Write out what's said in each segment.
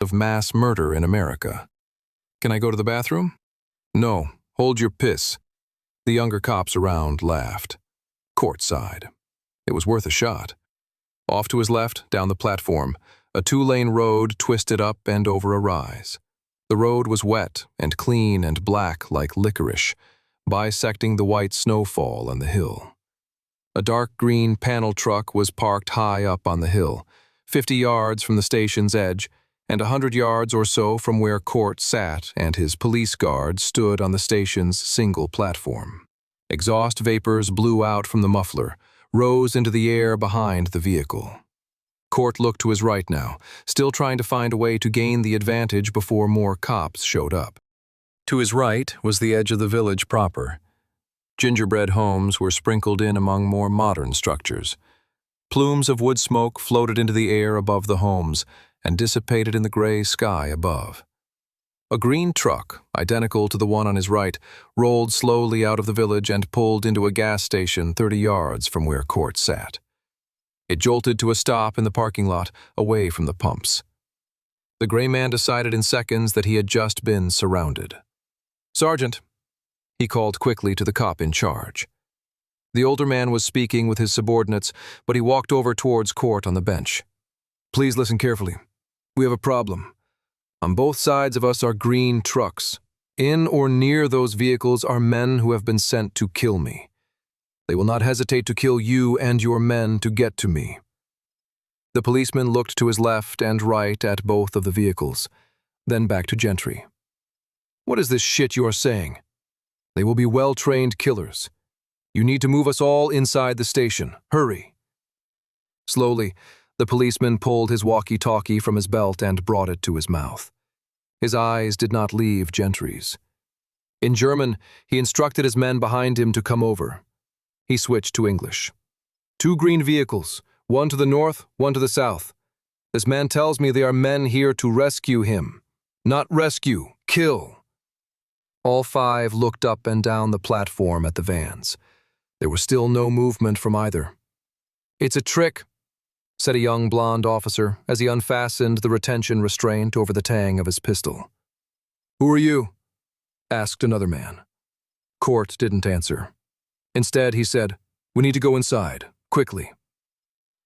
of mass murder in America. Can I go to the bathroom? No, hold your piss. The younger cops around laughed. Court sighed. It was worth a shot. Off to his left, down the platform, a two-lane road twisted up and over a rise. The road was wet and clean and black like licorice, bisecting the white snowfall on the hill. A dark green panel truck was parked high up on the hill, 50 yards from the station's edge, and 100 yards or so from where Court sat and his police guard stood on the station's single platform. Exhaust vapors blew out from the muffler, rose into the air behind the vehicle. Court looked to his right now, still trying to find a way to gain the advantage before more cops showed up. To his right was the edge of the village proper. Gingerbread homes were sprinkled in among more modern structures. Plumes of wood smoke floated into the air above the homes and dissipated in the gray sky above. A green truck, identical to the one on his right, rolled slowly out of the village and pulled into a gas station 30 yards from where Court sat. It jolted to a stop in the parking lot, away from the pumps. The gray man decided in seconds that he had just been surrounded. "Sergeant," he called quickly to the cop in charge. The older man was speaking with his subordinates, but he walked over towards Court on the bench. "Please listen carefully. We have a problem. On both sides of us are green trucks. In or near those vehicles are men who have been sent to kill me. They will not hesitate to kill you and your men to get to me." The policeman looked to his left and right at both of the vehicles, then back to Gentry. "What is this shit you are saying? They will be well-trained killers. You need to move us all inside the station. Hurry." Slowly, the policeman pulled his walkie-talkie from his belt and brought it to his mouth. His eyes did not leave Gentry's. In German, he instructed his men behind him to come over. He switched to English. "2 green vehicles, one to the north, one to the south. This man tells me they are men here to rescue him. Not rescue, kill." All 5 looked up and down the platform at the vans. There was still no movement from either. "It's a trick," said a young blonde officer as he unfastened the retention restraint over the tang of his pistol. "Who are you?" asked another man. Court didn't answer. Instead, he said, "We need to go inside, quickly."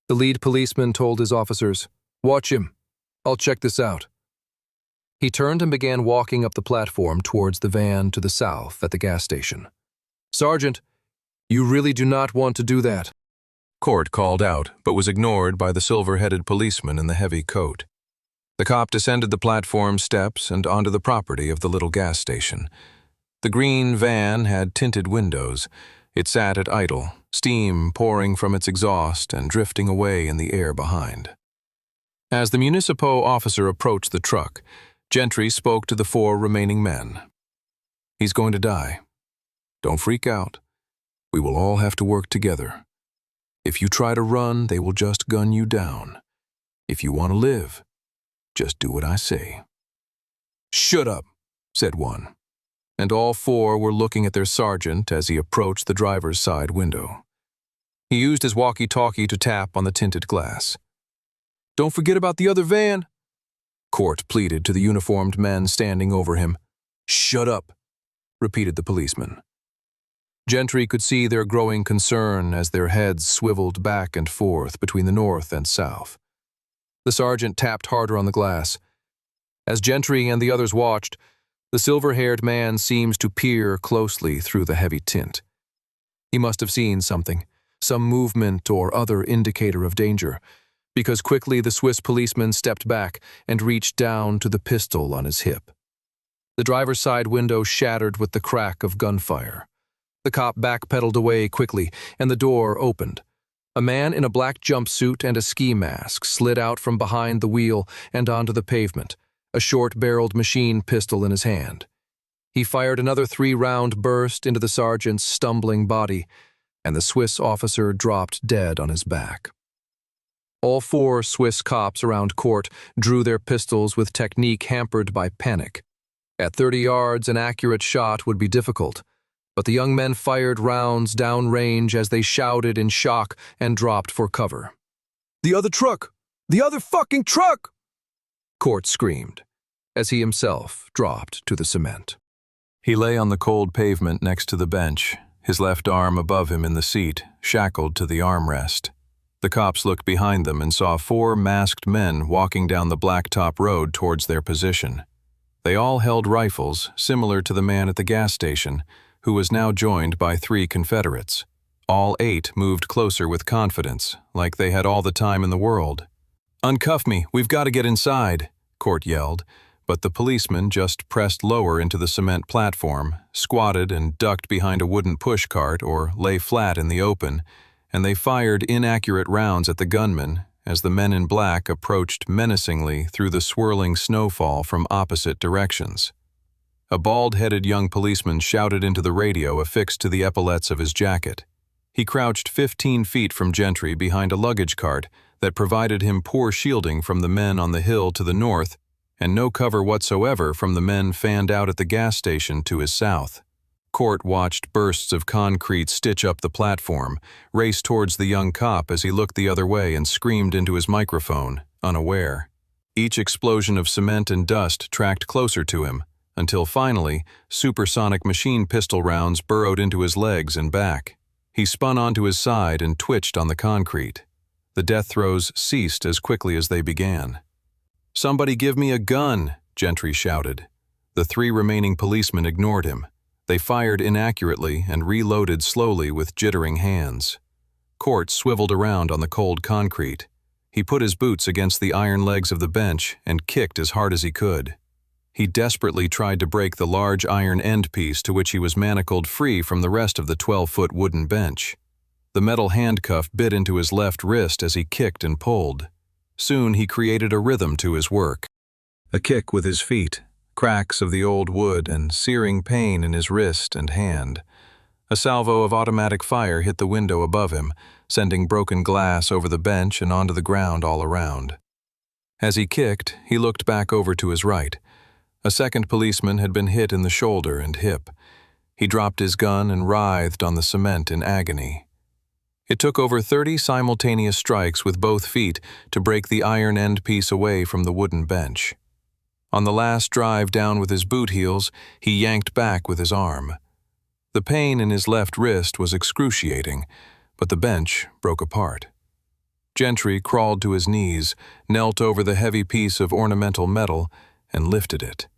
The lead policeman told his officers, "Watch him. I'll check this out." He turned and began walking up the platform towards the van to the south at the gas station. "Sergeant, you really do not want to do that," Court called out, but was ignored by the silver-headed policeman in the heavy coat. The cop descended the platform steps and onto the property of the little gas station. The green van had tinted windows. It sat at idle, steam pouring from its exhaust and drifting away in the air behind. As the municipal officer approached the truck, Gentry spoke to the 4 remaining men. "He's going to die. Don't freak out. We will all have to work together. If you try to run, they will just gun you down. If you want to live, just do what I say." "Shut up," said one. And all 4 were looking at their sergeant as he approached the driver's side window. He used his walkie-talkie to tap on the tinted glass. "Don't forget about the other van," Court pleaded to the uniformed men standing over him. "Shut up," repeated the policeman. Gentry could see their growing concern as their heads swiveled back and forth between the north and south. The sergeant tapped harder on the glass. As Gentry and the others watched, the silver-haired man seemed to peer closely through the heavy tint. He must have seen something, some movement or other indicator of danger, because quickly the Swiss policeman stepped back and reached down to the pistol on his hip. The driver's side window shattered with the crack of gunfire. The cop backpedaled away quickly, and the door opened. A man in a black jumpsuit and a ski mask slid out from behind the wheel and onto the pavement, a short-barreled machine pistol in his hand. He fired another 3-round burst into the sergeant's stumbling body, and the Swiss officer dropped dead on his back. All 4 Swiss cops around Court drew their pistols with technique hampered by panic. At 30 yards, an accurate shot would be difficult, but the young men fired rounds downrange as they shouted in shock and dropped for cover. "The other truck! The other fucking truck!" Court screamed, as he himself dropped to the cement. He lay on the cold pavement next to the bench, his left arm above him in the seat, shackled to the armrest. The cops looked behind them and saw 4 masked men walking down the blacktop road towards their position. They all held rifles, similar to the man at the gas station, who was now joined by 3 Confederates. All 8 moved closer with confidence, like they had all the time in the world. "Uncuff me, we've got to get inside," Court yelled, but the policeman just pressed lower into the cement platform, squatted and ducked behind a wooden pushcart or lay flat in the open, and they fired inaccurate rounds at the gunmen as the men in black approached menacingly through the swirling snowfall from opposite directions. A bald-headed young policeman shouted into the radio affixed to the epaulets of his jacket. He crouched 15 feet from Gentry behind a luggage cart that provided him poor shielding from the men on the hill to the north and no cover whatsoever from the men fanned out at the gas station to his south. Court watched bursts of concrete stitch up the platform, race towards the young cop as he looked the other way and screamed into his microphone, unaware. Each explosion of cement and dust tracked closer to him, until finally, supersonic machine pistol rounds burrowed into his legs and back. He spun onto his side and twitched on the concrete. The death throes ceased as quickly as they began. "Somebody give me a gun," Gentry shouted. The 3 remaining policemen ignored him. They fired inaccurately and reloaded slowly with jittering hands. Court swiveled around on the cold concrete. He put his boots against the iron legs of the bench and kicked as hard as he could. He desperately tried to break the large iron end piece to which he was manacled free from the rest of the 12-foot wooden bench. The metal handcuff bit into his left wrist as he kicked and pulled. Soon he created a rhythm to his work. A kick with his feet, cracks of the old wood and searing pain in his wrist and hand. A salvo of automatic fire hit the window above him, sending broken glass over the bench and onto the ground all around. As he kicked, he looked back over to his right. A second policeman had been hit in the shoulder and hip. He dropped his gun and writhed on the cement in agony. It took over 30 simultaneous strikes with both feet to break the iron end piece away from the wooden bench. On the last drive down with his boot heels, he yanked back with his arm. The pain in his left wrist was excruciating, but the bench broke apart. Gentry crawled to his knees, knelt over the heavy piece of ornamental metal, and lifted it.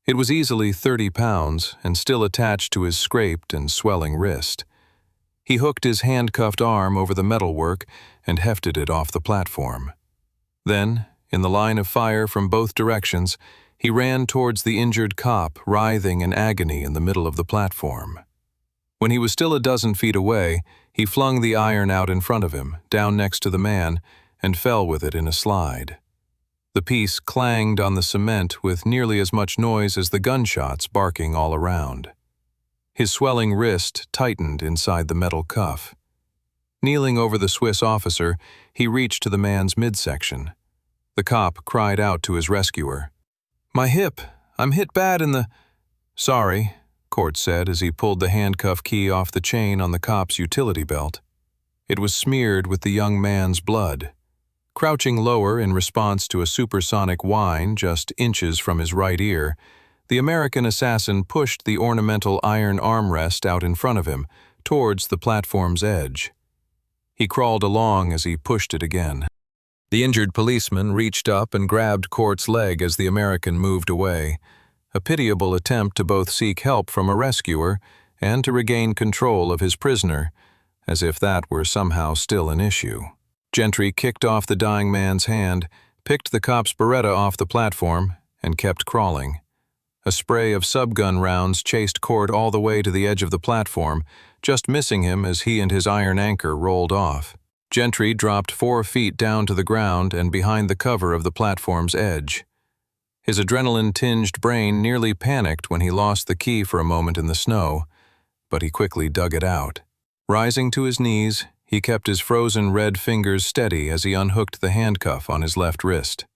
It was easily 30 pounds and still attached to his scraped and swelling wrist. He hooked his handcuffed arm over the metalwork and hefted it off the platform. Then, in the line of fire from both directions, he ran towards the injured cop, writhing in agony in the middle of the platform. When he was still a dozen feet away, he flung the iron out in front of him, down next to the man, and fell with it in a slide. The piece clanged on the cement with nearly as much noise as the gunshots barking all around. His swelling wrist tightened inside the metal cuff. Kneeling over the Swiss officer, he reached to the man's midsection. The cop cried out to his rescuer. "My hip! I'm hit bad in the—" "Sorry," Court said as he pulled the handcuff key off the chain on the cop's utility belt. It was smeared with the young man's blood. Crouching lower in response to a supersonic whine just inches from his right ear, the American assassin pushed the ornamental iron armrest out in front of him, towards the platform's edge. He crawled along as he pushed it again. The injured policeman reached up and grabbed Court's leg as the American moved away, a pitiable attempt to both seek help from a rescuer and to regain control of his prisoner, as if that were somehow still an issue. Gentry kicked off the dying man's hand, picked the cop's Beretta off the platform, and kept crawling. A spray of subgun rounds chased Court all the way to the edge of the platform, just missing him as he and his iron anchor rolled off. Gentry dropped 4 feet down to the ground and behind the cover of the platform's edge. His adrenaline-tinged brain nearly panicked when he lost the key for a moment in the snow, but he quickly dug it out. Rising to his knees, he kept his frozen red fingers steady as he unhooked the handcuff on his left wrist.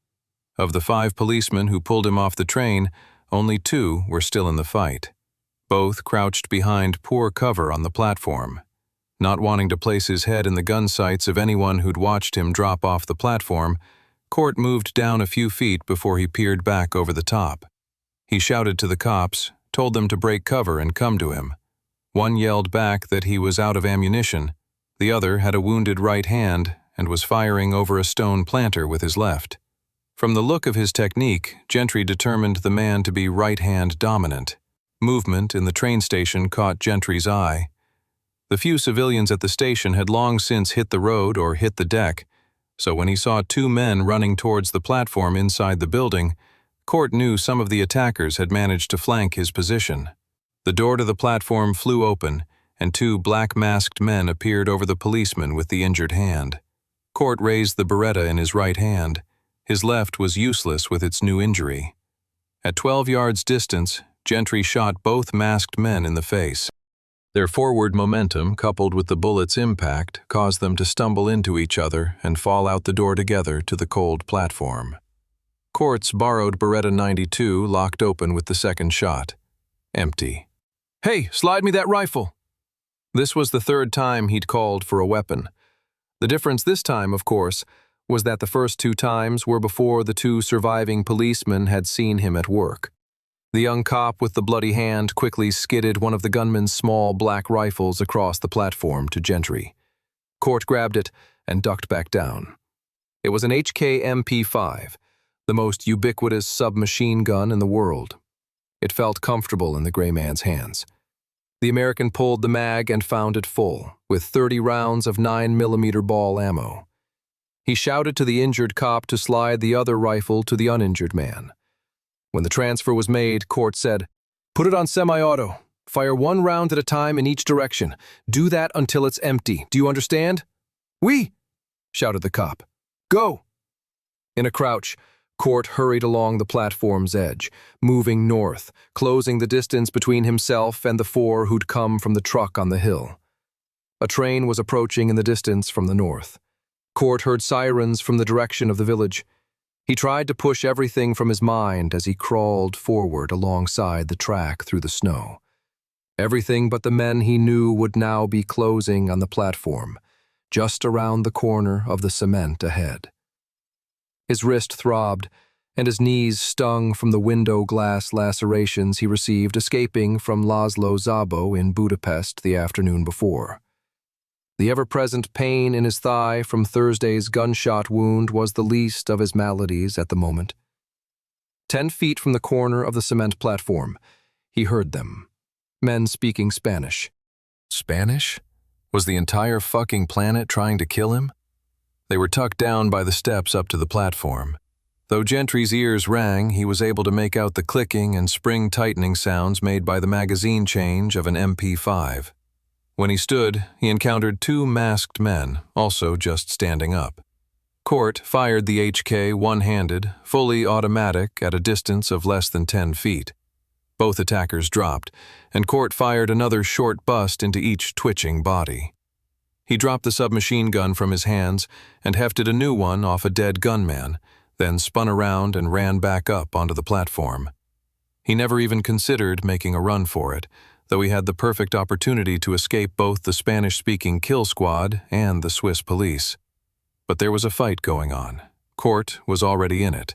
Of the 5 policemen who pulled him off the train, only 2 were still in the fight. Both crouched behind poor cover on the platform. Not wanting to place his head in the gun sights of anyone who'd watched him drop off the platform, Court moved down a few feet before he peered back over the top. He shouted to the cops, told them to break cover and come to him. One yelled back that he was out of ammunition. The other had a wounded right hand and was firing over a stone planter with his left. From the look of his technique, Gentry determined the man to be right-hand dominant. Movement in the train station caught Gentry's eye. The few civilians at the station had long since hit the road or hit the deck, so when he saw two men running towards the platform inside the building, Court knew some of the attackers had managed to flank his position. The door to the platform flew open, and two black-masked men appeared over the policeman with the injured hand. Court raised the Beretta in his right hand. His left was useless with its new injury. At 12 yards distance, Gentry shot both masked men in the face. Their forward momentum, coupled with the bullet's impact, caused them to stumble into each other and fall out the door together to the cold platform. Court's borrowed Beretta 92 locked open with the second shot. Empty. "Hey, slide me that rifle!" This was the third time he'd called for a weapon. The difference this time, of course, was that the first two times were before the two surviving policemen had seen him at work. The young cop with the bloody hand quickly skidded one of the gunman's small black rifles across the platform to Gentry. Court grabbed it and ducked back down. It was an HK MP5, the most ubiquitous submachine gun in the world. It felt comfortable in the gray man's hands. The American pulled the mag and found it full, with 30 rounds of 9mm ball ammo. He shouted to the injured cop to slide the other rifle to the uninjured man. When the transfer was made, Court said, "Put it on semi-auto. Fire one round at a time in each direction. Do that until it's empty. Do you understand?" "Oui," shouted the cop. "Go!" In a crouch, Court hurried along the platform's edge, moving north, closing the distance between himself and the four who'd come from the truck on the hill. A train was approaching in the distance from the north. Court heard sirens from the direction of the village. He tried to push everything from his mind as he crawled forward alongside the track through the snow. Everything but the men he knew would now be closing on the platform, just around the corner of the cement ahead. His wrist throbbed, and his knees stung from the window glass lacerations he received escaping from Laszlo Szabo in Budapest the afternoon before. The ever-present pain in his thigh from Thursday's gunshot wound was the least of his maladies at the moment. 10 feet from the corner of the cement platform, he heard them. Men speaking Spanish. Spanish? Was the entire fucking planet trying to kill him? They were tucked down by the steps up to the platform. Though Gentry's ears rang, he was able to make out the clicking and spring-tightening sounds made by the magazine change of an MP5. When he stood, he encountered two masked men, also just standing up. Court fired the HK one-handed, fully automatic at a distance of less than 10 feet. Both attackers dropped, and Court fired another short bust into each twitching body. He dropped the submachine gun from his hands and hefted a new one off a dead gunman, then spun around and ran back up onto the platform. He never even considered making a run for it, though he had the perfect opportunity to escape both the Spanish-speaking kill squad and the Swiss police. But there was a fight going on. Court was already in it,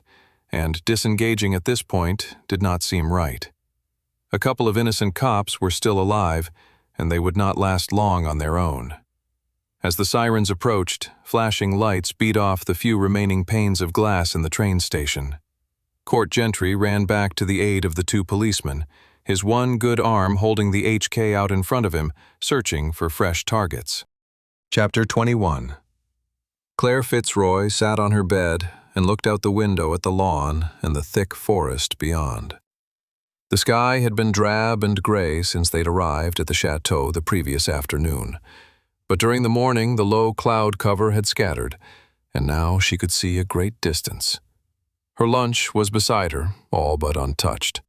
and disengaging at this point did not seem right. A couple of innocent cops were still alive, and they would not last long on their own. As the sirens approached, flashing lights beat off the few remaining panes of glass in the train station. Court Gentry ran back to the aid of the two policemen, his one good arm holding the HK out in front of him, searching for fresh targets. Chapter 21. Claire Fitzroy sat on her bed and looked out the window at the lawn and the thick forest beyond. The sky had been drab and gray since they'd arrived at the chateau the previous afternoon, but during the morning the low cloud cover had scattered, and now she could see a great distance. Her lunch was beside her, all but untouched.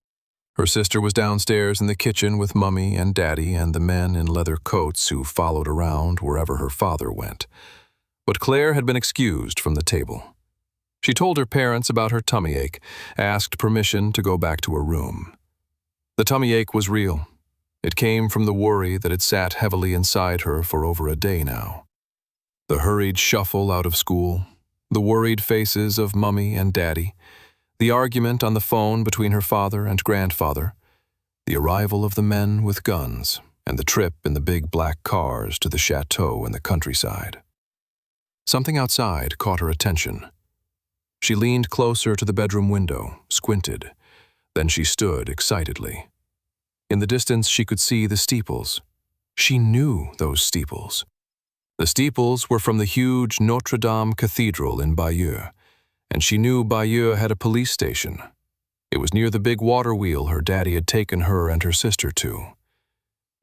Her sister was downstairs in the kitchen with Mummy and Daddy and the men in leather coats who followed around wherever her father went. But Claire had been excused from the table. She told her parents about her tummy ache, asked permission to go back to her room. The tummy ache was real. It came from the worry that had sat heavily inside her for over a day now. The hurried shuffle out of school, The worried faces of Mummy and Daddy, the argument on the phone between her father and grandfather, the arrival of the men with guns, and the trip in the big black cars to the chateau in the countryside. Something outside caught her attention. She leaned closer to the bedroom window, squinted. Then she stood excitedly. In the distance she could see the steeples. She knew those steeples. The steeples were from the huge Notre Dame Cathedral in Bayeux, and she knew Bayeux had a police station. It was near the big water wheel her daddy had taken her and her sister to.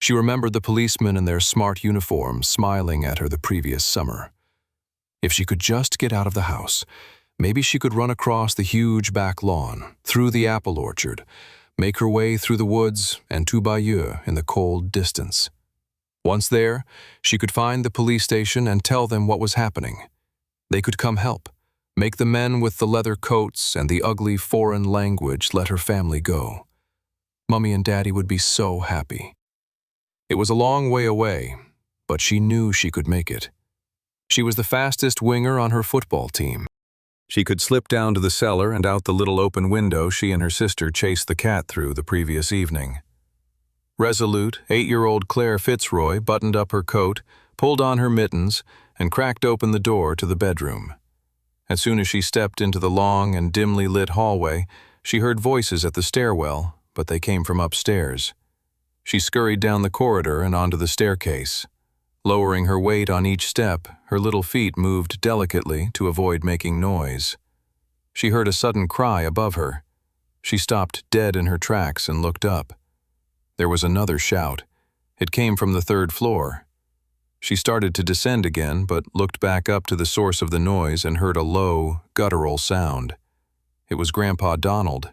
She remembered the policemen in their smart uniforms smiling at her the previous summer. If she could just get out of the house, maybe she could run across the huge back lawn, through the apple orchard, make her way through the woods and to Bayeux in the cold distance. Once there, she could find the police station and tell them what was happening. They could come help, make the men with the leather coats and the ugly foreign language let her family go. Mummy and Daddy would be so happy. It was a long way away, but she knew she could make it. She was the fastest winger on her football team. She could slip down to the cellar and out the little open window she and her sister chased the cat through the previous evening. Resolute, 8-year-old Claire Fitzroy buttoned up her coat, pulled on her mittens, and cracked open the door to the bedroom. As soon as she stepped into the long and dimly lit hallway, she heard voices at the stairwell, but they came from upstairs. She scurried down the corridor and onto the staircase. Lowering her weight on each step, her little feet moved delicately to avoid making noise. She heard a sudden cry above her. She stopped dead in her tracks and looked up. There was another shout. It came from the third floor. She started to descend again, but looked back up to the source of the noise and heard a low, guttural sound. It was Grandpa Donald.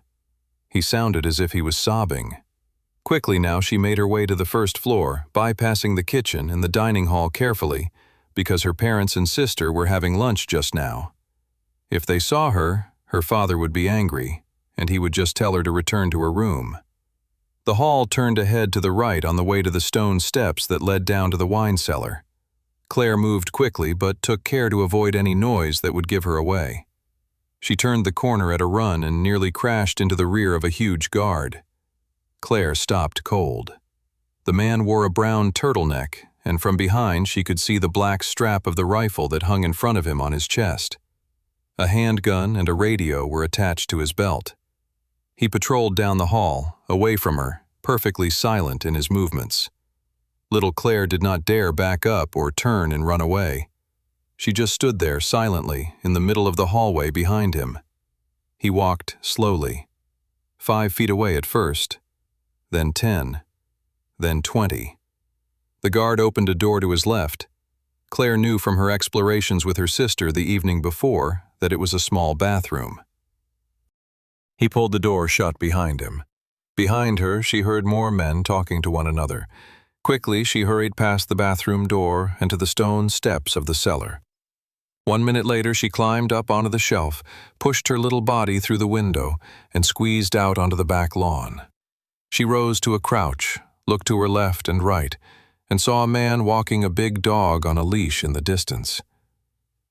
He sounded as if he was sobbing. Quickly now she made her way to the first floor, bypassing the kitchen and the dining hall carefully, because her parents and sister were having lunch just now. If they saw her, her father would be angry, and he would just tell her to return to her room. The hall turned ahead to the right on the way to the stone steps that led down to the wine cellar. Claire moved quickly but took care to avoid any noise that would give her away. She turned the corner at a run and nearly crashed into the rear of a huge guard. Claire stopped cold. The man wore a brown turtleneck, and from behind she could see the black strap of the rifle that hung in front of him on his chest. A handgun and a radio were attached to his belt. He patrolled down the hall, away from her, perfectly silent in his movements. Little Claire did not dare back up or turn and run away. She just stood there silently in the middle of the hallway behind him. He walked slowly, 5 feet away at first, then 10, then 20. The guard opened a door to his left. Claire knew from her explorations with her sister the evening before that it was a small bathroom. He pulled the door shut behind him. Behind her, she heard more men talking to one another. Quickly, she hurried past the bathroom door and to the stone steps of the cellar. 1 minute later, she climbed up onto the shelf, pushed her little body through the window, and squeezed out onto the back lawn. She rose to a crouch, looked to her left and right, and saw a man walking a big dog on a leash in the distance.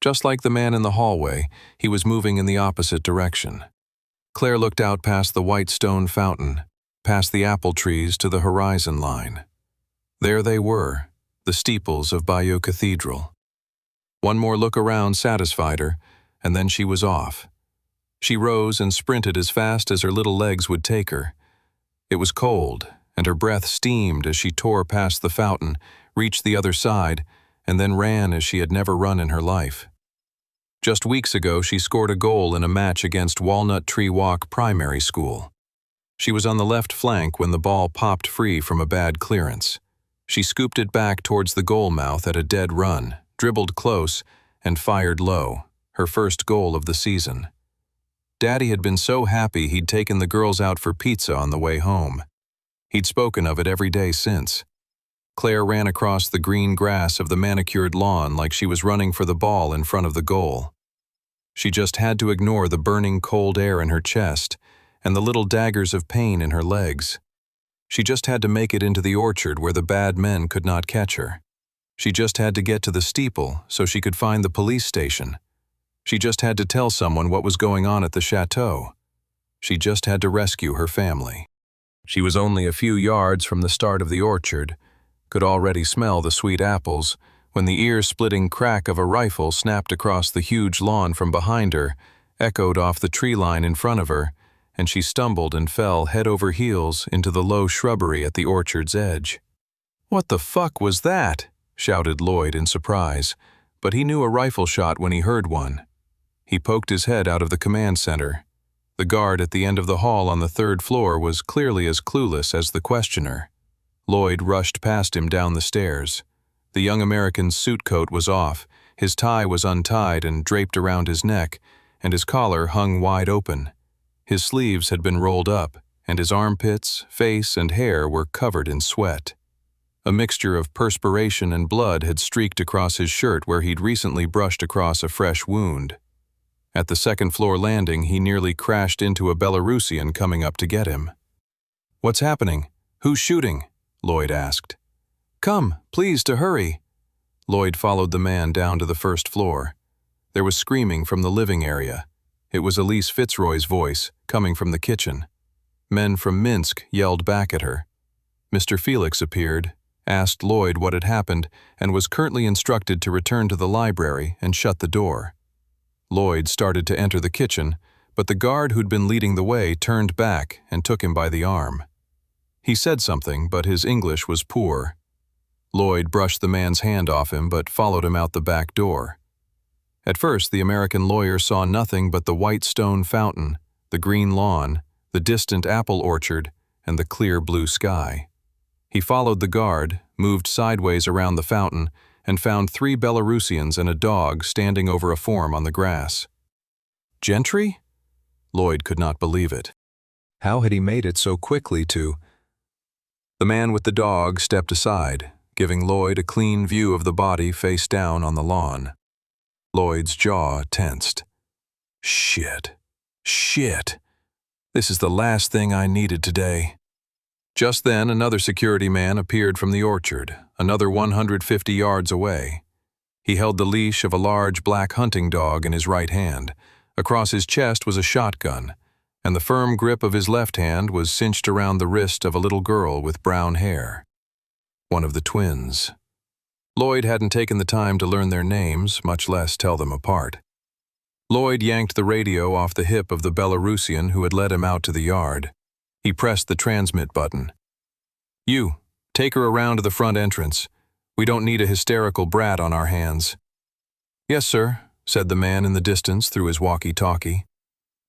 Just like the man in the hallway, he was moving in the opposite direction. Claire looked out past the white stone fountain, past the apple trees to the horizon line. There they were, the steeples of Bayeux Cathedral. One more look around satisfied her, and then she was off. She rose and sprinted as fast as her little legs would take her. It was cold, and her breath steamed as she tore past the fountain, reached the other side, and then ran as she had never run in her life. Just weeks ago, she scored a goal in a match against Walnut Tree Walk Primary School. She was on the left flank when the ball popped free from a bad clearance. She scooped it back towards the goal mouth at a dead run, dribbled close, and fired low, her first goal of the season. Daddy had been so happy he'd taken the girls out for pizza on the way home. He'd spoken of it every day since. Claire ran across the green grass of the manicured lawn like she was running for the ball in front of the goal. She just had to ignore the burning cold air in her chest and the little daggers of pain in her legs. She just had to make it into the orchard where the bad men could not catch her. She just had to get to the steeple so she could find the police station. She just had to tell someone what was going on at the chateau. She just had to rescue her family. She was only a few yards from the start of the orchard, could already smell the sweet apples, when the ear-splitting crack of a rifle snapped across the huge lawn from behind her, echoed off the tree line in front of her, and she stumbled and fell head over heels into the low shrubbery at the orchard's edge. "What the fuck was that?" shouted Lloyd in surprise, but he knew a rifle shot when he heard one. He poked his head out of the command center. The guard at the end of the hall on the 3rd floor was clearly as clueless as the questioner. Lloyd rushed past him down the stairs. The young American's suit coat was off, his tie was untied and draped around his neck, and his collar hung wide open. His sleeves had been rolled up, and his armpits, face, and hair were covered in sweat. A mixture of perspiration and blood had streaked across his shirt where he'd recently brushed across a fresh wound. At the 2nd floor landing, he nearly crashed into a Belarusian coming up to get him. "What's happening? Who's shooting?" Lloyd asked. "Come, please, to hurry." Lloyd followed the man down to the 1st floor. There was screaming from the living area. It was Elise Fitzroy's voice, coming from the kitchen. Men from Minsk yelled back at her. Mr. Felix appeared, asked Lloyd what had happened, and was curtly instructed to return to the library and shut the door. Lloyd started to enter the kitchen, but the guard who'd been leading the way turned back and took him by the arm. He said something, but his English was poor. Lloyd brushed the man's hand off him, but followed him out the back door. At first, the American lawyer saw nothing but the white stone fountain, the green lawn, the distant apple orchard, and the clear blue sky. He followed the guard, moved sideways around the fountain, and found 3 Belarusians and a dog standing over a form on the grass. Gentry? Lloyd could not believe it. How had he made it so quickly to... The man with the dog stepped aside, giving Lloyd a clean view of the body face down on the lawn. Lloyd's jaw tensed. Shit. Shit. This is the last thing I needed today. Just then, another security man appeared from the orchard, another 150 yards away. He held the leash of a large black hunting dog in his right hand. Across his chest was a shotgun, and the firm grip of his left hand was cinched around the wrist of a little girl with brown hair. One of the twins. Lloyd hadn't taken the time to learn their names, much less tell them apart. Lloyd yanked the radio off the hip of the Belarusian who had led him out to the yard. He pressed the transmit button. "You, take her around to the front entrance. We don't need a hysterical brat on our hands." "Yes, sir," said the man in the distance through his walkie-talkie.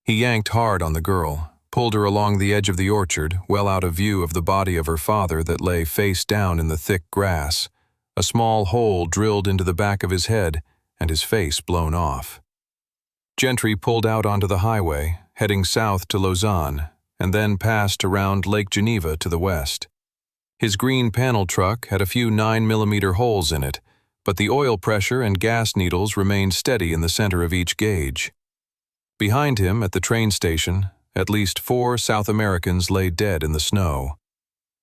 He yanked hard on the girl, pulled her along the edge of the orchard, well out of view of the body of her father that lay face down in the thick grass, a small hole drilled into the back of his head and his face blown off. Gentry pulled out onto the highway, heading south to Lausanne, and then passed around Lake Geneva to the west. His green panel truck had a few 9mm holes in it, but the oil pressure and gas needles remained steady in the center of each gauge. Behind him, at the train station, at least 4 South Americans lay dead in the snow.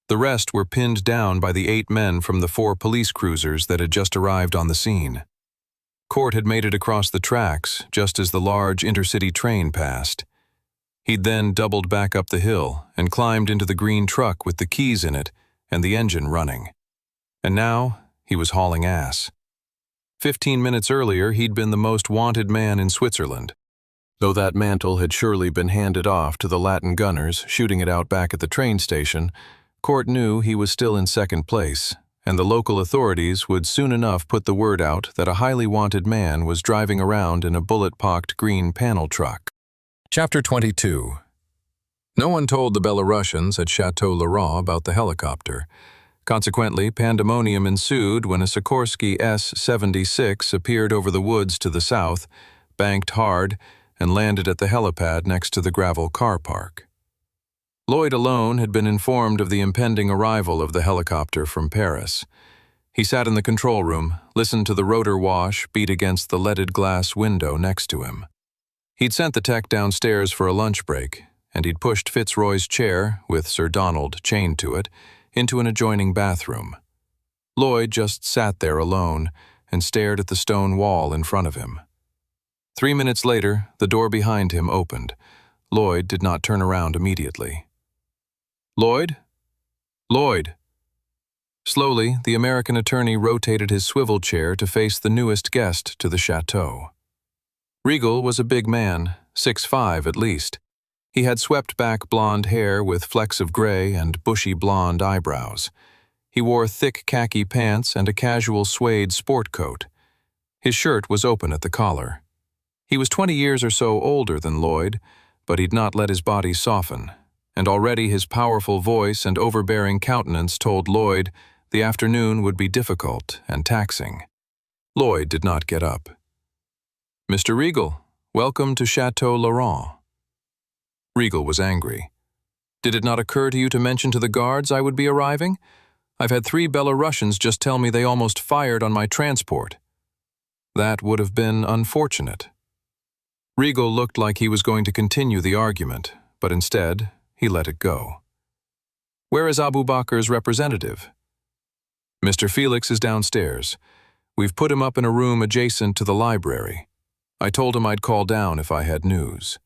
The rest were pinned down by the 8 men from the 4 police cruisers that had just arrived on the scene. Court had made it across the tracks just as the large intercity train passed. He'd then doubled back up the hill and climbed into the green truck with the keys in it and the engine running. And now he was hauling ass. 15 minutes earlier, he'd been the most wanted man in Switzerland. Though that mantle had surely been handed off to the Latin gunners shooting it out back at the train station, Court knew he was still in 2nd place, and the local authorities would soon enough put the word out that a highly wanted man was driving around in a bullet-pocked green panel truck. Chapter 22. No one told the Belarusians at Chateau Laurent about the helicopter. Consequently, pandemonium ensued when a Sikorsky S-76 appeared over the woods to the south, banked hard, and landed at the helipad next to the gravel car park. Lloyd alone had been informed of the impending arrival of the helicopter from Paris. He sat in the control room, listened to the rotor wash beat against the leaded glass window next to him. He'd sent the tech downstairs for a lunch break, and he'd pushed Fitzroy's chair, with Sir Donald chained to it, into an adjoining bathroom. Lloyd just sat there alone and stared at the stone wall in front of him. 3 minutes later, the door behind him opened. Lloyd did not turn around immediately. "Lloyd? Lloyd!" Slowly, the American attorney rotated his swivel chair to face the newest guest to the chateau. Regal was a big man, 6'5" at least. He had swept-back blonde hair with flecks of gray and bushy blonde eyebrows. He wore thick khaki pants and a casual suede sport coat. His shirt was open at the collar. He was 20 years or so older than Lloyd, but he'd not let his body soften, and already his powerful voice and overbearing countenance told Lloyd the afternoon would be difficult and taxing. Lloyd did not get up. "Mr. Regal, welcome to Chateau Laurent." Regal was angry. "Did it not occur to you to mention to the guards I would be arriving? I've had 3 Belarusians just tell me they almost fired on my transport." "That would have been unfortunate." Regal looked like he was going to continue the argument, but instead, he let it go. "Where is Abu Bakr's representative?" "Mr. Felix is downstairs. We've put him up in a room adjacent to the library. I told him I'd call down if I had news."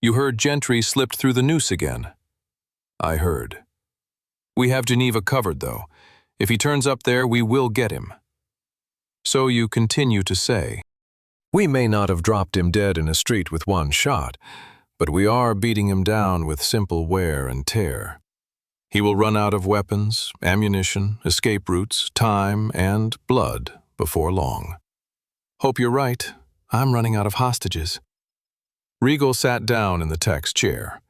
"You heard Gentry slipped through the noose again?" "I heard." "We have Geneva covered, though. If he turns up there, we will get him." "So you continue to say. We may not have dropped him dead in a street with one shot, but we are beating him down with simple wear and tear. He will run out of weapons, ammunition, escape routes, time, and blood before long." "Hope you're right. I'm running out of hostages." Regal sat down in the tech's chair.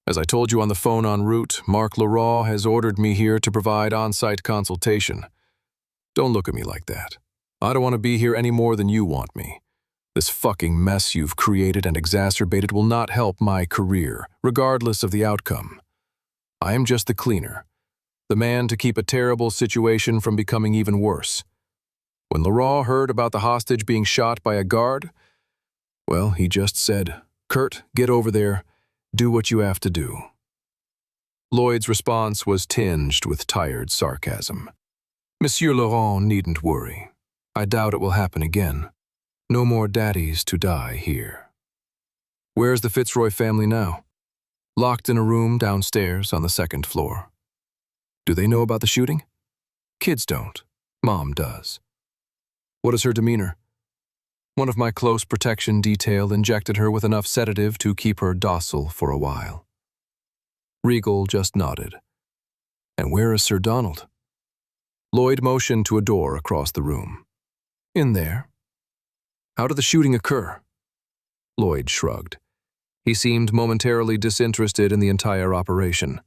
"As I told you on the phone en route, Marc Leroy has ordered me here to provide on-site consultation. Don't look at me like that. I don't want to be here any more than you want me. This fucking mess you've created and exacerbated will not help my career, regardless of the outcome. I am just the cleaner, the man to keep a terrible situation from becoming even worse. When Leroy heard about the hostage being shot by a guard, well, he just said, 'Kurt, get over there. Do what you have to do.'" Lloyd's response was tinged with tired sarcasm. "Monsieur Laurent needn't worry. I doubt it will happen again. No more daddies to die here." "Where's the Fitzroy family now?" "Locked in a room downstairs on the 2nd floor. "Do they know about the shooting?" "Kids don't. Mom does." "What is her demeanor?" "One of my close protection detail injected her with enough sedative to keep her docile for a while." Regal just nodded. "And where is Sir Donald?" Lloyd motioned to a door across the room. "In there." "How did the shooting occur?" Lloyd shrugged. He seemed momentarily disinterested in the entire operation.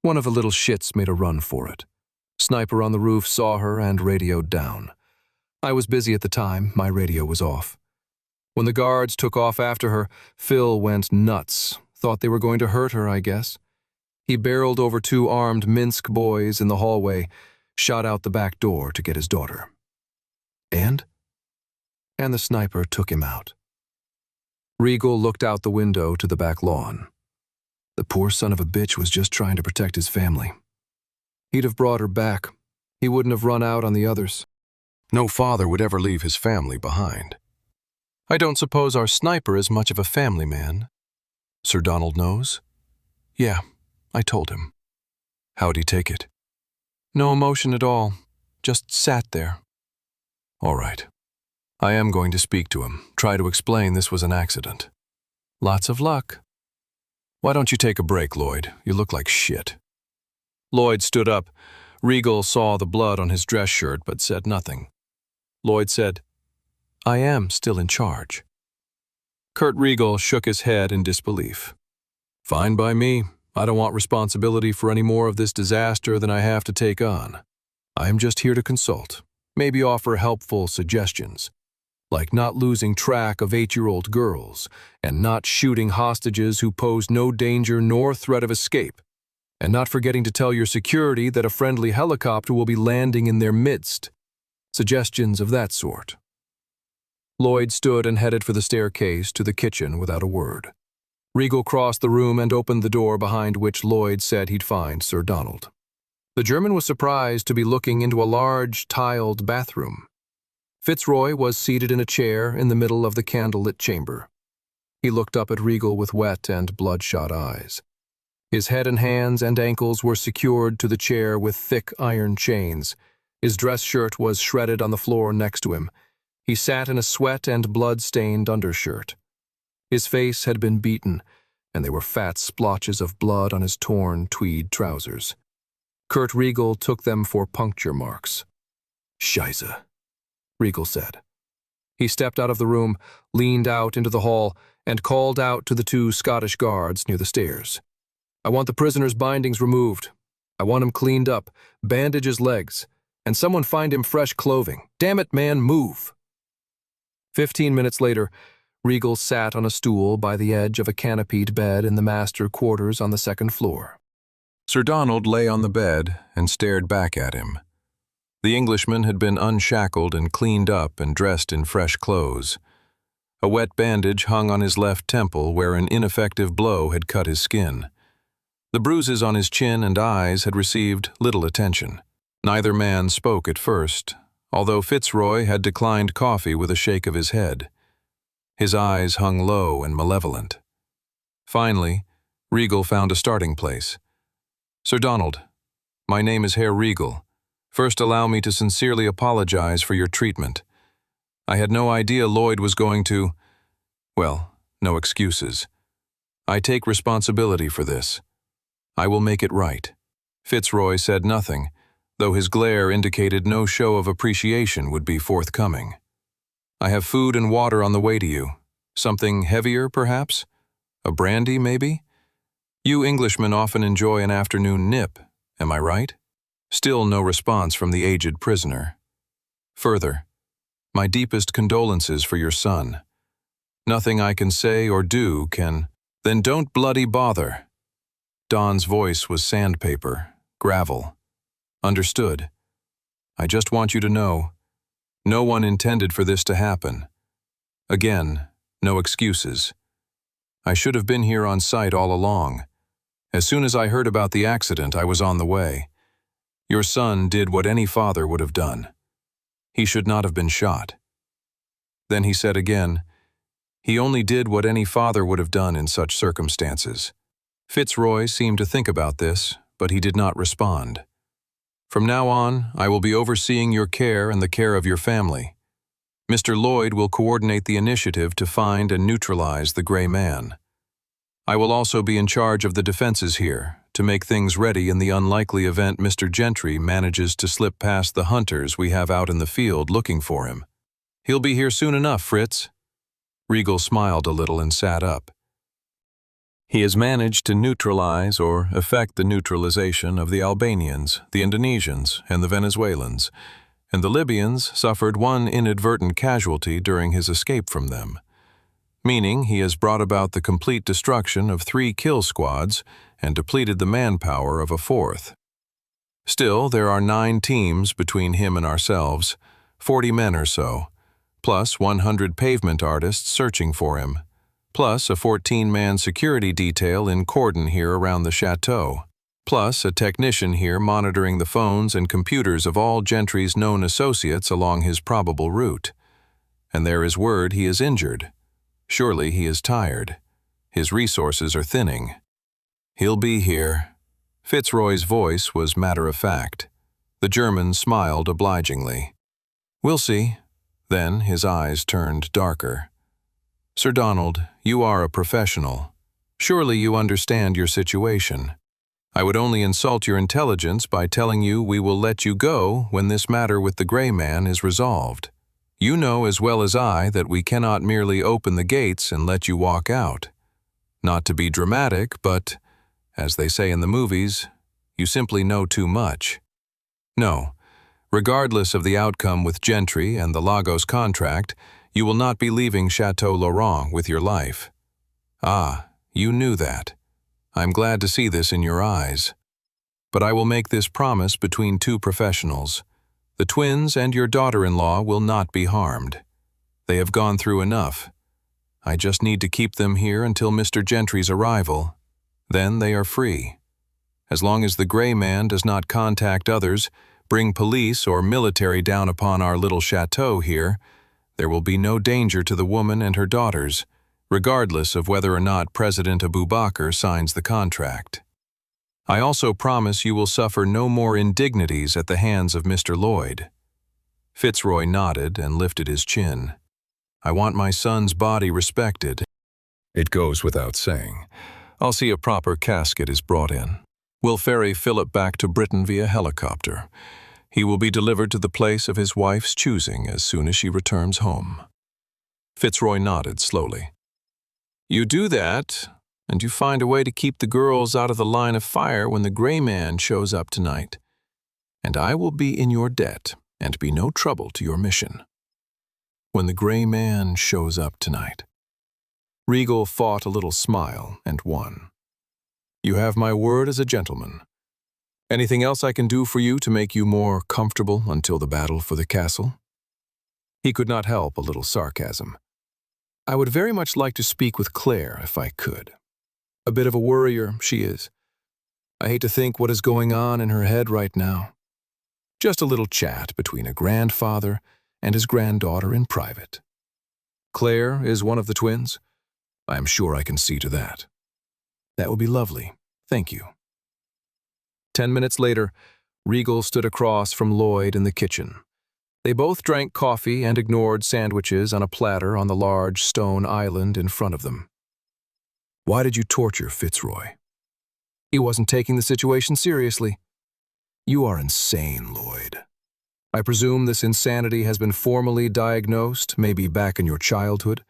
"One of the little shits made a run for it. Sniper on the roof saw her and radioed down. I was busy at the time, my radio was off. When the guards took off after her, Phil went nuts. Thought they were going to hurt her, I guess. He barreled over 2 armed Minsk boys in the hallway, shot out the back door to get his daughter." "And?" "And the sniper took him out." Regal looked out the window to the back lawn. The poor son of a bitch was just trying to protect his family. He'd have brought her back. He wouldn't have run out on the others. No father would ever leave his family behind. I don't suppose our sniper is much of a family man. Sir Donald knows? Yeah, I told him. How'd he take it? No emotion at all. Just sat there. All right. I am going to speak to him, try to explain this was an accident. Lots of luck. Why don't you take a break, Lloyd? You look like shit. Lloyd stood up. Regal saw the blood on his dress shirt but said nothing. Lloyd said, I am still in charge. Kurt Regal shook his head in disbelief. Fine by me. I don't want responsibility for any more of this disaster than I have to take on. I am just here to consult, maybe offer helpful suggestions, like not losing track of 8-year-old girls and not shooting hostages who pose no danger nor threat of escape, and not forgetting to tell your security that a friendly helicopter will be landing in their midst. Suggestions of that sort. Lloyd stood and headed for the staircase to the kitchen without a word. Regal crossed the room and opened the door behind which Lloyd said he'd find Sir Donald. The German was surprised to be looking into a large, tiled bathroom. Fitzroy was seated in a chair in the middle of the candlelit chamber. He looked up at Regal with wet and bloodshot eyes. His head and hands and ankles were secured to the chair with thick iron chains. His dress shirt was shredded on the floor next to him. He sat in a sweat and blood-stained undershirt. His face had been beaten, and there were fat splotches of blood on his torn tweed trousers. Kurt Regal took them for puncture marks. "Scheisse," Regal said. He stepped out of the room, leaned out into the hall, and called out to the 2 Scottish guards near the stairs. "I want the prisoner's bindings removed. I want him cleaned up, bandage his legs, and someone find him fresh clothing. Damn it, man, move!" 15 minutes later, Regal sat on a stool by the edge of a canopied bed in the master quarters on the 2nd floor. Sir Donald lay on the bed and stared back at him. The Englishman had been unshackled and cleaned up and dressed in fresh clothes. A wet bandage hung on his left temple where an ineffective blow had cut his skin. The bruises on his chin and eyes had received little attention. Neither man spoke at first, although Fitzroy had declined coffee with a shake of his head. His eyes hung low and malevolent. Finally, Regal found a starting place. "Sir Donald, my name is Herr Regal. First, allow me to sincerely apologize for your treatment. I had no idea Lloyd was going to... Well, no excuses. I take responsibility for this. I will make it right." Fitzroy said nothing, though his glare indicated no show of appreciation would be forthcoming. "I have food and water on the way to you. Something heavier, perhaps? A brandy, maybe? You Englishmen often enjoy an afternoon nip, am I right?" Still no response from the aged prisoner. "Further, my deepest condolences for your son. Nothing I can say or do can..." "Then don't bloody bother." Don's voice was sandpaper, gravel. "Understood. I just want you to know, no one intended for this to happen. Again, no excuses. I should have been here on site all along. As soon as I heard about the accident, I was on the way. Your son did what any father would have done. He should not have been shot." Then he said again, "He only did what any father would have done in such circumstances." Fitzroy seemed to think about this, but he did not respond. "From now on, I will be overseeing your care and the care of your family. Mr. Lloyd will coordinate the initiative to find and neutralize the Gray Man. I will also be in charge of the defenses here, to make things ready in the unlikely event Mr. Gentry manages to slip past the hunters we have out in the field looking for him. He'll be here soon enough, Fritz." Regal smiled a little and sat up. "He has managed to neutralize or effect the neutralization of the Albanians, the Indonesians, and the Venezuelans, and the Libyans suffered one inadvertent casualty during his escape from them. Meaning he has brought about the complete destruction of 3 kill squads and depleted the manpower of a 4th. Still, there are 9 teams between him and ourselves, 40 men or so, plus 100 pavement artists searching for him, plus a 14-man security detail in cordon here around the chateau, plus a technician here monitoring the phones and computers of all Gentry's known associates along his probable route. And there is word he is injured. Surely he is tired. His resources are thinning. He'll be here." Fitzroy's voice was matter-of-fact. The German smiled obligingly. "We'll see." Then his eyes turned darker. "Sir Donald, you are a professional. Surely you understand your situation. I would only insult your intelligence by telling you we will let you go when this matter with the Gray Man is resolved. You know as well as I that we cannot merely open the gates and let you walk out. Not to be dramatic, but, as they say in the movies, you simply know too much. No, regardless of the outcome with Gentry and the Lagos contract, you will not be leaving Chateau Laurent with your life. Ah, you knew that. I'm glad to see this in your eyes. But I will make this promise between 2 professionals. The twins and your daughter-in-law will not be harmed. They have gone through enough. I just need to keep them here until Mr. Gentry's arrival. Then they are free. As long as the Gray Man does not contact others, bring police or military down upon our little chateau here, there will be no danger to the woman and her daughters, regardless of whether or not President Abu Bakr signs the contract. I also promise you will suffer no more indignities at the hands of Mr. Lloyd." Fitzroy nodded and lifted his chin. "I want my son's body respected. It goes without saying. I'll see a proper casket is brought in. We'll ferry Philip back to Britain via helicopter. He will be delivered to the place of his wife's choosing as soon as she returns home." Fitzroy nodded slowly. "You do that, and you find a way to keep the girls out of the line of fire when the gray man shows up tonight. And I will be in your debt and be no trouble to your mission." When the gray man shows up tonight. Regal fought a little smile and won. "You have my word as a gentleman. Anything else I can do for you to make you more comfortable until the battle for the castle?" He could not help a little sarcasm. "I would very much like to speak with Claire if I could. A bit of a worrier, she is. I hate to think what is going on in her head right now. Just a little chat between a grandfather and his granddaughter in private. Claire is one of the twins. I am sure I can see to that." "That would be lovely. Thank you." 10 minutes later, Regal stood across from Lloyd in the kitchen. They both drank coffee and ignored sandwiches on a platter on the large stone island in front of them. "Why did you torture Fitzroy?" "He wasn't taking the situation seriously." "You are insane, Lloyd. I presume this insanity has been formally diagnosed, maybe back in your childhood,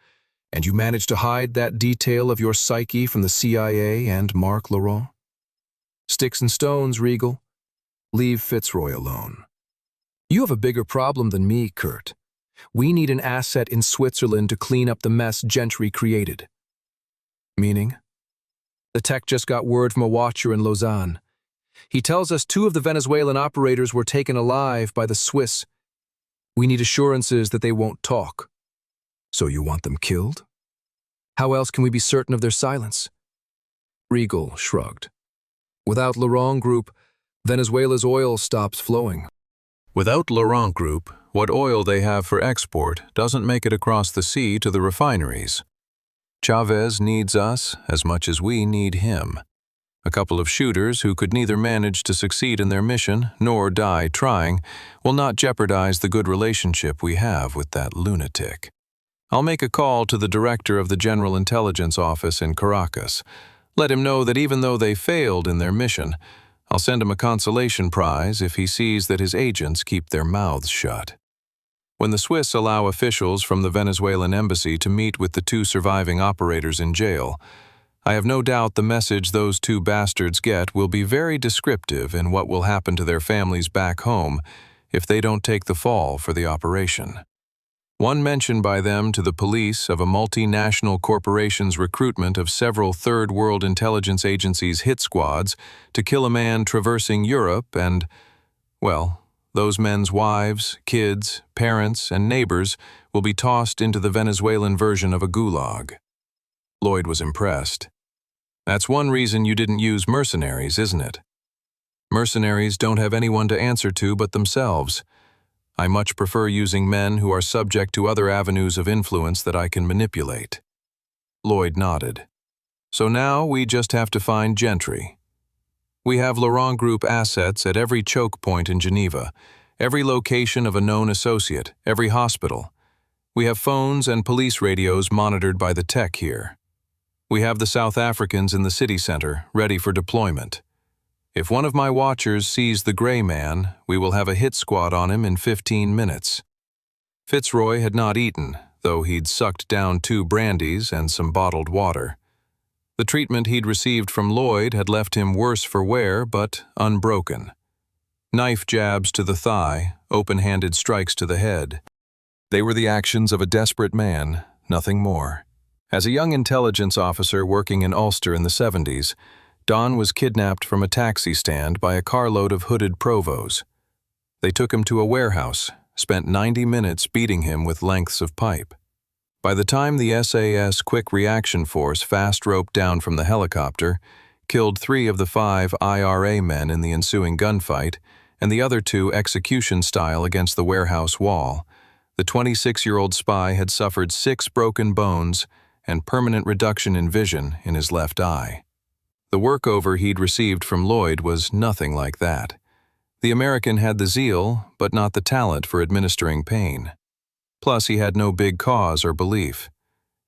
and you managed to hide that detail of your psyche from the CIA and Marc Laurent? Sticks and stones, Regal. Leave Fitzroy alone. You have a bigger problem than me, Kurt. We need an asset in Switzerland to clean up the mess Gentry created." "Meaning?" "The tech just got word from a watcher in Lausanne. He tells us 2 of the Venezuelan operators were taken alive by the Swiss. We need assurances that they won't talk." "So you want them killed?" "How else can we be certain of their silence?" Regal shrugged. "Without Laurent Group, Venezuela's oil stops flowing." "Without Laurent Group, what oil they have for export doesn't make it across the sea to the refineries. Chavez needs us as much as we need him. A couple of shooters who could neither manage to succeed in their mission nor die trying will not jeopardize the good relationship we have with that lunatic. I'll make a call to the director of the General Intelligence Office in Caracas. Let him know that even though they failed in their mission, I'll send him a consolation prize if he sees that his agents keep their mouths shut. When the Swiss allow officials from the Venezuelan embassy to meet with the 2 surviving operators in jail, I have no doubt the message those 2 bastards get will be very descriptive in what will happen to their families back home if they don't take the fall for the operation. One mention by them to the police of a multinational corporation's recruitment of several Third World intelligence agencies' hit squads to kill a man traversing Europe and, well, those men's wives, kids, parents, and neighbors will be tossed into the Venezuelan version of a gulag. Lloyd was impressed. "That's one reason you didn't use mercenaries, isn't it? Mercenaries don't have anyone to answer to but themselves. I much prefer using men who are subject to other avenues of influence that I can manipulate." Lloyd nodded. "So now we just have to find Gentry. We have Laurent Group assets at every choke point in Geneva, every location of a known associate, every hospital. We have phones and police radios monitored by the tech here. We have the South Africans in the city center, ready for deployment. If one of my watchers sees the gray man, we will have a hit squad on him in 15 minutes. Fitzroy had not eaten, though he'd sucked down 2 brandies and some bottled water. The treatment he'd received from Lloyd had left him worse for wear, but unbroken. Knife jabs to the thigh, open-handed strikes to the head. They were the actions of a desperate man, nothing more. As a young intelligence officer working in Ulster in the 70s, Don was kidnapped from a taxi stand by a carload of hooded provos. They took him to a warehouse, spent 90 minutes beating him with lengths of pipe. By the time the SAS Quick Reaction Force fast-roped down from the helicopter, killed 3 of the 5 IRA men in the ensuing gunfight, and the other two execution style against the warehouse wall. The 26-year-old spy had suffered 6 broken bones and permanent reduction in vision in his left eye. The workover he'd received from Lloyd was nothing like that. The American had the zeal, but not the talent for administering pain. Plus, he had no big cause or belief.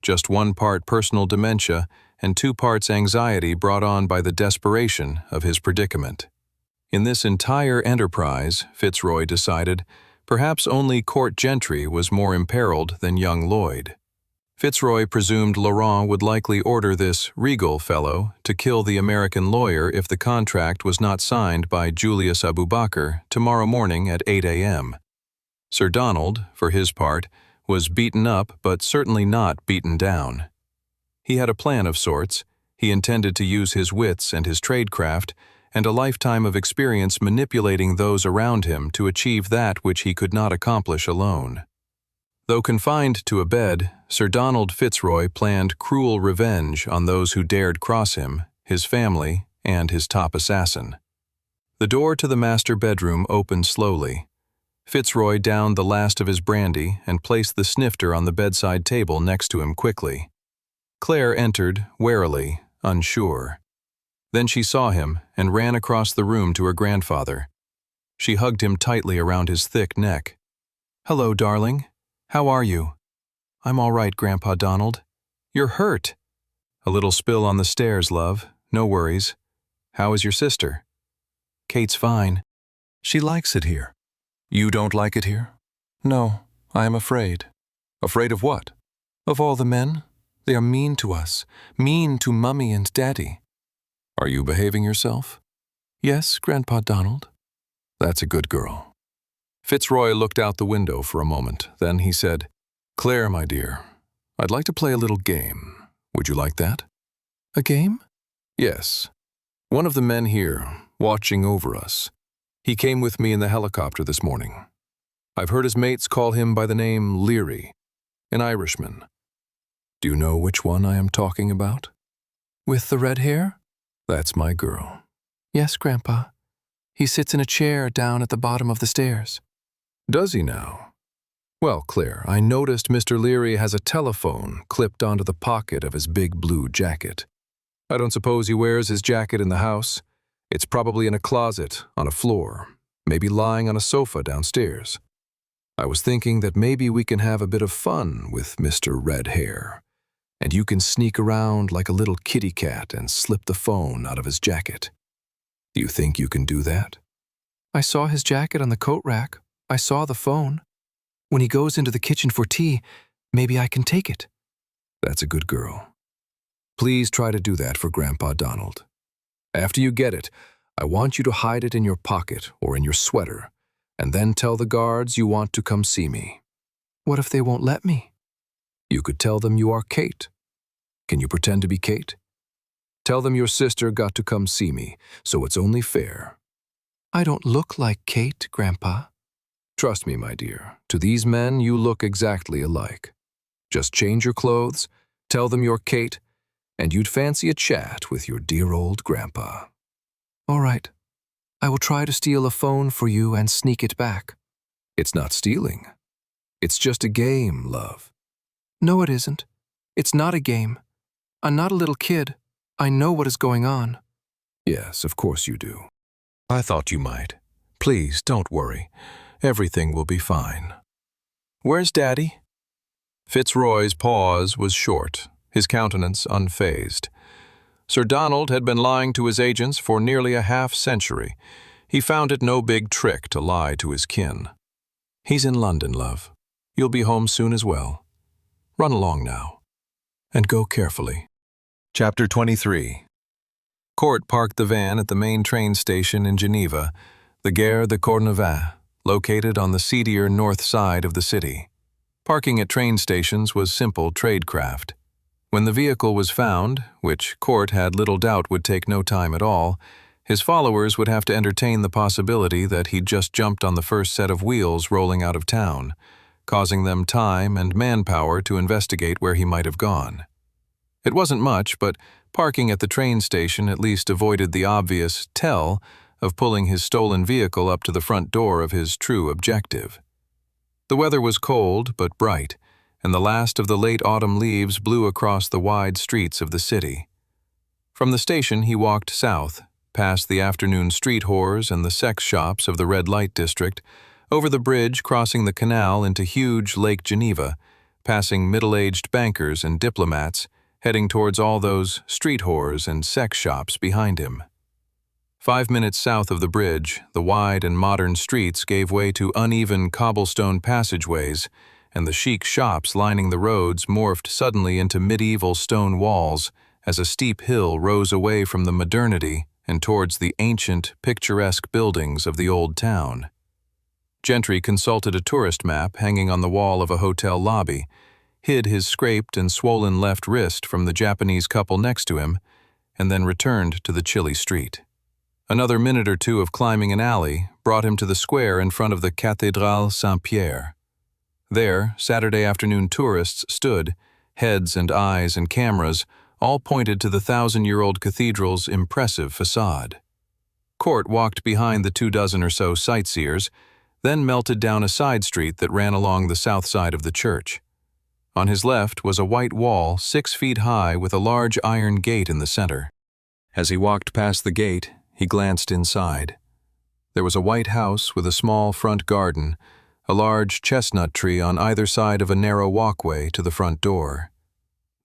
Just 1 part personal dementia and 2 parts anxiety brought on by the desperation of his predicament. In this entire enterprise, Fitzroy decided, perhaps only court gentry was more imperiled than young Lloyd. Fitzroy presumed Laurent would likely order this regal fellow to kill the American lawyer if the contract was not signed by Julius Abubakar tomorrow morning at 8 a.m. Sir Donald, for his part, was beaten up but certainly not beaten down. He had a plan of sorts. He intended to use his wits and his tradecraft and a lifetime of experience manipulating those around him to achieve that which he could not accomplish alone. Though confined to a bed, Sir Donald Fitzroy planned cruel revenge on those who dared cross him, his family, and his top assassin. The door to the master bedroom opened slowly. Fitzroy downed the last of his brandy and placed the snifter on the bedside table next to him quickly. Claire entered, warily, unsure. Then she saw him and ran across the room to her grandfather. She hugged him tightly around his thick neck. "Hello, darling. How are you?" "I'm all right, Grandpa Donald." "You're hurt." "A little spill on the stairs, love. No worries. How is your sister?" "Kate's fine. She likes it here." "You don't like it here?" "No, I am afraid." "Afraid of what?" "Of all the men. They are mean to us, mean to Mummy and Daddy." "Are you behaving yourself?" "Yes, Grandpa Donald." "That's a good girl." Fitzroy looked out the window for a moment. Then he said, "Claire, my dear, I'd like to play a little game. Would you like that?" "A game?" "Yes. One of the men here, watching over us. He came with me in the helicopter this morning. I've heard his mates call him by the name Leary, an Irishman. Do you know which one I am talking about?" "With the red hair?" "That's my girl." "Yes, Grandpa. He sits in a chair down at the bottom of the stairs." "Does he now? Well, Claire, I noticed Mr. Leary has a telephone clipped onto the pocket of his big blue jacket. I don't suppose he wears his jacket in the house. It's probably in a closet, on a floor, maybe lying on a sofa downstairs. I was thinking that maybe we can have a bit of fun with Mr. Red Hair, and you can sneak around like a little kitty cat and slip the phone out of his jacket. Do you think you can do that?" "I saw his jacket on the coat rack. I saw the phone. When he goes into the kitchen for tea, maybe I can take it." "That's a good girl. Please try to do that for Grandpa Donald. After you get it, I want you to hide it in your pocket or in your sweater, and then tell the guards you want to come see me." "What if they won't let me?" "You could tell them you are Kate. Can you pretend to be Kate? Tell them your sister got to come see me, so it's only fair." "I don't look like Kate, Grandpa." "Trust me, my dear, to these men you look exactly alike. Just change your clothes, tell them you're Kate, and you'd fancy a chat with your dear old grandpa." "All right. I will try to steal a phone for you and sneak it back." "It's not stealing. It's just a game, love." "No, it isn't. It's not a game. I'm not a little kid. I know what is going on." "Yes, of course you do. I thought you might. Please, don't worry. Everything will be fine." "Where's Daddy?" Fitzroy's pause was short, his countenance unfazed. Sir Donald had been lying to his agents for nearly a half-century. He found it no big trick to lie to his kin. "He's in London, love. You'll be home soon as well. Run along now. And go carefully." Chapter 23. Court parked the van at the main train station in Geneva, the Gare de Cornevin, located on the seedier north side of the city. Parking at train stations was simple tradecraft. When the vehicle was found, which Court had little doubt would take no time at all, his followers would have to entertain the possibility that he'd just jumped on the first set of wheels rolling out of town, causing them time and manpower to investigate where he might have gone. It wasn't much, but parking at the train station at least avoided the obvious tell of pulling his stolen vehicle up to the front door of his true objective. The weather was cold but bright, and the last of the late autumn leaves blew across the wide streets of the city. From the station he walked south, past the afternoon street whores and the sex shops of the red light district, over the bridge crossing the canal into huge Lake Geneva, passing middle-aged bankers and diplomats, heading towards all those street whores and sex shops behind him. 5 minutes south of the bridge, the wide and modern streets gave way to uneven cobblestone passageways, and the chic shops lining the roads morphed suddenly into medieval stone walls as a steep hill rose away from the modernity and towards the ancient, picturesque buildings of the old town. Gentry consulted a tourist map hanging on the wall of a hotel lobby, hid his scraped and swollen left wrist from the Japanese couple next to him, and then returned to the chilly street. Another minute or two of climbing an alley brought him to the square in front of the Cathédrale Saint-Pierre. There, Saturday afternoon tourists stood, heads and eyes and cameras all pointed to the 1,000-year-old cathedral's impressive facade. Court walked behind the 24 or so sightseers, then melted down a side street that ran along the south side of the church. On his left was a white wall 6 feet high with a large iron gate in the center. As he walked past the gate, he glanced inside. There was a white house with a small front garden, a large chestnut tree on either side of a narrow walkway to the front door.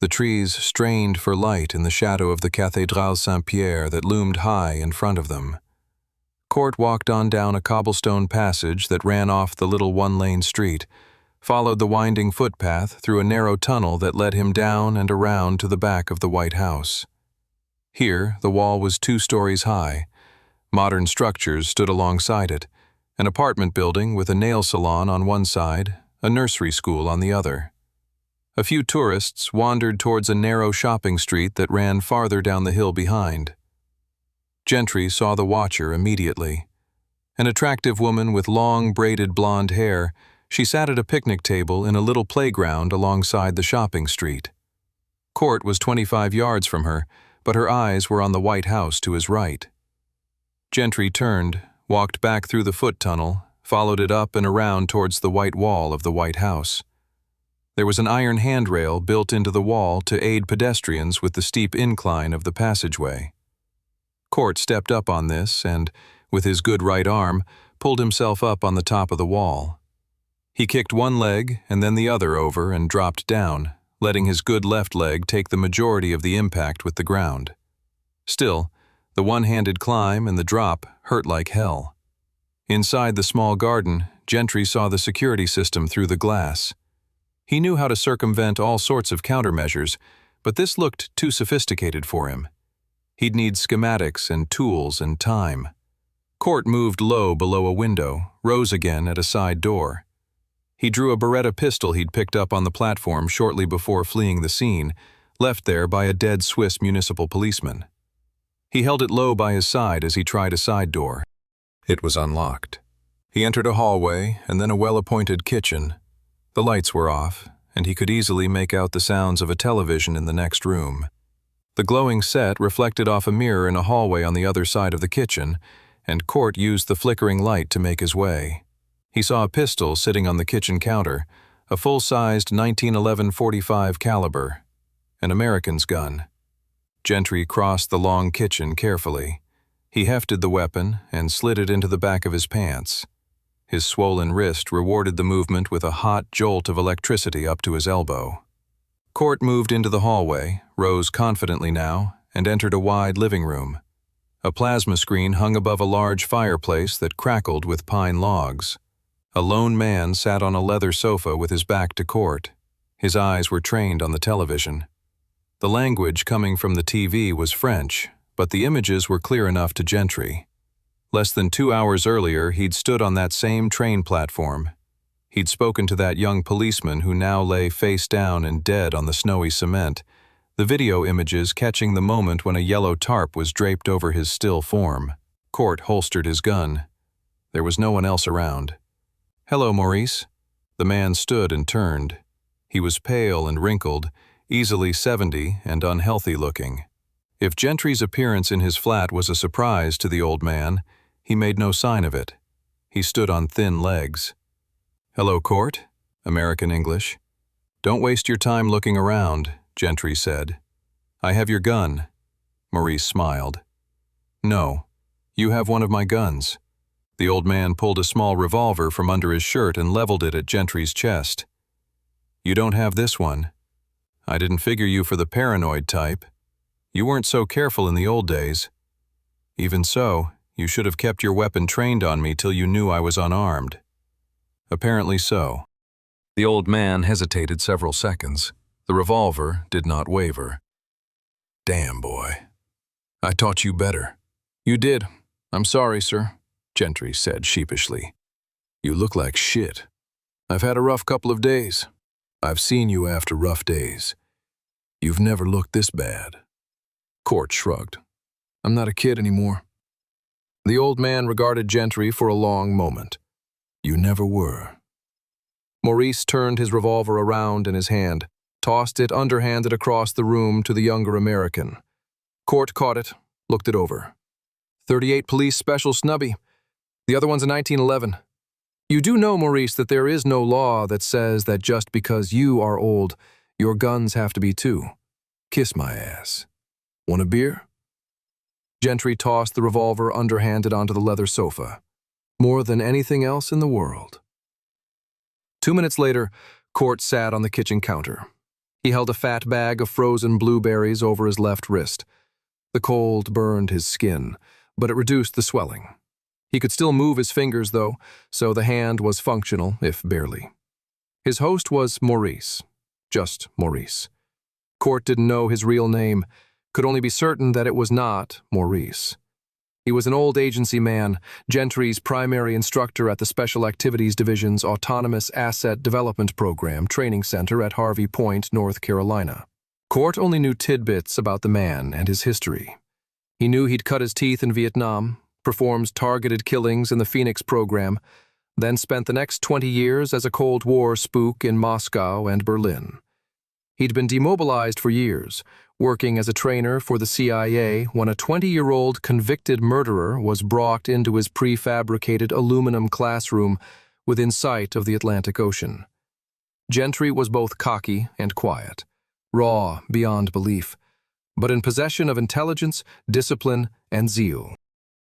The trees strained for light in the shadow of the Cathédrale Saint-Pierre that loomed high in front of them. Court walked on down a cobblestone passage that ran off the little one-lane street, followed the winding footpath through a narrow tunnel that led him down and around to the back of the White House. Here, the wall was 2 stories high. Modern structures stood alongside it, an apartment building with a nail salon on one side, a nursery school on the other. A few tourists wandered towards a narrow shopping street that ran farther down the hill behind. Gentry saw the watcher immediately. An attractive woman with long, braided blonde hair, she sat at a picnic table in a little playground alongside the shopping street. Court was 25 yards from her, but her eyes were on the White House to his right. Gentry turned, walked back through the foot tunnel, followed it up and around towards the white wall of the White House. There was an iron handrail built into the wall to aid pedestrians with the steep incline of the passageway. Court stepped up on this and, with his good right arm, pulled himself up on the top of the wall. He kicked one leg and then the other over and dropped down, letting his good left leg take the majority of the impact with the ground. Still, the one-handed climb and the drop hurt like hell. Inside the small garden, Gentry saw the security system through the glass. He knew how to circumvent all sorts of countermeasures, but this looked too sophisticated for him. He'd need schematics and tools and time. Court moved low below a window, rose again at a side door. He drew a Beretta pistol he'd picked up on the platform shortly before fleeing the scene, left there by a dead Swiss municipal policeman. He held it low by his side as he tried a side door. It was unlocked. He entered a hallway and then a well-appointed kitchen. The lights were off, and he could easily make out the sounds of a television in the next room. The glowing set reflected off a mirror in a hallway on the other side of the kitchen, and Court used the flickering light to make his way. He saw a pistol sitting on the kitchen counter, a full-sized 1911 .45 caliber, an American's gun. Gentry crossed the long kitchen carefully. He hefted the weapon and slid it into the back of his pants. His swollen wrist rewarded the movement with a hot jolt of electricity up to his elbow. Court moved into the hallway, rose confidently now, and entered a wide living room. A plasma screen hung above a large fireplace that crackled with pine logs. A lone man sat on a leather sofa with his back to Court. His eyes were trained on the television. The language coming from the TV was French, but the images were clear enough to Gentry. Less than 2 hours earlier, he'd stood on that same train platform. He'd spoken to that young policeman who now lay face down and dead on the snowy cement, the video images catching the moment when a yellow tarp was draped over his still form. Court holstered his gun. There was no one else around. "Hello, Maurice." The man stood and turned. He was pale and wrinkled, easily 70 and unhealthy looking. If Gentry's appearance in his flat was a surprise to the old man, He made no sign of it. He stood on thin legs. "Hello, Court," American English. "Don't waste your time looking around," Gentry said. "I have your gun." Maurice smiled. "No, you have one of my guns." The old man pulled a small revolver from under his shirt and leveled it at Gentry's chest. "You don't have this one. I didn't figure you for the paranoid type. You weren't so careful in the old days. Even so, you should have kept your weapon trained on me till you knew I was unarmed." "Apparently so." The old man hesitated several seconds. The revolver did not waver. "Damn, boy. I taught you better." "You did. I'm sorry, sir," Gentry said sheepishly. "You look like shit. I've had a rough couple of days. I've seen you after rough days. You've never looked this bad." Court shrugged. "I'm not a kid anymore." The old man regarded Gentry for a long moment. "You never were." Maurice turned his revolver around in his hand, tossed it underhanded across the room to the younger American. Court caught it, looked it over. "38 Police Special Snubby. The other one's a 1911. You do know, Maurice, that there is no law that says that just because you are old, your guns have to be too. Kiss my ass. Want a beer?" Gentry tossed the revolver underhanded onto the leather sofa. More than anything else in the world. 2 minutes later, Court sat on the kitchen counter. He held a fat bag of frozen blueberries over his left wrist. The cold burned his skin, but it reduced the swelling. He could still move his fingers, though, so the hand was functional, if barely. His host was Maurice. Just Maurice. Court didn't know his real name, could only be certain that it was not Maurice. He was an old agency man, Gentry's primary instructor at the Special Activities Division's Autonomous Asset Development Program training center at Harvey Point, North Carolina. Court only knew tidbits about the man and his history. He knew he'd cut his teeth in Vietnam, performed targeted killings in the Phoenix program, then spent the next 20 years as a Cold War spook in Moscow and Berlin. He'd been demobilized for years, working as a trainer for the CIA when a 20-year-old convicted murderer was brought into his prefabricated aluminum classroom within sight of the Atlantic Ocean. Gentry was both cocky and quiet, raw beyond belief, but in possession of intelligence, discipline, and zeal.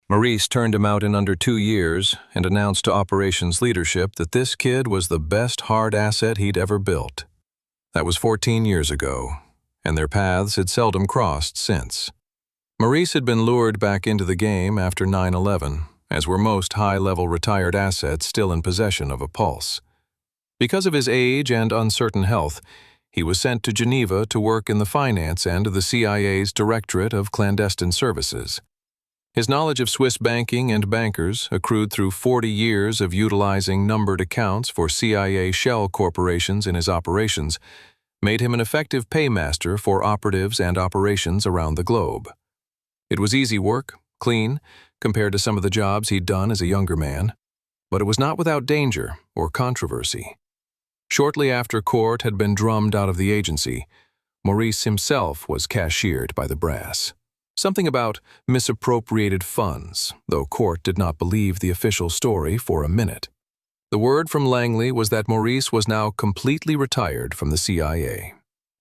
Maurice turned him out in under 2 years and announced to operations leadership that this kid was the best hard asset he'd ever built. That was 14 years ago, and their paths had seldom crossed since. Maurice had been lured back into the game after 9/11, as were most high-level retired assets still in possession of a pulse. Because of his age and uncertain health, he was sent to Geneva to work in the finance end of the CIA's Directorate of Clandestine Services. His knowledge of Swiss banking and bankers, accrued through 40 years of utilizing numbered accounts for CIA shell corporations in his operations, made him an effective paymaster for operatives and operations around the globe. It was easy work, clean, compared to some of the jobs he'd done as a younger man, but it was not without danger or controversy. Shortly after Court had been drummed out of the agency, Maurice himself was cashiered by the brass. Something about misappropriated funds, though Court did not believe the official story for a minute. The word from Langley was that Maurice was now completely retired from the CIA.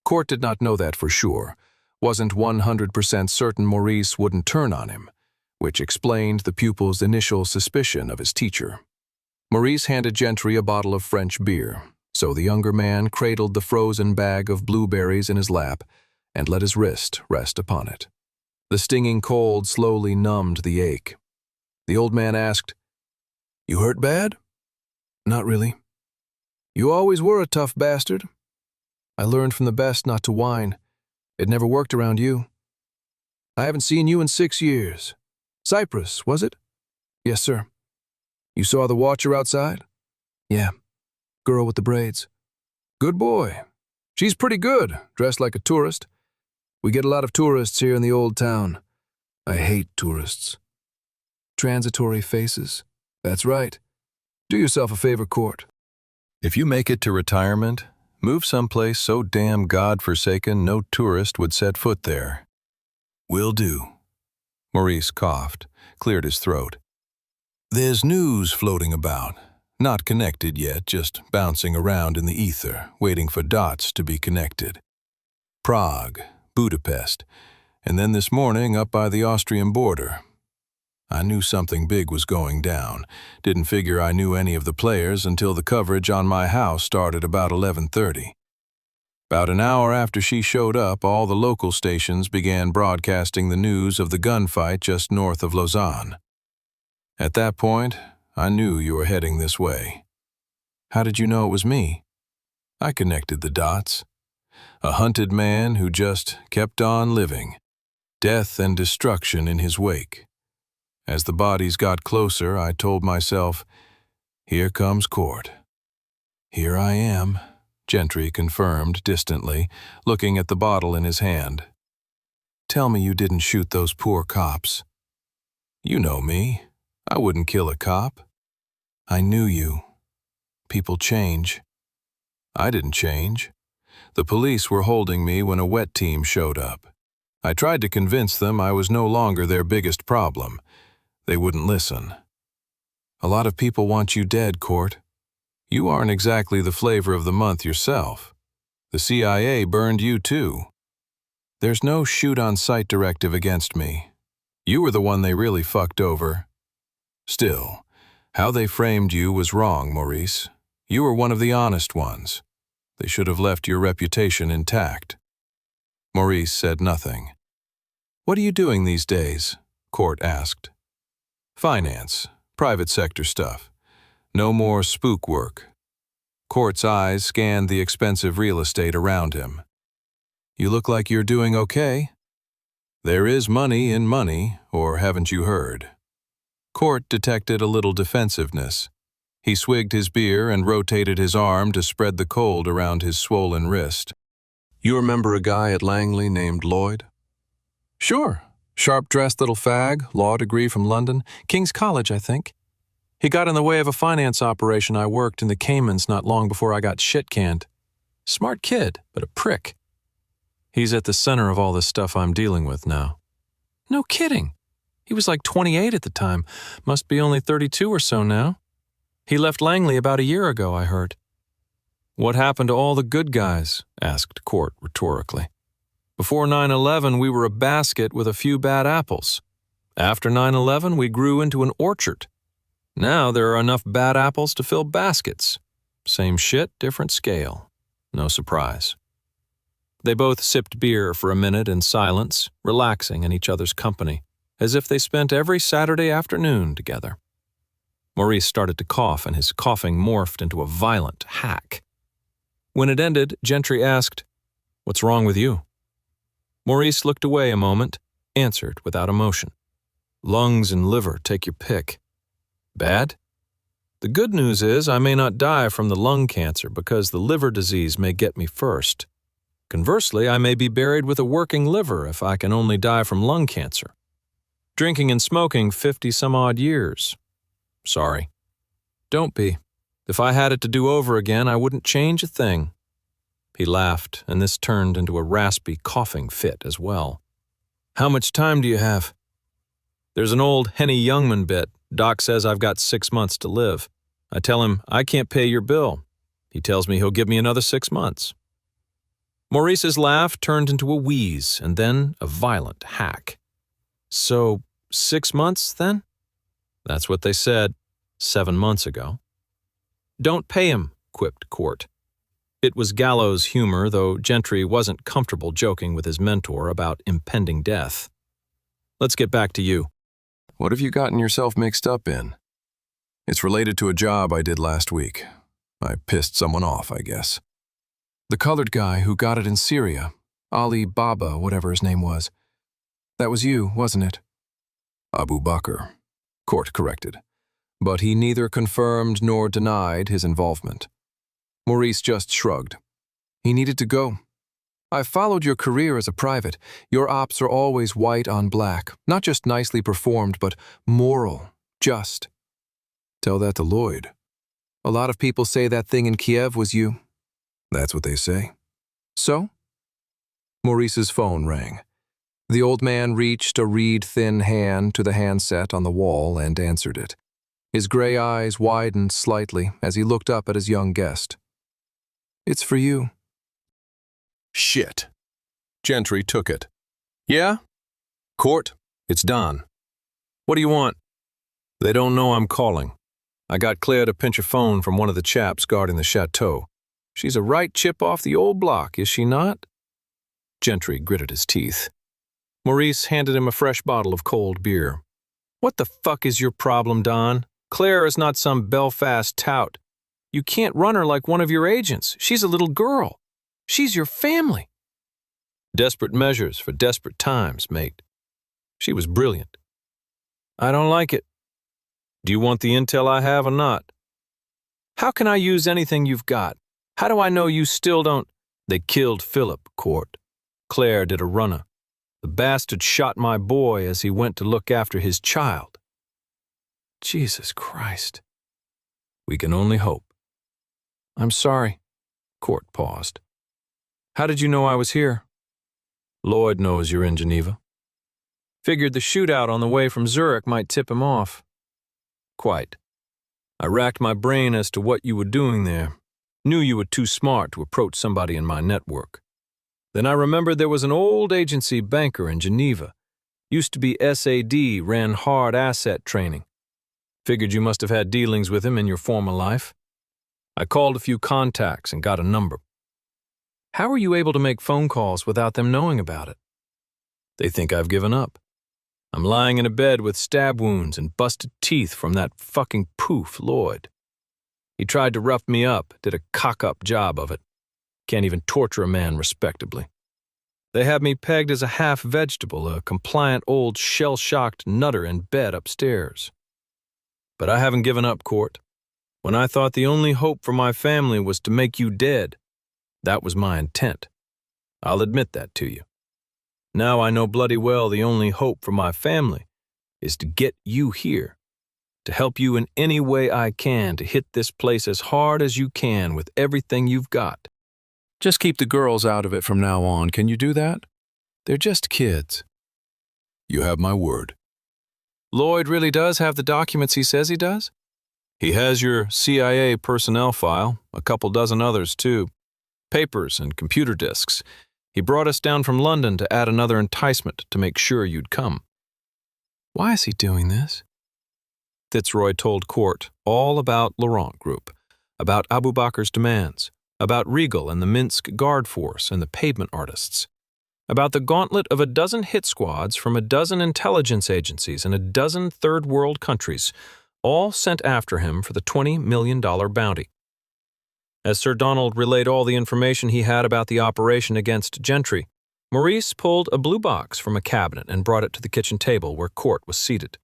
Court did not know that for sure, wasn't 100% certain Maurice wouldn't turn on him, which explained the pupil's initial suspicion of his teacher. Maurice handed Gentry a bottle of French beer, so the younger man cradled the frozen bag of blueberries in his lap and let his wrist rest upon it. The stinging cold slowly numbed the ache. The old man asked, "You hurt bad?" "Not really." "You always were a tough bastard." "I learned from the best not to whine. It never worked around you." "I haven't seen you in 6 years. Cyprus, was it?" "Yes, sir." "You saw the watcher outside?" "Yeah. Girl with the braids." "Good boy. She's pretty good, dressed like a tourist. We get a lot of tourists here in the old town. I hate tourists." "Transitory faces." "That's right. Do yourself a favor, Court." If you make it to retirement, move someplace so damn God-forsaken no tourist would set foot there. "Will do." Maurice coughed, cleared his throat. There's news floating about, not connected yet, just bouncing around in the ether, waiting for dots to be connected. Prague, Budapest, and then this morning up by the Austrian border. I knew something big was going down. Didn't figure I knew any of the players until the coverage on my house started about 11:30. About an hour after she showed up, all the local stations began broadcasting the news of the gunfight just north of Lausanne. At that point, I knew you were heading this way. How did you know it was me? I connected the dots. A hunted man who just kept on living, death and destruction in his wake. As the bodies got closer, I told myself, here comes Court. Here I am, Gentry confirmed distantly, looking at the bottle in his hand. Tell me you didn't shoot those poor cops. You know me. I wouldn't kill a cop. I knew you. People change. I didn't change. The police were holding me when a wet team showed up. I tried to convince them I was no longer their biggest problem. They wouldn't listen. A lot of people want you dead, Court. You aren't exactly the flavor of the month yourself. The CIA burned you too. There's no shoot-on-sight directive against me. You were the one they really fucked over. Still, how they framed you was wrong, Maurice. You were one of the honest ones. They should have left your reputation intact. Maurice said nothing. What are you doing these days? Court asked. Finance, private sector stuff. No more spook work. Court's eyes scanned the expensive real estate around him. You look like you're doing okay. There is money in money, or haven't you heard? Court detected a little defensiveness. He swigged his beer and rotated his arm to spread the cold around his swollen wrist. You remember a guy at Langley named Lloyd? Sure. Sharp-dressed little fag, law degree from London. King's College, I think. He got in the way of a finance operation I worked in the Caymans not long before I got shit-canned. Smart kid, but a prick. He's at the center of all this stuff I'm dealing with now. No kidding. He was like 28 at the time. Must be only 32 or so now. He left Langley about a year ago, I heard. What happened to all the good guys? Asked Court rhetorically. Before 9/11, we were a basket with a few bad apples. After 9/11, we grew into an orchard. Now there are enough bad apples to fill baskets. Same shit, different scale. No surprise. They both sipped beer for a minute in silence, relaxing in each other's company, as if they spent every Saturday afternoon together. Maurice started to cough, and his coughing morphed into a violent hack. When it ended, Gentry asked, "What's wrong with you?" Maurice looked away a moment, answered without emotion. "Lungs and liver, take your pick." "Bad?" "The good news is I may not die from the lung cancer because the liver disease may get me first. Conversely, I may be buried with a working liver if I can only die from lung cancer. Drinking and smoking 50-some-odd years. Sorry. Don't be. If I had it to do over again, I wouldn't change a thing." He laughed, and this turned into a raspy coughing fit as well. "How much time do you have?" "There's an old Henny Youngman bit. Doc says I've got 6 months to live. I tell him I can't pay your bill. He tells me he'll give me another 6 months. Maurice's laugh turned into a wheeze and then a violent hack. "So, 6 months, then?" "That's what they said 7 months ago." "Don't pay him," quipped Court. It was gallows humor, though Gentry wasn't comfortable joking with his mentor about impending death. "Let's get back to you. What have you gotten yourself mixed up in?" "It's related to a job I did last week. I pissed someone off, I guess." "The colored guy who got it in Syria, Ali Baba, whatever his name was. That was you, wasn't it?" "Abu Bakr," Court corrected, but he neither confirmed nor denied his involvement. Maurice just shrugged. He needed to go. "I've followed your career as a private. Your ops are always white on black, not just nicely performed, but moral, just." "Tell that to Lloyd." "A lot of people say that thing in Kiev was you." "That's what they say." "So?" Maurice's phone rang. The old man reached a reed-thin hand to the handset on the wall and answered it. His gray eyes widened slightly as he looked up at his young guest. "It's for you." Shit. Gentry took it. "Yeah? Court, it's Don. What do you want?" "They don't know I'm calling. I got Claire to pinch a phone from one of the chaps guarding the chateau. She's a right chip off the old block, is she not?" Gentry gritted his teeth. Maurice handed him a fresh bottle of cold beer. "What the fuck is your problem, Don? Claire is not some Belfast tout. You can't run her like one of your agents. She's a little girl. She's your family." "Desperate measures for desperate times, mate. She was brilliant." "I don't like it." "Do you want the intel I have or not?" "How can I use anything you've got? How do I know you still don't—" "They killed Philip, Court. Claire did a runner. The bastard shot my boy as he went to look after his child." "Jesus Christ." "We can only hope." "I'm sorry." Court paused. "How did you know I was here?" "Lloyd knows you're in Geneva." "Figured the shootout on the way from Zurich might tip him off." "Quite. I racked my brain as to what you were doing there. Knew you were too smart to approach somebody in my network. Then I remembered there was an old agency banker in Geneva. Used to be SAD, ran hard asset training. Figured you must have had dealings with him in your former life. I called a few contacts and got a number." "How are you able to make phone calls without them knowing about it?" "They think I've given up. I'm lying in a bed with stab wounds and busted teeth from that fucking poof, Lloyd. He tried to rough me up, did a cock-up job of it. Can't even torture a man respectably. They have me pegged as a half-vegetable, a compliant old shell-shocked nutter in bed upstairs. But I haven't given up, Court. When I thought the only hope for my family was to make you dead, that was my intent. I'll admit that to you. Now I know bloody well the only hope for my family is to get you here, to help you in any way I can to hit this place as hard as you can with everything you've got. "Just keep the girls out of it from now on. Can you do that? They're just kids." "You have my word." "Lloyd really does have the documents he says he does?" "He has your CIA personnel file, a couple dozen others too. Papers and computer disks. He brought us down from London to add another enticement to make sure you'd come." "Why is he doing this?" Fitzroy told Court all about Laurent Group, about Abu Bakr's demands, about Regal and the Minsk Guard Force and the pavement artists, about the gauntlet of a dozen hit squads from a dozen intelligence agencies in a dozen third-world countries, all sent after him for the $20 million bounty. As Sir Donald relayed all the information he had about the operation against Gentry, Maurice pulled a blue box from a cabinet and brought it to the kitchen table where Court was seated.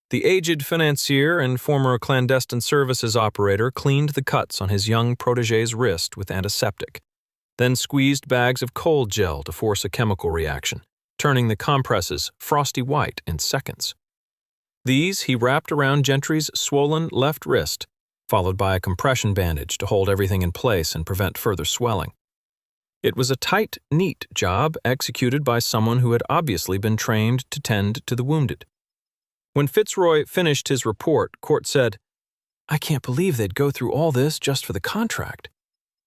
The aged financier and former clandestine services operator cleaned the cuts on his young protégé's wrist with antiseptic, then squeezed bags of cold gel to force a chemical reaction, turning the compresses frosty white in seconds. These he wrapped around Gentry's swollen left wrist, followed by a compression bandage to hold everything in place and prevent further swelling. It was a tight, neat job executed by someone who had obviously been trained to tend to the wounded. When Fitzroy finished his report, Court said, "I can't believe they'd go through all this just for the contract.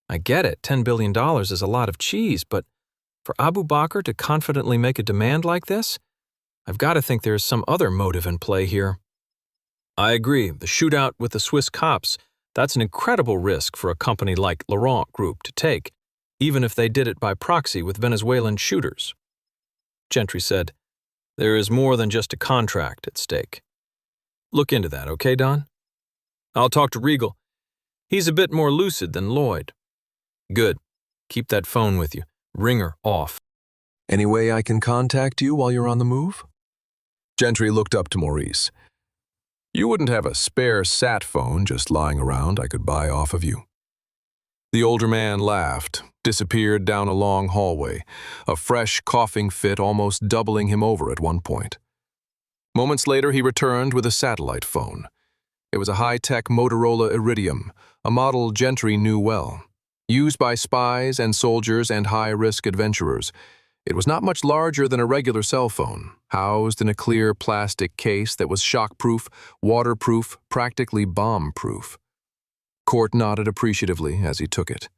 I get it, $10 billion is a lot of cheese, but for Abu Bakr to confidently make a demand like this, I've got to think there's some other motive in play here." "I agree. The shootout with the Swiss cops, that's an incredible risk for a company like Laurent Group to take, even if they did it by proxy with Venezuelan shooters." Gentry said, "There is more than just a contract at stake. Look into that, okay, Don? I'll talk to Regal. He's a bit more lucid than Lloyd." "Good. Keep that phone with you. Ringer off." "Any way I can contact you while you're on the move?" Gentry looked up to Maurice. "You wouldn't have a spare sat phone just lying around I could buy off of you?" The older man laughed, disappeared down a long hallway, a fresh coughing fit almost doubling him over at one point. Moments later, he returned with a satellite phone. It was a high-tech Motorola Iridium, a model Gentry knew well. Used by spies and soldiers and high-risk adventurers, It was not much larger than a regular cell phone, housed in a clear plastic case that was shockproof, waterproof, practically bomb-proof. Court nodded appreciatively as he took it.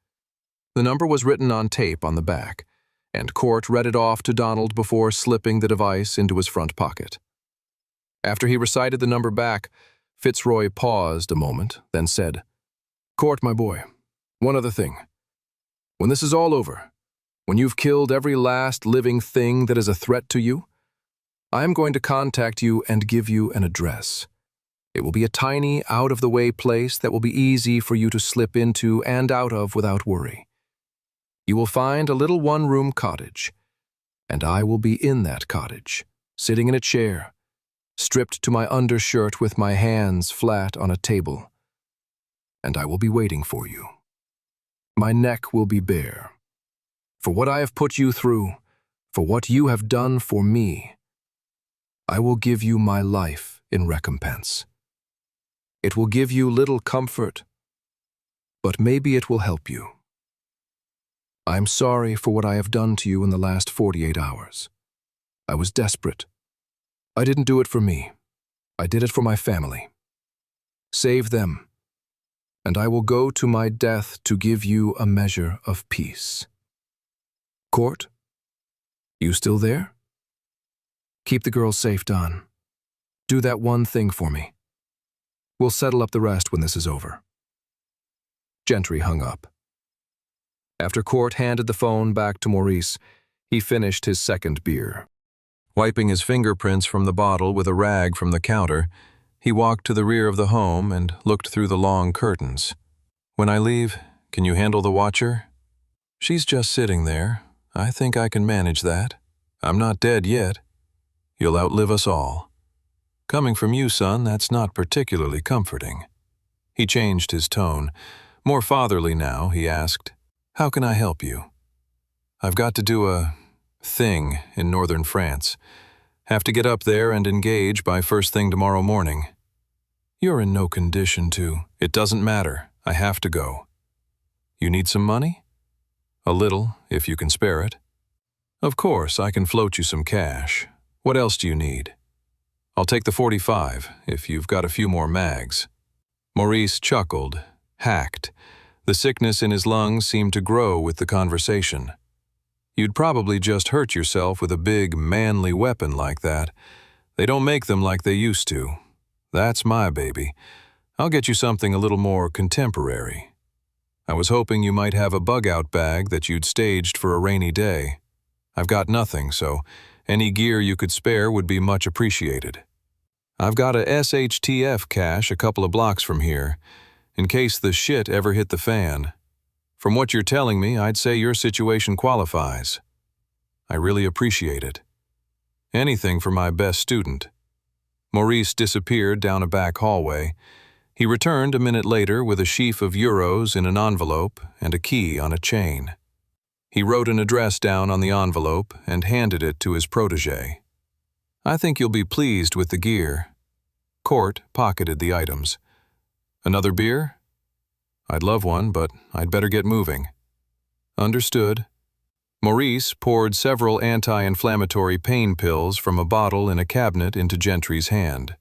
The number was written on tape on the back, and Court read it off to Donald before slipping the device into his front pocket. After he recited the number back, Fitzroy paused a moment, then said, "Court, my boy, one other thing. When this is all over, when you've killed every last living thing that is a threat to you, I am going to contact you and give you an address. It will be a tiny, out-of-the-way place that will be easy for you to slip into and out of without worry. You will find a little one-room cottage, and I will be in that cottage, sitting in a chair, stripped to my undershirt with my hands flat on a table, and I will be waiting for you. My neck will be bare. For what I have put you through, for what you have done for me, I will give you my life in recompense. It will give you little comfort, but maybe it will help you. I am sorry for what I have done to you in the last 48 hours. I was desperate. I didn't do it for me. I did it for my family. Save them, and I will go to my death to give you a measure of peace. Court, you still there? Keep the girls safe, Don. Do that one thing for me. We'll settle up the rest when this is over." Gentry hung up. After Court handed the phone back to Maurice, he finished his second beer. Wiping his fingerprints from the bottle with a rag from the counter, he walked to the rear of the home and looked through the long curtains. "When I leave, can you handle the watcher?" "She's just sitting there. I think I can manage that. I'm not dead yet. You'll outlive us all. Coming from you, son, that's not particularly comforting." He changed his tone. More fatherly now, he asked, "How can I help you?" "I've got to do a thing in northern France. Have to get up there and engage by first thing tomorrow morning." "You're in no condition to." "It doesn't matter. I have to go." "You need some money?" "A little, if you can spare it." "Of course, I can float you some cash. What else do you need?" "I'll take the 45, if you've got a few more mags." Maurice chuckled, hacked. The sickness in his lungs seemed to grow with the conversation. "You'd probably just hurt yourself with a big, manly weapon like that. They don't make them like they used to. That's my baby. I'll get you something a little more contemporary. I was hoping you might have a bug-out bag that you'd staged for a rainy day. I've got nothing, so any gear you could spare would be much appreciated. I've got a SHTF cache a couple of blocks from here, in case the shit ever hit the fan. From what you're telling me, I'd say your situation qualifies. I really appreciate it. Anything for my best student." Maurice disappeared down a back hallway. He returned a minute later with a sheaf of euros in an envelope and a key on a chain. He wrote an address down on the envelope and handed it to his protégé. "I think you'll be pleased with the gear." Court pocketed the items. "Another beer?" "I'd love one, but I'd better get moving." "Understood." Maurice poured several anti-inflammatory pain pills from a bottle in a cabinet into Gentry's hand.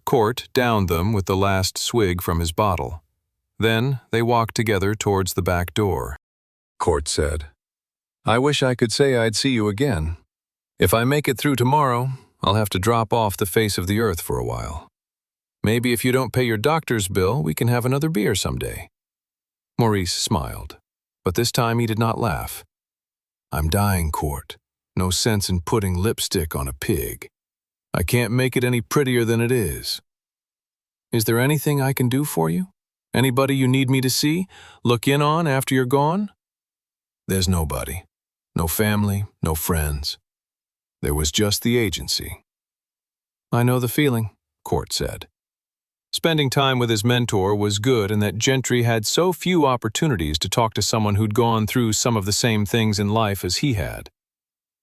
Court downed them with the last swig from his bottle. Then they walked together towards the back door. Court said, "I wish I could say I'd see you again. If I make it through tomorrow, I'll have to drop off the face of the earth for a while. Maybe if you don't pay your doctor's bill, we can have another beer someday." Maurice smiled, but this time he did not laugh. "I'm dying, Court. No sense in putting lipstick on a pig. I can't make it any prettier than it is. Is there anything I can do for you? Anybody you need me to see, look in on after you're gone?" "There's nobody. No family, no friends. There was just the agency." "I know the feeling," Court said. Spending time with his mentor was good in that Gentry had so few opportunities to talk to someone who'd gone through some of the same things in life as he had.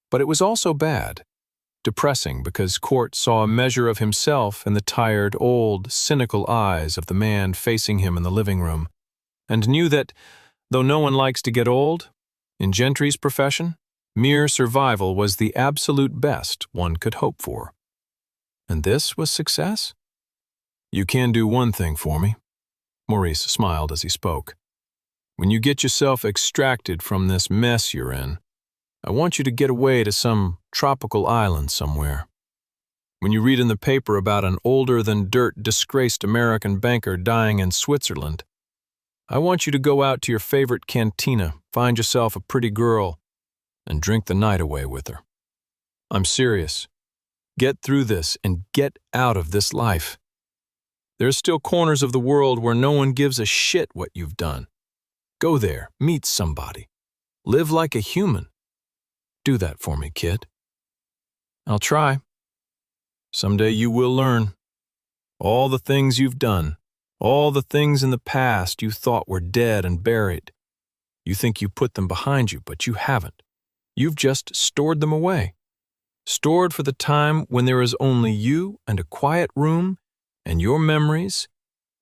But it was also bad, depressing, because Court saw a measure of himself in the tired, old, cynical eyes of the man facing him in the living room, and knew that, though no one likes to get old, in Gentry's profession, Mere survival was the absolute best one could hope for. And this was success? You can do one thing for me. Maurice smiled as he spoke. When you get yourself extracted from this mess you're in, I want you to get away to some tropical island somewhere. When you read in the paper about an older-than-dirt disgraced American banker dying in Switzerland, I want you to go out to your favorite cantina, find yourself a pretty girl, and drink the night away with her. I'm serious. Get through this and get out of this life. There's still corners of the world where no one gives a shit what you've done. Go there, meet somebody. Live like a human. Do that for me, kid. I'll try. Someday you will learn. All the things you've done, all the things in the past you thought were dead and buried. You think you put them behind you, but you haven't. You've just stored them away. Stored for the time when there is only you and a quiet room and your memories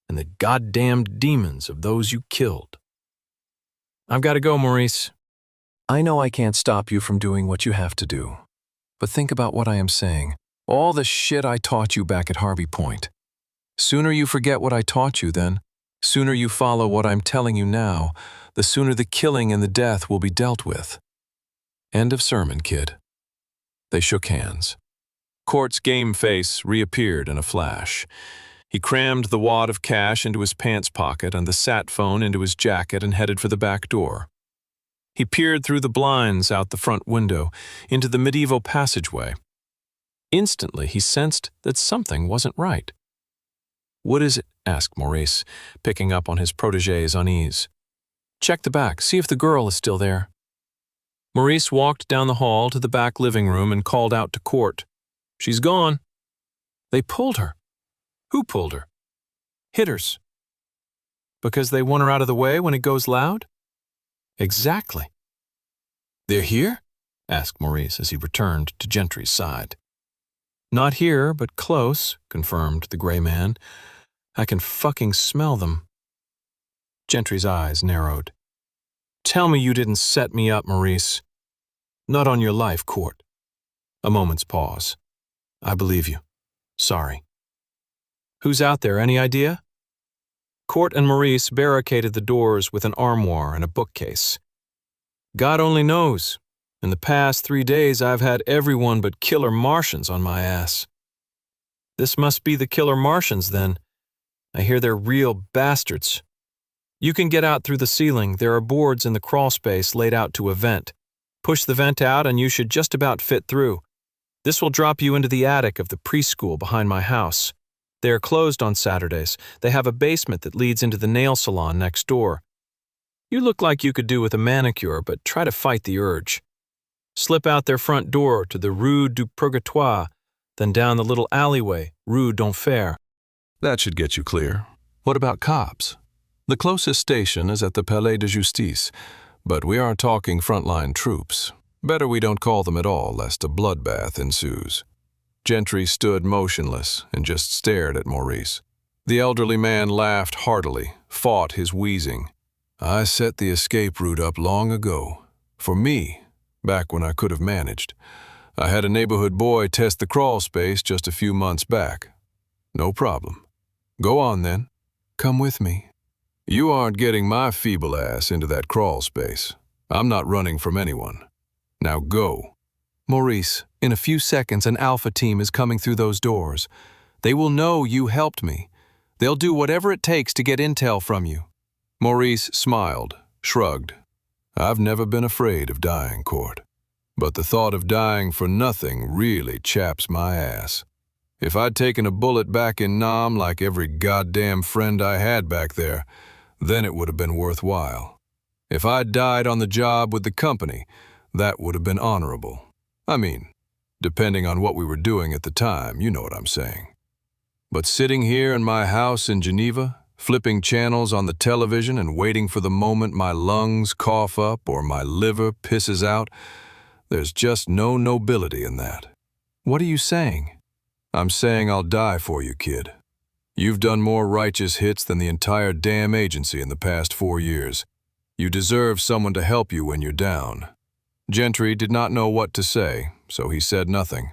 and the goddamned demons of those you killed. I've got to go, Maurice. I know I can't stop you from doing what you have to do, but think about what I am saying. All the shit I taught you back at Harvey Point. Sooner you forget what I taught you then, sooner you follow what I'm telling you now, the sooner the killing and the death will be dealt with. End of sermon, kid. They shook hands. Court's game face reappeared in a flash. He crammed the wad of cash into his pants pocket and the sat phone into his jacket and headed for the back door. He peered through the blinds out the front window into the medieval passageway. Instantly, he sensed that something wasn't right. What is it? Asked Maurice, picking up on his protégé's unease. Check the back, see if the girl is still there. Maurice walked down the hall to the back living room and called out to Court. She's gone. They pulled her. Who pulled her? Hitters. Because they want her out of the way when it goes loud? Exactly. They're here? Asked Maurice as he returned to Gentry's side. Not here, but close, confirmed the gray man. I can fucking smell them. Gentry's eyes narrowed. Tell me you didn't set me up, Maurice. Not on your life, Court. A moment's pause. I believe you. Sorry. Who's out there, any idea? Court and Maurice barricaded the doors with an armoire and a bookcase. God only knows. In the past 3 days, I've had everyone but killer Martians on my ass. This must be the killer Martians, then. I hear they're real bastards. You can get out through the ceiling. There are boards in the crawl space laid out to a vent. Push the vent out and you should just about fit through. This will drop you into the attic of the preschool behind my house. They are closed on Saturdays. They have a basement that leads into the nail salon next door. You look like you could do with a manicure, but try to fight the urge. Slip out their front door to the Rue du Purgatoire, then down the little alleyway, Rue d'Enfer. That should get you clear. What about cops? The closest station is at the Palais de Justice, but we are talking frontline troops. Better we don't call them at all, lest a bloodbath ensues. Gentry stood motionless and just stared at Maurice. The elderly man laughed heartily, fought his wheezing. I set the escape route up long ago. For me, back when I could have managed. I had a neighborhood boy test the crawl space just a few months back. No problem. Go on then. Come with me. You aren't getting my feeble ass into that crawl space. I'm not running from anyone. Now go. Maurice, in a few seconds an Alpha team is coming through those doors. They will know you helped me. They'll do whatever it takes to get intel from you. Maurice smiled, shrugged. I've never been afraid of dying, Court. But the thought of dying for nothing really chaps my ass. If I'd taken a bullet back in Nam like every goddamn friend I had back there, then it would have been worthwhile. If I'd died on the job with the company, that would have been honorable. I mean, depending on what we were doing at the time, you know what I'm saying. But sitting here in my house in Geneva, flipping channels on the television and waiting for the moment my lungs cough up or my liver pisses out, there's just no nobility in that. What are you saying? I'm saying I'll die for you, kid. You've done more righteous hits than the entire damn agency in the past 4 years. You deserve someone to help you when you're down. Gentry did not know what to say, so he said nothing.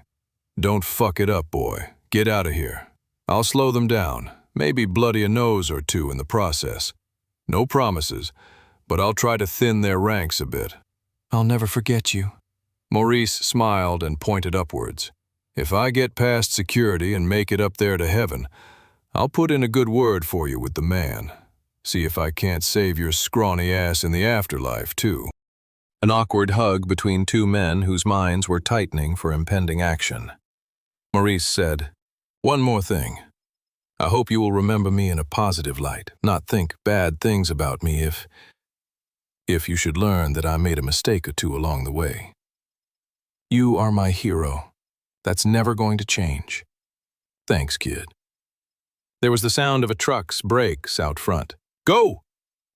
"Don't fuck it up, boy. Get out of here. I'll slow them down, maybe bloody a nose or two in the process. No promises, but I'll try to thin their ranks a bit." "I'll never forget you." Maurice smiled and pointed upwards. "If I get past security and make it up there to heaven, I'll put in a good word for you with the man. See if I can't save your scrawny ass in the afterlife, too." An awkward hug between two men whose minds were tightening for impending action. Maurice said, "One more thing. I hope you will remember me in a positive light, not think bad things about me if you should learn that I made a mistake or two along the way. You are my hero. That's never going to change. Thanks, kid." There was the sound of a truck's brakes out front. "Go!"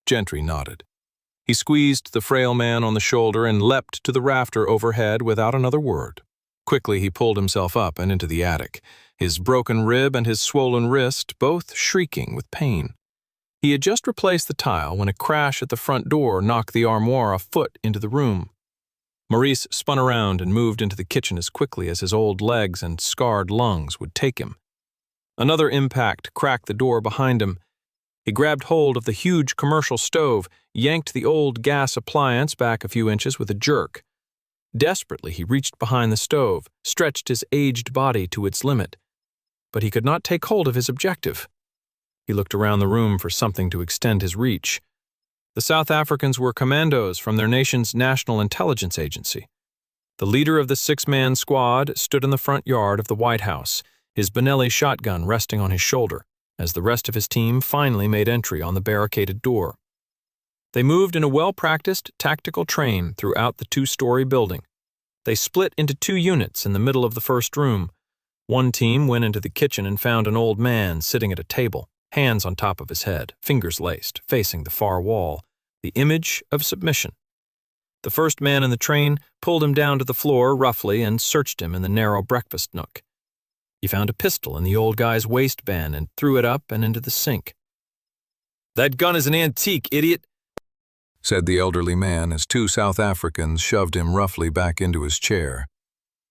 Gentry nodded. He squeezed the frail man on the shoulder and leapt to the rafter overhead without another word. Quickly he pulled himself up and into the attic, his broken rib and his swollen wrist both shrieking with pain. He had just replaced the tile when a crash at the front door knocked the armoire a foot into the room. Maurice spun around and moved into the kitchen as quickly as his old legs and scarred lungs would take him. Another impact cracked the door behind him. He grabbed hold of the huge commercial stove, yanked the old gas appliance back a few inches with a jerk. Desperately, he reached behind the stove, stretched his aged body to its limit. But he could not take hold of his objective. He looked around the room for something to extend his reach. The South Africans were commandos from their nation's national intelligence agency. The leader of the 6-man squad stood in the front yard of the White House, his Benelli shotgun resting on his shoulder, as the rest of his team finally made entry on the barricaded door. They moved in a well-practiced tactical train throughout the 2-story building. They split into 2 units in the middle of the first room. One team went into the kitchen and found an old man sitting at a table, hands on top of his head, fingers laced, facing the far wall, the image of submission. The first man in the train pulled him down to the floor roughly and searched him in the narrow breakfast nook. He found a pistol in the old guy's waistband and threw it up and into the sink. "That gun is an antique, idiot," said the elderly man as 2 South Africans shoved him roughly back into his chair.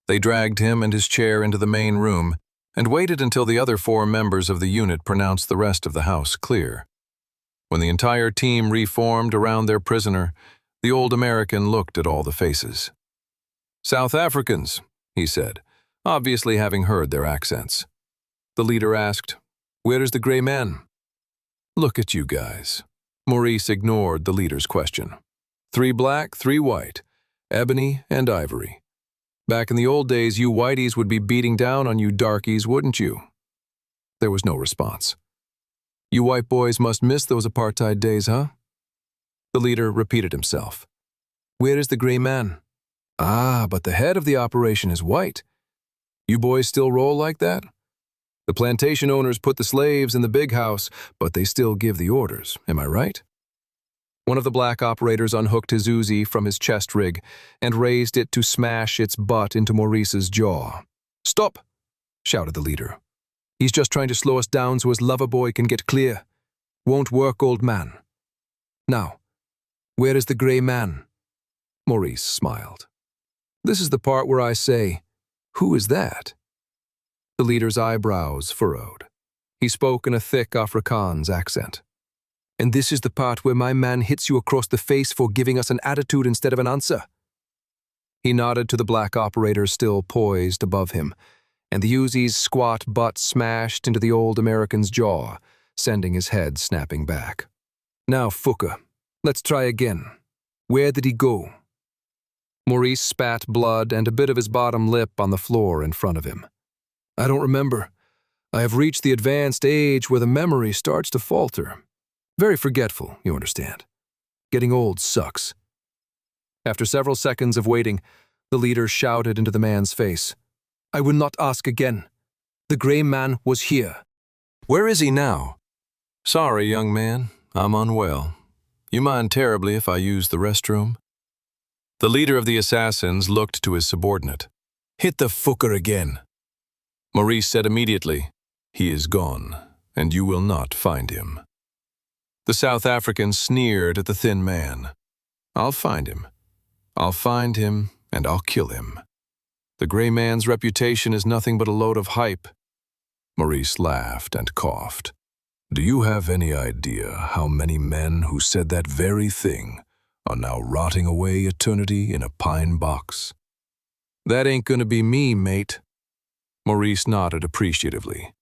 They dragged him and his chair into the main room and waited until the other 4 members of the unit pronounced the rest of the house clear. When the entire team reformed around their prisoner, the old American looked at all the faces. "South Africans," he said, obviously having heard their accents. The leader asked, "Where is the gray man?" "Look at you guys." Maurice ignored the leader's question. 3 black, 3 white, ebony and ivory. Back in the old days, you whiteys would be beating down on you darkies, wouldn't you? There was no response. "You white boys must miss those apartheid days, huh?" The leader repeated himself. "Where is the gray man?" "Ah, but the head of the operation is white. You boys still roll like that? The plantation owners put the slaves in the big house, but they still give the orders, am I right?" One of the black operators unhooked his Uzi from his chest rig and raised it to smash its butt into Maurice's jaw. "Stop!" shouted the leader. "He's just trying to slow us down so his lover boy can get clear. Won't work, old man. Now, where is the gray man?" Maurice smiled. "This is the part where I say, 'Who is that?'" The leader's eyebrows furrowed. He spoke in a thick Afrikaans accent. "And this is the part where my man hits you across the face for giving us an attitude instead of an answer." He nodded to the black operator still poised above him, and the Uzi's squat butt smashed into the old American's jaw, sending his head snapping back. "Now, fucker, let's try again. Where did he go?" Maurice spat blood and a bit of his bottom lip on the floor in front of him. "I don't remember. I have reached the advanced age where the memory starts to falter. Very forgetful, you understand. Getting old sucks." After several seconds of waiting, the leader shouted into the man's face, "I will not ask again. The gray man was here." "Where is he now?" "Sorry, young man. I'm unwell. You mind terribly if I use the restroom?" The leader of the assassins looked to his subordinate. "Hit the fucker again." Maurice said immediately, "He is gone, and you will not find him." The South African sneered at the thin man. "I'll find him. I'll find him and I'll kill him. The gray man's reputation is nothing but a load of hype." Maurice laughed and coughed. "Do you have any idea how many men who said that very thing are now rotting away eternity in a pine box?" "That ain't gonna be me, mate." Maurice nodded appreciatively.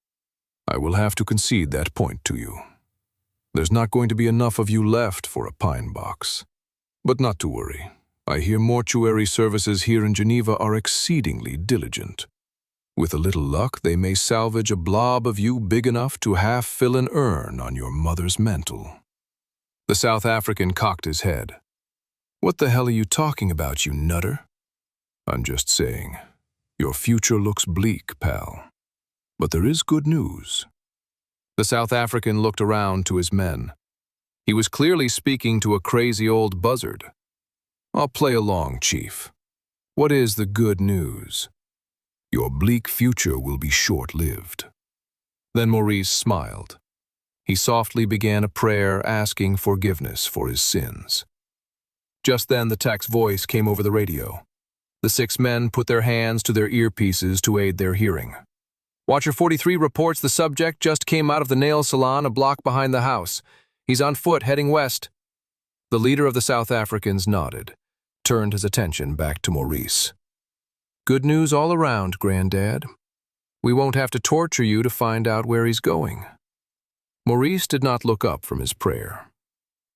"I will have to concede that point to you. There's not going to be enough of you left for a pine box. But not to worry. I hear mortuary services here in Geneva are exceedingly diligent. With a little luck, they may salvage a blob of you big enough to half fill an urn on your mother's mantle." The South African cocked his head. "What the hell are you talking about, you nutter?" "I'm just saying, your future looks bleak, pal. But there is good news." The South African looked around to his men. He was clearly speaking to a crazy old buzzard. "I'll play along, Chief. What is the good news?" "Your bleak future will be short-lived." Then Maurice smiled. He softly began a prayer asking forgiveness for his sins. Just then the tech's voice came over the radio. The 6 men put their hands to their earpieces to aid their hearing. "Watcher 43 reports the subject just came out of the nail salon a block behind the house. He's on foot heading west." The leader of the South Africans nodded, turned his attention back to Maurice. "Good news all around, Granddad. We won't have to torture you to find out where he's going." Maurice did not look up from his prayer.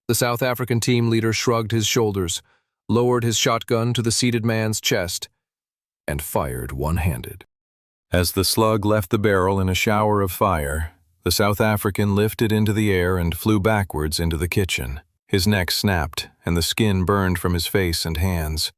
The South African team leader shrugged his shoulders, lowered his shotgun to the seated man's chest, and fired one-handed. As the slug left the barrel in a shower of fire, the South African lifted into the air and flew backwards into the kitchen. His neck snapped, and the skin burned from his face and hands.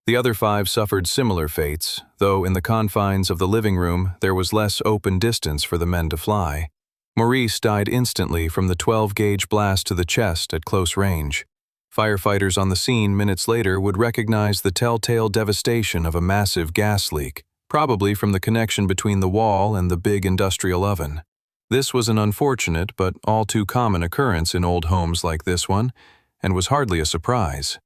The other 5 suffered similar fates, though in the confines of the living room there was less open distance for the men to fly. Maurice died instantly from the 12-gauge blast to the chest at close range. Firefighters on the scene minutes later would recognize the telltale devastation of a massive gas leak, probably from the connection between the wall and the big industrial oven. This was an unfortunate but all too common occurrence in old homes like this one, and was hardly a surprise.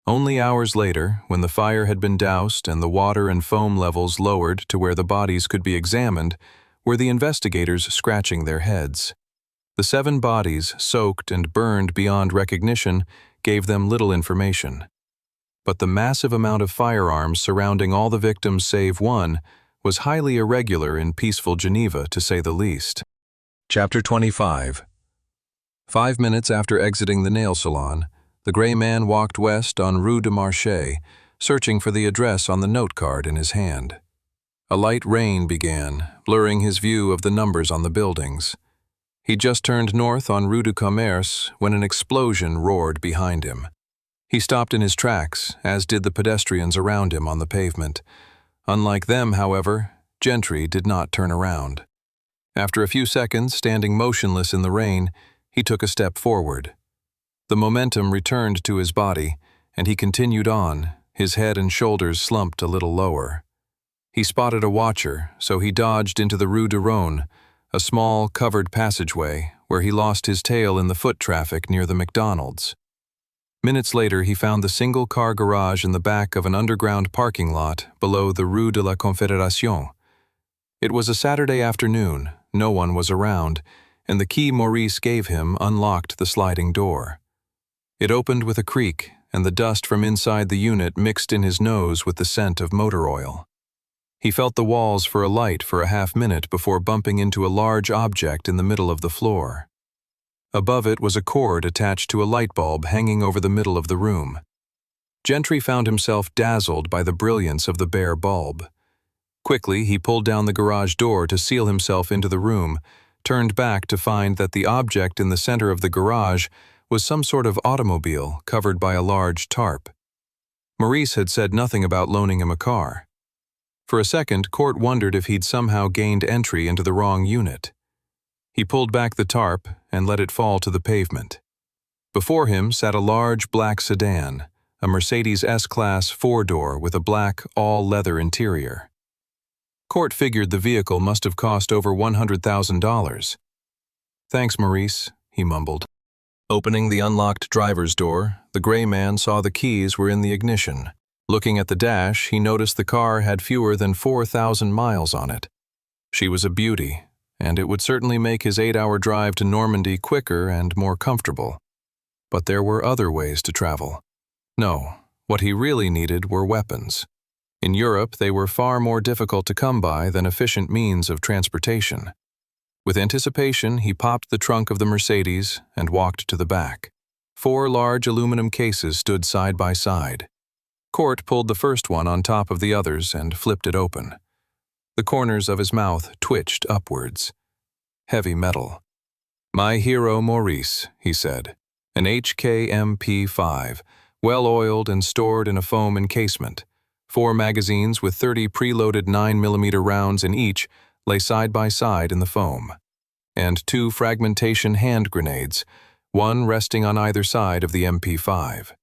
Only hours later, when the fire had been doused and the water and foam levels lowered to where the bodies could be examined, were the investigators scratching their heads. The 7 bodies, soaked and burned beyond recognition, gave them little information. But the massive amount of firearms surrounding all the victims save one was highly irregular in peaceful Geneva, to say the least. Chapter 25. 5 minutes after exiting the nail salon, the gray man walked west on Rue de Marché, searching for the address on the note card in his hand. A light rain began, blurring his view of the numbers on the buildings. He just turned north on Rue du Commerce when an explosion roared behind him. He stopped in his tracks, as did the pedestrians around him on the pavement. Unlike them, however, Gentry did not turn around. After a few seconds, standing motionless in the rain, he took a step forward. The momentum returned to his body, and he continued on, his head and shoulders slumped a little lower. He spotted a watcher, so he dodged into the Rue de Rhône, a small, covered passageway where he lost his tail in the foot traffic near the McDonald's. Minutes later, he found the single-car garage in the back of an underground parking lot below the Rue de la Confédération. It was a Saturday afternoon, no one was around, and the key Maurice gave him unlocked the sliding door. It opened with a creak, and the dust from inside the unit mixed in his nose with the scent of motor oil. He felt the walls for a light for a half-minute before bumping into a large object in the middle of the floor. Above it was a cord attached to a light bulb hanging over the middle of the room. Gentry found himself dazzled by the brilliance of the bare bulb. Quickly, he pulled down the garage door to seal himself into the room, turned back to find that the object in the center of the garage was some sort of automobile covered by a large tarp. Maurice had said nothing about loaning him a car. For a second, Court wondered if he'd somehow gained entry into the wrong unit. He pulled back the tarp and let it fall to the pavement. Before him sat a large black sedan, a Mercedes S-Class 4-door with a black, all-leather interior. Court figured the vehicle must have cost over $100,000. "Thanks, Maurice," he mumbled. Opening the unlocked driver's door, the gray man saw the keys were in the ignition. Looking at the dash, he noticed the car had fewer than 4,000 miles on it. She was a beauty, and it would certainly make his 8-hour drive to Normandy quicker and more comfortable. But there were other ways to travel. No, what he really needed were weapons. In Europe, they were far more difficult to come by than efficient means of transportation. With anticipation, he popped the trunk of the Mercedes and walked to the back. 4 large aluminum cases stood side by side. Court pulled the first one on top of the others and flipped it open. The corners of his mouth twitched upwards. Heavy metal. "My hero Maurice," he said. An HK-MP5, well-oiled and stored in a foam encasement. 4 magazines with 30 preloaded 9mm rounds in each lay side by side in the foam. And 2 fragmentation hand grenades, one resting on either side of the MP5.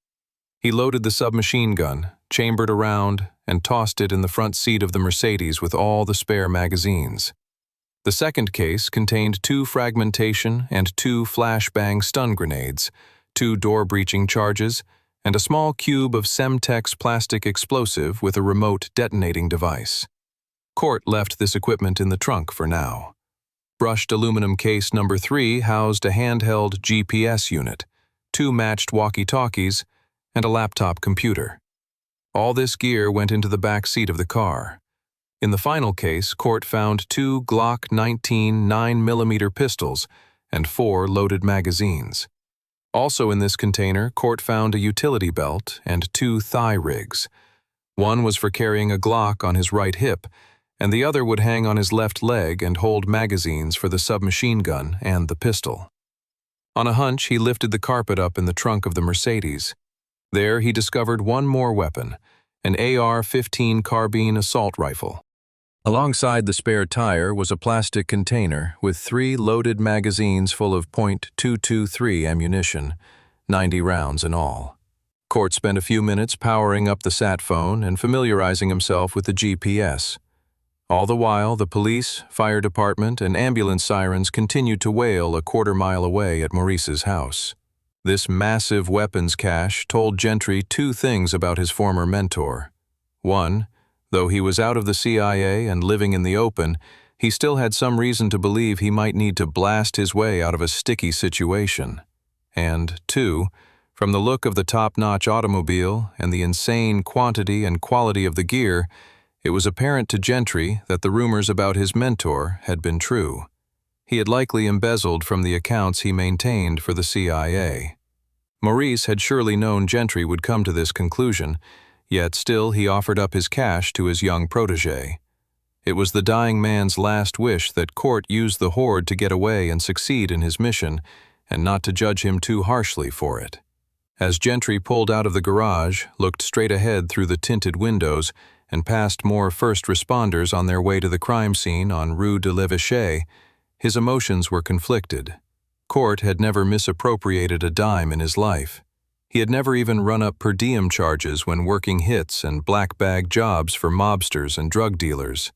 He loaded the submachine gun, chambered around, and tossed it in the front seat of the Mercedes with all the spare magazines. The second case contained 2 fragmentation and 2 flashbang stun grenades, 2 door-breaching charges, and a small cube of Semtex plastic explosive with a remote detonating device. Court left this equipment in the trunk for now. Brushed aluminum case number 3 housed a handheld GPS unit, 2 matched walkie-talkies, and a laptop computer. All this gear went into the back seat of the car. In the final case, Court found 2 Glock 19 9mm pistols and 4 loaded magazines. Also in this container, Court found a utility belt and 2 thigh rigs. One was for carrying a Glock on his right hip, and the other would hang on his left leg and hold magazines for the submachine gun and the pistol. On a hunch, he lifted the carpet up in the trunk of the Mercedes. There he discovered one more weapon, an AR-15 carbine assault rifle. Alongside the spare tire was a plastic container with 3 loaded magazines full of .223 ammunition, 90 rounds in all. Court spent a few minutes powering up the sat phone and familiarizing himself with the GPS. All the while, the police, fire department, and ambulance sirens continued to wail a quarter-mile away at Maurice's house. This massive weapons cache told Gentry 2 things about his former mentor. 1, though he was out of the CIA and living in the open, he still had some reason to believe he might need to blast his way out of a sticky situation. And 2, from the look of the top-notch automobile and the insane quantity and quality of the gear, it was apparent to Gentry that the rumors about his mentor had been true. He had likely embezzled from the accounts he maintained for the CIA. Maurice had surely known Gentry would come to this conclusion, yet still he offered up his cash to his young protege. It was the dying man's last wish that Court use the horde to get away and succeed in his mission, and not to judge him too harshly for it. As Gentry pulled out of the garage, looked straight ahead through the tinted windows, and passed more first responders on their way to the crime scene on Rue de l'Evêché, his emotions were conflicted. Court had never misappropriated a dime in his life. He had never even run up per diem charges when working hits and black bag jobs for mobsters and drug dealers.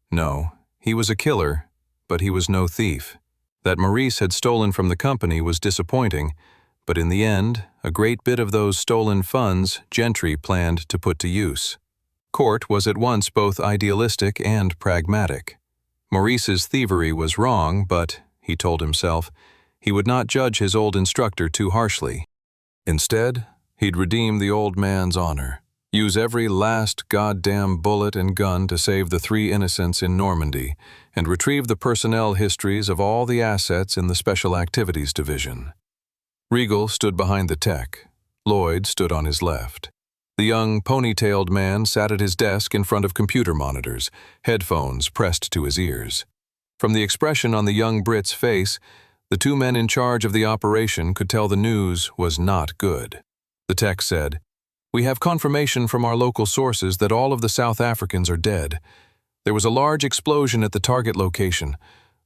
No, he was a killer, but he was no thief. That Maurice had stolen from the company was disappointing, but in the end, a great bit of those stolen funds Gentry planned to put to use. Court was at once both idealistic and pragmatic. Maurice's thievery was wrong, but, he told himself, he would not judge his old instructor too harshly. Instead, he'd redeem the old man's honor, use every last goddamn bullet and gun to save the 3 innocents in Normandy, and retrieve the personnel histories of all the assets in the Special Activities Division. Regal stood behind the tech. Lloyd stood on his left. The young, ponytailed man sat at his desk in front of computer monitors, headphones pressed to his ears. From the expression on the young Brit's face, the 2 men in charge of the operation could tell the news was not good. The tech said, "We have confirmation from our local sources that all of the South Africans are dead. There was a large explosion at the target location.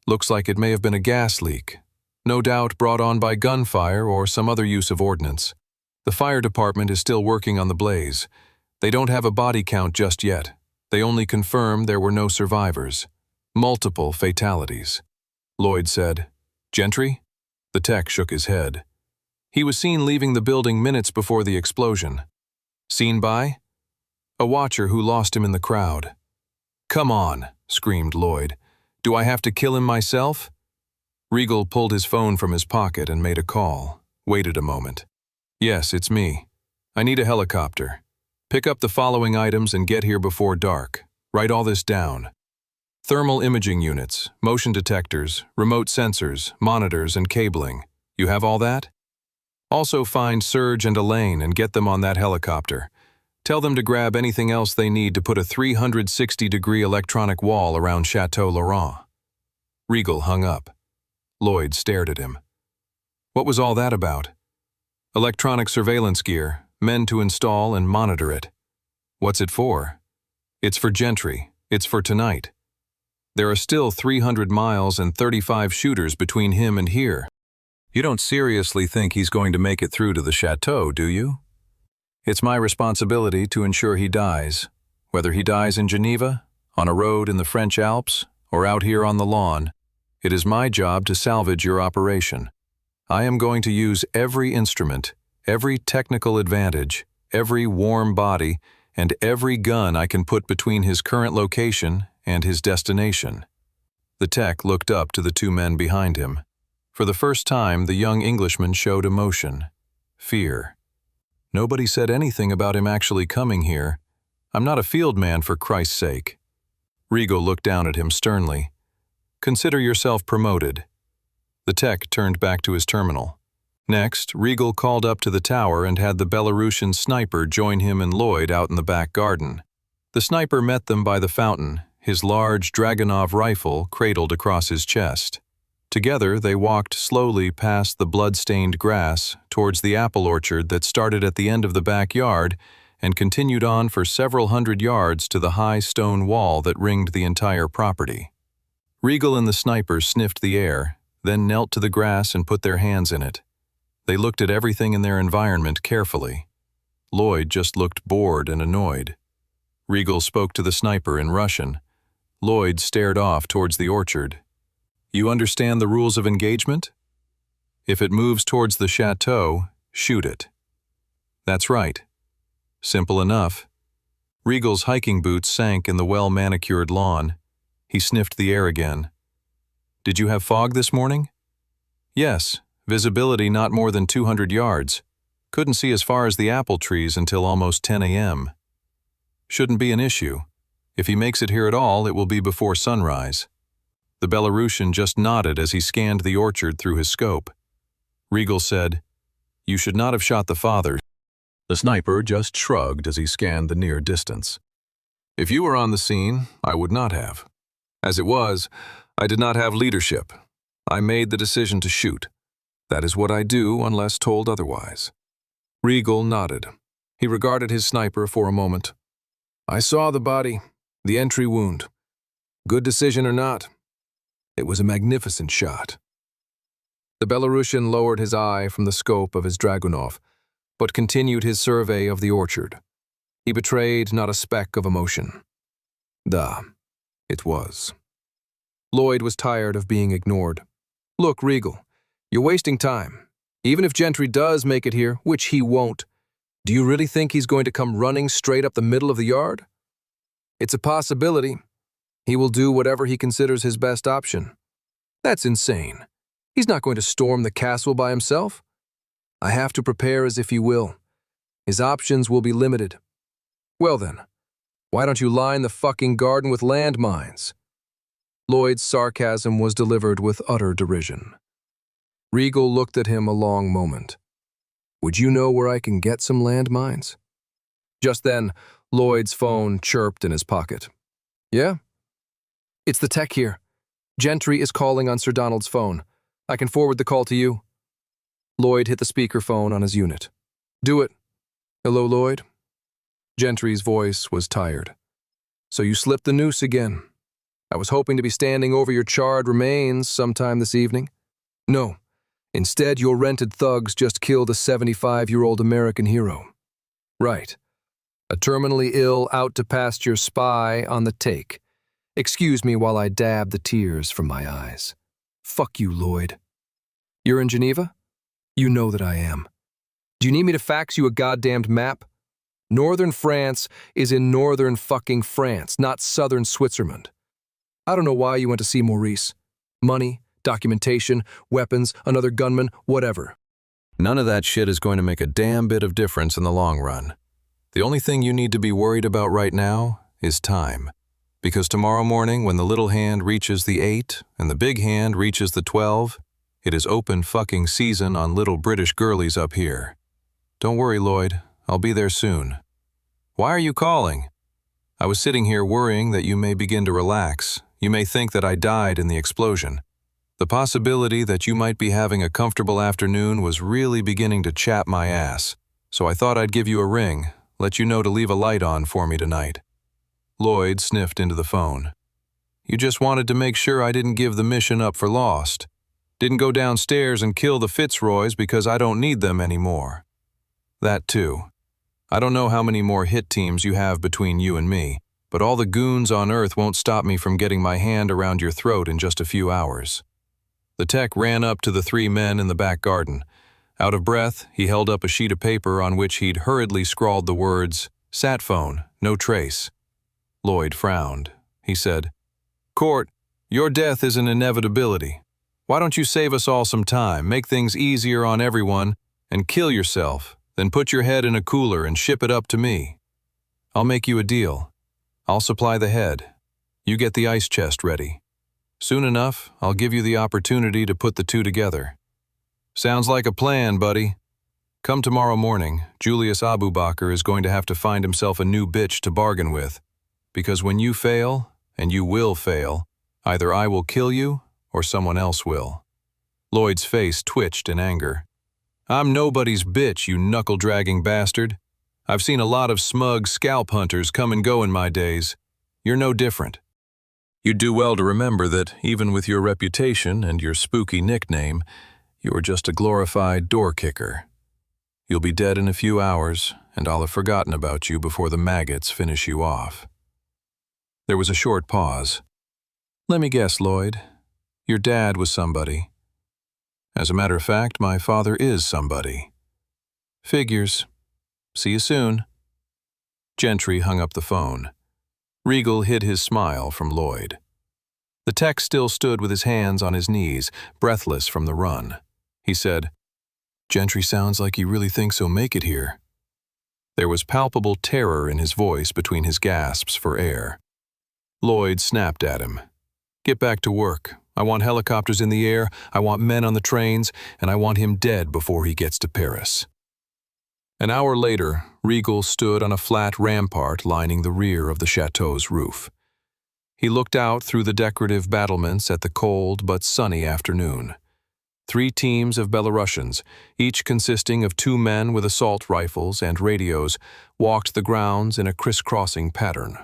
Looks like it may have been a gas leak. No doubt brought on by gunfire or some other use of ordnance. The fire department is still working on the blaze. They don't have a body count just yet. They only confirm there were no survivors. Multiple fatalities." Lloyd said, "Gentry?" The tech shook his head. He was seen leaving the building minutes before the explosion. Seen by? A watcher who lost him in the crowd. "Come on," screamed Lloyd. "Do I have to kill him myself?" Regal pulled his phone from his pocket and made a call, waited a moment. "Yes, it's me. I need a helicopter. Pick up the following items and get here before dark. Write all this down. Thermal imaging units, motion detectors, remote sensors, monitors, and cabling. You have all that? Also find Serge and Elaine and get them on that helicopter. Tell them to grab anything else they need to put a 360-degree electronic wall around Chateau Laurent." Regal hung up. Lloyd stared at him. What was all that about? Electronic surveillance gear, men to install and monitor it. What's it for? It's for Gentry. It's for tonight. There are still 300 miles and 35 shooters between him and here. You don't seriously think he's going to make it through to the chateau, do you? It's my responsibility to ensure he dies, whether he dies in Geneva, on a road in the French Alps, or out here on the lawn. It is my job to salvage your operation. I am going to use every instrument, every technical advantage, every warm body, and every gun I can put between his current location and his destination. The tech looked up to the two men behind him. For the first time, the young Englishman showed emotion, fear. Nobody said anything about him actually coming here. I'm not a field man, for Christ's sake. Regal looked down at him sternly. Consider yourself promoted. The tech turned back to his terminal. Next, Regal called up to the tower and had the Belarusian sniper join him and Lloyd out in the back garden. The sniper met them by the fountain, his large Dragunov rifle cradled across his chest. Together, they walked slowly past the blood-stained grass towards the apple orchard that started at the end of the backyard and continued on for several hundred yards to the high stone wall that ringed the entire property. Regal and the sniper sniffed the air, then knelt to the grass and put their hands in it. They looked at everything in their environment carefully. Lloyd just looked bored and annoyed. Regal spoke to the sniper in Russian. Lloyd stared off towards the orchard. You understand the rules of engagement? If it moves towards the chateau, shoot it. That's right. Simple enough. Regal's hiking boots sank in the well-manicured lawn. He sniffed the air again. Did you have fog this morning? Yes, visibility not more than 200 yards. Couldn't see as far as the apple trees until almost 10 a.m. Shouldn't be an issue. If he makes it here at all, it will be before sunrise. The Belarusian just nodded as he scanned the orchard through his scope. Regal said, You should not have shot the father. The sniper just shrugged as he scanned the near distance. If you were on the scene, I would not have. As it was, I did not have leadership. I made the decision to shoot. That is what I do unless told otherwise. Regal nodded. He regarded his sniper for a moment. I saw the body, the entry wound. Good decision or not, it was a magnificent shot. The Belarusian lowered his eye from the scope of his Dragunov, but continued his survey of the orchard. He betrayed not a speck of emotion. Da, it was. Lloyd was tired of being ignored. Look, Regal, you're wasting time. Even if Gentry does make it here, which he won't, do you really think he's going to come running straight up the middle of the yard? It's a possibility. He will do whatever he considers his best option. That's insane. He's not going to storm the castle by himself. I have to prepare as if he will. His options will be limited. Well then, why don't you line the fucking garden with landmines? Lloyd's sarcasm was delivered with utter derision. Regal looked at him a long moment. Would you know where I can get some landmines? Just then, Lloyd's phone chirped in his pocket. Yeah? It's the tech here. Gentry is calling on Sir Donald's phone. I can forward the call to you. Lloyd hit the speakerphone on his unit. Do it. Hello, Lloyd? Gentry's voice was tired. So you slipped the noose again. I was hoping to be standing over your charred remains sometime this evening. No. Instead, your rented thugs just killed a 75-year-old American hero. Right. A terminally ill, out-to-pasture spy on the take. Excuse me while I dab the tears from my eyes. Fuck you, Lloyd. You're in Geneva? You know that I am. Do you need me to fax you a goddamned map? Northern France is in northern fucking France, not southern Switzerland. I don't know why you went to see Maurice. Money, documentation, weapons, another gunman, whatever. None of that shit is going to make a damn bit of difference in the long run. The only thing you need to be worried about right now is time. Because tomorrow morning, when the little hand reaches the 8 and the big hand reaches the 12, it is open fucking season on little British girlies up here. Don't worry, Lloyd. I'll be there soon. Why are you calling? I was sitting here worrying that you may begin to relax. You may think that I died in the explosion. The possibility that you might be having a comfortable afternoon was really beginning to chap my ass. So I thought I'd give you a ring, let you know to leave a light on for me tonight. Lloyd sniffed into the phone. You just wanted to make sure I didn't give the mission up for lost. Didn't go downstairs and kill the Fitzroys because I don't need them anymore. That too. I don't know how many more hit teams you have between you and me, but all the goons on Earth won't stop me from getting my hand around your throat in just a few hours. The tech ran up to the 3 men in the back garden. Out of breath, he held up a sheet of paper on which he'd hurriedly scrawled the words, "Sat phone, no trace." Lloyd frowned. He said, "Court, your death is an inevitability. Why don't you save us all some time, make things easier on everyone, and kill yourself, then put your head in a cooler and ship it up to me? I'll make you a deal. I'll supply the head. You get the ice chest ready. Soon enough, I'll give you the opportunity to put the two together. Sounds like a plan, buddy. Come tomorrow morning, Julius Abu Bakr is going to have to find himself a new bitch to bargain with, because when you fail, and you will fail, either I will kill you or someone else will." Lloyd's face twitched in anger. "I'm nobody's bitch, you knuckle-dragging bastard. I've seen a lot of smug scalp hunters come and go in my days. You're no different. You'd do well to remember that, even with your reputation and your spooky nickname, you're just a glorified door-kicker. You'll be dead in a few hours, and I'll have forgotten about you before the maggots finish you off." There was a short pause. "Let me guess, Lloyd. Your dad was somebody. As a matter of fact, my father is somebody. Figures. See you soon." Gentry hung up the phone. Regal hid his smile from Lloyd. The tech still stood with his hands on his knees, breathless from the run. He said, "Gentry sounds like he really thinks he'll make it here." There was palpable terror in his voice between his gasps for air. Lloyd snapped at him. "Get back to work. I want helicopters in the air, I want men on the trains, and I want him dead before he gets to Paris." An hour later, Regal stood on a flat rampart lining the rear of the chateau's roof. He looked out through the decorative battlements at the cold but sunny afternoon. 3 teams of Belarusians, each consisting of 2 men with assault rifles and radios, walked the grounds in a crisscrossing pattern.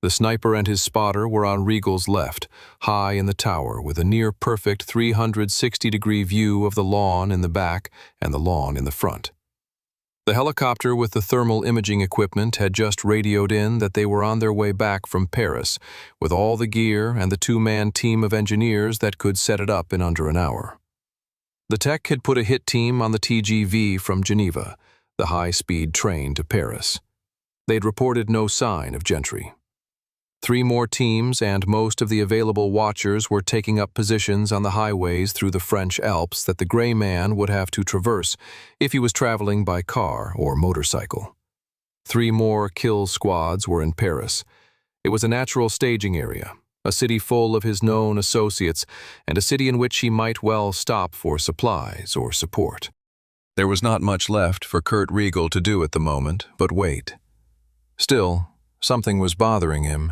The sniper and his spotter were on Regal's left, high in the tower with a near-perfect 360-degree view of the lawn in the back and the lawn in the front. The helicopter with the thermal imaging equipment had just radioed in that they were on their way back from Paris, with all the gear and the 2-man team of engineers that could set it up in under an hour. The tech had put a hit team on the TGV from Geneva, the high-speed train to Paris. They'd reported no sign of Gentry. 3 more teams and most of the available watchers were taking up positions on the highways through the French Alps that the gray man would have to traverse if he was traveling by car or motorcycle. 3 more kill squads were in Paris. It was a natural staging area, a city full of his known associates, and a city in which he might well stop for supplies or support. There was not much left for Kurt Regal to do at the moment but wait. Still, something was bothering him.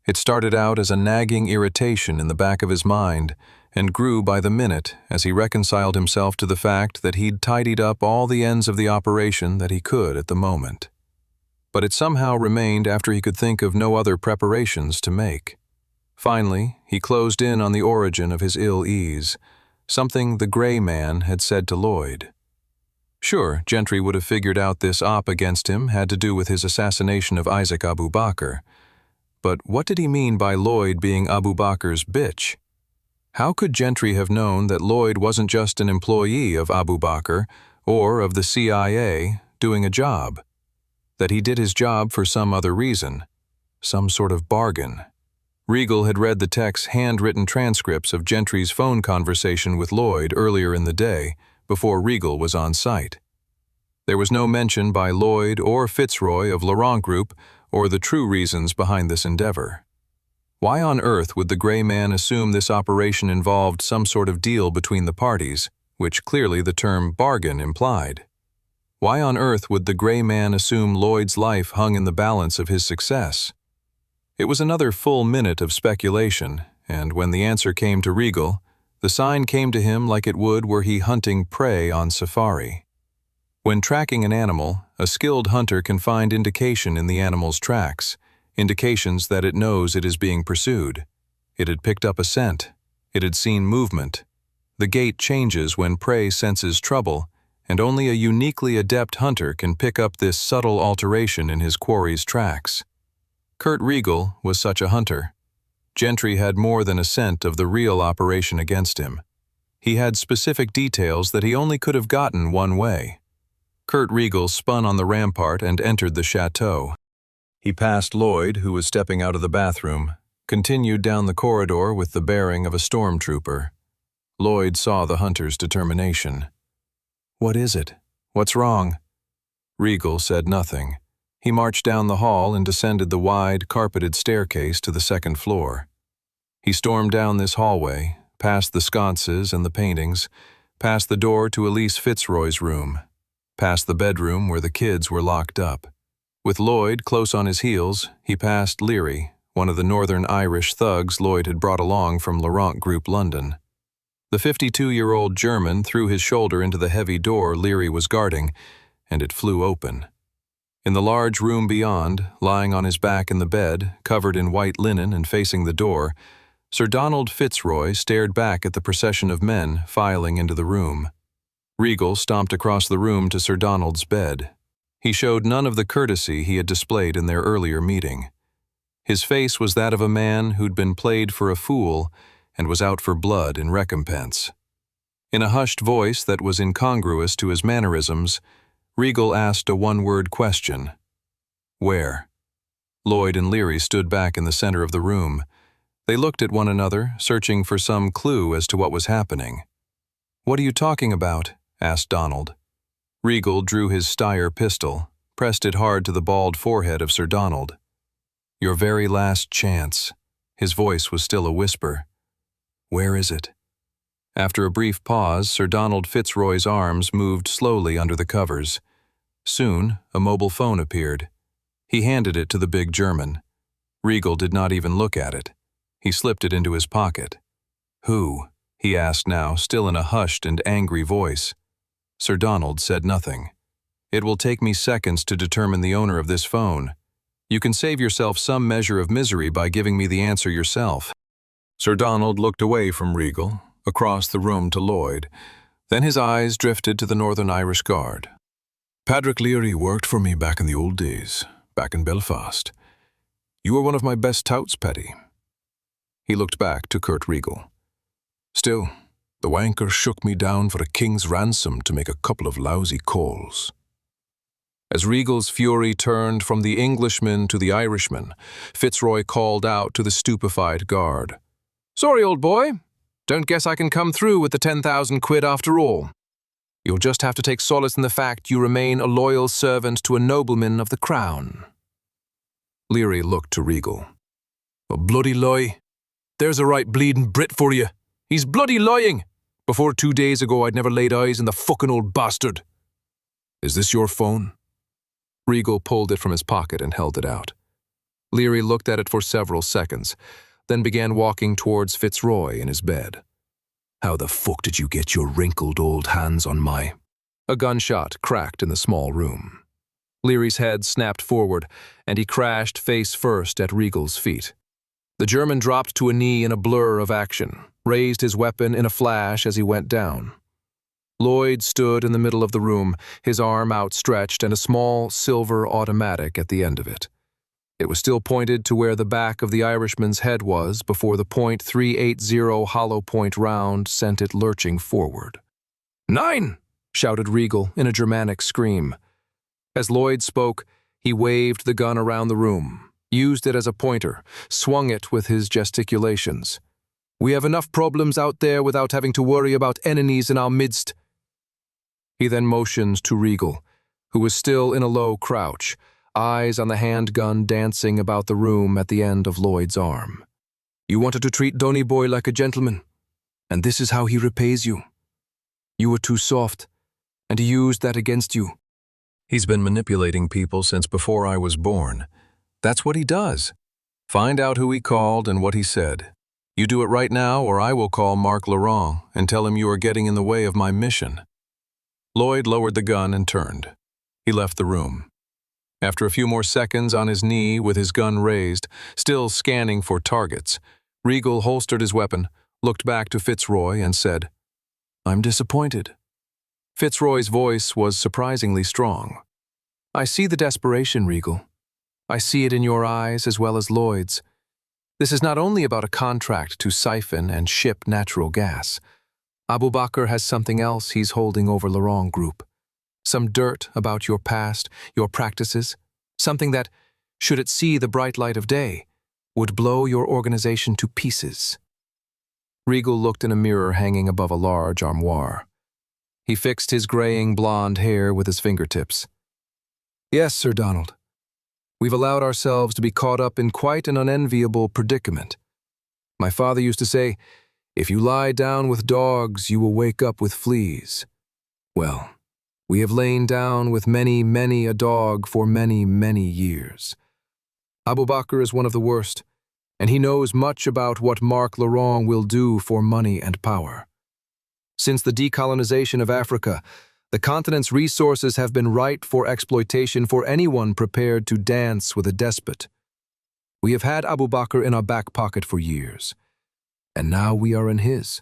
It started out as a nagging irritation in the back of his mind and grew by the minute as he reconciled himself to the fact that he'd tidied up all the ends of the operation that he could at the moment. But it somehow remained after he could think of no other preparations to make. Finally, he closed in on the origin of his ill ease, something the gray man had said to Lloyd. Sure, Gentry would have figured out this op against him had to do with his assassination of Isaac Abu Bakr. But what did he mean by Lloyd being Abu Bakr's bitch? How could Gentry have known that Lloyd wasn't just an employee of Abu Bakr or of the CIA doing a job? that he did his job for some other reason, some sort of bargain. Regal had read the tech's handwritten transcripts of Gentry's phone conversation with Lloyd earlier in the day, before Regal was on site. There was no mention by Lloyd or Fitzroy of Laurent Group or the true reasons behind this endeavor. Why on earth would the gray man assume this operation involved some sort of deal between the parties, which clearly the term bargain implied? Why on earth would the gray man assume Lloyd's life hung in the balance of his success? It was another full minute of speculation, and when the answer came to Regal, the sign came to him like it would were he hunting prey on safari. When tracking an animal, a skilled hunter can find indication in the animal's tracks, indications that it knows it is being pursued. It had picked up a scent. It had seen movement. The gait changes when prey senses trouble, and only a uniquely adept hunter can pick up this subtle alteration in his quarry's tracks. Kurt Regal was such a hunter. Gentry had more than a scent of the real operation against him. He had specific details that he only could have gotten one way. Kurt Regal spun on the rampart and entered the chateau. He passed Lloyd, who was stepping out of the bathroom, continued down the corridor with the bearing of a stormtrooper. Lloyd saw the hunter's determination. "What is it? What's wrong?" Regal said nothing. He marched down the hall and descended the wide, carpeted staircase to the second floor. He stormed down this hallway, past the sconces and the paintings, past the door to Elise Fitzroy's room, past the bedroom where the kids were locked up. With Lloyd close on his heels, he passed Leary, one of the Northern Irish thugs Lloyd had brought along from Laurent Group London. The 52-year-old German threw his shoulder into the heavy door Leary was guarding, and it flew open. In the large room beyond, lying on his back in the bed, covered in white linen and facing the door, Sir Donald Fitzroy stared back at the procession of men filing into the room. Regal stomped across the room to Sir Donald's bed. He showed none of the courtesy he had displayed in their earlier meeting. His face was that of a man who'd been played for a fool and was out for blood in recompense. In a hushed voice that was incongruous to his mannerisms, Regal asked a one-word question. "Where?" Lloyd and Leary stood back in the center of the room. They looked at one another, searching for some clue as to what was happening. "What are you talking about?" asked Donald. Regal drew his Steyr pistol, pressed it hard to the bald forehead of Sir Donald. "Your very last chance." His voice was still a whisper. "Where is it?" After a brief pause, Sir Donald Fitzroy's arms moved slowly under the covers. Soon, a mobile phone appeared. He handed it to the big German. Regal did not even look at it. He slipped it into his pocket. "Who?" he asked now, still in a hushed and angry voice. Sir Donald said nothing. "It will take me seconds to determine the owner of this phone. You can save yourself some measure of misery by giving me the answer yourself." Sir Donald looked away from Regal, across the room to Lloyd. Then his eyes drifted to the Northern Irish Guard. "Padraig Leary worked for me back in the old days, back in Belfast. You were one of my best touts, Paddy." He looked back to Kurt Regal. "Still, the wanker shook me down for a king's ransom to make a couple of lousy calls." As Regal's fury turned from the Englishman to the Irishman, Fitzroy called out to the stupefied guard. "Sorry, old boy. Don't guess I can come through with the 10,000 quid after all. You'll just have to take solace in the fact you remain a loyal servant to a nobleman of the crown." Leary looked to Regal. "A bloody lie. There's a right bleeding Brit for you. He's bloody lying. Before 2 days ago I'd never laid eyes on the fucking old bastard." "Is this your phone?" Regal pulled it from his pocket and held it out. Leary looked at it for several seconds, then began walking towards Fitzroy in his bed. "How the fuck did you get your wrinkled old hands on my—" A gunshot cracked in the small room. Leary's head snapped forward, and he crashed face first at Regal's feet. The German dropped to a knee in a blur of action, raised his weapon in a flash as he went down. Lloyd stood in the middle of the room, his arm outstretched and a small silver automatic at the end of it. It was still pointed to where the back of the Irishman's head was before the .380 hollow point round sent it lurching forward. "9!" shouted Regal in a Germanic scream. As Lloyd spoke, He waved the gun around the room, used it as a pointer, swung it with his gesticulations. "We have enough problems out there without having to worry about enemies in our midst." He then motioned to Regal, who was still in a low crouch, eyes on the handgun dancing about the room at the end of Lloyd's arm. "You wanted to treat Donny Boy like a gentleman, and this is how he repays you. You were too soft, and he used that against you." He's been manipulating people since before I was born. That's what he does. Find out who he called and what he said. You do it right now, or I will call Mark Laurent and tell him you are getting in the way of my mission. Lloyd lowered the gun and turned. He left the room. After a few more seconds on his knee with his gun raised, still scanning for targets, Regal holstered his weapon, looked back to Fitzroy and said, "I'm disappointed." Fitzroy's voice was surprisingly strong. "I see the desperation, Regal. I see it in your eyes as well as Lloyd's. This is not only about a contract to siphon and ship natural gas. Abu Bakr has something else he's holding over Laurent Group. Some dirt about your past, your practices, something that, should it see the bright light of day, would blow your organization to pieces." Regal looked in a mirror hanging above a large armoire. He fixed his graying blonde hair with his fingertips. "Yes, Sir Donald. We've allowed ourselves to be caught up in quite an unenviable predicament. My father used to say, 'If you lie down with dogs, you will wake up with fleas.' Well, we have lain down with many, many a dog for many, many years. Abu Bakr is one of the worst, and he knows much about what Mark Laurent will do for money and power. Since the decolonization of Africa, the continent's resources have been ripe for exploitation for anyone prepared to dance with a despot. We have had Abu Bakr in our back pocket for years, and now we are in his.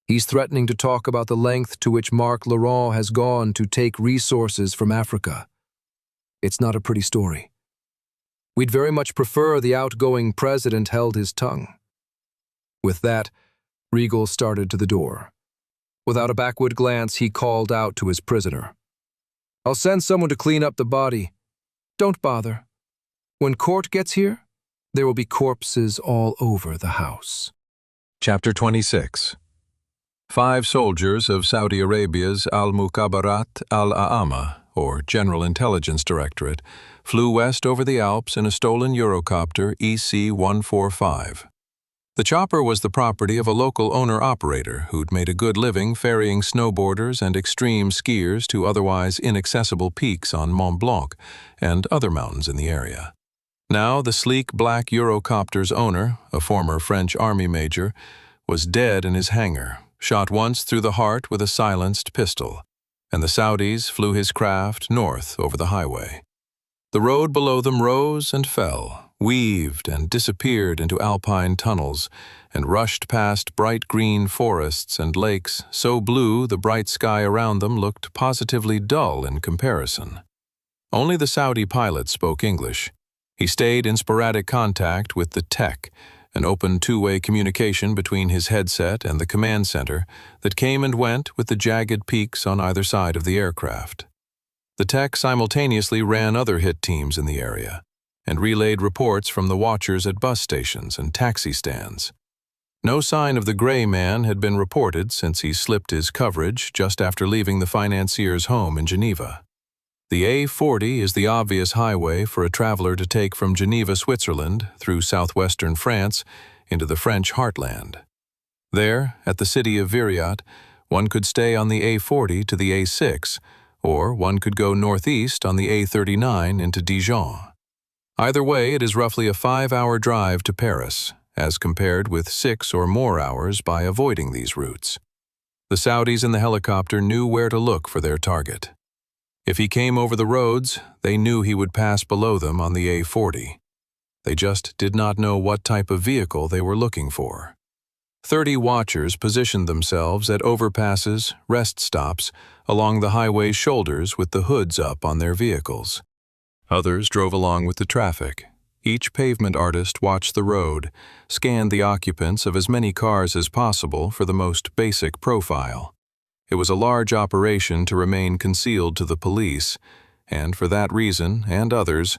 He's threatening to talk about the length to which Mark Laurent has gone to take resources from Africa. It's not a pretty story. We'd very much prefer the outgoing president held his tongue." With that, Regal started to the door. Without a backward glance, he called out to his prisoner, "I'll send someone to clean up the body. Don't bother. When court gets here, there will be corpses all over the house." Chapter 26. 5 soldiers of Saudi Arabia's Al-Mukhabarat al-A'ama, or General Intelligence Directorate, flew west over the Alps in a stolen Eurocopter EC-145. The chopper was the property of a local owner-operator who'd made a good living ferrying snowboarders and extreme skiers to otherwise inaccessible peaks on Mont Blanc and other mountains in the area. Now the sleek black Eurocopter's owner, a former French army major, was dead in his hangar, shot once through the heart with a silenced pistol, and the Saudis flew his craft north over the highway. The road below them rose and fell, weaved and disappeared into alpine tunnels, and rushed past bright green forests and lakes so blue the bright sky around them looked positively dull in comparison. Only the Saudi pilot spoke English. He stayed in sporadic contact with the tech, an open two-way communication between his headset and the command center that came and went with the jagged peaks on either side of the aircraft. The tech simultaneously ran other hit teams in the area and relayed reports from the watchers at bus stations and taxi stands. No sign of the gray man had been reported since he slipped his coverage just after leaving the financier's home in Geneva. The A40 is the obvious highway for a traveler to take from Geneva, Switzerland, through southwestern France into the French heartland. There, at the city of Viriat, one could stay on the A40 to the A6, or one could go northeast on the A39 into Dijon. Either way, it is roughly a 5-hour drive to Paris, as compared with 6 or more hours by avoiding these routes. The Saudis in the helicopter knew where to look for their target. If he came over the roads, they knew he would pass below them on the A40. They just did not know what type of vehicle they were looking for. 30 watchers positioned themselves at overpasses, rest stops, along the highway's shoulders with the hoods up on their vehicles. Others drove along with the traffic. Each pavement artist watched the road, scanned the occupants of as many cars as possible for the most basic profile. It was a large operation to remain concealed to the police, and for that reason, and others,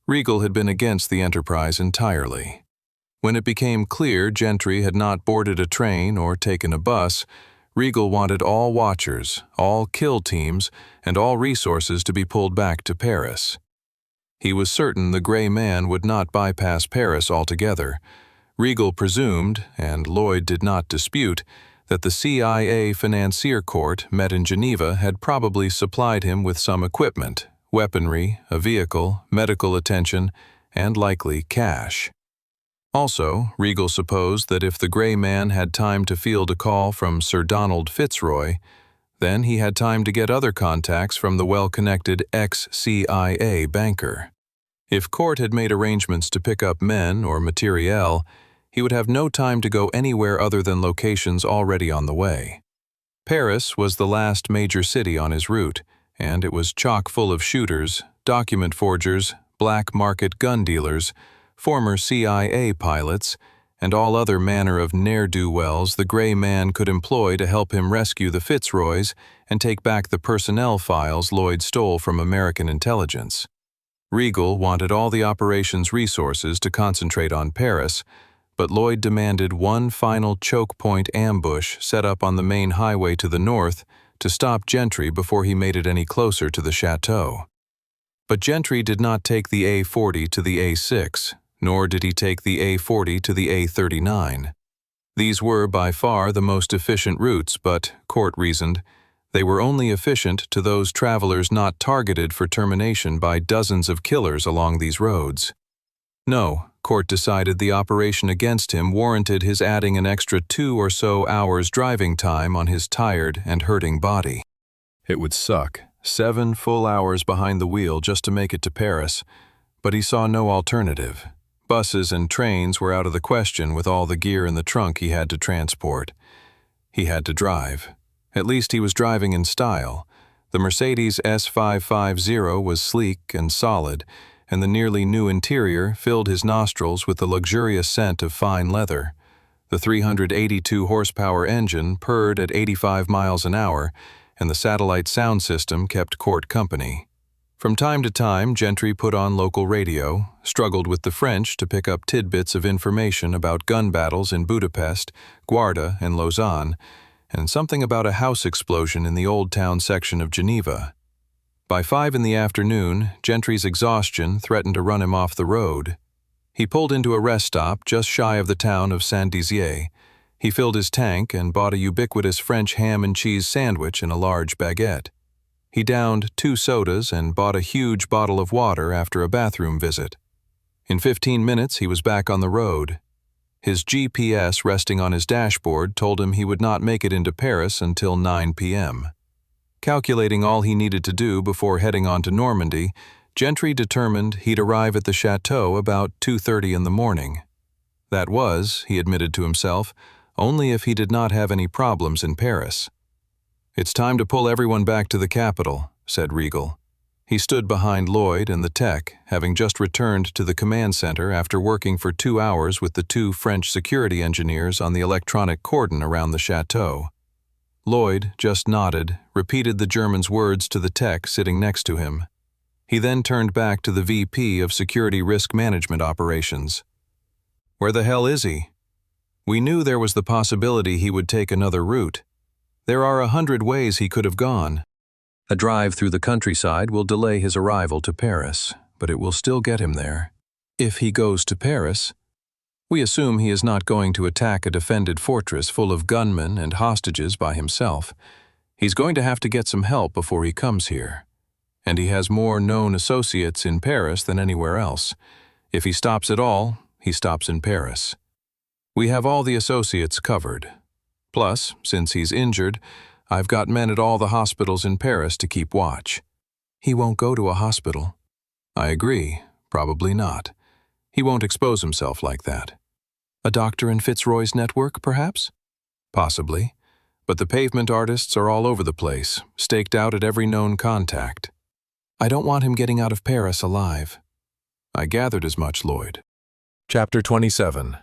Regal had been against the enterprise entirely. When it became clear Gentry had not boarded a train or taken a bus, Regal wanted all watchers, all kill teams, and all resources to be pulled back to Paris. He was certain the Gray Man would not bypass Paris altogether. Regal presumed, and Lloyd did not dispute, that the CIA financier court met in Geneva had probably supplied him with some equipment, weaponry, a vehicle, medical attention, and likely cash. Also, Regal supposed that if the Gray Man had time to field a call from Sir Donald Fitzroy, then he had time to get other contacts from the well-connected ex-CIA banker. If Court had made arrangements to pick up men or materiel, he would have no time to go anywhere other than locations already on the way. Paris was the last major city on his route, and it was chock full of shooters, document forgers, black market gun dealers, former CIA pilots, and all other manner of ne'er-do-wells the Gray Man could employ to help him rescue the Fitzroys and take back the personnel files Lloyd stole from American intelligence. Regal wanted all the operations resources to concentrate on Paris, but Lloyd demanded one final choke point ambush set up on the main highway to the north to stop Gentry before he made it any closer to the chateau. But Gentry did not take the A40 to the A6, nor did he take the A40 to the A39. These were by far the most efficient routes, but, Court reasoned, they were only efficient to those travelers not targeted for termination by dozens of killers along these roads. No, Court decided the operation against him warranted his adding an extra 2 or so hours driving time on his tired and hurting body. It would suck, 7 full hours behind the wheel just to make it to Paris, but he saw no alternative. Buses and trains were out of the question with all the gear in the trunk he had to transport. He had to drive. At least he was driving in style. The Mercedes S550 was sleek and solid, and the nearly new interior filled his nostrils with the luxurious scent of fine leather. The 382 horsepower engine purred at 85 miles an hour, and the satellite sound system kept Court company. From time to time, Gentry put on local radio, struggled with the French to pick up tidbits of information about gun battles in Budapest, Guarda, and Lausanne, and something about a house explosion in the Old Town section of Geneva. By 5 in the afternoon, Gentry's exhaustion threatened to run him off the road. He pulled into a rest stop just shy of the town of Saint-Dizier. He filled his tank and bought a ubiquitous French ham and cheese sandwich and a large baguette. He downed 2 sodas and bought a huge bottle of water after a bathroom visit. In 15 minutes, he was back on the road. His GPS resting on his dashboard told him he would not make it into Paris until 9 p.m. Calculating all he needed to do before heading on to Normandy, Gentry determined he'd arrive at the chateau about 2:30 in the morning. That was, he admitted to himself, only if he did not have any problems in Paris. "It's time to pull everyone back to the capital," said Regal. He stood behind Lloyd and the tech, having just returned to the command center after working for 2 hours with the 2 French security engineers on the electronic cordon around the chateau. Lloyd just nodded, repeated the German's words to the tech sitting next to him. He then turned back to the VP of Security Risk Management Operations. "Where the hell is he? We knew there was the possibility he would take another route. There are 100 ways he could have gone. A drive through the countryside will delay his arrival to Paris, but it will still get him there. If he goes to Paris, we assume he is not going to attack a defended fortress full of gunmen and hostages by himself. He's going to have to get some help before he comes here. And he has more known associates in Paris than anywhere else. If he stops at all, he stops in Paris. We have all the associates covered. Plus, since he's injured, I've got men at all the hospitals in Paris to keep watch." "He won't go to a hospital." "I agree. Probably not. He won't expose himself like that." "A doctor in Fitzroy's network, perhaps?" "Possibly. But the pavement artists are all over the place, staked out at every known contact." "I don't want him getting out of Paris alive." "I gathered as much, Lloyd." Chapter 27.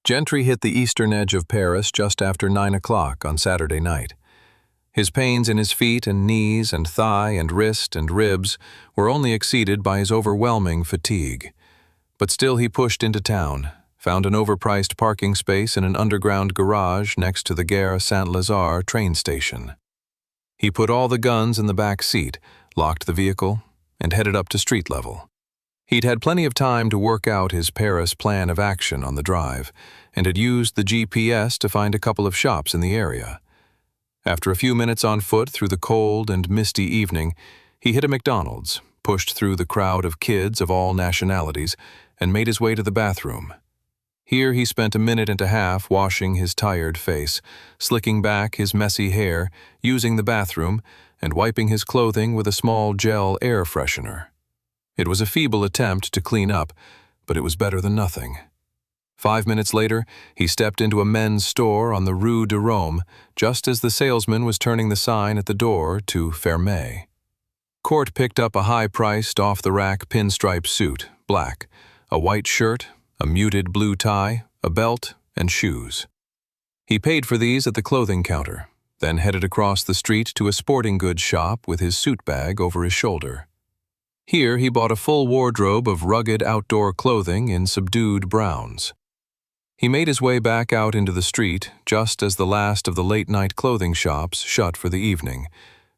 Gentry hit the eastern edge of Paris just after 9 o'clock on Saturday night. His pains in his feet and knees and thigh and wrist and ribs were only exceeded by his overwhelming fatigue. But still he pushed into town, found an overpriced parking space in an underground garage next to the Gare Saint-Lazare train station. He put all the guns in the back seat, locked the vehicle, and headed up to street level. He'd had plenty of time to work out his Paris plan of action on the drive, and had used the GPS to find a couple of shops in the area. After a few minutes on foot through the cold and misty evening, he hit a McDonald's, pushed through the crowd of kids of all nationalities, and made his way to the bathroom. Here he spent a minute and a half washing his tired face, slicking back his messy hair, using the bathroom, and wiping his clothing with a small gel air freshener. It was a feeble attempt to clean up, but it was better than nothing. 5 minutes later, he stepped into a men's store on the Rue de Rome, just as the salesman was turning the sign at the door to Fermé. Court picked up a high-priced, off-the-rack pinstripe suit, black, a white shirt, a muted blue tie, a belt, and shoes. He paid for these at the clothing counter, then headed across the street to a sporting goods shop with his suit bag over his shoulder. Here he bought a full wardrobe of rugged outdoor clothing in subdued browns. He made his way back out into the street just as the last of the late-night clothing shops shut for the evening,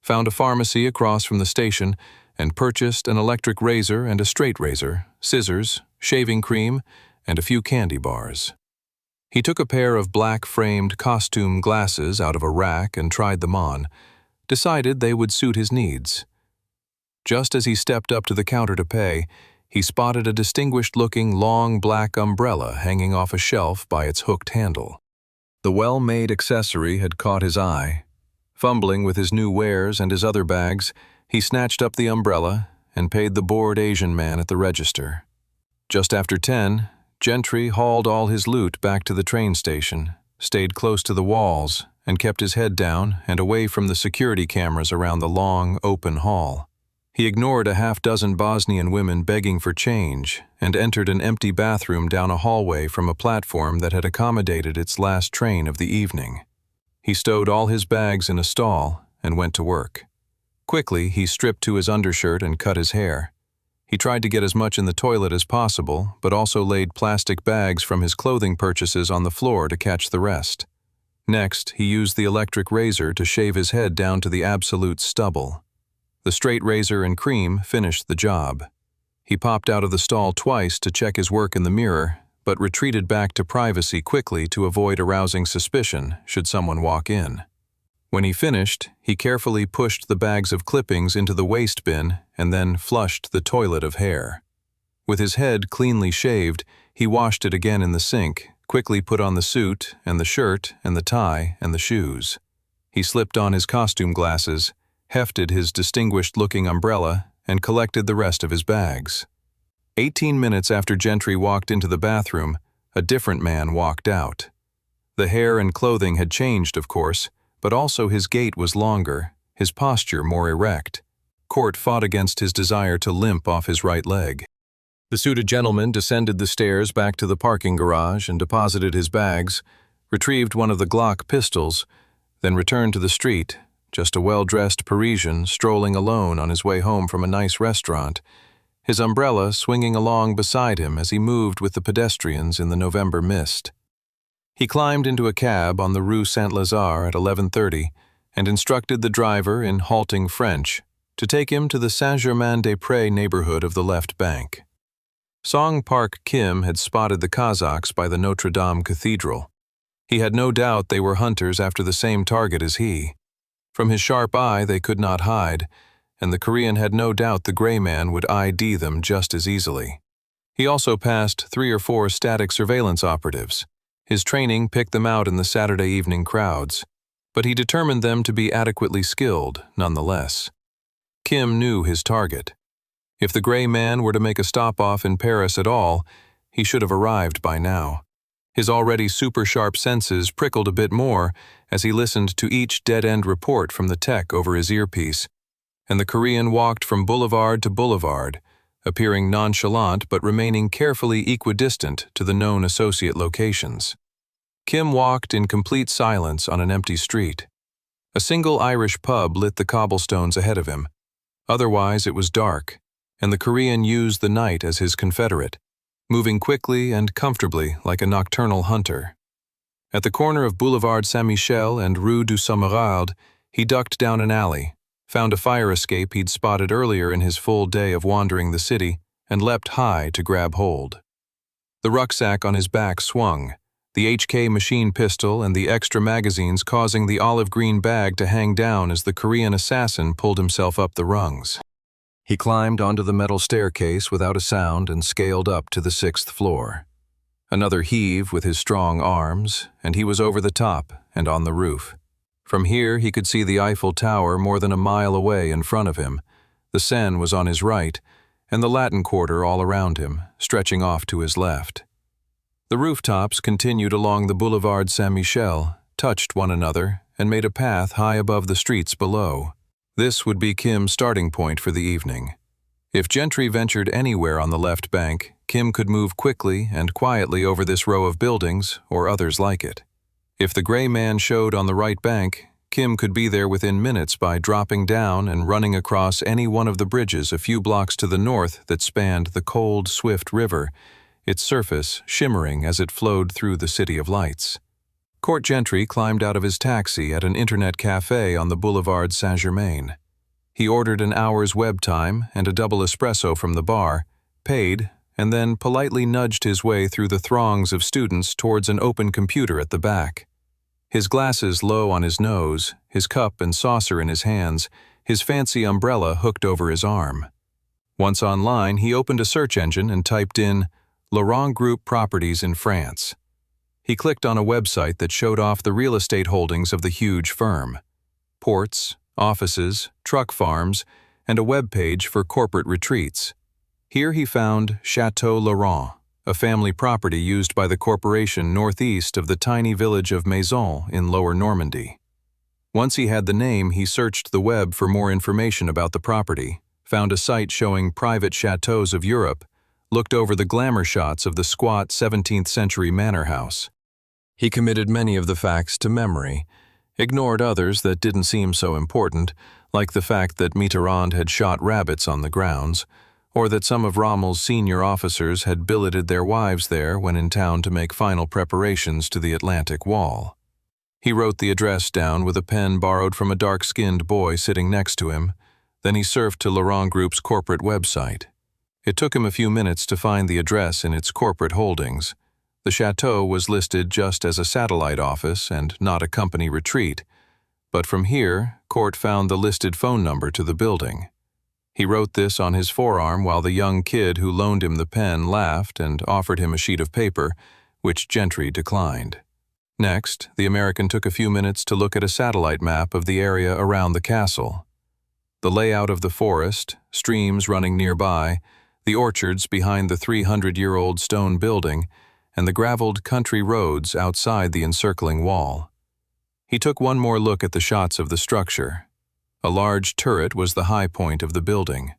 found a pharmacy across from the station, and purchased an electric razor and a straight razor, scissors, shaving cream, and a few candy bars. He took a pair of black-framed costume glasses out of a rack and tried them on, decided they would suit his needs. Just as he stepped up to the counter to pay, he spotted a distinguished-looking long black umbrella hanging off a shelf by its hooked handle. The well-made accessory had caught his eye. Fumbling with his new wares and his other bags, he snatched up the umbrella and paid the bored Asian man at the register. Just after 10, Gentry hauled all his loot back to the train station, stayed close to the walls, and kept his head down and away from the security cameras around the long, open hall. He ignored a half-dozen Bosnian women begging for change and entered an empty bathroom down a hallway from a platform that had accommodated its last train of the evening. He stowed all his bags in a stall and went to work. Quickly, he stripped to his undershirt and cut his hair. He tried to get as much in the toilet as possible, but also laid plastic bags from his clothing purchases on the floor to catch the rest. Next, he used the electric razor to shave his head down to the absolute stubble. The straight razor and cream finished the job. He popped out of the stall twice to check his work in the mirror, but retreated back to privacy quickly to avoid arousing suspicion should someone walk in. When he finished, he carefully pushed the bags of clippings into the waste bin and then flushed the toilet of hair. With his head cleanly shaved, he washed it again in the sink, quickly put on the suit and the shirt and the tie and the shoes. He slipped on his costume glasses, hefted his distinguished-looking umbrella, and collected the rest of his bags. 18 minutes after Gentry walked into the bathroom, a different man walked out. The hair and clothing had changed, of course, but also his gait was longer, his posture more erect. Court fought against his desire to limp off his right leg. The suited gentleman descended the stairs back to the parking garage and deposited his bags, retrieved one of the Glock pistols, then returned to the street, just a well-dressed Parisian strolling alone on his way home from a nice restaurant, his umbrella swinging along beside him as he moved with the pedestrians in the November mist. He climbed into a cab on the Rue Saint-Lazare at 11:30 and instructed the driver in halting French to take him to the Saint-Germain-des-Prés neighborhood of the left bank. Song Park Kim had spotted the Kazakhs by the Notre Dame Cathedral. He had no doubt they were hunters after the same target as he. From his sharp eye they could not hide, and the Korean had no doubt the gray man would ID them just as easily. He also passed 3 or 4 static surveillance operatives. His training picked them out in the Saturday evening crowds, but he determined them to be adequately skilled nonetheless. Kim knew his target. If the gray man were to make a stop-off in Paris at all, he should have arrived by now. His already super-sharp senses prickled a bit more as he listened to each dead-end report from the tech over his earpiece, and the Korean walked from boulevard to boulevard, appearing nonchalant but remaining carefully equidistant to the known associate locations. Kim walked in complete silence on an empty street. A single Irish pub lit the cobblestones ahead of him. Otherwise, it was dark, and the Korean used the night as his confederate, moving quickly and comfortably like a nocturnal hunter. At the corner of Boulevard Saint-Michel and Rue du Sommerard, he ducked down an alley, found a fire escape he'd spotted earlier in his full day of wandering the city, and leapt high to grab hold. The rucksack on his back swung, the HK machine pistol and the extra magazines causing the olive green bag to hang down as the Korean assassin pulled himself up the rungs. He climbed onto the metal staircase without a sound and scaled up to the 6th floor. Another heave with his strong arms, and he was over the top and on the roof. From here he could see the Eiffel Tower more than a mile away in front of him. The Seine was on his right, and the Latin Quarter all around him, stretching off to his left. The rooftops continued along the Boulevard Saint-Michel, touched one another, and made a path high above the streets below. This would be Kim's starting point for the evening. If Gentry ventured anywhere on the left bank, Kim could move quickly and quietly over this row of buildings or others like it. If the gray man showed on the right bank, Kim could be there within minutes by dropping down and running across any one of the bridges a few blocks to the north that spanned the cold, swift river, its surface shimmering as it flowed through the City of Lights. Court Gentry climbed out of his taxi at an internet cafe on the Boulevard Saint-Germain. He ordered an hour's web time and a double espresso from the bar, paid, and then politely nudged his way through the throngs of students towards an open computer at the back. His glasses low on his nose, his cup and saucer in his hands, his fancy umbrella hooked over his arm. Once online, he opened a search engine and typed in Laurent Group Properties in France. He clicked on a website that showed off the real estate holdings of the huge firm. Ports, offices, truck farms, and a web page for corporate retreats. Here he found Chateau Laurent, a family property used by the corporation northeast of the tiny village of Maison in Lower Normandy. Once he had the name, he searched the web for more information about the property, found a site showing private chateaux of Europe, looked over the glamour shots of the squat 17th-century manor house. He committed many of the facts to memory, ignored others that didn't seem so important, like the fact that Mitterrand had shot rabbits on the grounds, or that some of Rommel's senior officers had billeted their wives there when in town to make final preparations to the Atlantic Wall. He wrote the address down with a pen borrowed from a dark-skinned boy sitting next to him, then he surfed to Laurent Group's corporate website. It took him a few minutes to find the address in its corporate holdings. The chateau was listed just as a satellite office and not a company retreat, but from here, Court found the listed phone number to the building. He wrote this on his forearm while the young kid who loaned him the pen laughed and offered him a sheet of paper, which Gentry declined. Next, the American took a few minutes to look at a satellite map of the area around the castle. The layout of the forest, streams running nearby, the orchards behind the 300-year-old stone building, and the graveled country roads outside the encircling wall. He took one more look at the shots of the structure. A large turret was the high point of the building.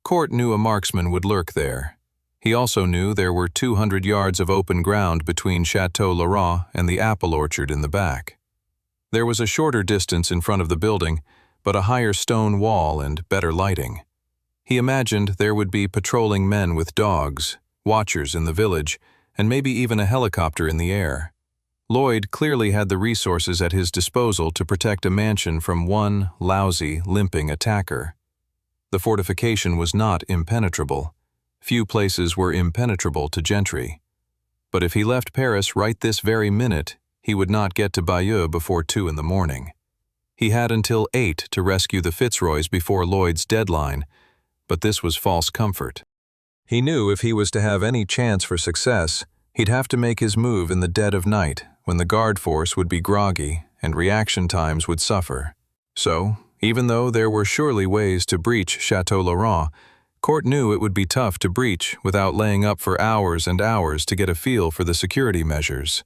Court knew a marksman would lurk there. He also knew there were 200 yards of open ground between Chateau Laurent and the apple orchard in the back. There was a shorter distance in front of the building, but a higher stone wall and better lighting. He imagined there would be patrolling men with dogs, watchers in the village, and maybe even a helicopter in the air. Lloyd clearly had the resources at his disposal to protect a mansion from one lousy, limping attacker. The fortification was not impenetrable. Few places were impenetrable to Gentry. But if he left Paris right this very minute, he would not get to Bayeux before 2 in the morning. He had until 8 to rescue the Fitzroys before Lloyd's deadline, but this was false comfort. He knew if he was to have any chance for success, he'd have to make his move in the dead of night, when the guard force would be groggy and reaction times would suffer. So, even though there were surely ways to breach Chateau Laurent, Court knew it would be tough to breach without laying up for hours and hours to get a feel for the security measures.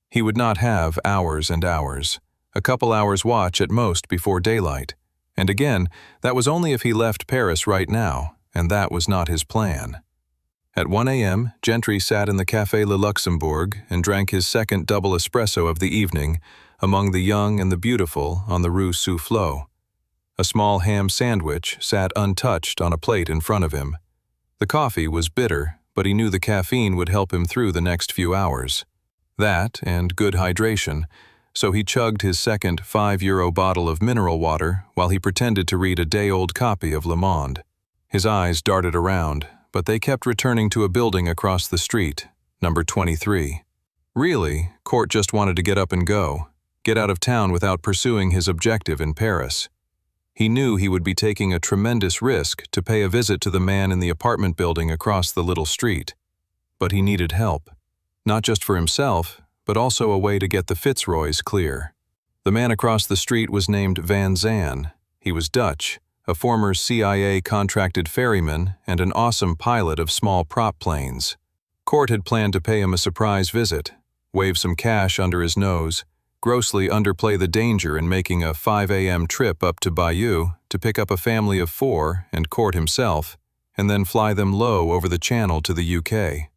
He would not have hours and hours. A couple hours watch at most before daylight. And again, that was only if he left Paris right now, and that was not his plan. At 1 a.m., Gentry sat in the Café Le Luxembourg and drank his second double espresso of the evening, among the young and the beautiful on the Rue Soufflot. A small ham sandwich sat untouched on a plate in front of him. The coffee was bitter, but he knew the caffeine would help him through the next few hours. That and good hydration, so he chugged his second €5 bottle of mineral water while he pretended to read a day-old copy of Le Monde. His eyes darted around, but they kept returning to a building across the street, number 23. Really, Court just wanted to get up and go, get out of town without pursuing his objective in Paris. He knew he would be taking a tremendous risk to pay a visit to the man in the apartment building across the little street. But he needed help, not just for himself, but also a way to get the Fitzroys clear. The man across the street was named Van Zandt. He was Dutch, a former CIA contracted ferryman and an awesome pilot of small prop planes. Court had planned to pay him a surprise visit, wave some cash under his nose, grossly underplay the danger in making a 5 a.m. trip up to Bayeux to pick up a family of 4 and Court himself, and then fly them low over the channel to the UK.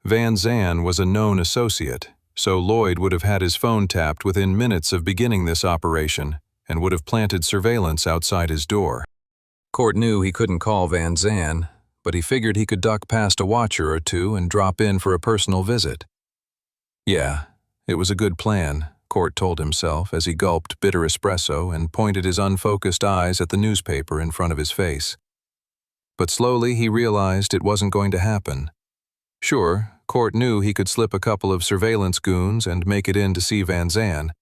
Van Zandt was a known associate, so Lloyd would have had his phone tapped within minutes of beginning this operation and would have planted surveillance outside his door. Court knew he couldn't call Van Zandt, but he figured he could duck past a watcher or two and drop in for a personal visit. Yeah, it was a good plan, Court told himself as he gulped bitter espresso and pointed his unfocused eyes at the newspaper in front of his face. But slowly he realized it wasn't going to happen. Sure, Court knew he could slip a couple of surveillance goons and make it in to see Van Zandt.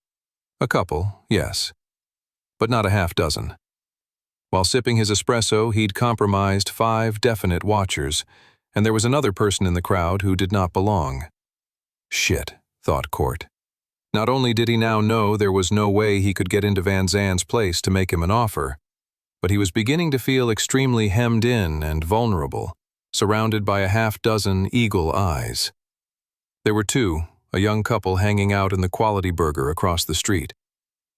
A couple, yes, but not a half dozen. While sipping his espresso, he'd compromised 5 definite watchers, and there was another person in the crowd who did not belong. Shit, thought Court. Not only did he now know there was no way he could get into Van Zandt's place to make him an offer, but he was beginning to feel extremely hemmed in and vulnerable, surrounded by a half-dozen eagle eyes. There were 2, a young couple hanging out in the Quality Burger across the street.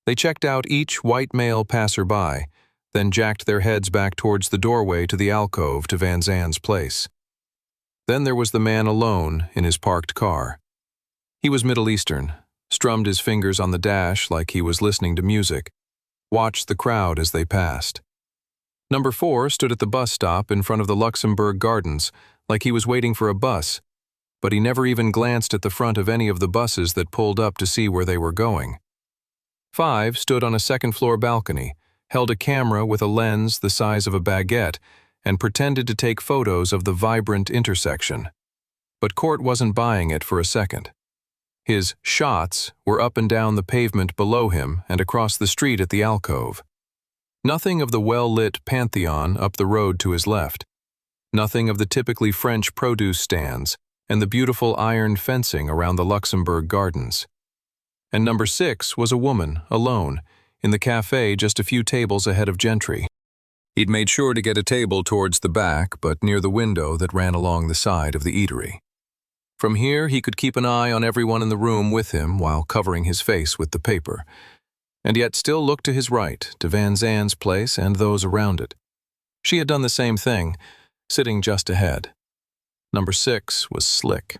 They checked out each white male passerby, then jacked their heads back towards the doorway to the alcove to Van Zandt's place. Then there was the man alone in his parked car. He was Middle Eastern, strummed his fingers on the dash like he was listening to music, watched the crowd as they passed. Number 4 stood at the bus stop in front of the Luxembourg Gardens like he was waiting for a bus, but he never even glanced at the front of any of the buses that pulled up to see where they were going. 5 stood on a second-floor balcony, held a camera with a lens the size of a baguette, and pretended to take photos of the vibrant intersection. But Court wasn't buying it for a second. His shots were up and down the pavement below him and across the street at the alcove. Nothing of the well-lit Pantheon up the road to his left. Nothing of the typically French produce stands and the beautiful iron fencing around the Luxembourg Gardens. And number 6 was a woman, alone, in the cafe just a few tables ahead of Gentry. He'd made sure to get a table towards the back, but near the window that ran along the side of the eatery. From here, he could keep an eye on everyone in the room with him while covering his face with the paper, and yet still look to his right, to Van Zandt's place and those around it. She had done the same thing, sitting just ahead. Number 6 was slick.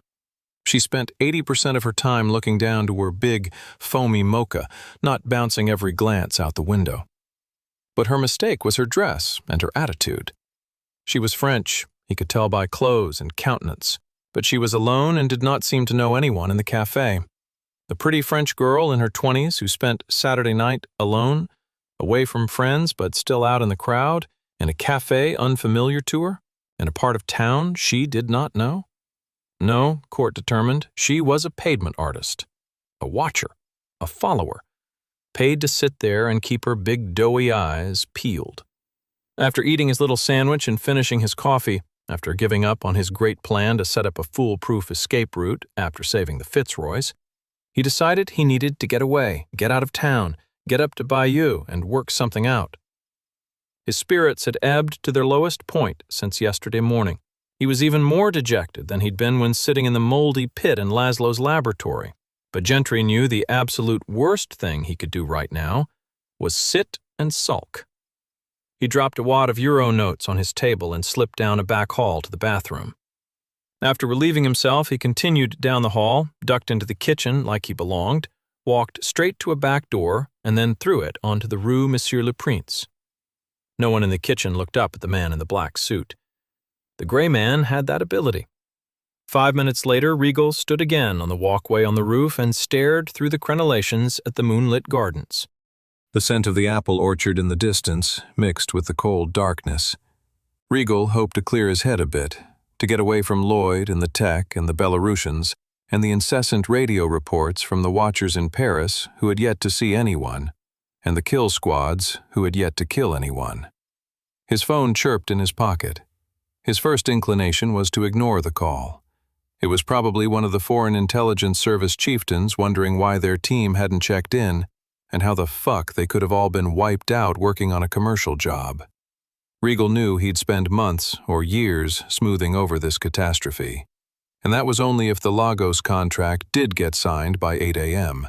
She spent 80% of her time looking down to her big, foamy mocha, not bouncing every glance out the window. But her mistake was her dress and her attitude. She was French, he could tell by clothes and countenance, but she was alone and did not seem to know anyone in the cafe. The pretty French girl in her 20s who spent Saturday night alone, away from friends but still out in the crowd, in a cafe unfamiliar to her, in a part of town she did not know? No, Court determined, she was a pavement artist, a watcher, a follower, paid to sit there and keep her big doughy eyes peeled. After eating his little sandwich and finishing his coffee, after giving up on his great plan to set up a foolproof escape route after saving the Fitzroys, he decided he needed to get away, get out of town, get up to Bayeux and work something out. His spirits had ebbed to their lowest point since yesterday morning. He was even more dejected than he'd been when sitting in the moldy pit in Laszlo's laboratory. But Gentry knew the absolute worst thing he could do right now was sit and sulk. He dropped a wad of euro notes on his table and slipped down a back hall to the bathroom. After relieving himself, he continued down the hall, ducked into the kitchen like he belonged, walked straight to a back door and then through it onto the Rue Monsieur le Prince. No one in the kitchen looked up at the man in the black suit. The gray man had that ability. 5 minutes later, Regal stood again on the walkway on the roof and stared through the crenellations at the moonlit gardens. The scent of the apple orchard in the distance mixed with the cold darkness. Regal hoped to clear his head a bit, to get away from Lloyd and the tech and the Belarusians and the incessant radio reports from the watchers in Paris who had yet to see anyone, and the kill squads who had yet to kill anyone. His phone chirped in his pocket. His first inclination was to ignore the call. It was probably one of the Foreign Intelligence Service chieftains wondering why their team hadn't checked in and how the fuck they could have all been wiped out working on a commercial job. Regal knew he'd spend months or years smoothing over this catastrophe, and that was only if the Lagos contract did get signed by 8 a.m.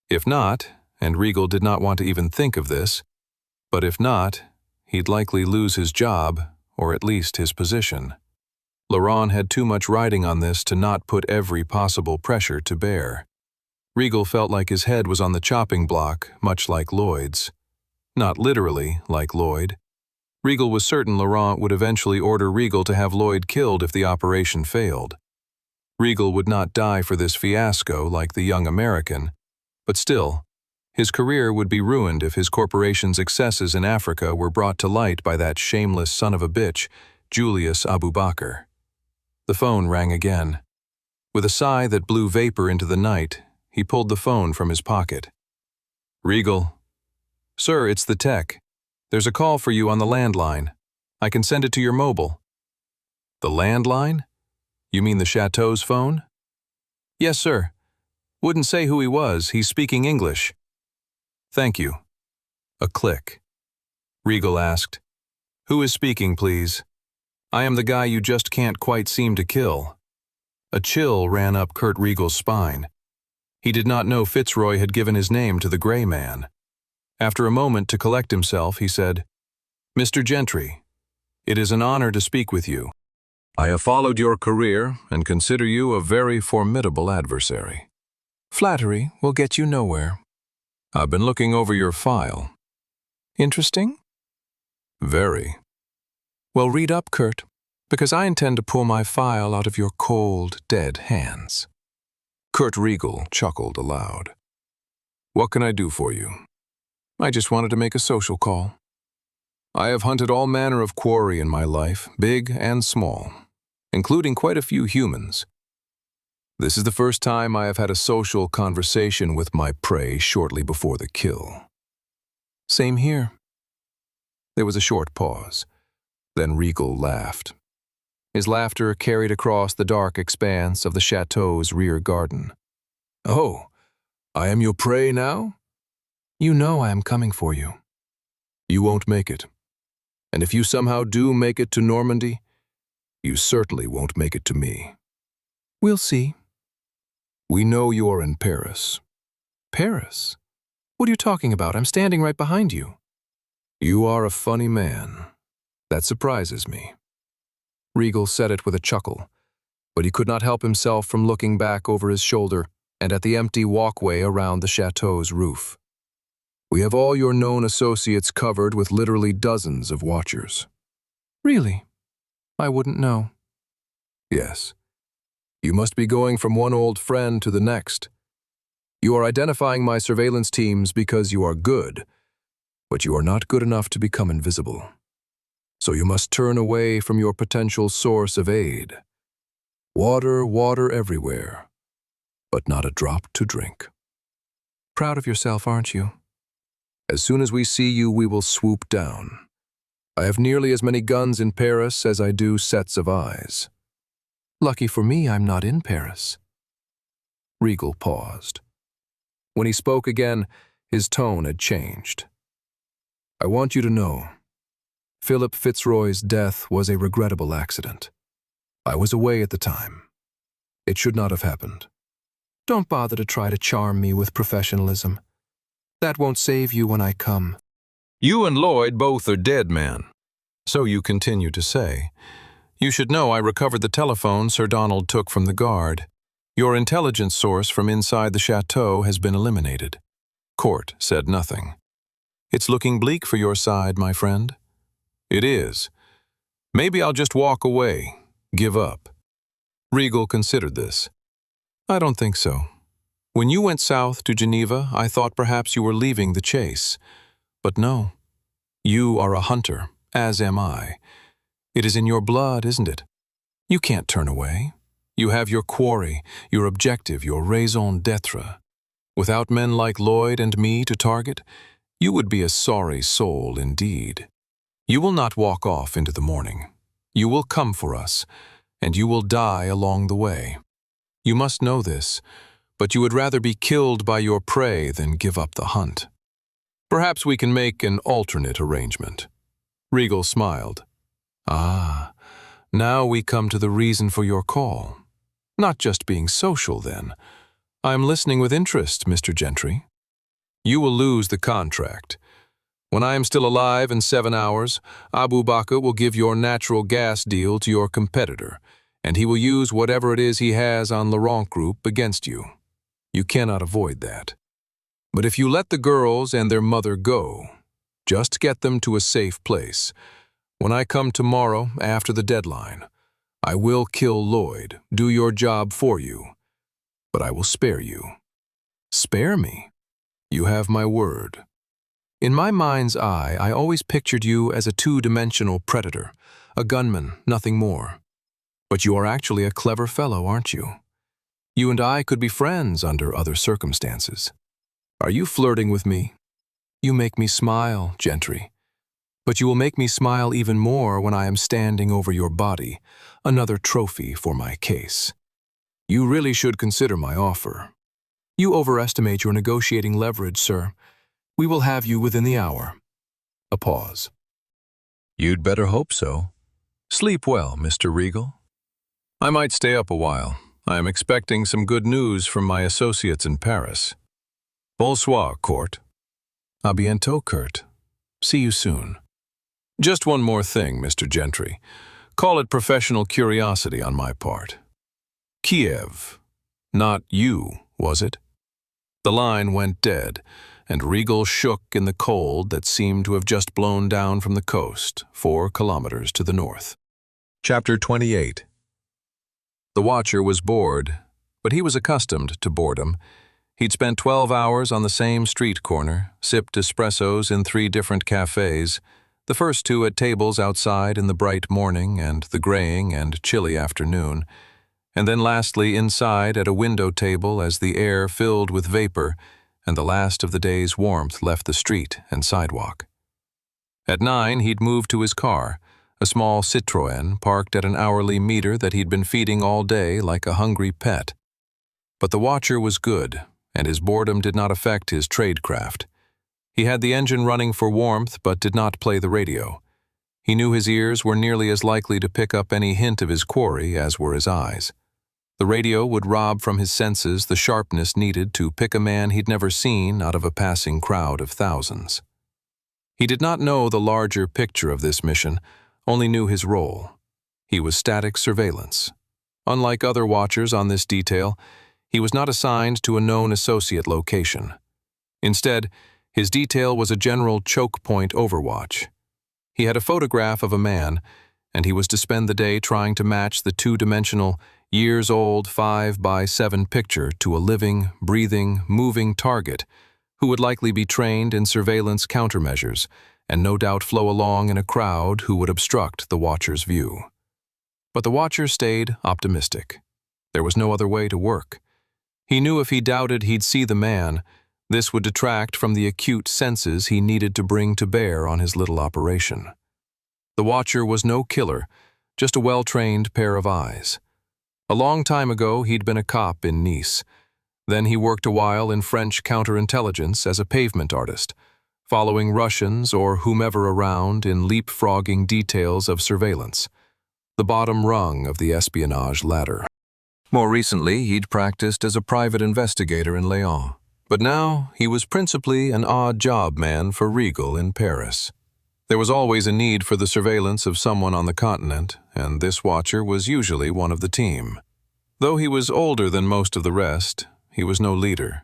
If not, and Regal did not want to even think of this, but if not, he'd likely lose his job, or at least his position. Laurent had too much riding on this to not put every possible pressure to bear. Regal felt like his head was on the chopping block, much like Lloyd's. Not literally like Lloyd. Regal was certain Laurent would eventually order Regal to have Lloyd killed if the operation failed. Regal would not die for this fiasco like the young American, but still, his career would be ruined if his corporation's excesses in Africa were brought to light by that shameless son of a bitch, Julius Abubakar. The phone rang again. With a sigh that blew vapor into the night, he pulled the phone from his pocket. Regal. Sir, it's the tech. There's a call for you on the landline. I can send it to your mobile. The landline? You mean the Chateau's phone? Yes, sir. Wouldn't say who he was. He's speaking English. Thank you. A click. Regal asked, Who is speaking, please? I am the guy you just can't quite seem to kill. A chill ran up Kurt Regal's spine. He did not know Fitzroy had given his name to the gray man. After a moment to collect himself, he said, Mr. Gentry, it is an honor to speak with you. I have followed your career and consider you a very formidable adversary. Flattery will get you nowhere. I've been looking over your file. Interesting? Very. Well, read up, Kurt, because I intend to pull my file out of your cold, dead hands. Kurt Regal chuckled aloud. What can I do for you? I just wanted to make a social call. I have hunted all manner of quarry in my life, big and small, including quite a few humans. This is the first time I have had a social conversation with my prey shortly before the kill. Same here. There was a short pause. Then Regal laughed. His laughter carried across the dark expanse of the chateau's rear garden. Oh, I am your prey now? You know I am coming for you. You won't make it. And if you somehow do make it to Normandy, you certainly won't make it to me. We'll see. We know you are in Paris. Paris? What are you talking about? I'm standing right behind you. You are a funny man. That surprises me. Regal said it with a chuckle, but he could not help himself from looking back over his shoulder and at the empty walkway around the chateau's roof. We have all your known associates covered with literally dozens of watchers. Really? I wouldn't know. Yes. You must be going from one old friend to the next. You are identifying my surveillance teams because you are good, but you are not good enough to become invisible. So you must turn away from your potential source of aid. Water, water everywhere, but not a drop to drink. Proud of yourself, aren't you? As soon as we see you, we will swoop down. I have nearly as many guns in Paris as I do sets of eyes. Lucky for me, I'm not in Paris. Regal paused. When he spoke again, his tone had changed. I want you to know, Philip Fitzroy's death was a regrettable accident. I was away at the time. It should not have happened. Don't bother to try to charm me with professionalism. That won't save you when I come. You and Lloyd both are dead men. So you continue to say. You should know I recovered the telephone Sir Donald took from the guard. Your intelligence source from inside the chateau has been eliminated. Court said nothing. It's looking bleak for your side, my friend. It is. Maybe I'll just walk away, give up. Regal considered this. I don't think so. When you went south to Geneva, I thought perhaps you were leaving the chase. But no. You are a hunter, as am I. It is in your blood, isn't it? You can't turn away. You have your quarry, your objective, your raison d'etre. Without men like Lloyd and me to target, you would be a sorry soul indeed. You will not walk off into the morning. You will come for us, and you will die along the way. You must know this, but you would rather be killed by your prey than give up the hunt. Perhaps we can make an alternate arrangement. Regal smiled. Ah, now we come to the reason for your call. Not just being social, then. I'm listening with interest, Mr. Gentry. You will lose the contract. When I am still alive in 7 hours, Abu Bakr will give your natural gas deal to your competitor, and he will use whatever it is he has on Laurent Group against you. You cannot avoid that. But if you let the girls and their mother go, just get them to a safe place. When I come tomorrow after the deadline, I will kill Lloyd, do your job for you, but I will spare you. Spare me? You have my word. In my mind's eye, I always pictured you as a two-dimensional predator, a gunman, nothing more. But you are actually a clever fellow, aren't you? You and I could be friends under other circumstances. Are you flirting with me? You make me smile, Gentry. But you will make me smile even more when I am standing over your body, another trophy for my case. You really should consider my offer. You overestimate your negotiating leverage, sir. We will have you within the hour. A pause. You'd better hope so. Sleep well, Mr. Regal. I might stay up a while. I am expecting some good news from my associates in Paris. Bonsoir, Court. A bientôt, Kurt. See you soon. Just one more thing, Mr. Gentry. Call it professional curiosity on my part. Kiev. Not you, was it? The line went dead, and Regal shook in the cold that seemed to have just blown down from the coast, 4 kilometers to the north. Chapter 28. The watcher was bored, but he was accustomed to boredom. He'd spent 12 hours on the same street corner, sipped espressos in 3 different cafes, the first 2 at tables outside in the bright morning and the graying and chilly afternoon, and then lastly inside at a window table as the air filled with vapor and the last of the day's warmth left the street and sidewalk. At 9, he'd moved to his car, a small Citroën parked at an hourly meter that he'd been feeding all day like a hungry pet. But the watcher was good, and his boredom did not affect his tradecraft. He had the engine running for warmth but did not play the radio. He knew his ears were nearly as likely to pick up any hint of his quarry as were his eyes. The radio would rob from his senses the sharpness needed to pick a man he'd never seen out of a passing crowd of thousands. He did not know the larger picture of this mission, only knew his role. He was static surveillance. Unlike other watchers on this detail, he was not assigned to a known associate location. Instead, his detail was a general choke point overwatch. He had a photograph of a man, and he was to spend the day trying to match the two-dimensional, years-old 5x7 picture to a living, breathing, moving target who would likely be trained in surveillance countermeasures and no doubt flow along in a crowd who would obstruct the watcher's view. But the watcher stayed optimistic. There was no other way to work. He knew if he doubted he'd see the man, this would detract from the acute senses he needed to bring to bear on his little operation. The watcher was no killer, just a well-trained pair of eyes. A long time ago, he'd been a cop in Nice. Then he worked a while in French counterintelligence as a pavement artist, following Russians or whomever around in leapfrogging details of surveillance, the bottom rung of the espionage ladder. More recently, he'd practiced as a private investigator in Lyon, but now he was principally an odd job man for Regal in Paris. There was always a need for the surveillance of someone on the continent, and this watcher was usually one of the team. Though he was older than most of the rest, he was no leader.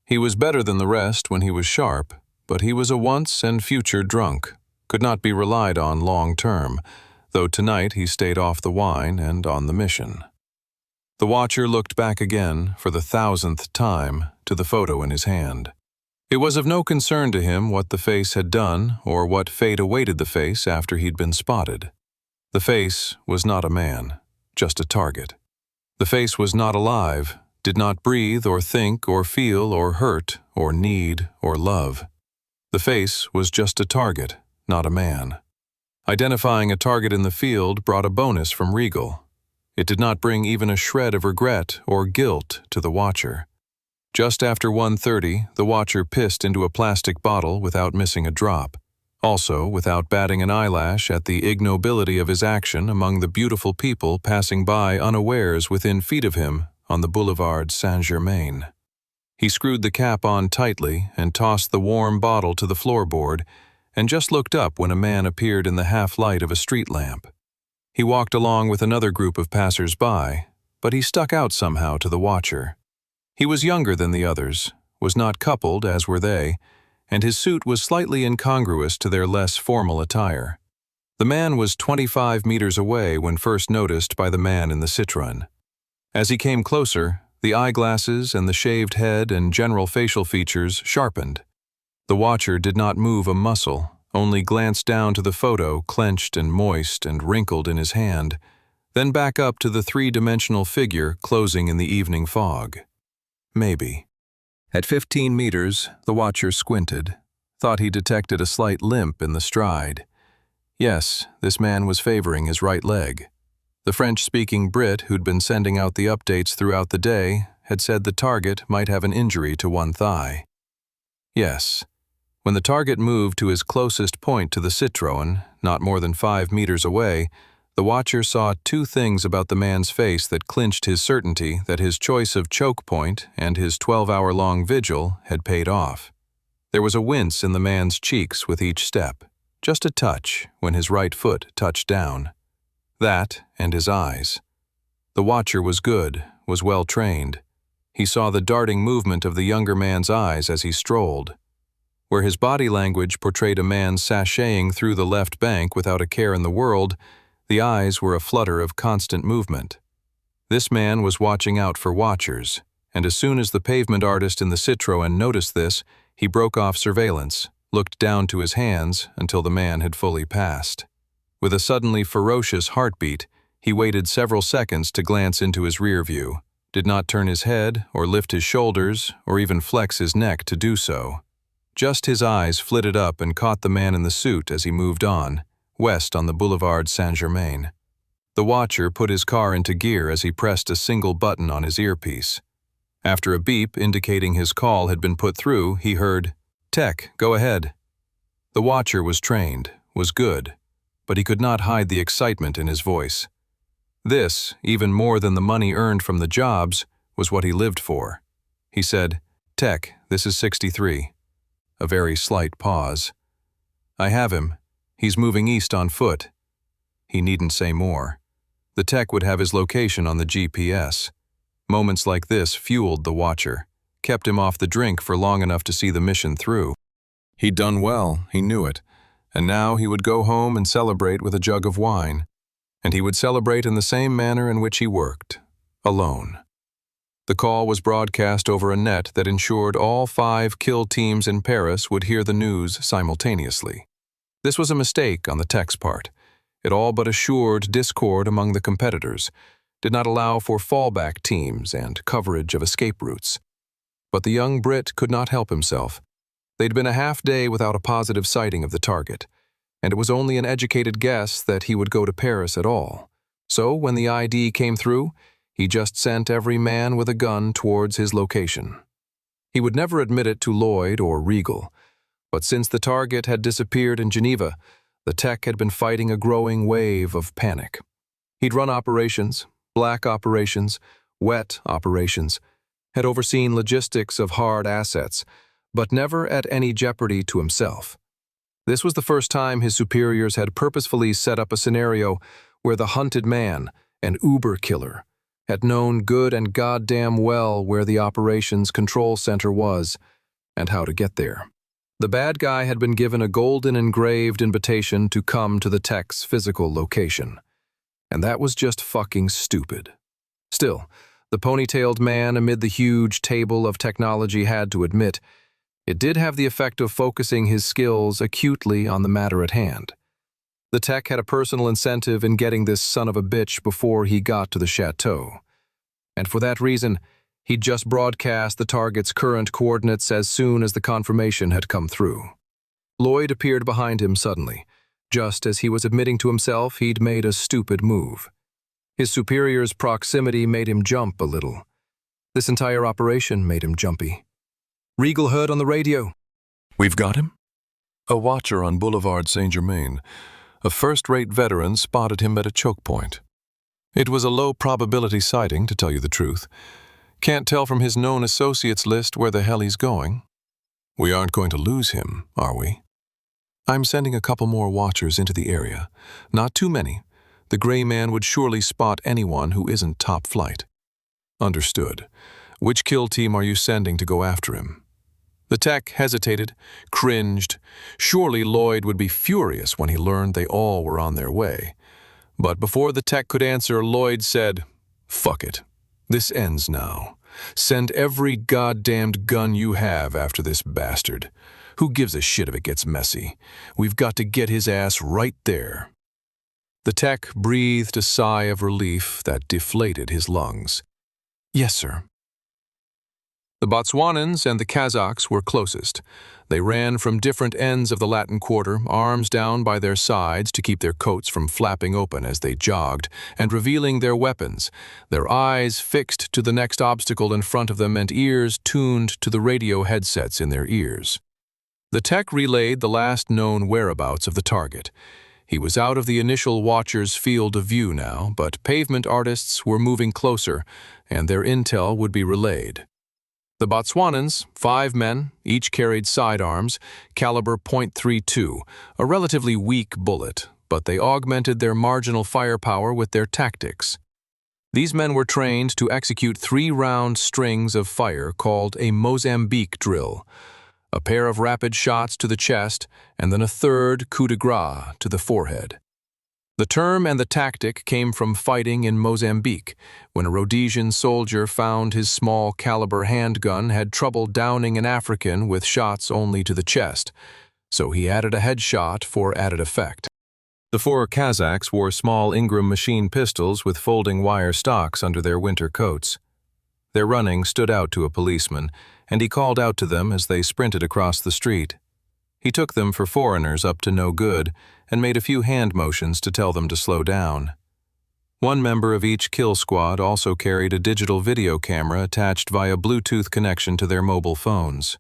He was better than the rest when he was sharp, but he was a once and future drunk, could not be relied on long term, though tonight he stayed off the wine and on the mission. The watcher looked back again, for the 1,000th time, to the photo in his hand. It was of no concern to him what the face had done or what fate awaited the face after he'd been spotted. The face was not a man, just a target. The face was not alive, did not breathe or think or feel or hurt or need or love. The face was just a target, not a man. Identifying a target in the field brought a bonus from Regal. It did not bring even a shred of regret or guilt to the watcher. Just after 1:30, the watcher pissed into a plastic bottle without missing a drop, also without batting an eyelash at the ignobility of his action among the beautiful people passing by unawares within feet of him on the Boulevard Saint-Germain. He screwed the cap on tightly and tossed the warm bottle to the floorboard, and just looked up when a man appeared in the half-light of a street lamp. He walked along with another group of passers-by, but he stuck out somehow to the watcher. He was younger than the others, was not coupled as were they, and his suit was slightly incongruous to their less formal attire. The man was 25 meters away when first noticed by the man in the Citroën. As he came closer, the eyeglasses and the shaved head and general facial features sharpened. The watcher did not move a muscle, only glanced down to the photo clenched and moist and wrinkled in his hand, then back up to the three-dimensional figure closing in the evening fog. Maybe. At 15 meters, the watcher squinted, thought he detected a slight limp in the stride. Yes, this man was favoring his right leg. The French-speaking Brit who'd been sending out the updates throughout the day had said the target might have an injury to one thigh. Yes. When the target moved to his closest point to the Citroën, not more than 5 meters away, the watcher saw two things about the man's face that clinched his certainty that his choice of choke point and his 12-hour-long vigil had paid off. There was a wince in the man's cheeks with each step, just a touch when his right foot touched down. That and his eyes. The watcher was good, was well trained. He saw the darting movement of the younger man's eyes as he strolled. Where his body language portrayed a man sashaying through the left bank without a care in the world, the eyes were a flutter of constant movement. This man was watching out for watchers, and as soon as the pavement artist in the Citroën noticed this, he broke off surveillance, looked down to his hands until the man had fully passed. With a suddenly ferocious heartbeat, he waited several seconds to glance into his rear view, did not turn his head or lift his shoulders or even flex his neck to do so. Just his eyes flitted up and caught the man in the suit as he moved on, west on the Boulevard Saint-Germain. The watcher put his car into gear as he pressed a single button on his earpiece. After a beep indicating his call had been put through, he heard, "Tech, go ahead." The watcher was trained, was good, but he could not hide the excitement in his voice. This, even more than the money earned from the jobs, was what he lived for. He said, "Tech, this is 63. A very slight pause. "I have him. He's moving east on foot." He needn't say more. The tech would have his location on the GPS. Moments like this fueled the watcher, kept him off the drink for long enough to see the mission through. He'd done well, he knew it, and now he would go home and celebrate with a jug of wine. And he would celebrate in the same manner in which he worked, alone. The call was broadcast over a net that ensured all 5 kill teams in Paris would hear the news simultaneously. This was a mistake on the tech's part. It all but assured discord among the competitors, did not allow for fallback teams and coverage of escape routes. But the young Brit could not help himself. They'd been a half day without a positive sighting of the target, and it was only an educated guess that he would go to Paris at all. So when the ID came through, he just sent every man with a gun towards his location. He would never admit it to Lloyd or Regal, but since the target had disappeared in Geneva, the tech had been fighting a growing wave of panic. He'd run operations, black operations, wet operations, had overseen logistics of hard assets, but never at any jeopardy to himself. This was the first time his superiors had purposefully set up a scenario where the hunted man, an uber killer, had known good and goddamn well where the operations control center was and how to get there. The bad guy had been given a golden engraved invitation to come to the tech's physical location. And that was just fucking stupid. Still, the ponytailed man amid the huge table of technology had to admit, it did have the effect of focusing his skills acutely on the matter at hand. The tech had a personal incentive in getting this son of a bitch before he got to the chateau. And for that reason, he'd just broadcast the target's current coordinates as soon as the confirmation had come through. Lloyd appeared behind him suddenly, just as he was admitting to himself he'd made a stupid move. His superior's proximity made him jump a little. This entire operation made him jumpy. Regal heard on the radio. We've got him? A watcher on Boulevard Saint-Germain. A first-rate veteran spotted him at a choke point. It was a low-probability sighting, to tell you the truth. Can't tell from his known associates list where the hell he's going. We aren't going to lose him, are we? I'm sending a couple more watchers into the area. Not too many. The gray man would surely spot anyone who isn't top flight. Understood. Which kill team are you sending to go after him? The tech hesitated, cringed. Surely Lloyd would be furious when he learned they all were on their way. But before the tech could answer, Lloyd said, "Fuck it. This ends now. Send every goddamned gun you have after this bastard. Who gives a shit if it gets messy? We've got to get his ass right there." The tech breathed a sigh of relief that deflated his lungs. "Yes, sir." The Botswanans and the Kazakhs were closest. They ran from different ends of the Latin Quarter, arms down by their sides to keep their coats from flapping open as they jogged, and revealing their weapons, their eyes fixed to the next obstacle in front of them and ears tuned to the radio headsets in their ears. The tech relayed the last known whereabouts of the target. He was out of the initial watcher's field of view now, but pavement artists were moving closer, and their intel would be relayed. The Botswanans, 5 men, each carried sidearms, caliber .32, a relatively weak bullet, but they augmented their marginal firepower with their tactics. These men were trained to execute 3-round strings of fire called a Mozambique drill, a pair of rapid shots to the chest, and then a third coup de grace to the forehead. The term and the tactic came from fighting in Mozambique, when a Rhodesian soldier found his small-caliber handgun had trouble downing an African with shots only to the chest, so he added a headshot for added effect. The 4 Kazakhs wore small Ingram machine pistols with folding wire stocks under their winter coats. Their running stood out to a policeman, and he called out to them as they sprinted across the street. He took them for foreigners up to no good and made a few hand motions to tell them to slow down. One member of each kill squad also carried a digital video camera attached via Bluetooth connection to their mobile phones.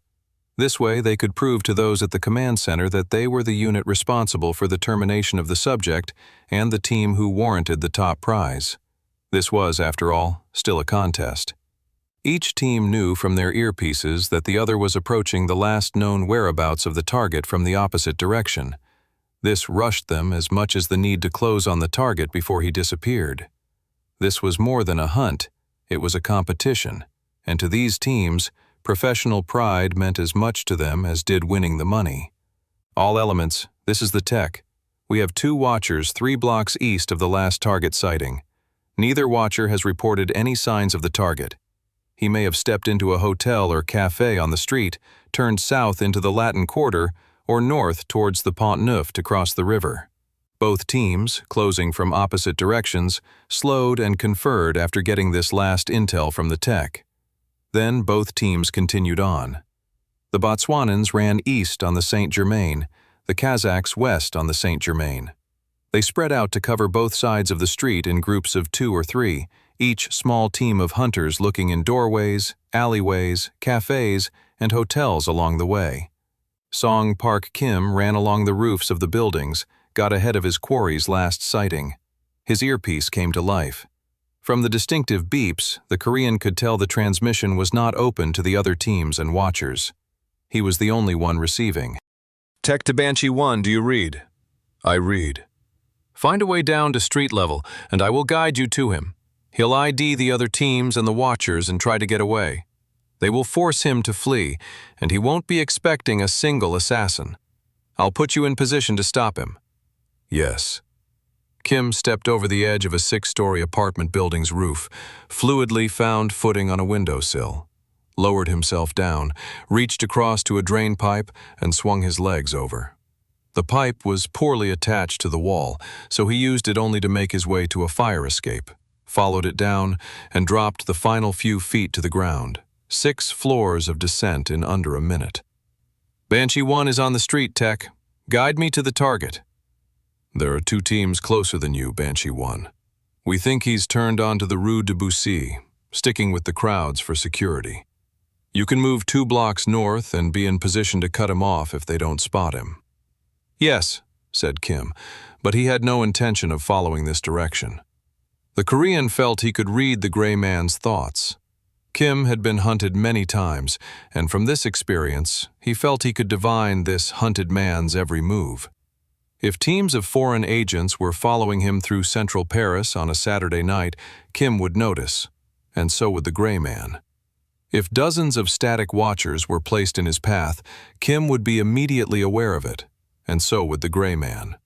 This way they could prove to those at the command center that they were the unit responsible for the termination of the subject and the team who warranted the top prize. This was, after all, still a contest. Each team knew from their earpieces that the other was approaching the last known whereabouts of the target from the opposite direction. This rushed them as much as the need to close on the target before he disappeared. This was more than a hunt, it was a competition, and to these teams, professional pride meant as much to them as did winning the money. All elements, this is the tech. We have 2 watchers 3 blocks east of the last target sighting. Neither watcher has reported any signs of the target. He may have stepped into a hotel or cafe on the street, turned south into the Latin Quarter, or north towards the Pont Neuf to cross the river. Both teams, closing from opposite directions, slowed and conferred after getting this last intel from the tech. Then both teams continued on. The Botswanans ran east on the Saint-Germain, the Kazakhs west on the Saint-Germain. They spread out to cover both sides of the street in groups of 2 or 3, each small team of hunters looking in doorways, alleyways, cafes, and hotels along the way. Song Park Kim ran along the roofs of the buildings, got ahead of his quarry's last sighting. His earpiece came to life. From the distinctive beeps, the Korean could tell the transmission was not open to the other teams and watchers. He was the only one receiving. Tech to Banshee 1, do you read? I read. Find a way down to street level, and I will guide you to him. He'll ID the other teams and the watchers and try to get away. They will force him to flee, and he won't be expecting a single assassin. I'll put you in position to stop him." "Yes." Kim stepped over the edge of a 6-story apartment building's roof, fluidly found footing on a windowsill, lowered himself down, reached across to a drain pipe, and swung his legs over. The pipe was poorly attached to the wall, so he used it only to make his way to a fire escape, followed it down, and dropped the final few feet to the ground. 6 floors of descent in under a minute. "Banshee 1 is on the street, Tech. Guide me to the target." "There are 2 teams closer than you, Banshee 1. We think he's turned onto the Rue de Bussy, sticking with the crowds for security. You can move 2 blocks north and be in position to cut him off if they don't spot him." "Yes," said Kim, but he had no intention of following this direction. The Korean felt he could read the gray man's thoughts. Kim had been hunted many times, and from this experience, he felt he could divine this hunted man's every move. If teams of foreign agents were following him through central Paris on a Saturday night, Kim would notice, and so would the gray man. If dozens of static watchers were placed in his path, Kim would be immediately aware of it, and so would the gray man.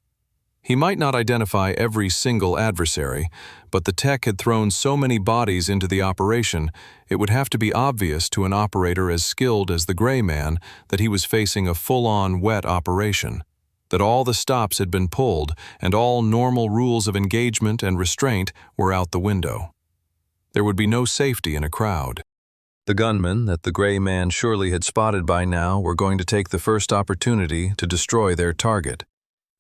He might not identify every single adversary, but the tech had thrown so many bodies into the operation, it would have to be obvious to an operator as skilled as the gray man that he was facing a full-on wet operation, that all the stops had been pulled and all normal rules of engagement and restraint were out the window. There would be no safety in a crowd. The gunmen that the gray man surely had spotted by now were going to take the first opportunity to destroy their target,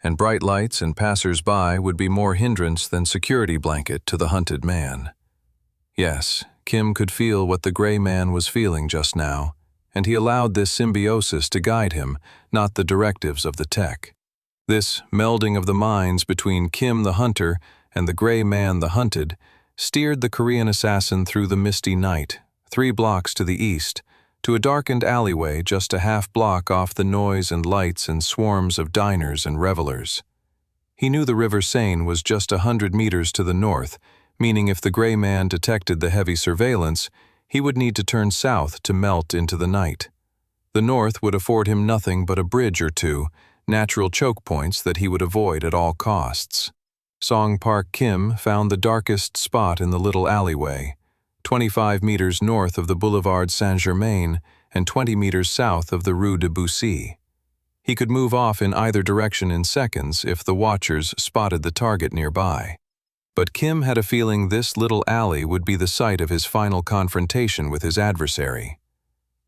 and bright lights and passers-by would be more hindrance than security blanket to the hunted man. Yes, Kim could feel what the gray man was feeling just now, and he allowed this symbiosis to guide him, not the directives of the tech. This melding of the minds between Kim the hunter and the gray man the hunted steered the Korean assassin through the misty night, 3 blocks to the east, to a darkened alleyway just a half block off the noise and lights and swarms of diners and revelers. He knew the River Seine was just 100 meters to the north, meaning if the gray man detected the heavy surveillance, he would need to turn south to melt into the night. The north would afford him nothing but a bridge or 2, natural choke points that he would avoid at all costs. Song Park Kim found the darkest spot in the little alleyway, 25 meters north of the Boulevard Saint-Germain and 20 meters south of the Rue de Bussy. He could move off in either direction in seconds if the watchers spotted the target nearby. But Kim had a feeling this little alley would be the site of his final confrontation with his adversary.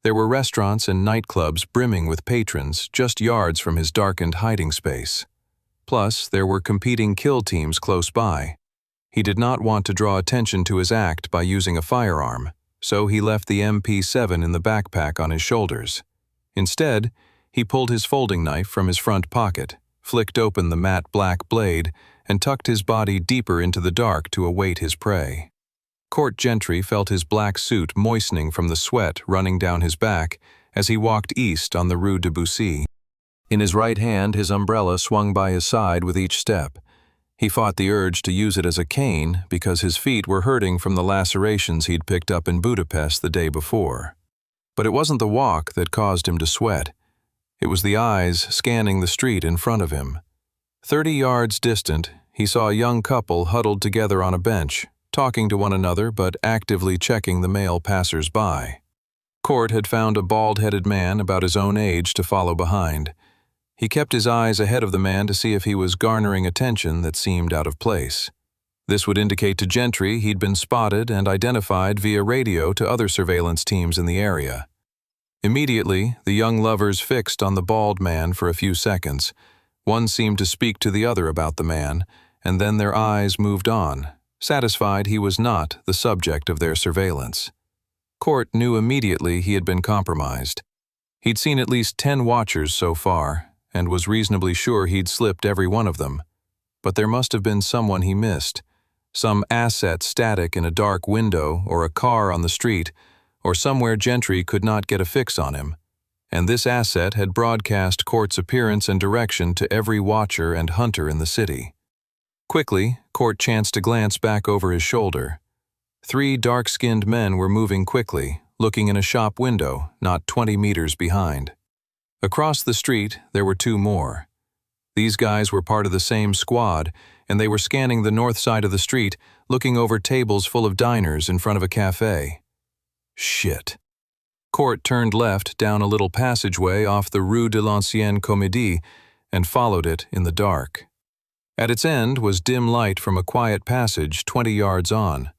There were restaurants and nightclubs brimming with patrons just yards from his darkened hiding space. Plus, there were competing kill teams close by. He did not want to draw attention to his act by using a firearm, so he left the MP7 in the backpack on his shoulders. Instead, he pulled his folding knife from his front pocket, flicked open the matte black blade, and tucked his body deeper into the dark to await his prey. Court Gentry felt his black suit moistening from the sweat running down his back as he walked east on the Rue de Bussy. In his right hand, his umbrella swung by his side with each step. He fought the urge to use it as a cane because his feet were hurting from the lacerations he'd picked up in Budapest the day before. But it wasn't the walk that caused him to sweat. It was the eyes scanning the street in front of him. 30 yards distant, he saw a young couple huddled together on a bench, talking to one another but actively checking the male passers-by. Court had found a bald-headed man about his own age to follow behind. He kept his eyes ahead of the man to see if he was garnering attention that seemed out of place. This would indicate to Gentry he'd been spotted and identified via radio to other surveillance teams in the area. Immediately, the young lovers fixed on the bald man for a few seconds. One seemed to speak to the other about the man, and then their eyes moved on, satisfied he was not the subject of their surveillance. Court knew immediately he had been compromised. He'd seen at least 10 watchers so far, and was reasonably sure he'd slipped every one of them. But there must have been someone he missed, some asset static in a dark window or a car on the street, or somewhere Gentry could not get a fix on him. And this asset had broadcast Court's appearance and direction to every watcher and hunter in the city. Quickly, Court chanced to glance back over his shoulder. 3 dark-skinned men were moving quickly, looking in a shop window not 20 meters behind. Across the street, there were 2 more. These guys were part of the same squad, and they were scanning the north side of the street, looking over tables full of diners in front of a cafe. Shit. Court turned left down a little passageway off the Rue de l'Ancienne Comédie and followed it in the dark. At its end was dim light from a quiet passage 20 yards on.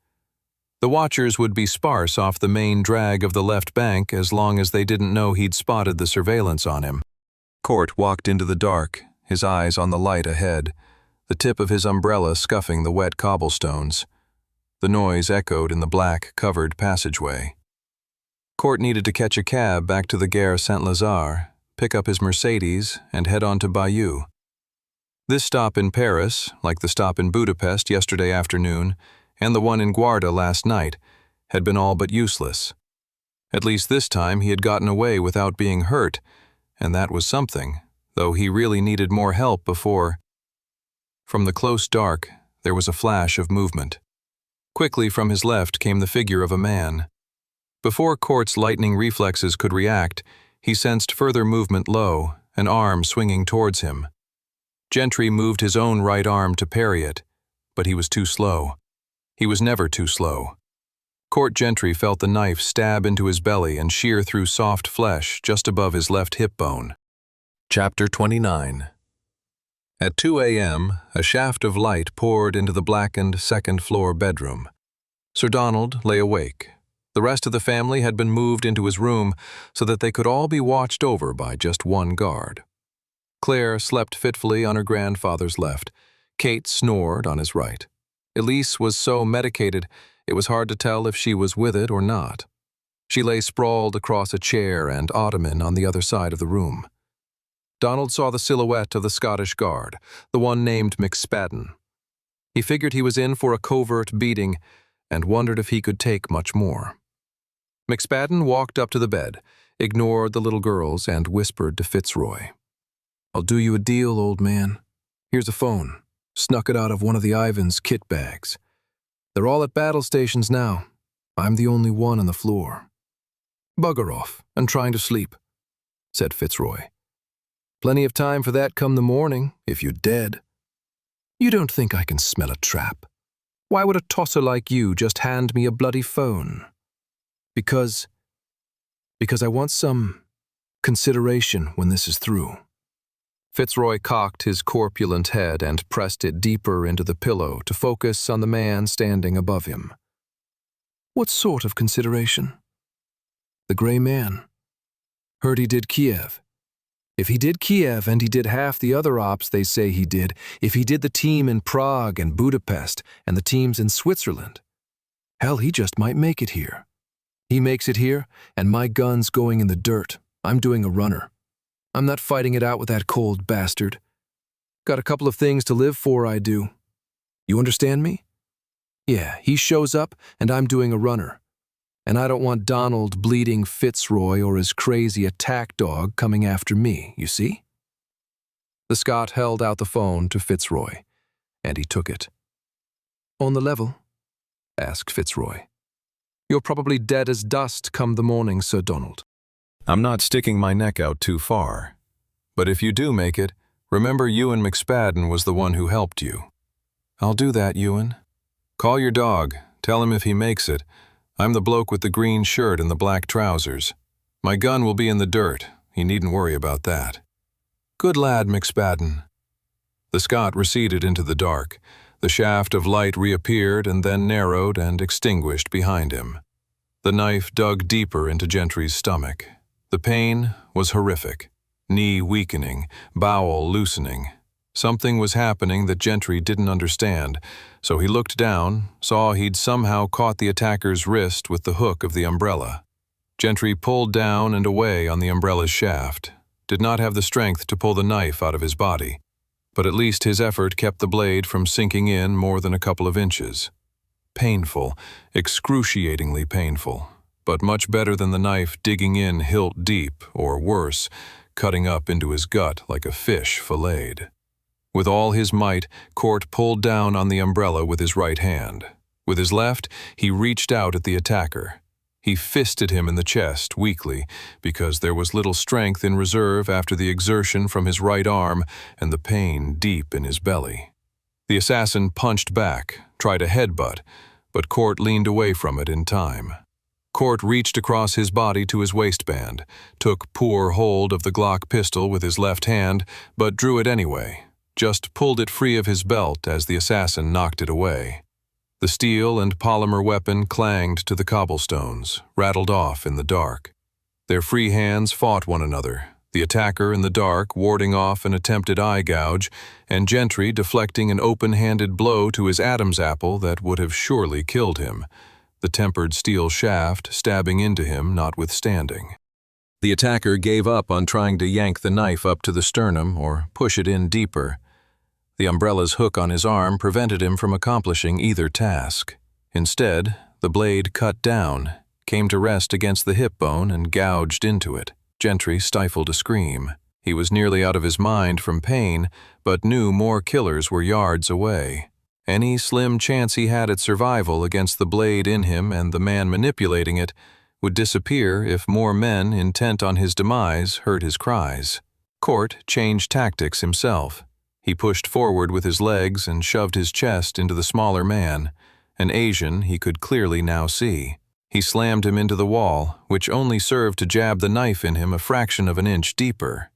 The watchers would be sparse off the main drag of the left bank as long as they didn't know he'd spotted the surveillance on him. Court walked into the dark, his eyes on the light ahead, the tip of his umbrella scuffing the wet cobblestones. The noise echoed in the black, covered passageway. Court needed to catch a cab back to the Gare Saint-Lazare, pick up his Mercedes, and head on to Bayeux. This stop in Paris, like the stop in Budapest yesterday afternoon, and the one in Guarda last night, had been all but useless. At least this time he had gotten away without being hurt, and that was something, though he really needed more help before. From the close dark, there was a flash of movement. Quickly from his left came the figure of a man. Before Court's lightning reflexes could react, he sensed further movement low, an arm swinging towards him. Gentry moved his own right arm to parry it, but he was too slow. He was never too slow. Court Gentry felt the knife stab into his belly and shear through soft flesh just above his left hip bone. Chapter 29. At 2 a.m., a shaft of light poured into the blackened second-floor bedroom. Sir Donald lay awake. The rest of the family had been moved into his room so that they could all be watched over by just one guard. Claire slept fitfully on her grandfather's left. Kate snored on his right. Elise was so medicated, it was hard to tell if she was with it or not. She lay sprawled across a chair and ottoman on the other side of the room. Donald saw the silhouette of the Scottish guard, the one named McSpadden. He figured he was in for a covert beating and wondered if he could take much more. McSpadden walked up to the bed, ignored the little girls, and whispered to Fitzroy. "I'll do you a deal, old man. Here's a phone. Snuck it out of one of the Ivan's kit bags. They're all at battle stations now. I'm the only one on the floor." "Bugger off and trying to sleep," said Fitzroy. "Plenty of time for that come the morning, if you're dead. You don't think I can smell a trap? Why would a tosser like you just hand me a bloody phone?" Because I want some consideration when this is through." Fitzroy cocked his corpulent head and pressed it deeper into the pillow to focus on the man standing above him. "What sort of consideration?" "The gray man. Heard he did Kiev. If he did Kiev and he did half the other ops they say he did, if he did the team in Prague and Budapest and the teams in Switzerland, hell, he just might make it here. He makes it here, and my gun's going in the dirt. I'm doing a runner. I'm not fighting it out with that cold bastard. Got a couple of things to live for, I do. You understand me? Yeah, he shows up, and I'm doing a runner. And I don't want Donald bleeding Fitzroy or his crazy attack dog coming after me, you see?" The Scot held out the phone to Fitzroy, and he took it. "On the level?" asked Fitzroy. "You're probably dead as dust come the morning, Sir Donald." "I'm not sticking my neck out too far. But if you do make it, remember Ewan McSpadden was the one who helped you." "I'll do that, Ewan." "Call your dog. Tell him if he makes it. I'm the bloke with the green shirt and the black trousers. My gun will be in the dirt. He needn't worry about that." "Good lad, McSpadden." The Scot receded into the dark. The shaft of light reappeared and then narrowed and extinguished behind him. The knife dug deeper into Gentry's stomach. The pain was horrific. Knee weakening, bowel loosening. Something was happening that Gentry didn't understand, so he looked down, saw he'd somehow caught the attacker's wrist with the hook of the umbrella. Gentry pulled down and away on the umbrella's shaft, did not have the strength to pull the knife out of his body, but at least his effort kept the blade from sinking in more than a couple of inches. Painful, excruciatingly painful, but much better than the knife digging in hilt deep, or worse, cutting up into his gut like a fish filleted. With all his might, Court pulled down on the umbrella with his right hand. With his left, he reached out at the attacker. He fisted him in the chest, weakly, because there was little strength in reserve after the exertion from his right arm and the pain deep in his belly. The assassin punched back, tried a headbutt, but Court leaned away from it in time. Court reached across his body to his waistband, took poor hold of the Glock pistol with his left hand, but drew it anyway, just pulled it free of his belt as the assassin knocked it away. The steel and polymer weapon clanged to the cobblestones, rattled off in the dark. Their free hands fought one another, the attacker in the dark warding off an attempted eye gouge, and Gentry deflecting an open-handed blow to his Adam's apple that would have surely killed him, the tempered steel shaft stabbing into him notwithstanding. The attacker gave up on trying to yank the knife up to the sternum or push it in deeper. The umbrella's hook on his arm prevented him from accomplishing either task. Instead, the blade cut down, came to rest against the hip bone and gouged into it. Gentry stifled a scream. He was nearly out of his mind from pain, but knew more killers were yards away. Any slim chance he had at survival against the blade in him and the man manipulating it would disappear if more men intent on his demise heard his cries. Court changed tactics himself. He pushed forward with his legs and shoved his chest into the smaller man, an Asian he could clearly now see. He slammed him into the wall, which only served to jab the knife in him a fraction of an inch deeper.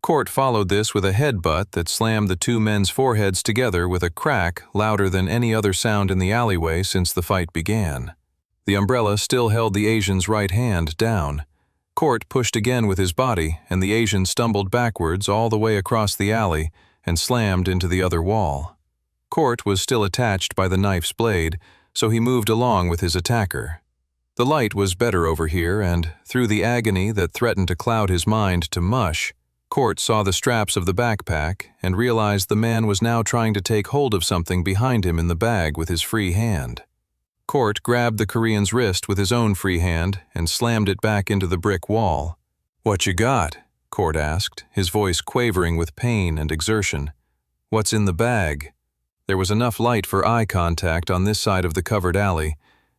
Court followed this with a headbutt that slammed the two men's foreheads together with a crack louder than any other sound in the alleyway since the fight began. The umbrella still held the Asian's right hand down. Court pushed again with his body, and the Asian stumbled backwards all the way across the alley and slammed into the other wall. Court was still attached by the knife's blade, so he moved along with his attacker. The light was better over here, and through the agony that threatened to cloud his mind to mush, Court saw the straps of the backpack and realized the man was now trying to take hold of something behind him in the bag with his free hand. Court grabbed the Korean's wrist with his own free hand and slammed it back into the brick wall. "What you got?" Court asked, his voice quavering with pain and exertion. "What's in the bag?" There was enough light for eye contact on this side of the covered alley,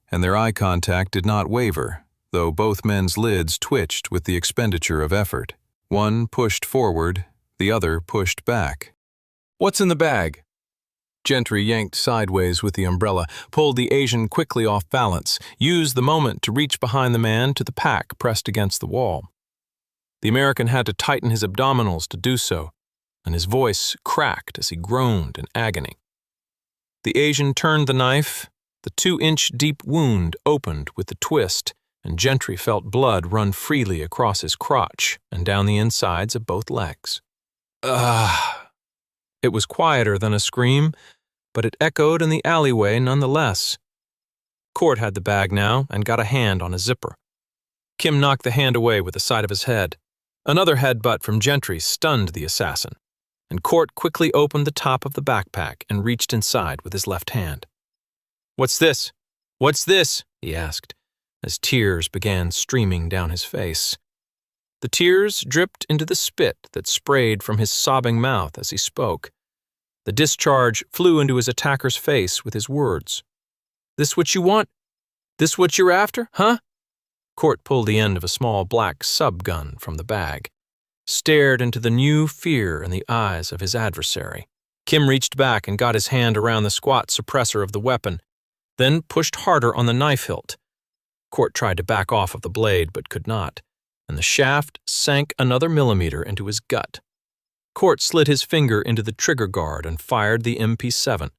and their eye contact did not waver, though both men's lids twitched with the expenditure of effort. One pushed forward, the other pushed back. "What's in the bag?" Gentry yanked sideways with the umbrella, pulled the Asian quickly off balance, used the moment to reach behind the man to the pack pressed against the wall. The American had to tighten his abdominals to do so, and his voice cracked as he groaned in agony. The Asian turned the knife. The 2-inch deep wound opened with the twist, and Gentry felt blood run freely across his crotch and down the insides of both legs. "Ugh!" It was quieter than a scream, but it echoed in the alleyway nonetheless. Court had the bag now and got a hand on a zipper. Kim knocked the hand away with the side of his head. Another headbutt from Gentry stunned the assassin, and Court quickly opened the top of the backpack and reached inside with his left hand. "What's this? What's this?" he asked, as tears began streaming down his face. The tears dripped into the spit that sprayed from his sobbing mouth as he spoke. The discharge flew into his attacker's face with his words. "This what you want? This what you're after, huh?" Court pulled the end of a small black sub-gun from the bag, stared into the new fear in the eyes of his adversary. Kim reached back and got his hand around the squat suppressor of the weapon, then pushed harder on the knife hilt. Court tried to back off of the blade but could not, and the shaft sank another millimeter into his gut. Court slid his finger into the trigger guard and fired the MP7.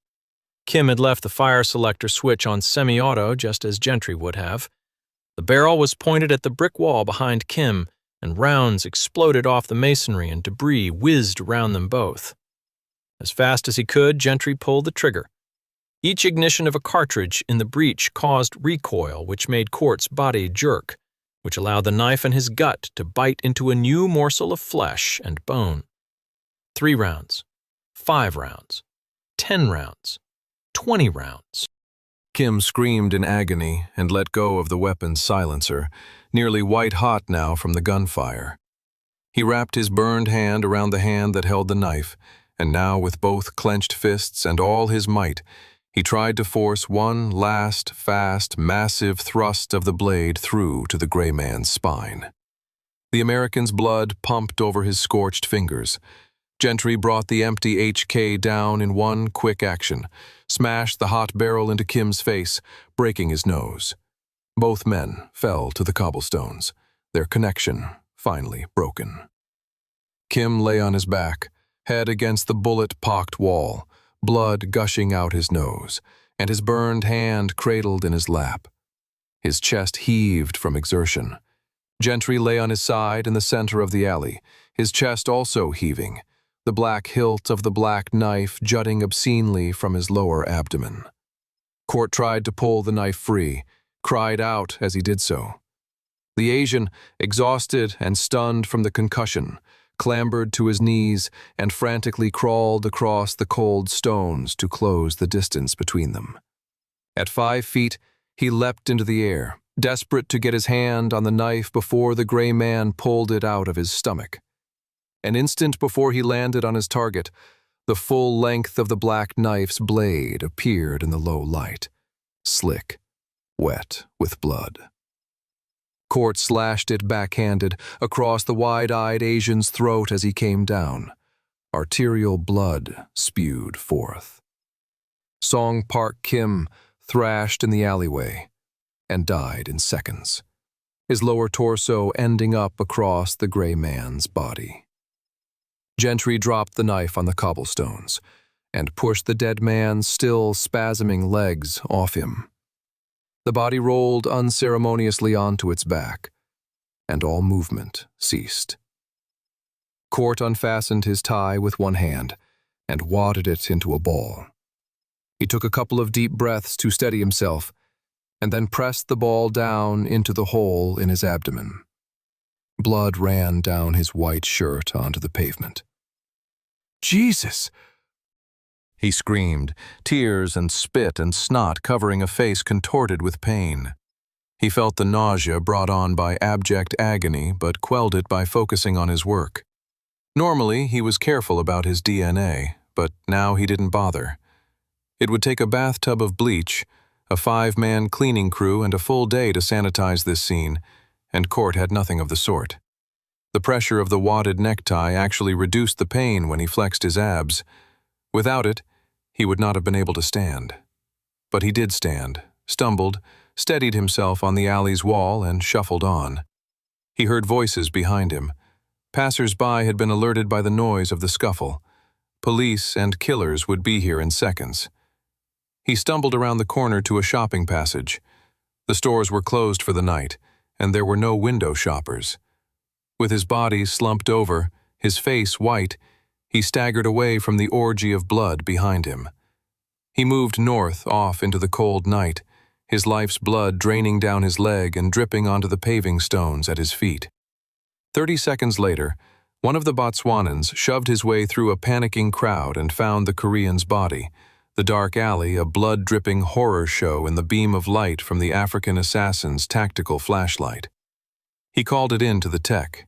Kim had left the fire selector switch on semi-auto just as Gentry would have. The barrel was pointed at the brick wall behind Kim, and rounds exploded off the masonry and debris whizzed around them both. As fast as he could, Gentry pulled the trigger. Each ignition of a cartridge in the breech caused recoil, which made Court's body jerk, which allowed the knife in his gut to bite into a new morsel of flesh and bone. 3 rounds, 5 rounds, 10 rounds, 20 rounds. Kim screamed in agony and let go of the weapon's silencer, nearly white-hot now from the gunfire. He wrapped his burned hand around the hand that held the knife, and now with both clenched fists and all his might, He tried to force one last, fast, massive thrust of the blade through to the gray man's spine. The American's blood pumped over his scorched fingers. Gentry brought the empty HK down in one quick action, smashed the hot barrel into Kim's face, breaking his nose. Both men fell to the cobblestones, their connection finally broken. Kim lay on his back, head against the bullet-pocked wall, blood gushing out his nose, and his burned hand cradled in his lap. His chest heaved from exertion. Gentry lay on his side in the center of the alley, his chest also heaving, the black hilt of the black knife jutting obscenely from his lower abdomen. Court tried to pull the knife free, cried out as he did so. The Asian, exhausted and stunned from the concussion, clambered to his knees and frantically crawled across the cold stones to close the distance between them. At 5 feet, he leapt into the air, desperate to get his hand on the knife before the gray man pulled it out of his stomach. An instant before he landed on his target, the full length of the black knife's blade appeared in the low light, slick, wet with blood. Court slashed it backhanded across the wide-eyed Asian's throat as he came down. Arterial blood spewed forth. Song Park Kim thrashed in the alleyway and died in seconds, his lower torso ending up across the gray man's body. Gentry dropped the knife on the cobblestones and pushed the dead man's still spasming legs off him. The body rolled unceremoniously onto its back, and all movement ceased. Court unfastened his tie with one hand and wadded it into a ball. He took a couple of deep breaths to steady himself, and then pressed the ball down into the hole in his abdomen. Blood ran down his white shirt onto the pavement. "Jesus!" he screamed, tears and spit and snot covering a face contorted with pain. He felt the nausea brought on by abject agony, but quelled it by focusing on his work. Normally, he was careful about his DNA, but now he didn't bother. It would take a bathtub of bleach, a 5-man cleaning crew, and a full day to sanitize this scene, and Court had nothing of the sort. The pressure of the wadded necktie actually reduced the pain when he flexed his abs. Without it, he would not have been able to stand. But he did stand, stumbled, steadied himself on the alley's wall, and shuffled on. He heard voices behind him. Passers-by had been alerted by the noise of the scuffle. Police and killers would be here in seconds. He stumbled around the corner to a shopping passage. The stores were closed for the night, and there were no window shoppers. With his body slumped over, his face white, he staggered away from the orgy of blood behind him. He moved north off into the cold night, his life's blood draining down his leg and dripping onto the paving stones at his feet. 30 seconds later, one of the Botswanans shoved his way through a panicking crowd and found the Korean's body, the dark alley a blood-dripping horror show in the beam of light from the African assassin's tactical flashlight. He called it in to the tech.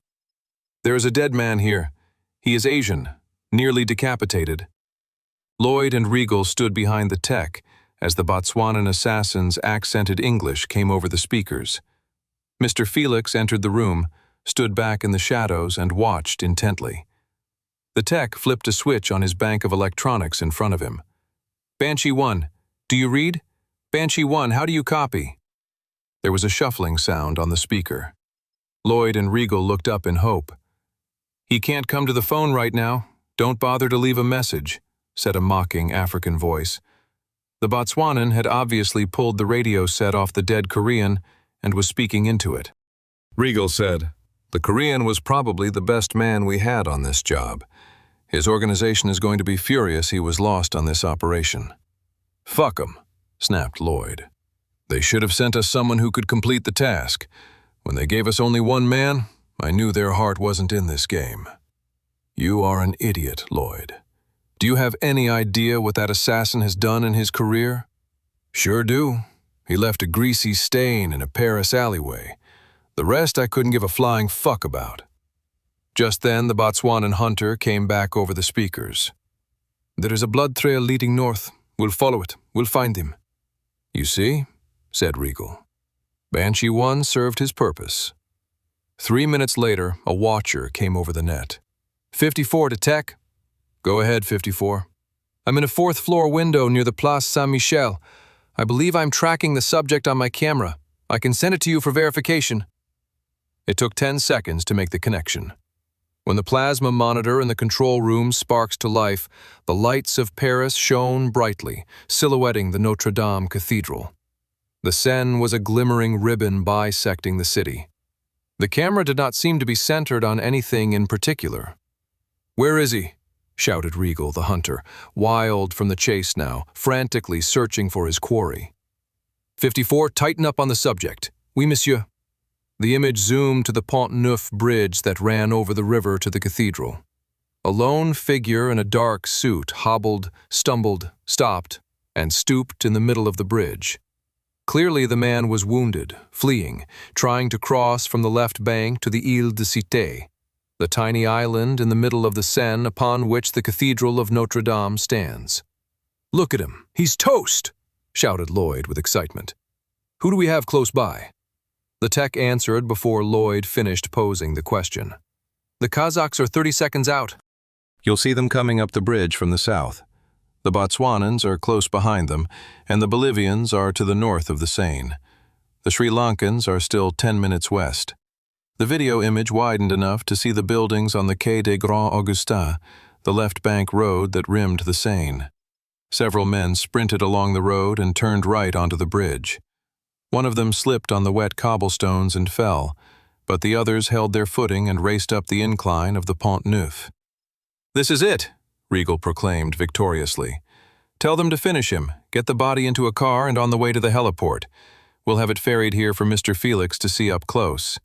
"There is a dead man here. He is Asian, nearly decapitated." Lloyd and Regal stood behind the tech as the Botswanan assassin's accented English came over the speakers. Mr. Felix entered the room, stood back in the shadows, and watched intently. The tech flipped a switch on his bank of electronics in front of him. "Banshee 1, do you read? Banshee 1, how do you copy?" There was a shuffling sound on the speaker. Lloyd and Regal looked up in hope. "He can't come to the phone right now. Don't bother to leave a message," said a mocking African voice. The Botswanan had obviously pulled the radio set off the dead Korean and was speaking into it. Regal said, "The Korean was probably the best man we had on this job. His organization is going to be furious he was lost on this operation." "Fuck 'em," snapped Lloyd. "They should have sent us someone who could complete the task. When they gave us only one man, I knew their heart wasn't in this game." "You are an idiot, Lloyd. Do you have any idea what that assassin has done in his career?" "Sure do. He left a greasy stain in a Paris alleyway. The rest I couldn't give a flying fuck about." Just then, the Botswanan hunter came back over the speakers. "There is a blood trail leading north. We'll follow it. We'll find him. You see, said Regal. Banshee 1 served his purpose. 3 minutes later, a watcher came over the net. 54 to Tech. Go ahead, 54. I'm in a 4th floor window near the Place Saint-Michel. I believe I'm tracking the subject on my camera. I can send it to you for verification. It took 10 seconds to make the connection. When the plasma monitor in the control room sparked to life, the lights of Paris shone brightly, silhouetting the Notre Dame Cathedral. The Seine was a glimmering ribbon bisecting the city. The camera did not seem to be centered on anything in particular. Where is he? Shouted Regal, the hunter, wild from the chase now, frantically searching for his quarry. 54, tighten up on the subject. Oui, monsieur. The image zoomed to the Pont Neuf bridge that ran over the river to the cathedral. A lone figure in a dark suit hobbled, stumbled, stopped, and stooped in the middle of the bridge. Clearly the man was wounded, fleeing, trying to cross from the left bank to the Île de Cité, the tiny island in the middle of the Seine upon which the Cathedral of Notre Dame stands. Look at him, he's toast! Shouted Lloyd with excitement. Who do we have close by? The tech answered before Lloyd finished posing the question. The Kazakhs are 30 seconds out. You'll see them coming up the bridge from the south. The Botswanans are close behind them, and the Bolivians are to the north of the Seine. The Sri Lankans are still 10 minutes west. The video image widened enough to see the buildings on the Quai des Grands Augustins, the left bank road that rimmed the Seine. Several men sprinted along the road and turned right onto the bridge. One of them slipped on the wet cobblestones and fell, but the others held their footing and raced up the incline of the Pont Neuf. This is it, Regal proclaimed victoriously. Tell them to finish him, get the body into a car and on the way to the heliport. We'll have it ferried here for Mr. Felix to see up close.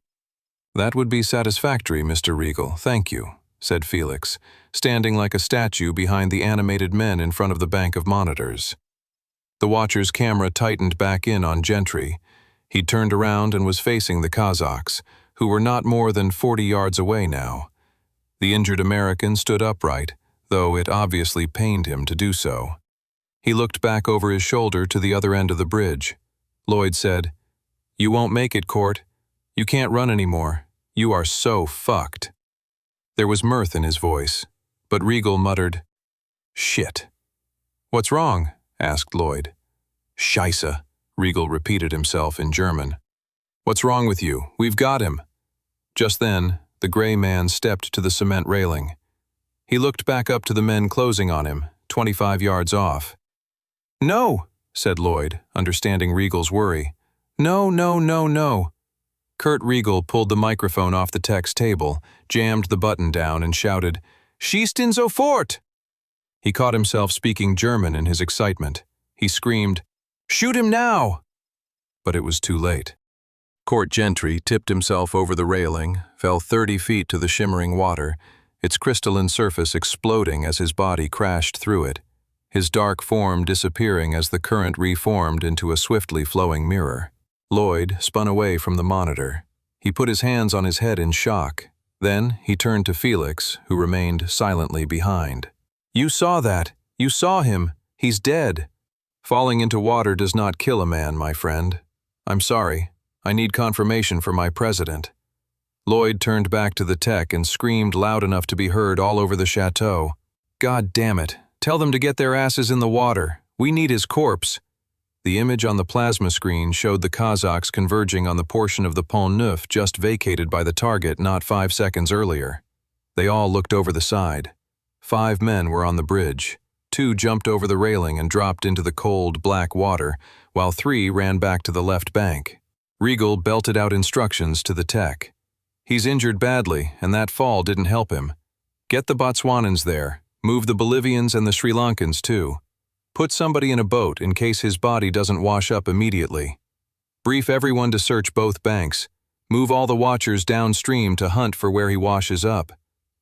That would be satisfactory, Mr. Regal, thank you, said Felix, standing like a statue behind the animated men in front of the bank of monitors. The watcher's camera tightened back in on Gentry. He'd turned around and was facing the Kazakhs, who were not more than 40 yards away now. The injured American stood upright, though it obviously pained him to do so. He looked back over his shoulder to the other end of the bridge. Lloyd said, You won't make it, Court. You can't run anymore. You are so fucked. There was mirth in his voice, but Regal muttered, Shit. What's wrong? Asked Lloyd. Scheisse, Regal repeated himself in German. What's wrong with you? We've got him. Just then, the gray man stepped to the cement railing. He looked back up to the men closing on him, 25 yards off. No, said Lloyd, understanding Regal's worry. No, no, no, no. Kurt Regal pulled the microphone off the tech's table, jammed the button down, and shouted, Schießt ihn sofort! He caught himself speaking German in his excitement. He screamed, Shoot him now! But it was too late. Court Gentry tipped himself over the railing, fell 30 feet to the shimmering water, its crystalline surface exploding as his body crashed through it, his dark form disappearing as the current reformed into a swiftly flowing mirror. Lloyd spun away from the monitor. He put his hands on his head in shock. Then he turned to Felix, who remained silently behind. You saw that. You saw him. He's dead. Falling into water does not kill a man, my friend. I'm sorry. I need confirmation for my president. Lloyd turned back to the tech and screamed loud enough to be heard all over the chateau. God damn it. Tell them to get their asses in the water. We need his corpse. The image on the plasma screen showed the Kazakhs converging on the portion of the Pont Neuf just vacated by the target not 5 seconds earlier. They all looked over the side. 5 men were on the bridge. 2 jumped over the railing and dropped into the cold, black water, while 3 ran back to the left bank. Regal belted out instructions to the tech. He's injured badly, and that fall didn't help him. Get the Botswanans there. Move the Bolivians and the Sri Lankans, too. Put somebody in a boat in case his body doesn't wash up immediately. Brief everyone to search both banks. Move all the watchers downstream to hunt for where he washes up.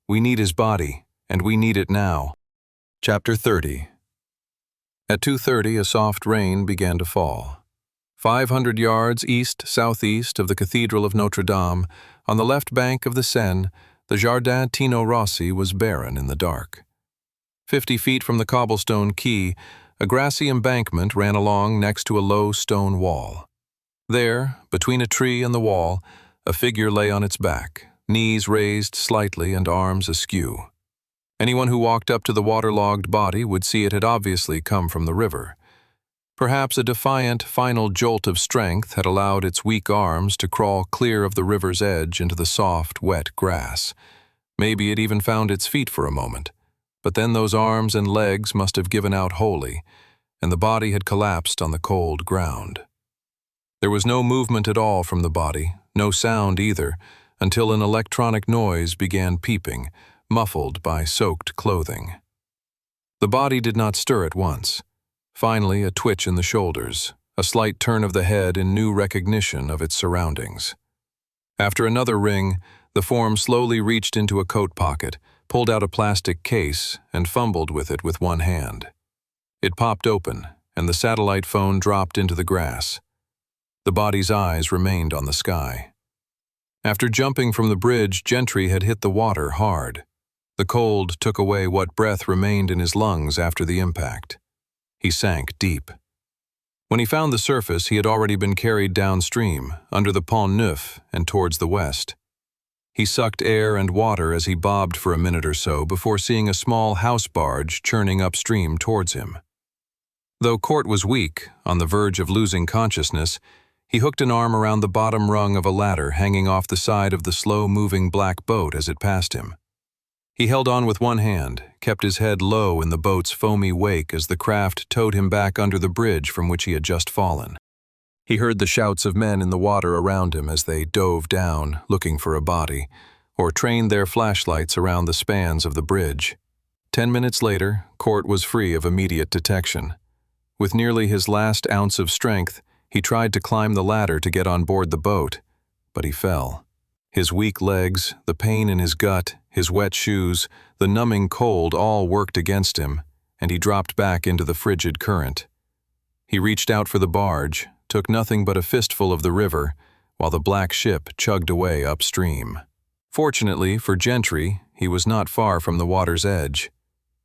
We need his body, and we need it now. Chapter 30. At 2:30, a soft rain began to fall. 500 yards east-southeast of the Cathedral of Notre Dame, on the left bank of the Seine, the Jardin Tino Rossi was barren in the dark. 50 feet from the cobblestone quay, A grassy embankment ran along next to a low stone wall. There, between a tree and the wall, a figure lay on its back, knees raised slightly and arms askew. Anyone who walked up to the waterlogged body would see it had obviously come from the river. Perhaps a defiant, final jolt of strength had allowed its weak arms to crawl clear of the river's edge into the soft, wet grass. Maybe it even found its feet for a moment. But then those arms and legs must have given out wholly, and the body had collapsed on the cold ground. There was no movement at all from the body, no sound either, until an electronic noise began peeping, muffled by soaked clothing. The body did not stir at once. Finally, a twitch in the shoulders, a slight turn of the head in new recognition of its surroundings. After another ring, the form slowly reached into a coat pocket, pulled out a plastic case, and fumbled with it with one hand. It popped open, and the satellite phone dropped into the grass. The body's eyes remained on the sky. After jumping from the bridge, Gentry had hit the water hard. The cold took away what breath remained in his lungs after the impact. He sank deep. When he found the surface, he had already been carried downstream, under the Pont Neuf and towards the west. He sucked air and water as he bobbed for a minute or so before seeing a small house barge churning upstream towards him. Though Court was weak, on the verge of losing consciousness, he hooked an arm around the bottom rung of a ladder hanging off the side of the slow-moving black boat as it passed him. He held on with one hand, kept his head low in the boat's foamy wake as the craft towed him back under the bridge from which he had just fallen. He heard the shouts of men in the water around him as they dove down, looking for a body, or trained their flashlights around the spans of the bridge. 10 minutes later, Court was free of immediate detection. With nearly his last ounce of strength, he tried to climb the ladder to get on board the boat, but he fell. His weak legs, the pain in his gut, his wet shoes, the numbing cold all worked against him, and he dropped back into the frigid current. He reached out for the barge, took nothing but a fistful of the river, while the black ship chugged away upstream. Fortunately for Gentry, he was not far from the water's edge.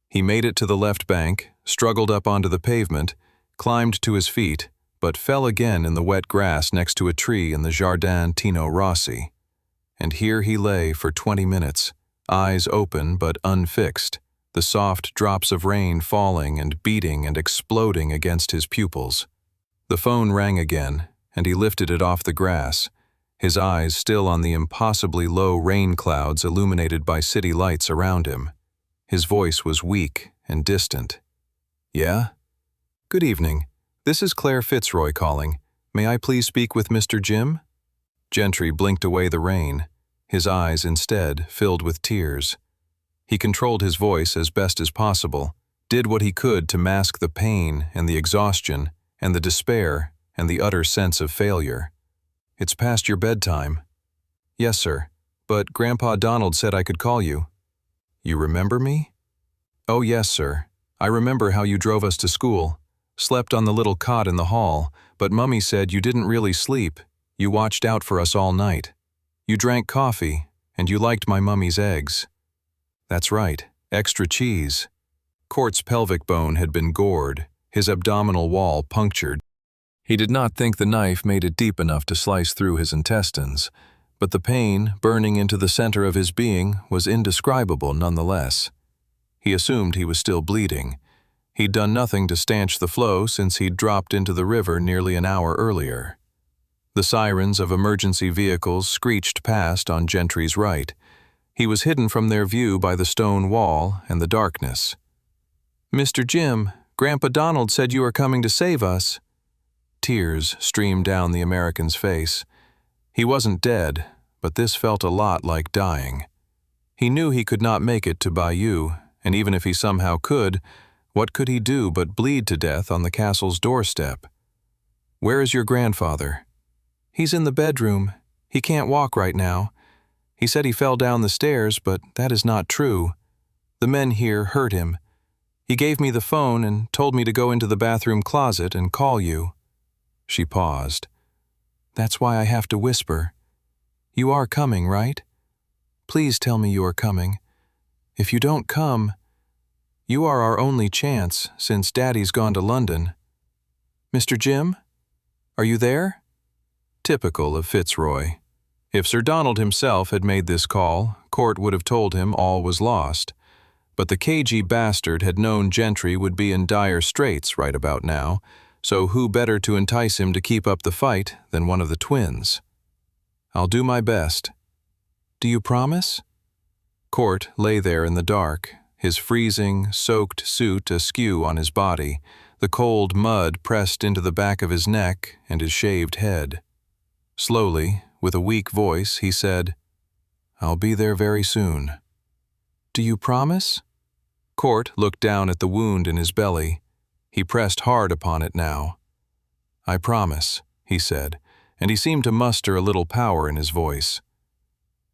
He made it to the left bank, struggled up onto the pavement, climbed to his feet, but fell again in the wet grass next to a tree in the Jardin Tino Rossi. And here he lay for 20 minutes, eyes open but unfixed, the soft drops of rain falling and beating and exploding against his pupils. The phone rang again, and he lifted it off the grass, his eyes still on the impossibly low rain clouds illuminated by city lights around him. His voice was weak and distant. "Yeah? Good evening. This is Claire Fitzroy calling. May I please speak with Mr. Jim?" Gentry blinked away the rain, his eyes instead filled with tears. He controlled his voice as best as possible, did what he could to mask the pain and the exhaustion and the despair and the utter sense of failure. "It's past your bedtime." "Yes, sir, but Grandpa Donald said I could call you." "You remember me?" "Oh, yes, sir. I remember how you drove us to school, slept on the little cot in the hall, but Mummy said you didn't really sleep. You watched out for us all night. You drank coffee, and you liked my mummy's eggs." "That's right, extra cheese." Court's pelvic bone had been gored, his abdominal wall punctured. He did not think the knife made it deep enough to slice through his intestines, but the pain, burning into the center of his being, was indescribable nonetheless. He assumed he was still bleeding. He'd done nothing to stanch the flow since he'd dropped into the river nearly an hour earlier. The sirens of emergency vehicles screeched past on Gentry's right. He was hidden from their view by the stone wall and the darkness. "Mr. Jim, Grandpa Donald said you were coming to save us." Tears streamed down the American's face. He wasn't dead, but this felt a lot like dying. He knew he could not make it to Bayou, and even if he somehow could, what could he do but bleed to death on the castle's doorstep? "Where is your grandfather?" "He's in the bedroom. He can't walk right now. He said he fell down the stairs, but that is not true. The men here hurt him. He gave me the phone and told me to go into the bathroom closet and call you." She paused. "That's why I have to whisper. You are coming, right? Please tell me you are coming. If you don't come..." You are our only chance since Daddy's gone to London. Mr. Jim? Are you there? Typical of Fitzroy. If Sir Donald himself had made this call, Court would have told him all was lost. But the cagey bastard had known Gentry would be in dire straits right about now, so who better to entice him to keep up the fight than one of the twins? I'll do my best. Do you promise? Court lay there in the dark, his freezing, soaked suit askew on his body, the cold mud pressed into the back of his neck and his shaved head. Slowly, with a weak voice, he said, I'll be there very soon. Do you promise? Court looked down at the wound in his belly. He pressed hard upon it now. I promise, he said, and he seemed to muster a little power in his voice.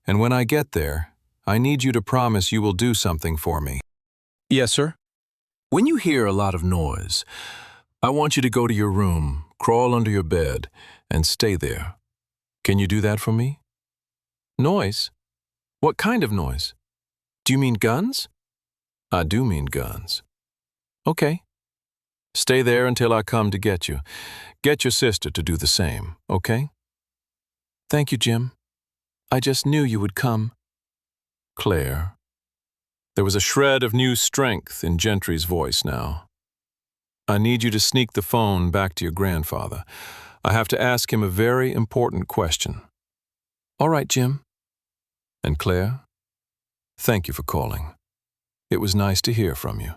And when I get there, I need you to promise you will do something for me. Yes, sir. When you hear a lot of noise, I want you to go to your room, crawl under your bed, and stay there. Can you do that for me? Noise? What kind of noise? Do you mean guns? I do mean guns. Okay. Stay there until I come to get you. Get your sister to do the same, okay? Thank you, Jim. I just knew you would come. Claire. There was a shred of new strength in Gentry's voice now. I need you to sneak the phone back to your grandfather. I have to ask him a very important question. All right, Jim. And Claire, thank you for calling. It was nice to hear from you.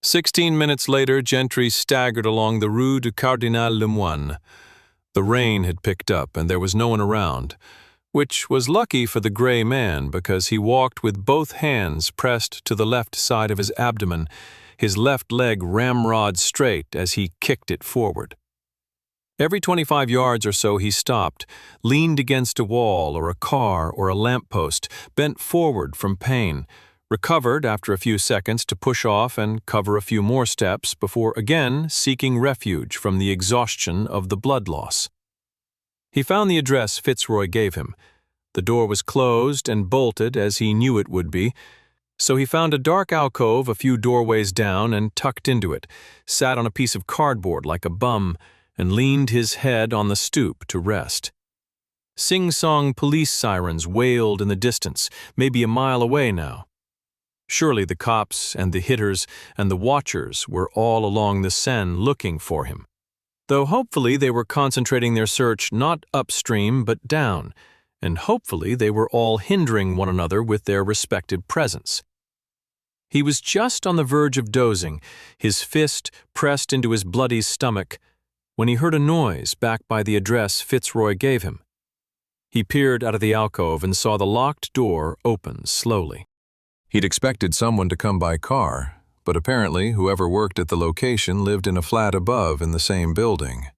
16 minutes later, Gentry staggered along the Rue du Cardinal Lemoine. The rain had picked up and there was no one around, which was lucky for the gray man because he walked with both hands pressed to the left side of his abdomen, his left leg ramrod straight as he kicked it forward. Every 25 yards or so he stopped, leaned against a wall or a car or a lamppost, bent forward from pain, recovered after a few seconds to push off and cover a few more steps before again seeking refuge from the exhaustion of the blood loss. He found the address Fitzroy gave him. The door was closed and bolted as he knew it would be, so he found a dark alcove a few doorways down and tucked into it, sat on a piece of cardboard like a bum, and leaned his head on the stoop to rest. Sing-song police sirens wailed in the distance, maybe a mile away now. Surely the cops and the hitters and the watchers were all along the Seine looking for him, though hopefully they were concentrating their search not upstream but down, and hopefully they were all hindering one another with their respective presence. He was just on the verge of dozing, his fist pressed into his bloody stomach, when he heard a noise back by the address Fitzroy gave him. He peered out of the alcove and saw the locked door open slowly. He'd expected someone to come by car, but apparently whoever worked at the location lived in a flat above in the same building.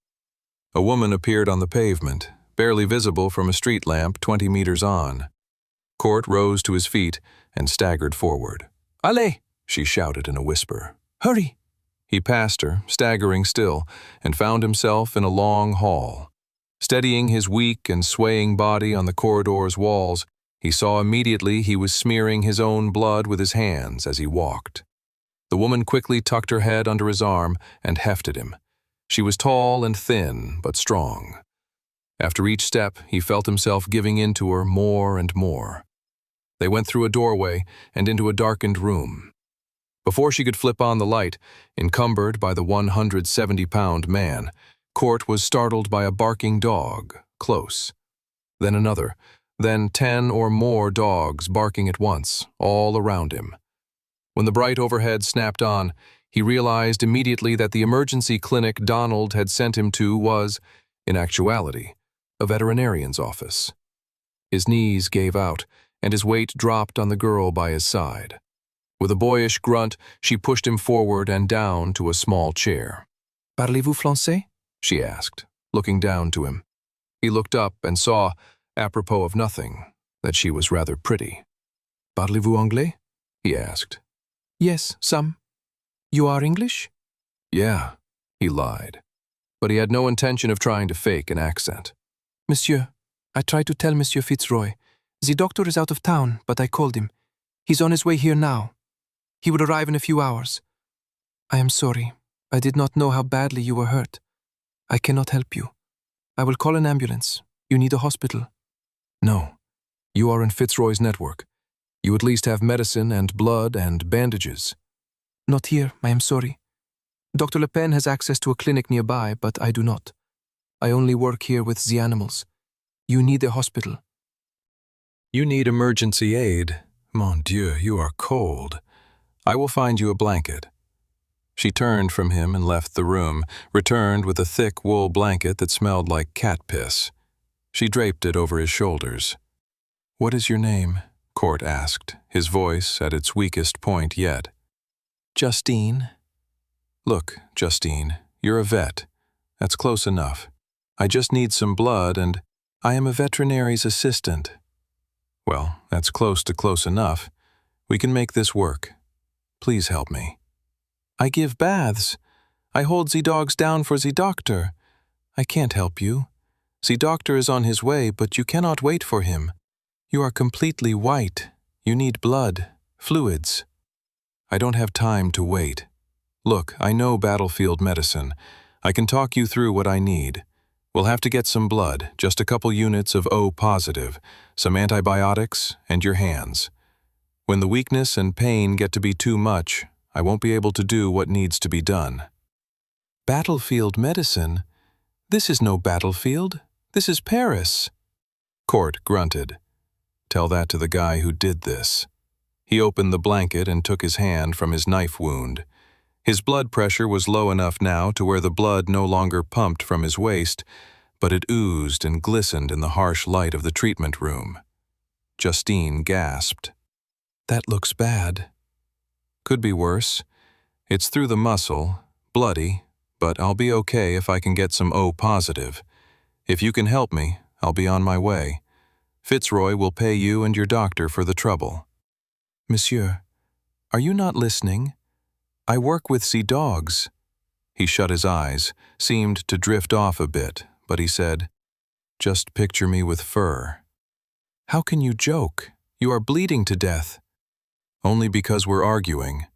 A woman appeared on the pavement, barely visible from a street lamp 20 meters on. Court rose to his feet and staggered forward. Allez, she shouted in a whisper. hurry. He passed her, staggering still, and found himself in a long hall. Steadying his weak and swaying body on the corridor's walls, he saw immediately he was smearing his own blood with his hands as he walked. The woman quickly tucked her head under his arm and hefted him. She was tall and thin, but strong. After each step, he felt himself giving in to her more and more. They went through a doorway and into a darkened room. Before she could flip on the light, encumbered by the 170-pound man, Court was startled by a barking dog, close. Then another, then 10 or more dogs barking at once, all around him. When the bright overhead snapped on, he realized immediately that the emergency clinic Donald had sent him to was, in actuality, a veterinarian's office. His knees gave out, and his weight dropped on the girl by his side. With a boyish grunt, she pushed him forward and down to a small chair. Parlez-vous français? She asked, looking down to him. He looked up and saw, apropos of nothing, that she was rather pretty. Parlez-vous anglais? He asked. Yes, some. You are English? Yeah, he lied. But he had no intention of trying to fake an accent. Monsieur, I tried to tell Monsieur Fitzroy. The doctor is out of town, but I called him. He's on his way here now. He will arrive in a few hours. I am sorry. I did not know how badly you were hurt. I cannot help you. I will call an ambulance. You need a hospital. No. You are in Fitzroy's network. You at least have medicine and blood and bandages. Not here, I am sorry. Dr. Le Pen has access to a clinic nearby, but I do not. I only work here with the animals. You need a hospital. You need emergency aid. Mon Dieu, you are cold. I will find you a blanket. She turned from him and left the room, returned with a thick wool blanket that smelled like cat piss. She draped it over his shoulders. "What is your name?" Court asked, his voice at its weakest point yet. "Justine." "Look, Justine, you're a vet. That's close enough. I just need some blood and I am a veterinary's assistant." "Well, that's close to close enough. We can make this work. Please help me." "I give baths. I hold the dogs down for the doctor. I can't help you. The doctor is on his way, but you cannot wait for him. You are completely white. You need blood, fluids." "I don't have time to wait. Look, I know battlefield medicine. I can talk you through what I need. We'll have to get some blood, just a couple units of O positive, some antibiotics, and your hands. When the weakness and pain get to be too much, I won't be able to do what needs to be done." "Battlefield medicine? This is no battlefield. This is Paris." Court grunted. "Tell that to the guy who did this." He opened the blanket and took his hand from his knife wound. His blood pressure was low enough now to where the blood no longer pumped from his waist, but it oozed and glistened in the harsh light of the treatment room. Justine gasped. "That looks bad." "Could be worse. It's through the muscle, bloody, but I'll be okay if I can get some O positive. If you can help me, I'll be on my way. Fitzroy will pay you and your doctor for the trouble." "Monsieur, are you not listening? I work with the dogs." He shut his eyes, seemed to drift off a bit, but he said, "Just picture me with fur." "How can you joke? You are bleeding to death." "Only because we're arguing.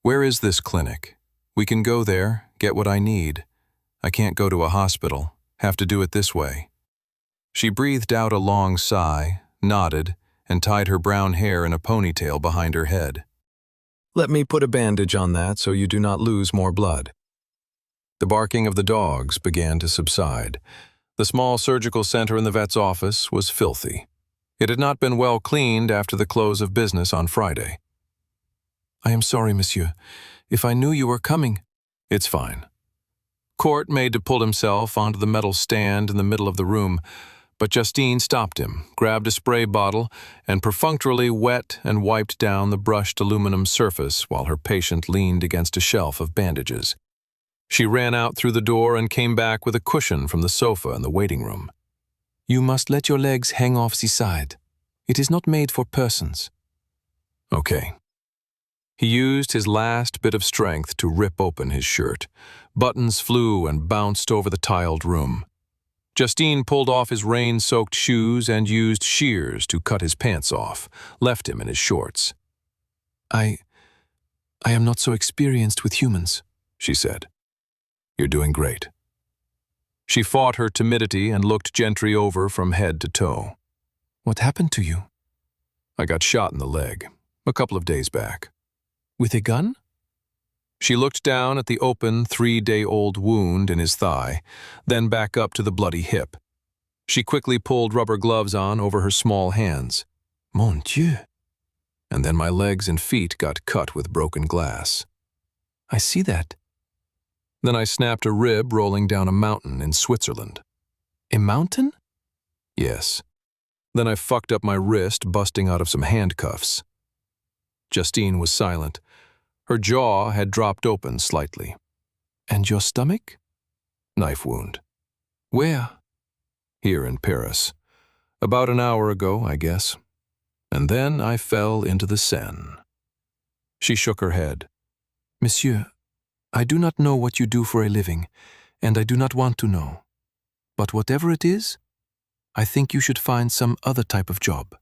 Where is this clinic? We can go there, get what I need. I can't go to a hospital. Have to do it this way." She breathed out a long sigh, nodded, and tied her brown hair in a ponytail behind her head. "Let me put a bandage on that so you do not lose more blood." The barking of the dogs began to subside. The small surgical center in the vet's office was filthy. It had not been well cleaned after the close of business on Friday. "I am sorry, monsieur. If I knew you were coming—" "It's fine." Court made to pull himself onto the metal stand in the middle of the room, but Justine stopped him, grabbed a spray bottle, and perfunctorily wet and wiped down the brushed aluminum surface while her patient leaned against a shelf of bandages. She ran out through the door and came back with a cushion from the sofa in the waiting room. "You must let your legs hang off the side. It is not made for persons." "Okay." He used his last bit of strength to rip open his shirt. Buttons flew and bounced over the tiled room. Justine pulled off his rain-soaked shoes and used shears to cut his pants off, left him in his shorts. I am not so experienced with humans," she said. "You're doing great." She fought her timidity and looked Gentry over from head to toe. "What happened to you?" "I got shot in the leg, a couple of days back." "With a gun?" She looked down at the open 3-day-old wound in his thigh, then back up to the bloody hip. She quickly pulled rubber gloves on over her small hands. "Mon Dieu!" "And then my legs and feet got cut with broken glass." "I see that." "Then I snapped a rib rolling down a mountain in Switzerland." "A mountain?" "Yes. Then I fucked up my wrist busting out of some handcuffs." Justine was silent. Her jaw had dropped open slightly. "And your stomach?" "Knife wound." "Where?" "Here in Paris. About an hour ago, I guess. And then I fell into the Seine." She shook her head. "Monsieur, I do not know what you do for a living, and I do not want to know. But whatever it is, I think you should find some other type of job."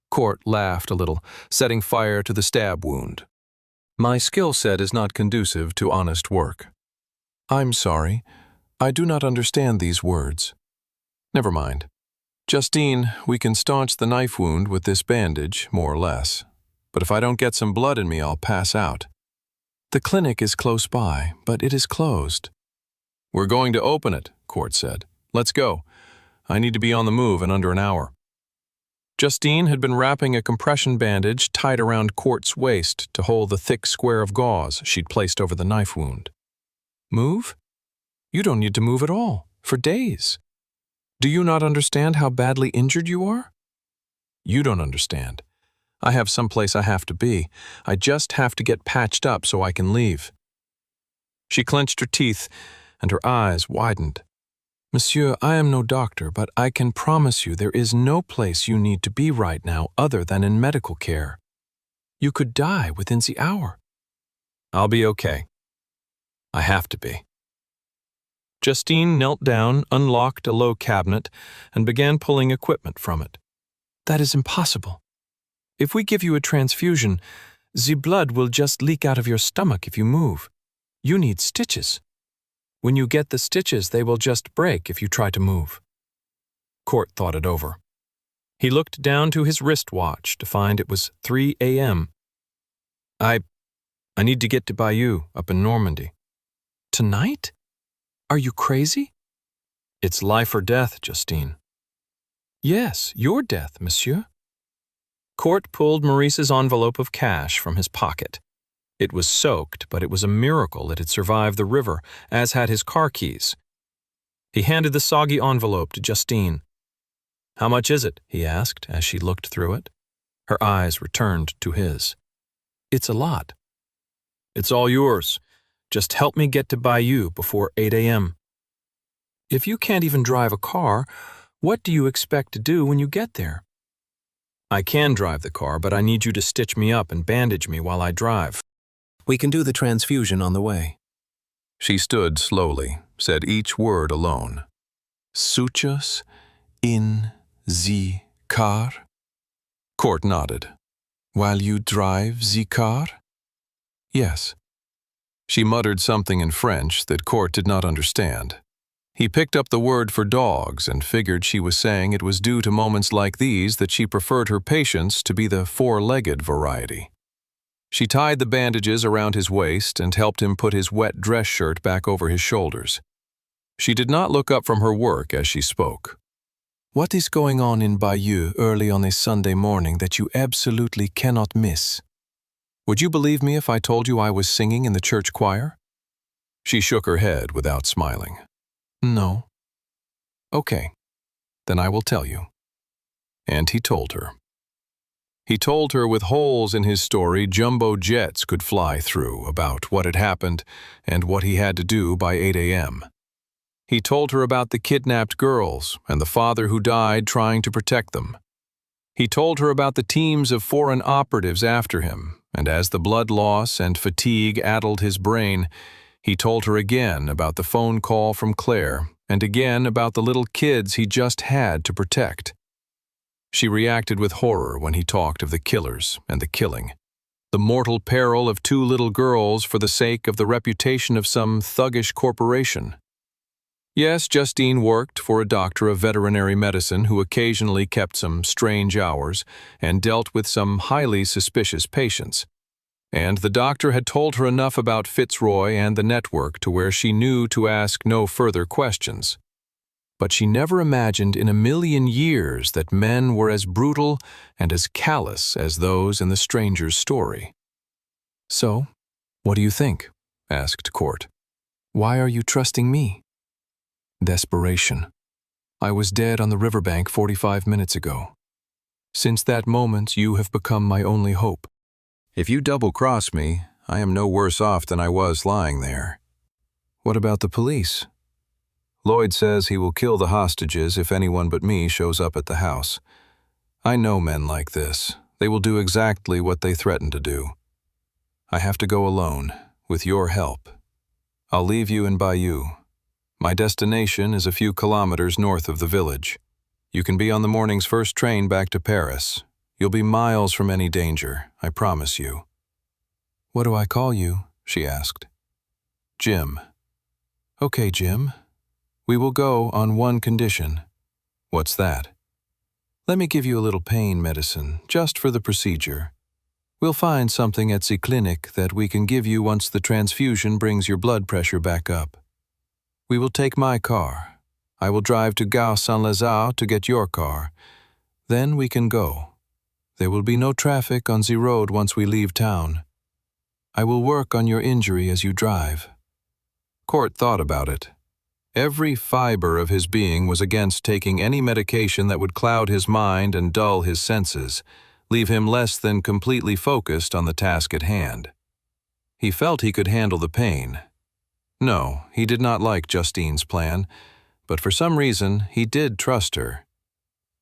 Court laughed a little, setting fire to the stab wound. My skill set is not conducive to honest work. I'm sorry. I do not understand these words. Never mind. Justine, we can staunch the knife wound with this bandage, more or less. But if I don't get some blood in me, I'll pass out. The clinic is close by, but it is closed. We're going to open it, Court said. Let's go. I need to be on the move in under an hour. Justine had been wrapping a compression bandage tied around Court's waist to hold the thick square of gauze she'd placed over the knife wound. Move? You don't need to move at all, for days. Do you not understand how badly injured you are? You don't understand. I have someplace I have to be. I just have to get patched up so I can leave. She clenched her teeth, and her eyes widened. Monsieur, I am no doctor, but I can promise you there is no place you need to be right now other than in medical care. You could die within the hour. I'll be okay. I have to be. Justine knelt down, unlocked a low cabinet, and began pulling equipment from it. That is impossible. If we give you a transfusion, the blood will just leak out of your stomach if you move. You need stitches. When you get the stitches, they will just break if you try to move. Court thought it over. He looked down to his wristwatch to find it was 3 a.m. I need to get to Bayeux up in Normandy. Tonight? Are you crazy? It's life or death, Justine. Yes, your death, monsieur. Court pulled Maurice's envelope of cash from his pocket. It was soaked, but it was a miracle it had survived the river, as had his car keys. He handed the soggy envelope to Justine. How much is it? He asked as she looked through it. Her eyes returned to his. It's a lot. It's all yours. Just help me get to Bayeux before 8 a.m. If you can't even drive a car, what do you expect to do when you get there? I can drive the car, but I need you to stitch me up and bandage me while I drive. We can do the transfusion on the way. She stood slowly, said each word alone. Sutures in the car? Court nodded. While you drive the car? Yes. She muttered something in French that Court did not understand. He picked up the word for dogs and figured she was saying it was due to moments like these that she preferred her patients to be the four-legged variety. She tied the bandages around his waist and helped him put his wet dress shirt back over his shoulders. She did not look up from her work as she spoke. What is going on in Bayeux early on a Sunday morning that you absolutely cannot miss? Would you believe me if I told you I was singing in the church choir? She shook her head without smiling. No. Okay, then I will tell you. And he told her. He told her with holes in his story jumbo jets could fly through about what had happened and what he had to do by 8 a.m. He told her about the kidnapped girls and the father who died trying to protect them. He told her about the teams of foreign operatives after him, and as the blood loss and fatigue addled his brain, he told her again about the phone call from Claire and again about the little kids he just had to protect. She reacted with horror when he talked of the killers and the killing, the mortal peril of 2 little girls for the sake of the reputation of some thuggish corporation. Yes, Justine worked for a doctor of veterinary medicine who occasionally kept some strange hours and dealt with some highly suspicious patients. And the doctor had told her enough about Fitzroy and the network to where she knew to ask no further questions. But she never imagined in a million years that men were as brutal and as callous as those in the stranger's story. So, what do you think? Asked Court. Why are you trusting me? Desperation. I was dead on the riverbank 45 minutes ago. Since that moment, you have become my only hope. If you double-cross me, I am no worse off than I was lying there. What about the police? Lloyd says he will kill the hostages if anyone but me shows up at the house. I know men like this. They will do exactly what they threaten to do. I have to go alone, with your help. I'll leave you in Bayeux. My destination is a few kilometers north of the village. You can be on the morning's first train back to Paris. You'll be miles from any danger, I promise you. "What do I call you?" she asked. "Jim." "Okay, Jim. We will go on one condition." "What's that?" "Let me give you a little pain medicine, just for the procedure. We'll find something at the clinic that we can give you once the transfusion brings your blood pressure back up. We will take my car. I will drive to Gare Saint-Lazare to get your car. Then we can go. There will be no traffic on the road once we leave town. I will work on your injury as you drive." Court thought about it. Every fiber of his being was against taking any medication that would cloud his mind and dull his senses, leave him less than completely focused on the task at hand. He felt he could handle the pain. No, he did not like Justine's plan, but for some reason he did trust her.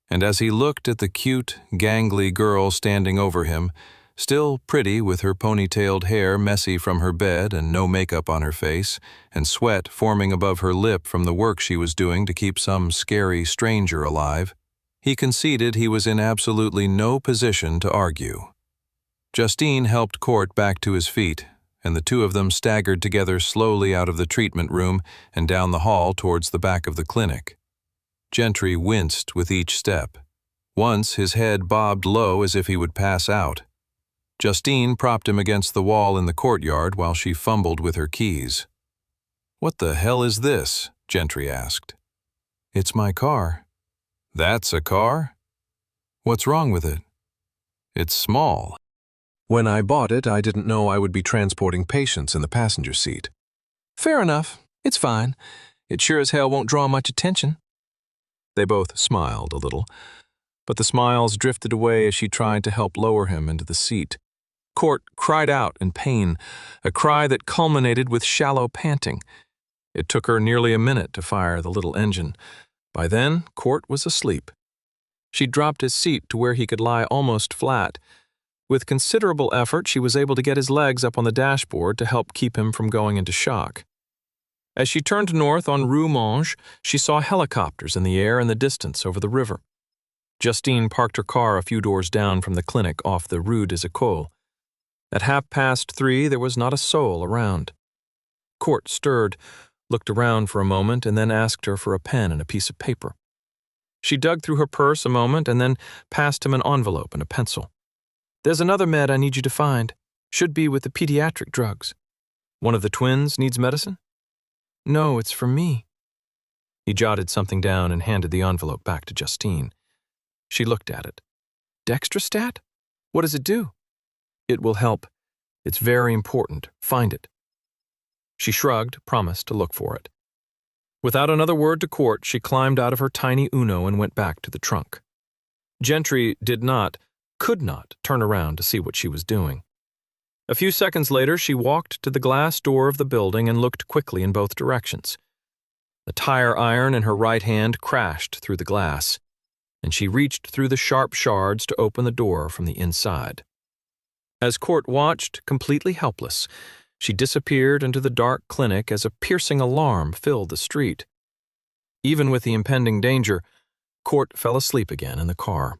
And as he looked at the cute, gangly girl standing over him, still pretty with her ponytailed hair messy from her bed and no makeup on her face, and sweat forming above her lip from the work she was doing to keep some scary stranger alive, he conceded he was in absolutely no position to argue. Justine helped Court back to his feet, and the two of them staggered together slowly out of the treatment room and down the hall towards the back of the clinic. Gentry winced with each step. Once his head bobbed low as if he would pass out. Justine propped him against the wall in the courtyard while she fumbled with her keys. "What the hell is this?" Gentry asked. "It's my car." "That's a car? What's wrong with it?" "It's small. When I bought it, I didn't know I would be transporting patients in the passenger seat." "Fair enough. It's fine. It sure as hell won't draw much attention." They both smiled a little, but the smiles drifted away as she tried to help lower him into the seat. Court cried out in pain, a cry that culminated with shallow panting. It took her nearly a minute to fire the little engine. By then, Court was asleep. She dropped his seat to where he could lie almost flat. With considerable effort, she was able to get his legs up on the dashboard to help keep him from going into shock. As she turned north on Rue Monge, she saw helicopters in the air in the distance over the river. Justine parked her car a few doors down from the clinic off the Rue des Écoles. At 3:30, there was not a soul around. Court stirred, looked around for a moment, and then asked her for a pen and a piece of paper. She dug through her purse a moment and then passed him an envelope and a pencil. "There's another med I need you to find. Should be with the pediatric drugs." "One of the twins needs medicine?" "No, it's for me." He jotted something down and handed the envelope back to Justine. She looked at it. "Dextrostat? What does it do?" "It will help. It's very important. Find it." She shrugged, promised to look for it. Without another word to Court, she climbed out of her tiny Uno and went back to the trunk. Gentry could not turn around to see what she was doing. A few seconds later, she walked to the glass door of the building and looked quickly in both directions. The tire iron in her right hand crashed through the glass, and she reached through the sharp shards to open the door from the inside. As Court watched, completely helpless, she disappeared into the dark clinic as a piercing alarm filled the street. Even with the impending danger, Court fell asleep again in the car.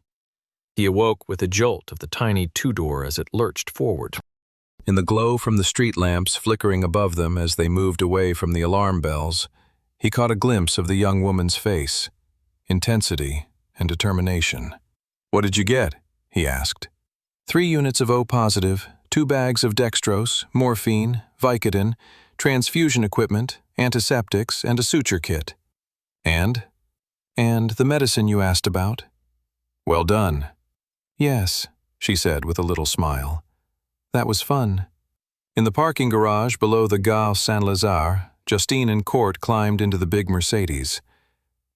He awoke with a jolt of the tiny two-door as it lurched forward. In the glow from the street lamps flickering above them as they moved away from the alarm bells, he caught a glimpse of the young woman's face, intensity and determination. "What did you get?" he asked. 3 units of O-positive, 2 bags of dextrose, morphine, Vicodin, transfusion equipment, antiseptics, and a suture kit. And the medicine you asked about." "Well done." "Yes," she said with a little smile. "That was fun." In the parking garage below the Gare Saint-Lazare, Justine and Court climbed into the big Mercedes.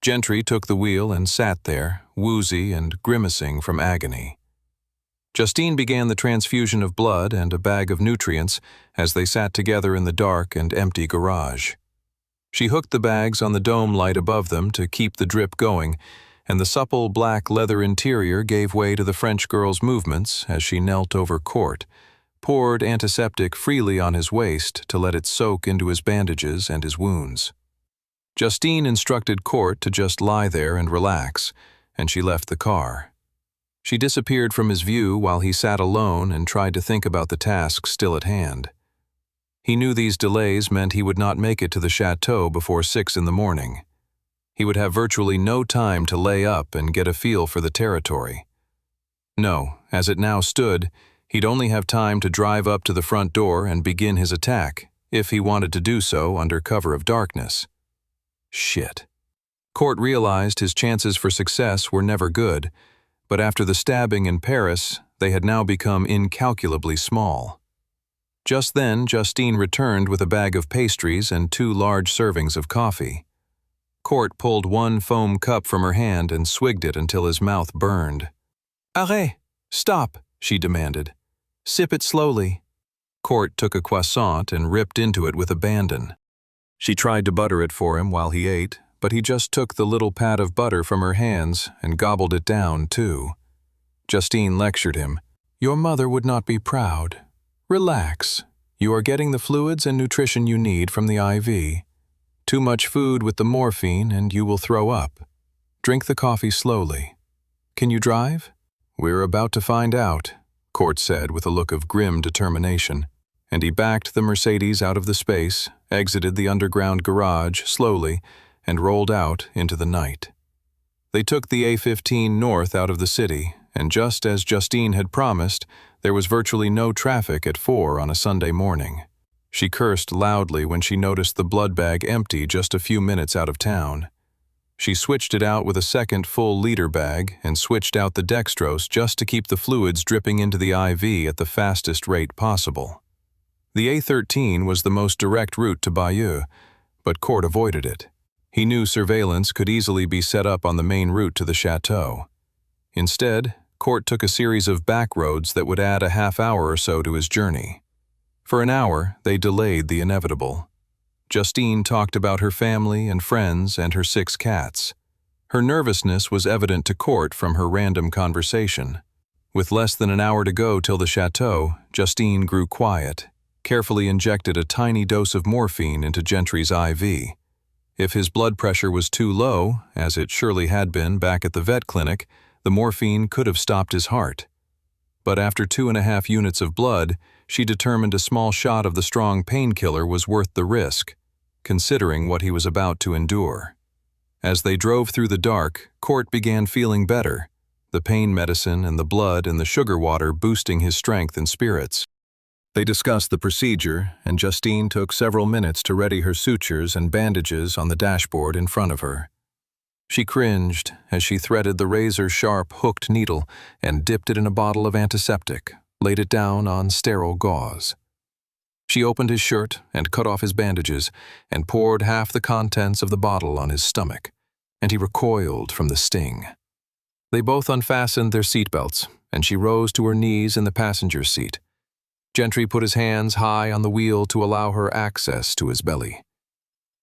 Gentry took the wheel and sat there, woozy and grimacing from agony. Justine began the transfusion of blood and a bag of nutrients as they sat together in the dark and empty garage. She hooked the bags on the dome light above them to keep the drip going, and the supple black leather interior gave way to the French girl's movements as she knelt over Court, poured antiseptic freely on his waist to let it soak into his bandages and his wounds. Justine instructed Court to just lie there and relax, and she left the car. She disappeared from his view while he sat alone and tried to think about the task still at hand. He knew these delays meant he would not make it to the chateau before 6 in the morning. He would have virtually no time to lay up and get a feel for the territory. No, as it now stood, he'd only have time to drive up to the front door and begin his attack, if he wanted to do so under cover of darkness. Shit. Court realized his chances for success were never good, but after the stabbing in Paris, they had now become incalculably small. Just then, Justine returned with a bag of pastries and 2 large servings of coffee. Court pulled one foam cup from her hand and swigged it until his mouth burned. "Arrête! Stop!" she demanded. "Sip it slowly." Court took a croissant and ripped into it with abandon. She tried to butter it for him while he ate, but he just took the little pat of butter from her hands and gobbled it down, too. Justine lectured him. "Your mother would not be proud. Relax. You are getting the fluids and nutrition you need from the IV. Too much food with the morphine and you will throw up. Drink the coffee slowly. Can you drive?" "We're about to find out," Court said with a look of grim determination, and he backed the Mercedes out of the space, exited the underground garage slowly, and rolled out into the night. They took the A15 north out of the city, and just as Justine had promised, there was virtually no traffic at 4 on a Sunday morning. She cursed loudly when she noticed the blood bag empty just a few minutes out of town. She switched it out with a second full-liter bag and switched out the dextrose just to keep the fluids dripping into the IV at the fastest rate possible. The A13 was the most direct route to Bayeux, but Court avoided it. He knew surveillance could easily be set up on the main route to the chateau. Instead, Court took a series of back roads that would add a half hour or so to his journey. For an hour, they delayed the inevitable. Justine talked about her family and friends and her 6 cats. Her nervousness was evident to Court from her random conversation. With less than an hour to go till the chateau, Justine grew quiet, carefully injected a tiny dose of morphine into Gentry's IV. If his blood pressure was too low, as it surely had been back at the vet clinic, the morphine could have stopped his heart. But after 2.5 units of blood, she determined a small shot of the strong painkiller was worth the risk, considering what he was about to endure. As they drove through the dark, Court began feeling better, the pain medicine and the blood and the sugar water boosting his strength and spirits. They discussed the procedure, and Justine took several minutes to ready her sutures and bandages on the dashboard in front of her. She cringed as she threaded the razor-sharp hooked needle and dipped it in a bottle of antiseptic, laid it down on sterile gauze. She opened his shirt and cut off his bandages and poured half the contents of the bottle on his stomach, and he recoiled from the sting. They both unfastened their seatbelts, and she rose to her knees in the passenger's seat. Gentry put his hands high on the wheel to allow her access to his belly.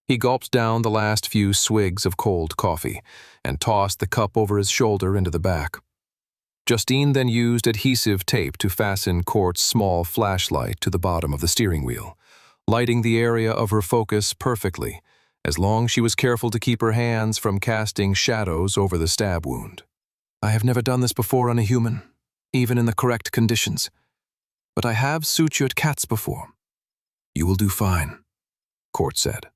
He gulped down the last few swigs of cold coffee and tossed the cup over his shoulder into the back. Justine then used adhesive tape to fasten Court's small flashlight to the bottom of the steering wheel, lighting the area of her focus perfectly, as long as she was careful to keep her hands from casting shadows over the stab wound. "I have never done this before on a human, even in the correct conditions. But I have sutured cats before." "You will do fine," Court said.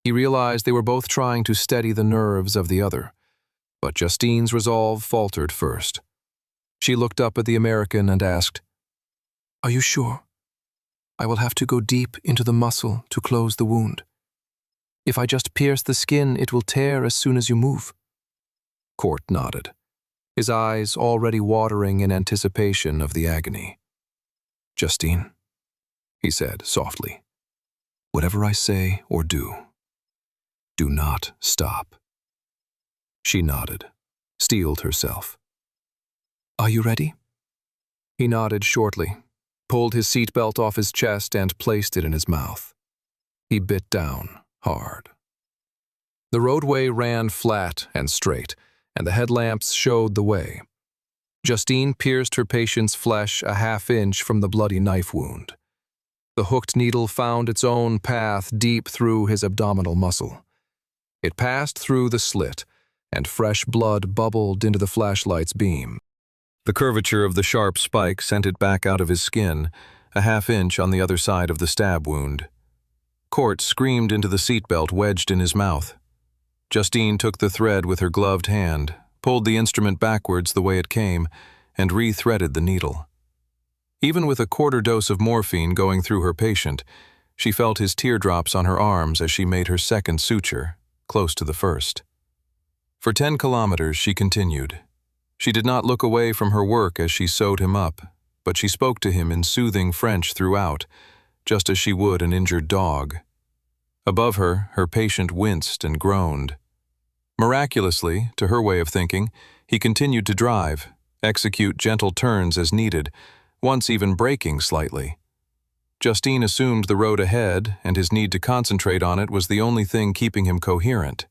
He realized they were both trying to steady the nerves of the other, but Justine's resolve faltered first. She looked up at the American and asked, "Are you sure? I will have to go deep into the muscle to close the wound. If I just pierce the skin, it will tear as soon as you move." Court nodded, his eyes already watering in anticipation of the agony. "Justine," he said softly, "whatever I say or do not stop." She nodded, steeled herself. "Are you ready?" He nodded shortly, pulled his seatbelt off his chest and placed it in his mouth. He bit down hard. The roadway ran flat and straight, and the headlamps showed the way. Justine pierced her patient's flesh a half-inch from the bloody knife wound. The hooked needle found its own path deep through his abdominal muscle. It passed through the slit, and fresh blood bubbled into the flashlight's beam. The curvature of the sharp spike sent it back out of his skin, a half-inch on the other side of the stab wound. Court screamed into the seatbelt wedged in his mouth. Justine took the thread with her gloved hand, pulled the instrument backwards the way it came, and re-threaded the needle. Even with a quarter dose of morphine going through her patient, she felt his teardrops on her arms as she made her second suture, close to the first. For 10 kilometers she continued. She did not look away from her work as she sewed him up, but she spoke to him in soothing French throughout, just as she would an injured dog. Above her, her patient winced and groaned. Miraculously, to her way of thinking, he continued to drive, execute gentle turns as needed, once even braking slightly. Justine assumed the road ahead, and his need to concentrate on it was the only thing keeping him coherent.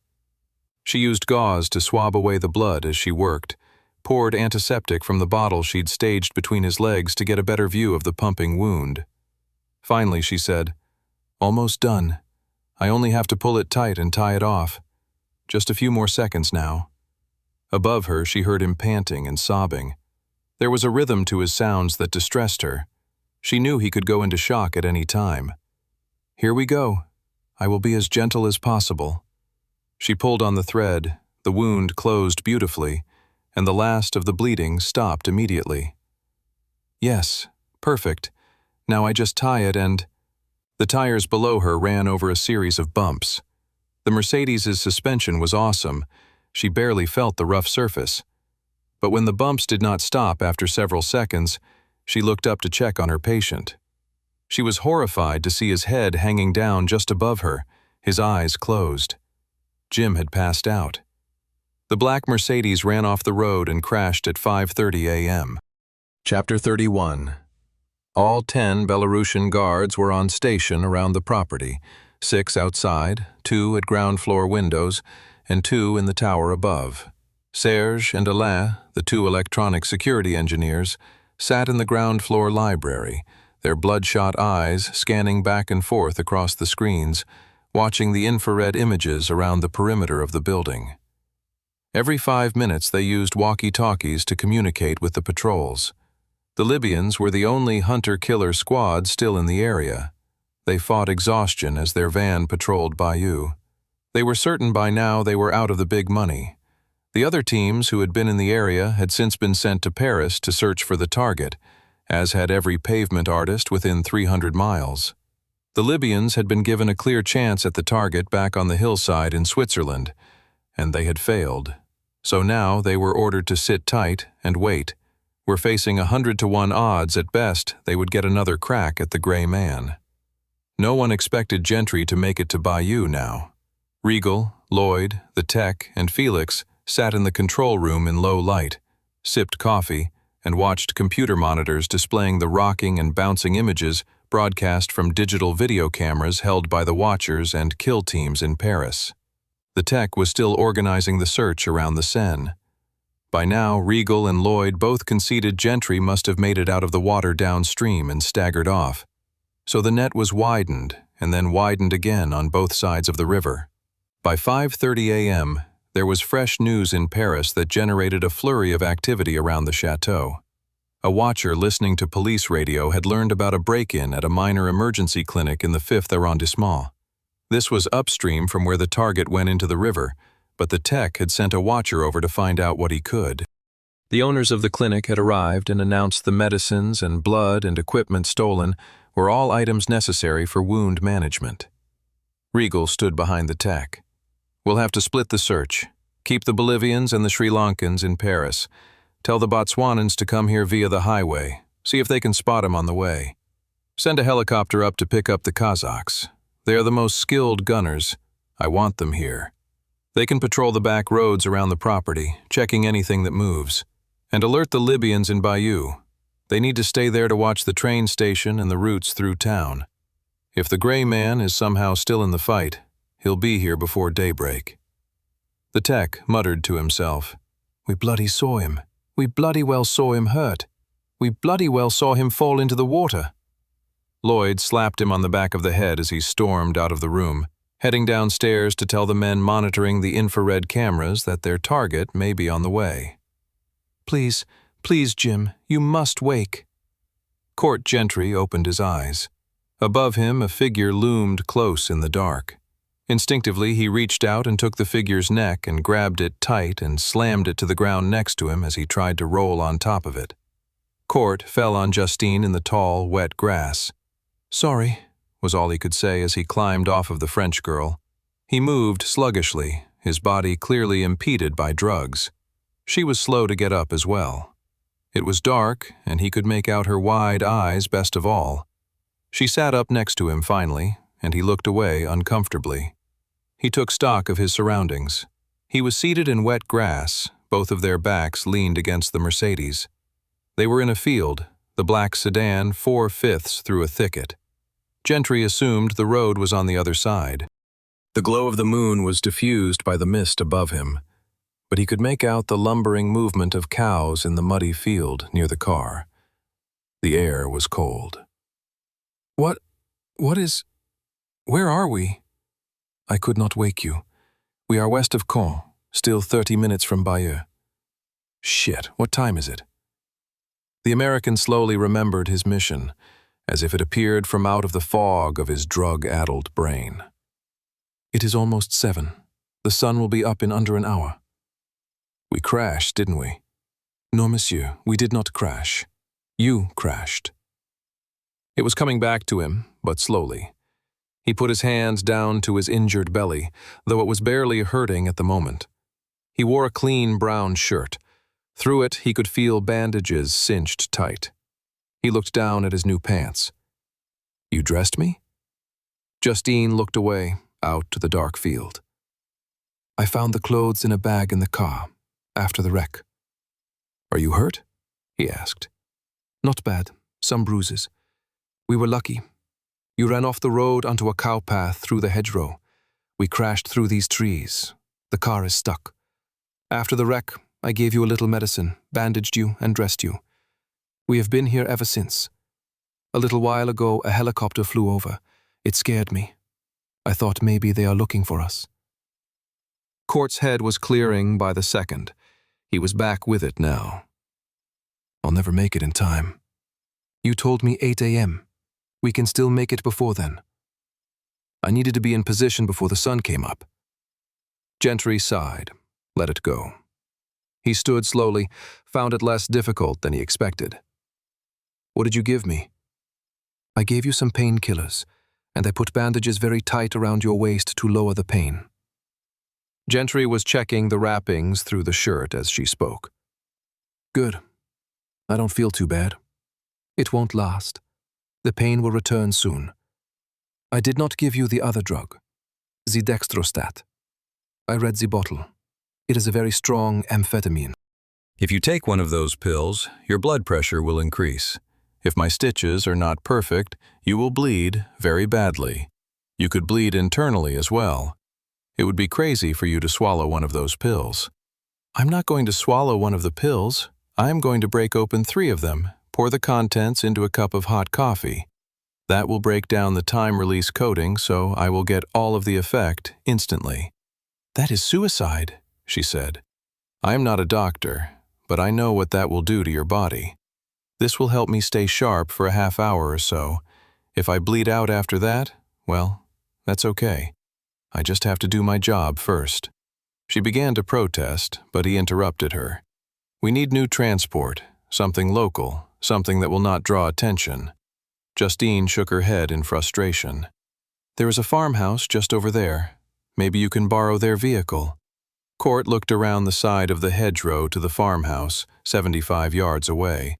She used gauze to swab away the blood as she worked, poured antiseptic from the bottle she'd staged between his legs to get a better view of the pumping wound. Finally, she said, "Almost done. I only have to pull it tight and tie it off. Just a few more seconds now." Above her, she heard him panting and sobbing. There was a rhythm to his sounds that distressed her. She knew he could go into shock at any time. "Here we go. I will be as gentle as possible." She pulled on the thread, the wound closed beautifully, and the last of the bleeding stopped immediately. "Yes, perfect. Now I just tie it and—" The tires below her ran over a series of bumps. The Mercedes' suspension was awesome. She barely felt the rough surface. But when the bumps did not stop after several seconds, she looked up to check on her patient. She was horrified to see his head hanging down just above her, his eyes closed. Jim had passed out. The black Mercedes ran off the road and crashed at 5:30 a.m. Chapter 31. All 10 Belarusian guards were on station around the property, 6 outside, 2 at ground floor windows, and 2 in the tower above. Serge and Alain, the 2 electronic security engineers, sat in the ground floor library, their bloodshot eyes scanning back and forth across the screens, watching the infrared images around the perimeter of the building. Every 5 minutes they used walkie-talkies to communicate with the patrols. The Libyans were the only hunter-killer squad still in the area. They fought exhaustion as their van patrolled Bayeux. They were certain by now they were out of the big money. The other teams who had been in the area had since been sent to Paris to search for the target, as had every pavement artist within 300 miles. The Libyans had been given a clear chance at the target back on the hillside in Switzerland, and they had failed. So now they were ordered to sit tight and wait. Were facing 100-to-1 odds at best they would get another crack at the Gray Man. No one expected Gentry to make it to Bayeux now. Regal, Lloyd, the tech, and Felix sat in the control room in low light, sipped coffee, and watched computer monitors displaying the rocking and bouncing images broadcast from digital video cameras held by the Watchers and kill teams in Paris. The tech was still organizing the search around the Seine. By now, Regal and Lloyd both conceded Gentry must have made it out of the water downstream and staggered off. So the net was widened, and then widened again on both sides of the river. By 5:30 a.m., there was fresh news in Paris that generated a flurry of activity around the chateau. A watcher listening to police radio had learned about a break-in at a minor emergency clinic in the 5th arrondissement. This was upstream from where the target went into the river, but the tech had sent a watcher over to find out what he could. The owners of the clinic had arrived and announced the medicines and blood and equipment stolen were all items necessary for wound management. Regal stood behind the tech. "We'll have to split the search. Keep the Bolivians and the Sri Lankans in Paris. Tell the Botswanans to come here via the highway. See if they can spot him on the way. Send a helicopter up to pick up the Kazakhs. They are the most skilled gunners. I want them here. They can patrol the back roads around the property, checking anything that moves. And alert the Libyans in Bayeux. They need to stay there to watch the train station and the routes through town. If the Gray Man is somehow still in the fight, he'll be here before daybreak." The tech muttered to himself, "We bloody saw him. We bloody well saw him hurt. We bloody well saw him fall into the water." Lloyd slapped him on the back of the head as he stormed out of the room, heading downstairs to tell the men monitoring the infrared cameras that their target may be on the way. Please Please, Jim, you must wake. Court Gentry opened his eyes. Above him, a figure loomed close in the dark. Instinctively, he reached out and took the figure's neck and grabbed it tight and slammed it to the ground next to him as he tried to roll on top of it. Court fell on Justine in the tall, wet grass. "Sorry," was all he could say as he climbed off of the French girl. He moved sluggishly, his body clearly impeded by drugs. She was slow to get up as well. It was dark, and he could make out her wide eyes best of all. She sat up next to him finally, and he looked away uncomfortably. He took stock of his surroundings. He was seated in wet grass, both of their backs leaned against the Mercedes. They were in a field, the black sedan 4/5 through a thicket. Gentry assumed the road was on the other side. The glow of the moon was diffused by the mist above him, but he could make out the lumbering movement of cows in the muddy field near the car. The air was cold. Where are we? I could not wake you. We are west of Caen, still 30 minutes from Bayeux. Shit, what time is it? The American slowly remembered his mission, as if it appeared from out of the fog of his drug-addled brain. It is almost 7. The sun will be up in under an hour. We crashed, didn't we? No, monsieur, we did not crash. You crashed. It was coming back to him, but slowly. He put his hands down to his injured belly, though it was barely hurting at the moment. He wore a clean brown shirt. Through it, he could feel bandages cinched tight. He looked down at his new pants. You dressed me? Justine looked away, out to the dark field. I found the clothes in a bag in the car, after the wreck. Are you hurt? He asked. Not bad, some bruises. We were lucky. You ran off the road onto a cow path through the hedgerow. We crashed through these trees. The car is stuck. After the wreck, I gave you a little medicine, bandaged you, and dressed you. We have been here ever since. A little while ago, a helicopter flew over. It scared me. I thought maybe they are looking for us. Court's head was clearing by the second. He was back with it now. I'll never make it in time. You told me 8 a.m. We can still make it before then. I needed to be in position before the sun came up. Gentry sighed, let it go. He stood slowly, found it less difficult than he expected. What did you give me? I gave you some painkillers, and I put bandages very tight around your waist to lower the pain. Gentry was checking the wrappings through the shirt as she spoke. Good. I don't feel too bad. It won't last. The pain will return soon. I did not give you the other drug, the dextrostat. I read the bottle. It is a very strong amphetamine. If you take one of those pills, your blood pressure will increase. If my stitches are not perfect, you will bleed very badly. You could bleed internally as well. It would be crazy for you to swallow one of those pills. I'm not going to swallow one of the pills. I'm going to break open 3 of them, pour the contents into a cup of hot coffee. That will break down the time-release coating, so I will get all of the effect instantly. That is suicide, she said. I am not a doctor, but I know what that will do to your body. This will help me stay sharp for a half hour or so. If I bleed out after that, well, that's okay. I just have to do my job first. She began to protest, but he interrupted her. We need new transport, something local, something that will not draw attention. Justine shook her head in frustration. There is a farmhouse just over there. Maybe you can borrow their vehicle. Court looked around the side of the hedgerow to the farmhouse, 75 yards away.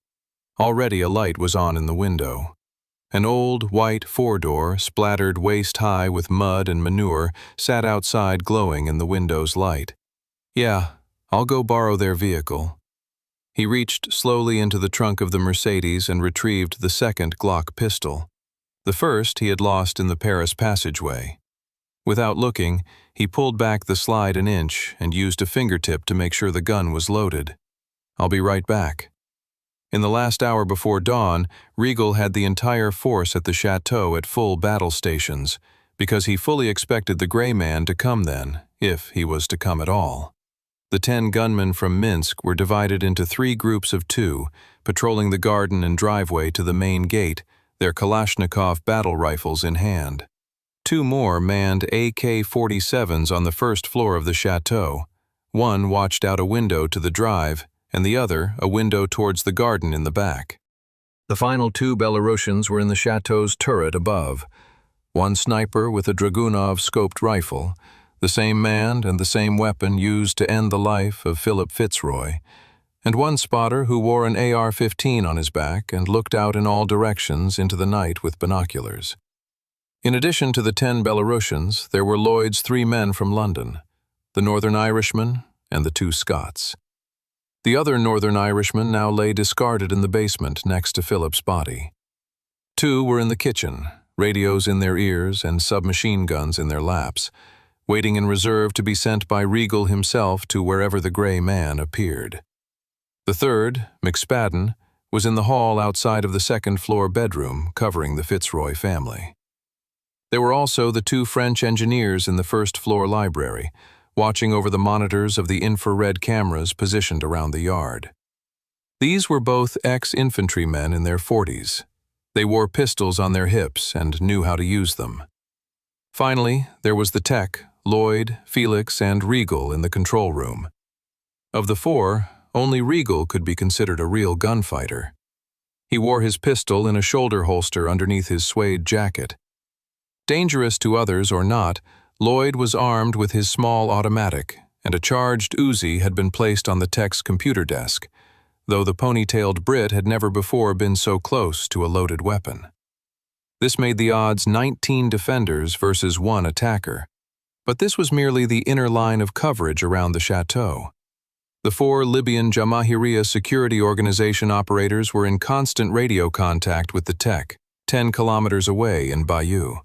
Already a light was on in the window. An old, white 4-door, splattered waist-high with mud and manure, sat outside glowing in the window's light. Yeah, I'll go borrow their vehicle. He reached slowly into the trunk of the Mercedes and retrieved the second Glock pistol. The first he had lost in the Paris passageway. Without looking, he pulled back the slide an inch and used a fingertip to make sure the gun was loaded. I'll be right back. In the last hour before dawn, Regal had the entire force at the chateau at full battle stations, because he fully expected the Gray Man to come then, if he was to come at all. The 10 gunmen from Minsk were divided into 3 groups of 2, patrolling the garden and driveway to the main gate, their Kalashnikov battle rifles in hand. 2 more manned AK-47s on the first floor of the chateau. One watched out a window to the drive, and the other a window towards the garden in the back. The final 2 Belarusians were in the chateau's turret above. One sniper with a Dragunov scoped rifle, the same man and the same weapon used to end the life of Philip Fitzroy, and one spotter who wore an AR-15 on his back and looked out in all directions into the night with binoculars. In addition to the 10 Belarusians, there were Lloyd's 3 men from London, the Northern Irishman and the 2 Scots. The other Northern Irishman now lay discarded in the basement next to Philip's body. 2 were in the kitchen, radios in their ears and submachine guns in their laps, waiting in reserve to be sent by Regal himself to wherever the gray man appeared. The third, McSpadden, was in the hall outside of the second-floor bedroom covering the Fitzroy family. There were also the 2 French engineers in the first-floor library, watching over the monitors of the infrared cameras positioned around the yard. These were both ex-infantrymen in their 40s. They wore pistols on their hips and knew how to use them. Finally, there was the tech, Lloyd, Felix, and Regal in the control room. Of the 4, only Regal could be considered a real gunfighter. He wore his pistol in a shoulder holster underneath his suede jacket. Dangerous to others or not, Lloyd was armed with his small automatic, and a charged Uzi had been placed on the tech's computer desk, though the ponytailed Brit had never before been so close to a loaded weapon. This made the odds 19 defenders versus 1 attacker, but this was merely the inner line of coverage around the chateau. The 4 Libyan Jamahiriya security organization operators were in constant radio contact with the tech, 10 kilometers away in Bayeux.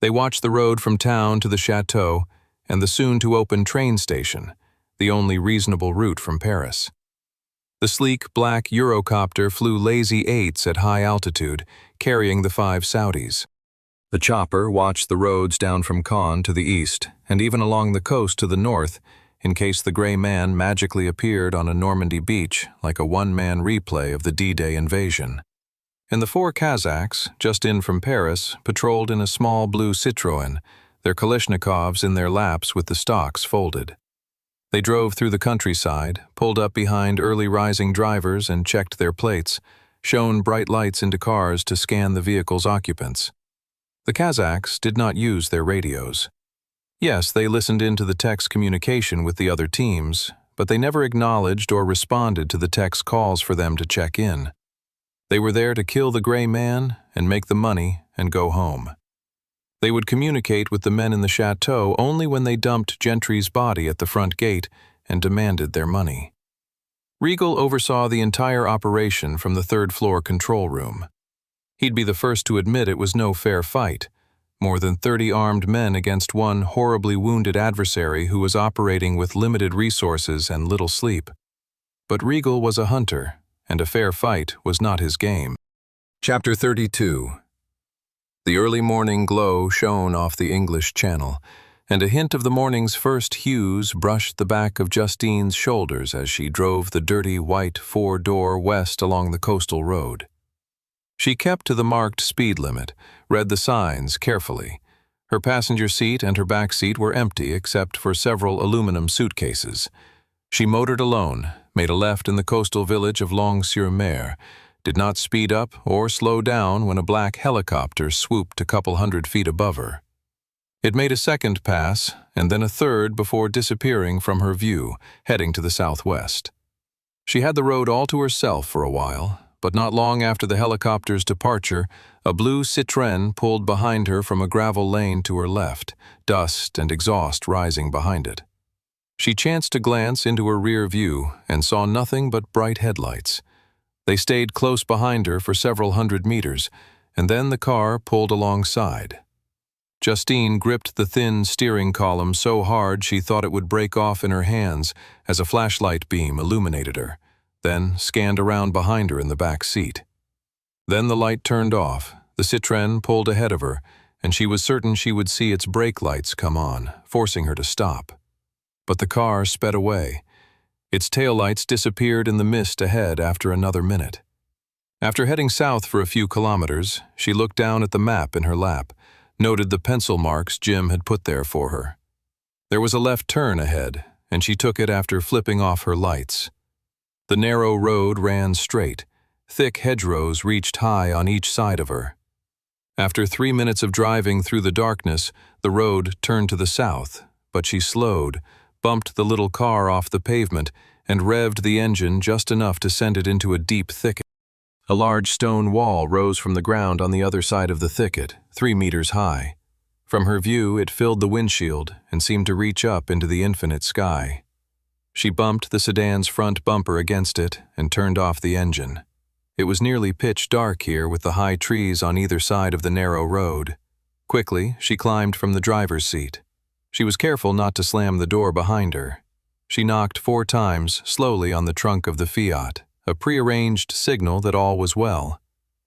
They watched the road from town to the chateau and the soon-to-open train station, the only reasonable route from Paris. The sleek black Eurocopter flew lazy 8s at high altitude, carrying the 5 Saudis. The chopper watched the roads down from Caen to the east and even along the coast to the north, in case the gray man magically appeared on a Normandy beach like a one-man replay of the D-Day invasion. And the 4 Kazakhs, just in from Paris, patrolled in a small blue Citroën, their Kalashnikovs in their laps with the stocks folded. They drove through the countryside, pulled up behind early-rising drivers and checked their plates, shone bright lights into cars to scan the vehicle's occupants. The Kazakhs did not use their radios. Yes, they listened into the tech's communication with the other teams, but they never acknowledged or responded to the tech's calls for them to check in. They were there to kill the gray man and make the money and go home. They would communicate with the men in the chateau only when they dumped Gentry's body at the front gate and demanded their money. Regal oversaw the entire operation from the third-floor control room. He'd be the first to admit it was no fair fight. More than 30 armed men against one horribly wounded adversary who was operating with limited resources and little sleep. But Regal was a hunter, and a fair fight was not his game. Chapter 32. The early morning glow shone off the English Channel, and a hint of the morning's first hues brushed the back of Justine's shoulders as she drove the dirty white 4-door west along the coastal road. She kept to the marked speed limit, read the signs carefully. Her passenger seat and her back seat were empty except for several aluminum suitcases. She motored alone, made a left in the coastal village of Longnes-sur-Mer, did not speed up or slow down when a black helicopter swooped a couple hundred feet above her. It made a second pass, and then a third before disappearing from her view, heading to the southwest. She had the road all to herself for a while, but not long after the helicopter's departure, a blue Citroën pulled behind her from a gravel lane to her left, dust and exhaust rising behind it. She chanced to glance into her rear view and saw nothing but bright headlights. They stayed close behind her for several hundred meters, and then the car pulled alongside. Justine gripped the thin steering column so hard she thought it would break off in her hands as a flashlight beam illuminated her, then scanned around behind her in the back seat. Then the light turned off, the Citroën pulled ahead of her, and she was certain she would see its brake lights come on, forcing her to stop. But the car sped away. Its taillights disappeared in the mist ahead after another minute. After heading south for a few kilometers, she looked down at the map in her lap, noted the pencil marks Jim had put there for her. There was a left turn ahead, and she took it after flipping off her lights. The narrow road ran straight. Thick hedgerows reached high on each side of her. After 3 minutes of driving through the darkness, the road turned to the south, but she slowed, bumped the little car off the pavement, and revved the engine just enough to send it into a deep thicket. A large stone wall rose from the ground on the other side of the thicket, 3 meters high. From her view, it filled the windshield and seemed to reach up into the infinite sky. She bumped the sedan's front bumper against it and turned off the engine. It was nearly pitch dark here with the high trees on either side of the narrow road. Quickly, she climbed from the driver's seat. She was careful not to slam the door behind her. She knocked 4 times slowly on the trunk of the Fiat, a prearranged signal that all was well.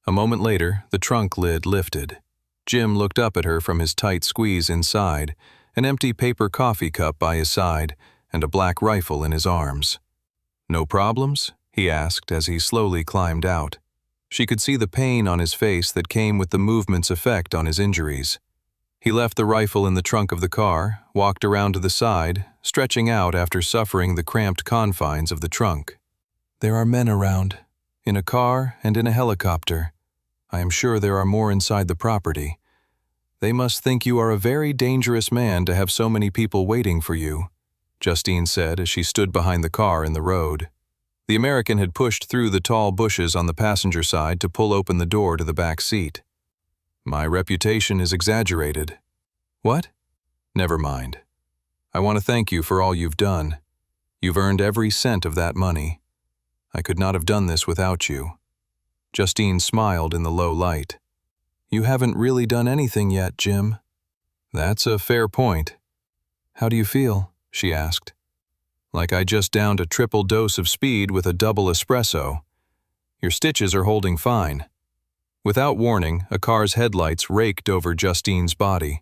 A moment later, the trunk lid lifted. Jim looked up at her from his tight squeeze inside, an empty paper coffee cup by his side, and a black rifle in his arms. "No problems?" he asked as he slowly climbed out. She could see the pain on his face that came with the movement's effect on his injuries. He left the rifle in the trunk of the car, walked around to the side, stretching out after suffering the cramped confines of the trunk. "There are men around, in a car and in a helicopter. I am sure there are more inside the property. They must think you are a very dangerous man to have so many people waiting for you," Justine said as she stood behind the car in the road. The American had pushed through the tall bushes on the passenger side to pull open the door to the back seat. "My reputation is exaggerated." "What?" "Never mind. I want to thank you for all you've done. You've earned every cent of that money. I could not have done this without you." Justine smiled in the low light. "You haven't really done anything yet, Jim." "That's a fair point." "How do you feel?" she asked. "Like I just downed a triple dose of speed with a double espresso. Your stitches are holding fine." Without warning, a car's headlights raked over Justine's body.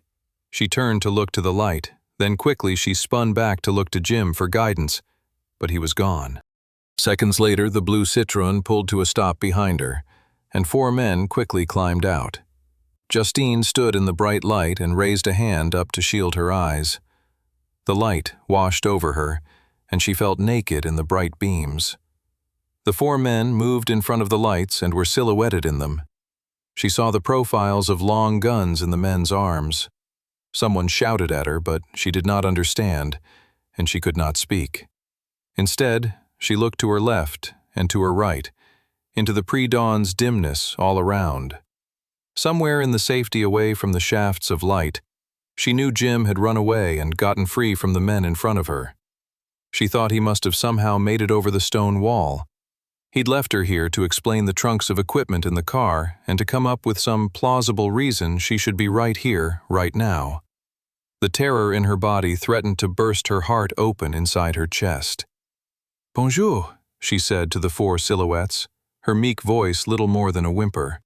She turned to look to the light, then quickly she spun back to look to Jim for guidance, but he was gone. Seconds later, the blue Citroën pulled to a stop behind her, and 4 men quickly climbed out. Justine stood in the bright light and raised a hand up to shield her eyes. The light washed over her, and she felt naked in the bright beams. The 4 men moved in front of the lights and were silhouetted in them. She saw the profiles of long guns in the men's arms. Someone shouted at her, but she did not understand, and she could not speak. Instead, she looked to her left and to her right, into the pre-dawn's dimness all around. Somewhere in the safety away from the shafts of light, she knew Jim had run away and gotten free from the men in front of her. She thought he must have somehow made it over the stone wall. He'd left her here to explain the trunks of equipment in the car and to come up with some plausible reason she should be right here, right now. The terror in her body threatened to burst her heart open inside her chest. "Bonjour," she said to the 4 silhouettes, her meek voice little more than a whimper.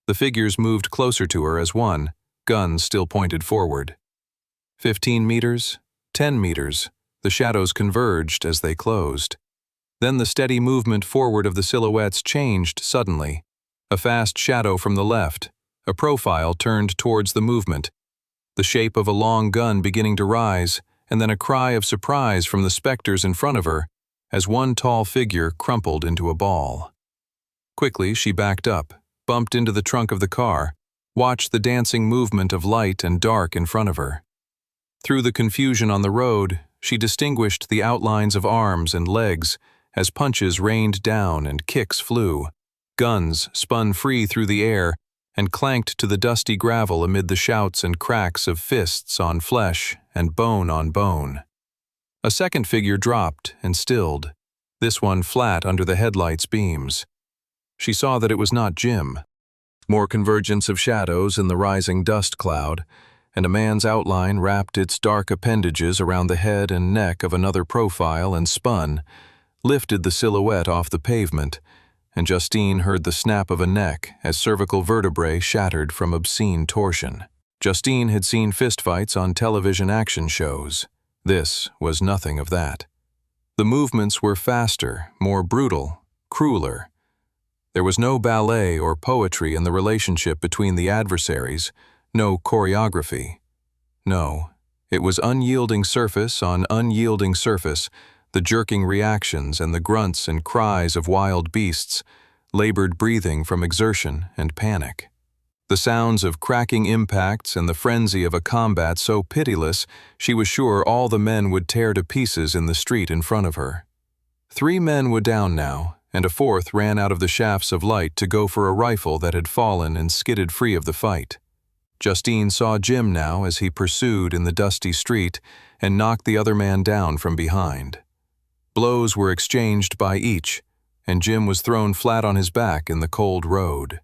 The figures moved closer to her as one, guns still pointed forward. 15 meters, 10 meters, the shadows converged as they closed. Then the steady movement forward of the silhouettes changed suddenly. A fast shadow from the left, a profile turned towards the movement, the shape of a long gun beginning to rise, and then a cry of surprise from the specters in front of her as one tall figure crumpled into a ball. Quickly, she backed up, bumped into the trunk of the car, watched the dancing movement of light and dark in front of her. Through the confusion on the road, she distinguished the outlines of arms and legs as punches rained down and kicks flew. Guns spun free through the air and clanked to the dusty gravel amid the shouts and cracks of fists on flesh and bone on bone. A second figure dropped and stilled, this one flat under the headlights' beams. She saw that it was not Jim. More convergence of shadows in the rising dust cloud, and a man's outline wrapped its dark appendages around the head and neck of another profile and spun, lifted the silhouette off the pavement, and Justine heard the snap of a neck as cervical vertebrae shattered from obscene torsion. Justine had seen fistfights on television action shows. This was nothing of that. The movements were faster, more brutal, crueler. There was no ballet or poetry in the relationship between the adversaries, no choreography. No, it was unyielding surface on unyielding surface, the jerking reactions and the grunts and cries of wild beasts, labored breathing from exertion and panic. The sounds of cracking impacts and the frenzy of a combat so pitiless, she was sure all the men would tear to pieces in the street in front of her. 3 men were down now, and a 4th ran out of the shafts of light to go for a rifle that had fallen and skidded free of the fight. Justine saw Jim now as he pursued in the dusty street and knocked the other man down from behind. Blows were exchanged by each, and Jim was thrown flat on his back in the cold road.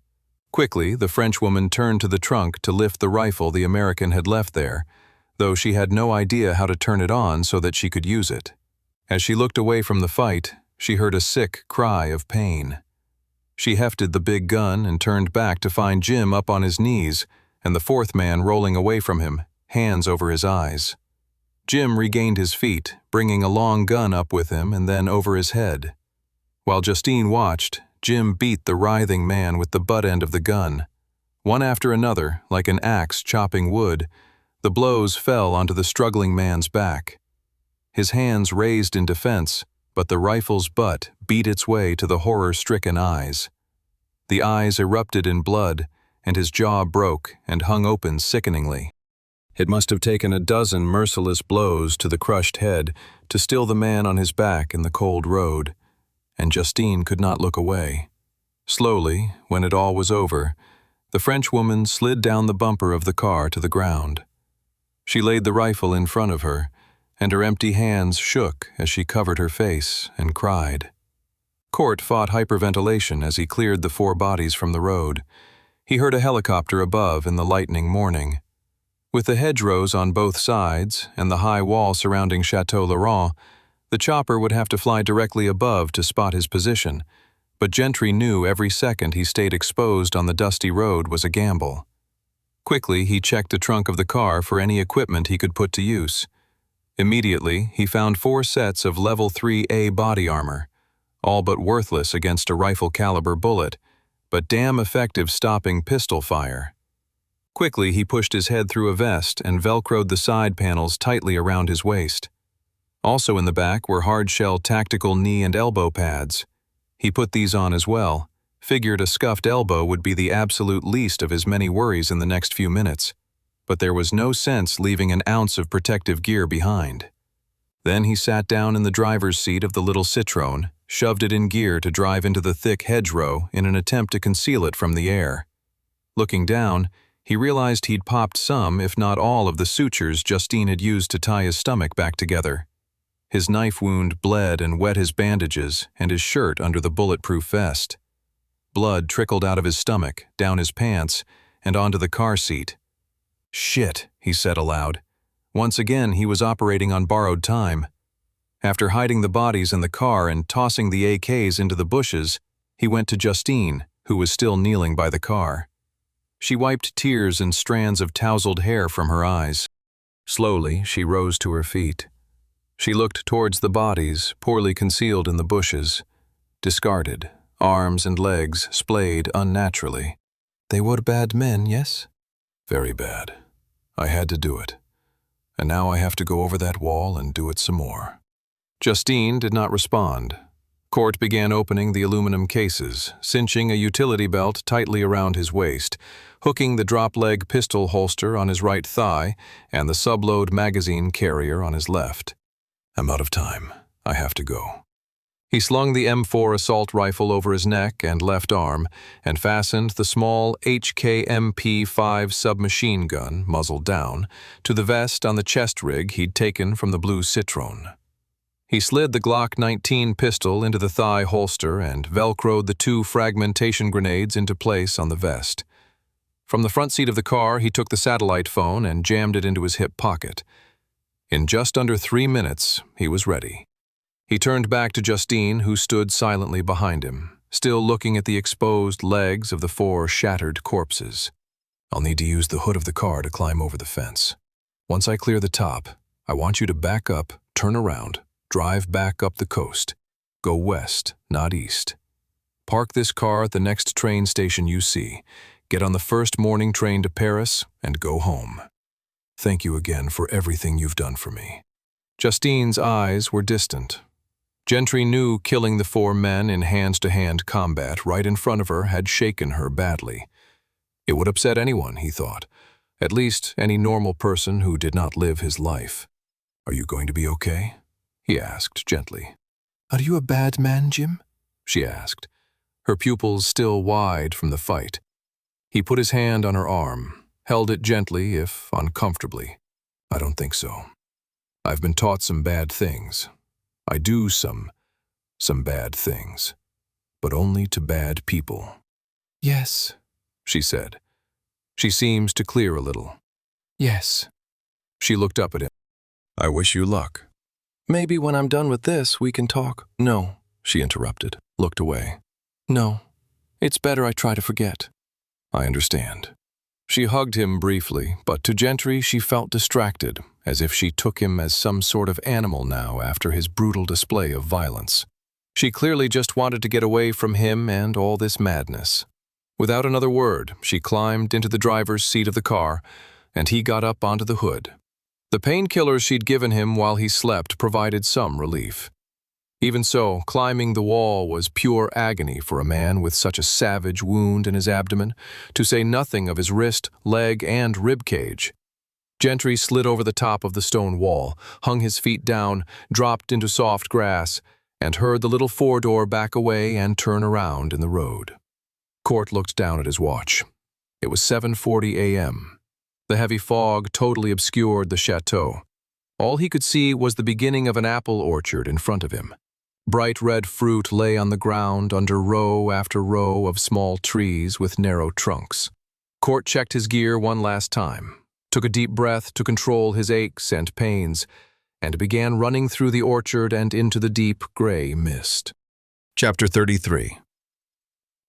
Quickly, the Frenchwoman turned to the trunk to lift the rifle the American had left there, though she had no idea how to turn it on so that she could use it. As she looked away from the fight, she heard a sick cry of pain. She hefted the big gun and turned back to find Jim up on his knees and the 4th man rolling away from him, hands over his eyes. Jim regained his feet, bringing a long gun up with him and then over his head. While Justine watched, Jim beat the writhing man with the butt end of the gun. One after another, like an axe chopping wood, the blows fell onto the struggling man's back. His hands raised in defense, but the rifle's butt beat its way to the horror-stricken eyes. The eyes erupted in blood, and his jaw broke and hung open sickeningly. It must have taken a dozen merciless blows to the crushed head to still the man on his back in the cold road, and Justine could not look away. Slowly, when it all was over, the Frenchwoman slid down the bumper of the car to the ground. She laid the rifle in front of her, and her empty hands shook as she covered her face and cried. Court fought hyperventilation as he cleared the 4 bodies from the road. He heard a helicopter above in the lightening morning. With the hedgerows on both sides and the high wall surrounding Chateau Laurent, the chopper would have to fly directly above to spot his position, but Gentry knew every second he stayed exposed on the dusty road was a gamble. Quickly, he checked the trunk of the car for any equipment he could put to use. Immediately, he found 4 sets of level 3A body armor, all but worthless against a rifle-caliber bullet, but damn effective stopping pistol fire. Quickly, he pushed his head through a vest and velcroed the side panels tightly around his waist. Also in the back were hard-shell tactical knee and elbow pads. He put these on as well, figured a scuffed elbow would be the absolute least of his many worries in the next few minutes, but there was no sense leaving an ounce of protective gear behind. Then he sat down in the driver's seat of the little Citroën, shoved it in gear to drive into the thick hedgerow in an attempt to conceal it from the air. Looking down, he realized he'd popped some, if not all, of the sutures Justine had used to tie his stomach back together. His knife wound bled and wet his bandages and his shirt under the bulletproof vest. Blood trickled out of his stomach, down his pants, and onto the car seat. "Shit," he said aloud. Once again, he was operating on borrowed time. After hiding the bodies in the car and tossing the AKs into the bushes, he went to Justine, who was still kneeling by the car. She wiped tears and strands of tousled hair from her eyes. Slowly, she rose to her feet. She looked towards the bodies, poorly concealed in the bushes, discarded, arms and legs splayed unnaturally. "They were bad men, yes?" "Very bad. I had to do it. And now I have to go over that wall and do it some more." Justine did not respond. Court began opening the aluminum cases, cinching a utility belt tightly around his waist, hooking the drop-leg pistol holster on his right thigh and the subload magazine carrier on his left. "I'm out of time. I have to go." He slung the M4 assault rifle over his neck and left arm and fastened the small HKMP-5 submachine gun, muzzle down, to the vest on the chest rig he'd taken from the blue Citroën. He slid the Glock 19 pistol into the thigh holster and velcroed the 2 fragmentation grenades into place on the vest. From the front seat of the car, he took the satellite phone and jammed it into his hip pocket. In just under 3 minutes, he was ready. He turned back to Justine, who stood silently behind him, still looking at the exposed legs of the 4 shattered corpses. "I'll need to use the hood of the car to climb over the fence. Once I clear the top, I want you to back up, turn around, drive back up the coast. Go west, not east. Park this car at the next train station you see. Get on the first morning train to Paris and go home. Thank you again for everything you've done for me." Justine's eyes were distant. Gentry knew killing the 4 men in hand-to-hand combat right in front of her had shaken her badly. It would upset anyone, he thought, at least any normal person who did not live his life. "Are you going to be okay?" he asked gently. Are you a bad man, Jim? She asked, her pupils still wide from the fight. He put his hand on her arm, held it gently if uncomfortably. "I don't think so. I've been taught some bad things. I do some bad things, but only to bad people." Yes, she said. She seems to clear a little. yes. She looked up at him. "I wish you luck. Maybe when I'm done with this, we can talk." "No," she interrupted, looked away. "No, it's better I try to forget." "I understand." She hugged him briefly, but to Gentry she felt distracted, as if she took him as some sort of animal now after his brutal display of violence. She clearly just wanted to get away from him and all this madness. Without another word, she climbed into the driver's seat of the car, and he got up onto the hood. The painkillers she'd given him while he slept provided some relief. Even so, climbing the wall was pure agony for a man with such a savage wound in his abdomen, to say nothing of his wrist, leg, and rib cage. Gentry slid over the top of the stone wall, hung his feet down, dropped into soft grass, and heard the little 4-door back away and turn around in the road. Court looked down at his watch. It was 7:40 a.m. The heavy fog totally obscured the chateau. All he could see was the beginning of an apple orchard in front of him. Bright red fruit lay on the ground under row after row of small trees with narrow trunks. Court checked his gear one last time, took a deep breath to control his aches and pains, and began running through the orchard and into the deep gray mist. Chapter 33.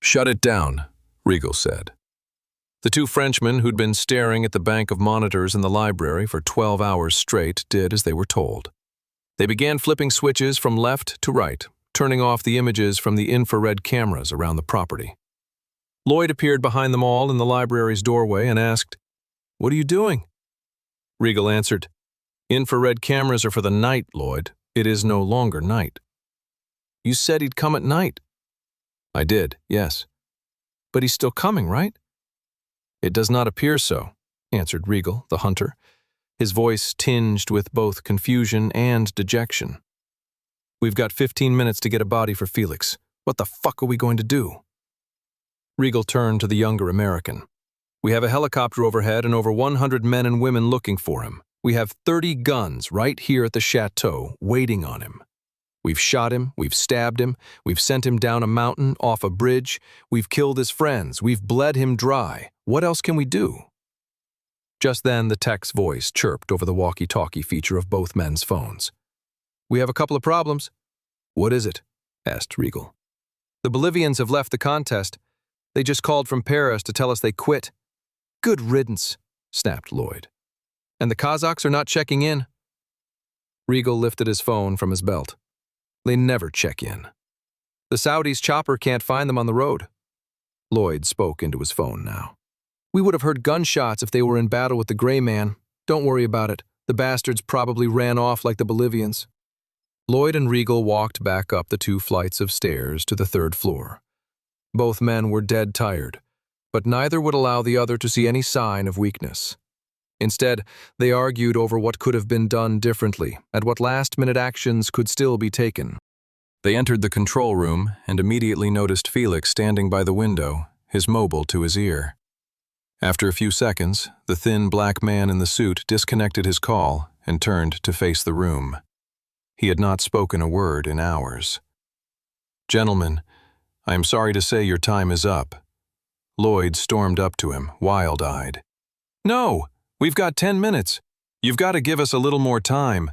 "Shut it down," Regal said. The 2 Frenchmen who'd been staring at the bank of monitors in the library for 12 hours straight did as they were told. They began flipping switches from left to right, turning off the images from the infrared cameras around the property. Lloyd appeared behind them all in the library's doorway and asked, "What are you doing?" Regal answered, "Infrared cameras are for the night, Lloyd. It is no longer night." "You said he'd come at night." "I did, yes." "But he's still coming, right?" "It does not appear so," answered Regal, the hunter, his voice tinged with both confusion and dejection. "We've got 15 minutes to get a body for Felix. What the fuck are we going to do?" Regal turned to the younger American. "We have a helicopter overhead and over 100 men and women looking for him. We have 30 guns right here at the chateau waiting on him. We've shot him, we've stabbed him, we've sent him down a mountain, off a bridge, we've killed his friends, we've bled him dry. What else can we do?" Just then, the tech's voice chirped over the walkie-talkie feature of both men's phones. "We have a couple of problems." "What is it?" asked Regal. "The Bolivians have left the contest. They just called from Paris to tell us they quit." "Good riddance," snapped Lloyd. "And the Kazakhs are not checking in." Regal lifted his phone from his belt. "They never check in. The Saudis' chopper can't find them on the road." Lloyd spoke into his phone now. "We would have heard gunshots if they were in battle with the Gray Man. Don't worry about it. The bastards probably ran off like the Bolivians." Lloyd and Regal walked back up the 2 flights of stairs to the 3rd floor. Both men were dead tired, but neither would allow the other to see any sign of weakness. Instead, they argued over what could have been done differently and what last-minute actions could still be taken. They entered the control room and immediately noticed Felix standing by the window, his mobile to his ear. After a few seconds, the thin black man in the suit disconnected his call and turned to face the room. He had not spoken a word in hours. "Gentlemen, I am sorry to say your time is up." Lloyd stormed up to him, wild-eyed. "No, we've got 10 minutes. You've got to give us a little more time.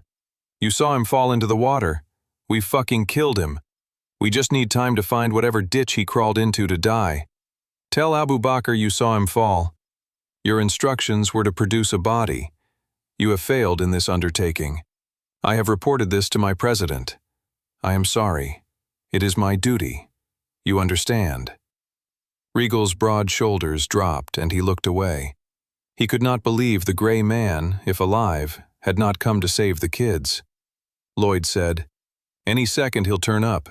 You saw him fall into the water. We fucking killed him. We just need time to find whatever ditch he crawled into to die. Tell Abu Bakr you saw him fall. Your instructions were to produce a body. You have failed in this undertaking. I have reported this to my president. I am sorry. It is my duty. You understand." Regal's broad shoulders dropped and he looked away. He could not believe the gray man, if alive, had not come to save the kids. Lloyd said, "Any second he'll turn up.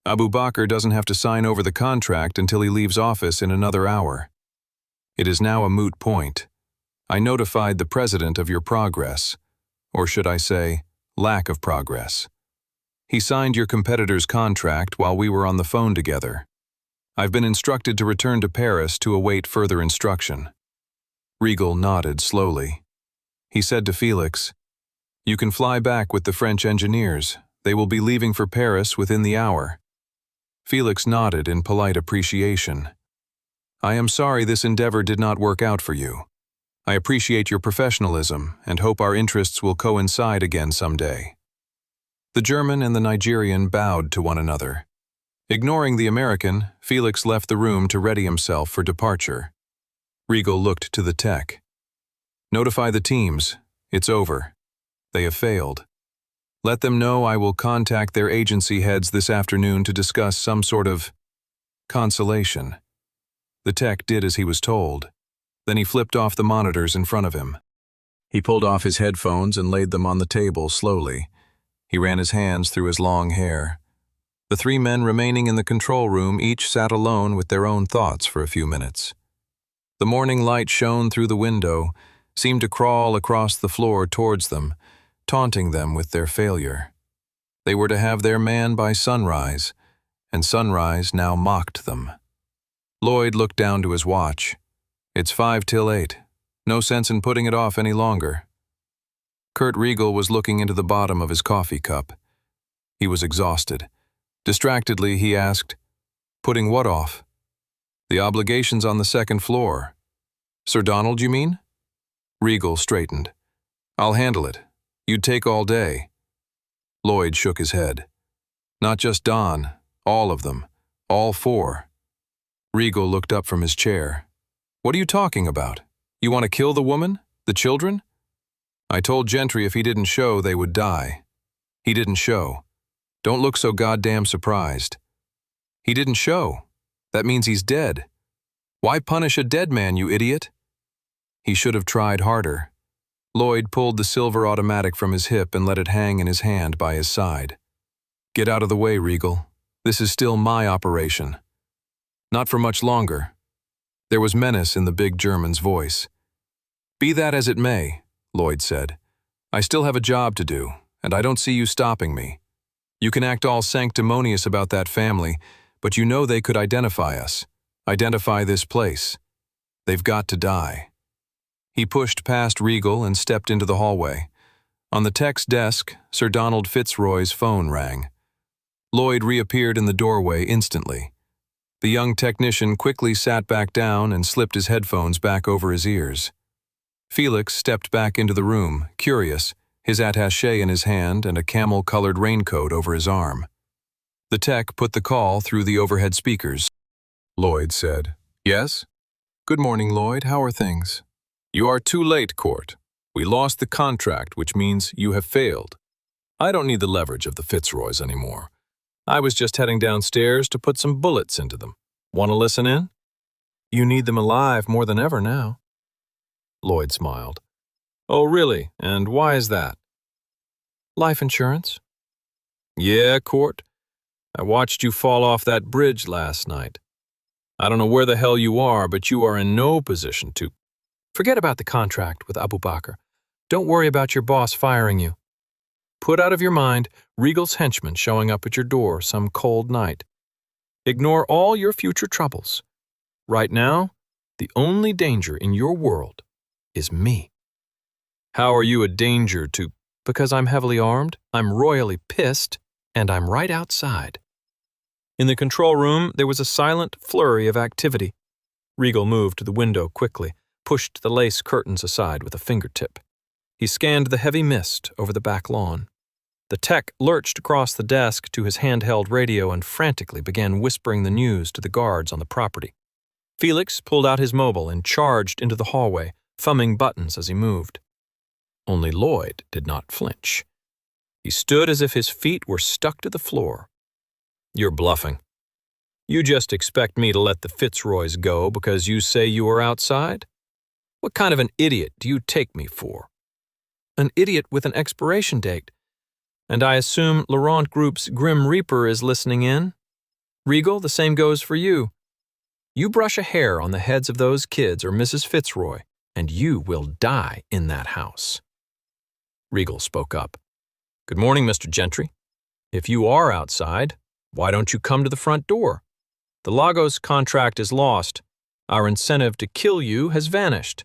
Abu Bakr doesn't have to sign over the contract until he leaves office in another hour. It is now a moot point. I notified the president of your progress, or should I say, lack of progress. He signed your competitor's contract while we were on the phone together. I've been instructed to return to Paris to await further instruction." Regal nodded slowly. He said to Felix, "You can fly back with the French engineers. They will be leaving for Paris within the hour." Felix nodded in polite appreciation. "I am sorry this endeavor did not work out for you. I appreciate your professionalism and hope our interests will coincide again someday." The German and the Nigerian bowed to one another. Ignoring the American, Felix left the room to ready himself for departure. Regal looked to the tech. "Notify the teams. It's over. They have failed. Let them know I will contact their agency heads this afternoon to discuss some sort of consolation." The tech did as he was told. Then he flipped off the monitors in front of him. He pulled off his headphones and laid them on the table slowly. He ran his hands through his long hair. The three men remaining in the control room each sat alone with their own thoughts for a few minutes. The morning light shone through the window, seemed to crawl across the floor towards them, taunting them with their failure. They were to have their man by sunrise, and sunrise now mocked them. Lloyd looked down to his watch. "It's 5 till 8. No sense in putting it off any longer." Kurt Regal was looking into the bottom of his coffee cup. He was exhausted. Distractedly, he asked, "Putting what off?" "The obligations on the second floor." "Sir Donald, you mean?" Regal straightened. "I'll handle it. You'd take all day." Lloyd shook his head. "Not just Don, all of them, all 4. Regal looked up from his chair. "What are you talking about? You want to kill the woman? The children?" "I told Gentry if he didn't show, they would die. He didn't show. Don't look so goddamn surprised. He didn't show. That means he's dead. Why punish a dead man, you idiot?" He should have tried harder. Lloyd pulled the silver automatic from his hip and let it hang in his hand by his side. "Get out of the way, Regal. This is still my operation." "Not for much longer." There was menace in the big German's voice. "Be that as it may," Lloyd said. "I still have a job to do, and I don't see you stopping me. You can act all sanctimonious about that family, but you know they could identify us, identify this place. They've got to die." He pushed past Regal and stepped into the hallway. On the tech's desk, Sir Donald Fitzroy's phone rang. Lloyd reappeared in the doorway instantly. The young technician quickly sat back down and slipped his headphones back over his ears. Felix stepped back into the room, curious, his attaché in his hand and a camel-colored raincoat over his arm. The tech put the call through the overhead speakers. Lloyd said, "Yes?" "Good morning, Lloyd. How are things?" "You are too late, Court. We lost the contract, which means you have failed. I don't need the leverage of the Fitzroys anymore. I was just heading downstairs to put some bullets into them. Want to listen in?" "You need them alive more than ever now." Lloyd smiled. "Oh, really? And why is that?" "Life insurance." "Yeah, Court. I watched you fall off that bridge last night. I don't know where the hell you are, but you are in no position to—" "Forget about the contract with Abu Bakr. Don't worry about your boss firing you. Put out of your mind Regal's henchman showing up at your door some cold night. Ignore all your future troubles. Right now, the only danger in your world is me." "How are you a danger to—" "Because I'm heavily armed, I'm royally pissed, and I'm right outside." In the control room, there was a silent flurry of activity. Regal moved to the window quickly, pushed the lace curtains aside with a fingertip. He scanned the heavy mist over the back lawn. The tech lurched across the desk to his handheld radio and frantically began whispering the news to the guards on the property. Felix pulled out his mobile and charged into the hallway, thumbing buttons as he moved. Only Lloyd did not flinch. He stood as if his feet were stuck to the floor. "You're bluffing. You just expect me to let the Fitzroys go because you say you are outside? What kind of an idiot do you take me for?" "An idiot with an expiration date. And I assume Laurent Group's Grim Reaper is listening in? Regal, the same goes for you. You brush a hair on the heads of those kids or Mrs. Fitzroy, and you will die in that house." Regal spoke up. "Good morning, Mr. Gentry. If you are outside, why don't you come to the front door? The Lagos contract is lost. Our incentive to kill you has vanished.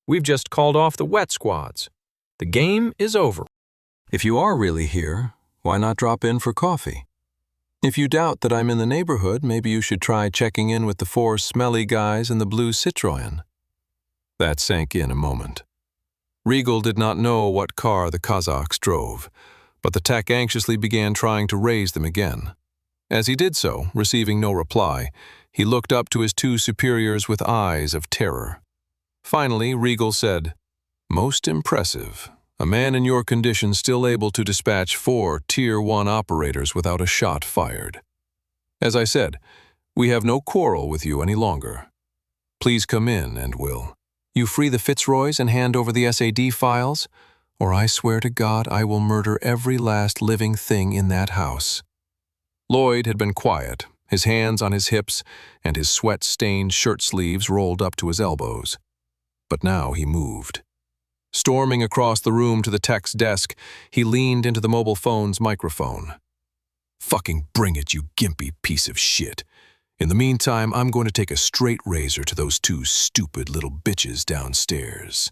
We've just called off the wet squads. The game is over." If you are really here, why not drop in for coffee? If you doubt that I'm in the neighborhood, maybe you should try checking in with the 4 smelly guys in the blue Citroën. That sank in a moment. Regal did not know what car the Kazakhs drove, but the tech anxiously began trying to raise them again. As he did so, receiving no reply, he looked up to his 2 superiors with eyes of terror. Finally, Regal said, "Most impressive. A man in your condition still able to dispatch 4 Tier 1 operators without a shot fired. As I said, we have no quarrel with you any longer. Please come in and you free the Fitzroys and hand over the SAD files, or I swear to God I will murder every last living thing in that house." Lloyd had been quiet, his hands on his hips and his sweat-stained shirt sleeves rolled up to his elbows. But now he moved. Storming across the room to the tech's desk, he leaned into the mobile phone's microphone. "Fucking bring it, you gimpy piece of shit. In the meantime, I'm going to take a straight razor to those 2 stupid little bitches downstairs."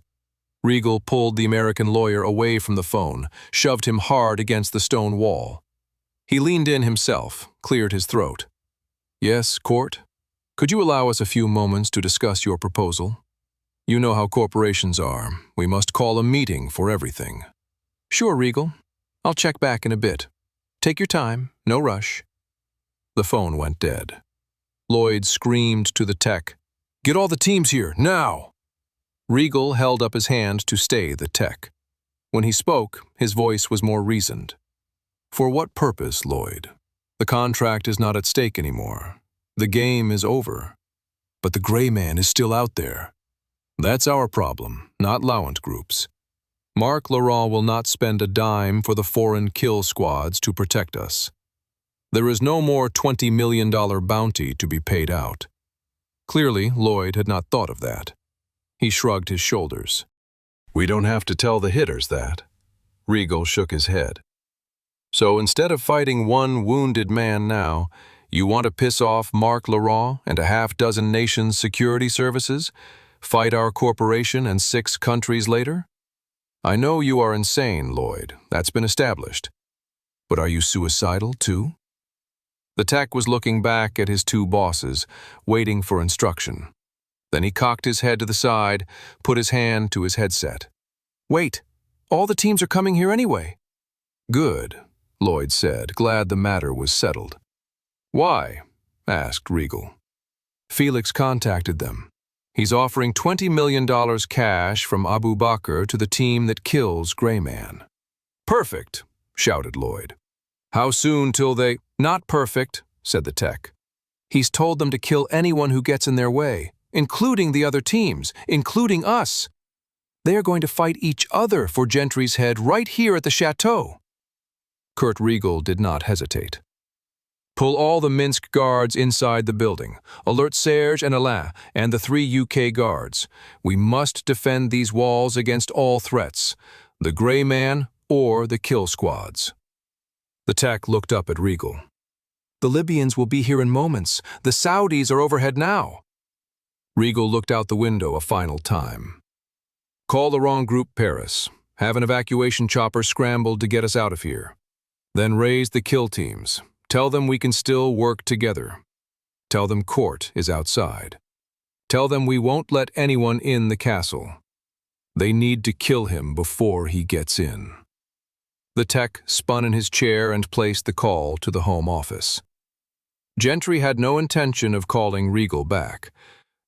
Regal pulled the American lawyer away from the phone, shoved him hard against the stone wall. He leaned in himself, cleared his throat. "Yes, court? Could you allow us a few moments to discuss your proposal? You know how corporations are. We must call a meeting for everything." "Sure, Regal. I'll check back in a bit. Take your time, no rush." The phone went dead. Lloyd screamed to the tech, "Get all the teams here, now!" Regal held up his hand to stay the tech. When he spoke, his voice was more reasoned. "For what purpose, Lloyd? The contract is not at stake anymore. The game is over. But the gray man is still out there. That's our problem, not Laurent Group's. Marc Laurent will not spend a dime for the foreign kill squads to protect us. There is no more $20 million bounty to be paid out." Clearly, Lloyd had not thought of that. He shrugged his shoulders. "We don't have to tell the hitters that." Regal shook his head. "So instead of fighting 1 wounded man now, you want to piss off Marc Laurent and a half-dozen nations' security services? Fight our corporation and 6 countries later? I know you are insane, Lloyd. That's been established. But are you suicidal, too?" The tech was looking back at his 2 bosses, waiting for instruction. Then he cocked his head to the side, put his hand to his headset. "Wait, all the teams are coming here anyway." "Good," Lloyd said, glad the matter was settled. "Why?" asked Regal. "Felix contacted them. He's offering $20 million cash from Abu Bakr to the team that kills Gray Man." "Perfect," shouted Lloyd. "How soon till they—" "Not perfect," said the tech. "He's told them to kill anyone who gets in their way, including the other teams, including us. They are going to fight each other for Gentry's head right here at the chateau." Kurt Regal did not hesitate. "Pull all the Minsk guards inside the building. Alert Serge and Alain and the 3 UK guards. We must defend these walls against all threats, the Gray Man or the kill squads." The tech looked up at Regal. "The Libyans will be here in moments. The Saudis are overhead now." Regal looked out the window a final time. "Call the wrong group, Paris. Have an evacuation chopper scrambled to get us out of here. Then raise the kill teams. Tell them we can still work together. Tell them Court is outside. Tell them we won't let anyone in the castle. They need to kill him before he gets in." The tech spun in his chair and placed the call to the Home Office. Gentry had no intention of calling Regal back.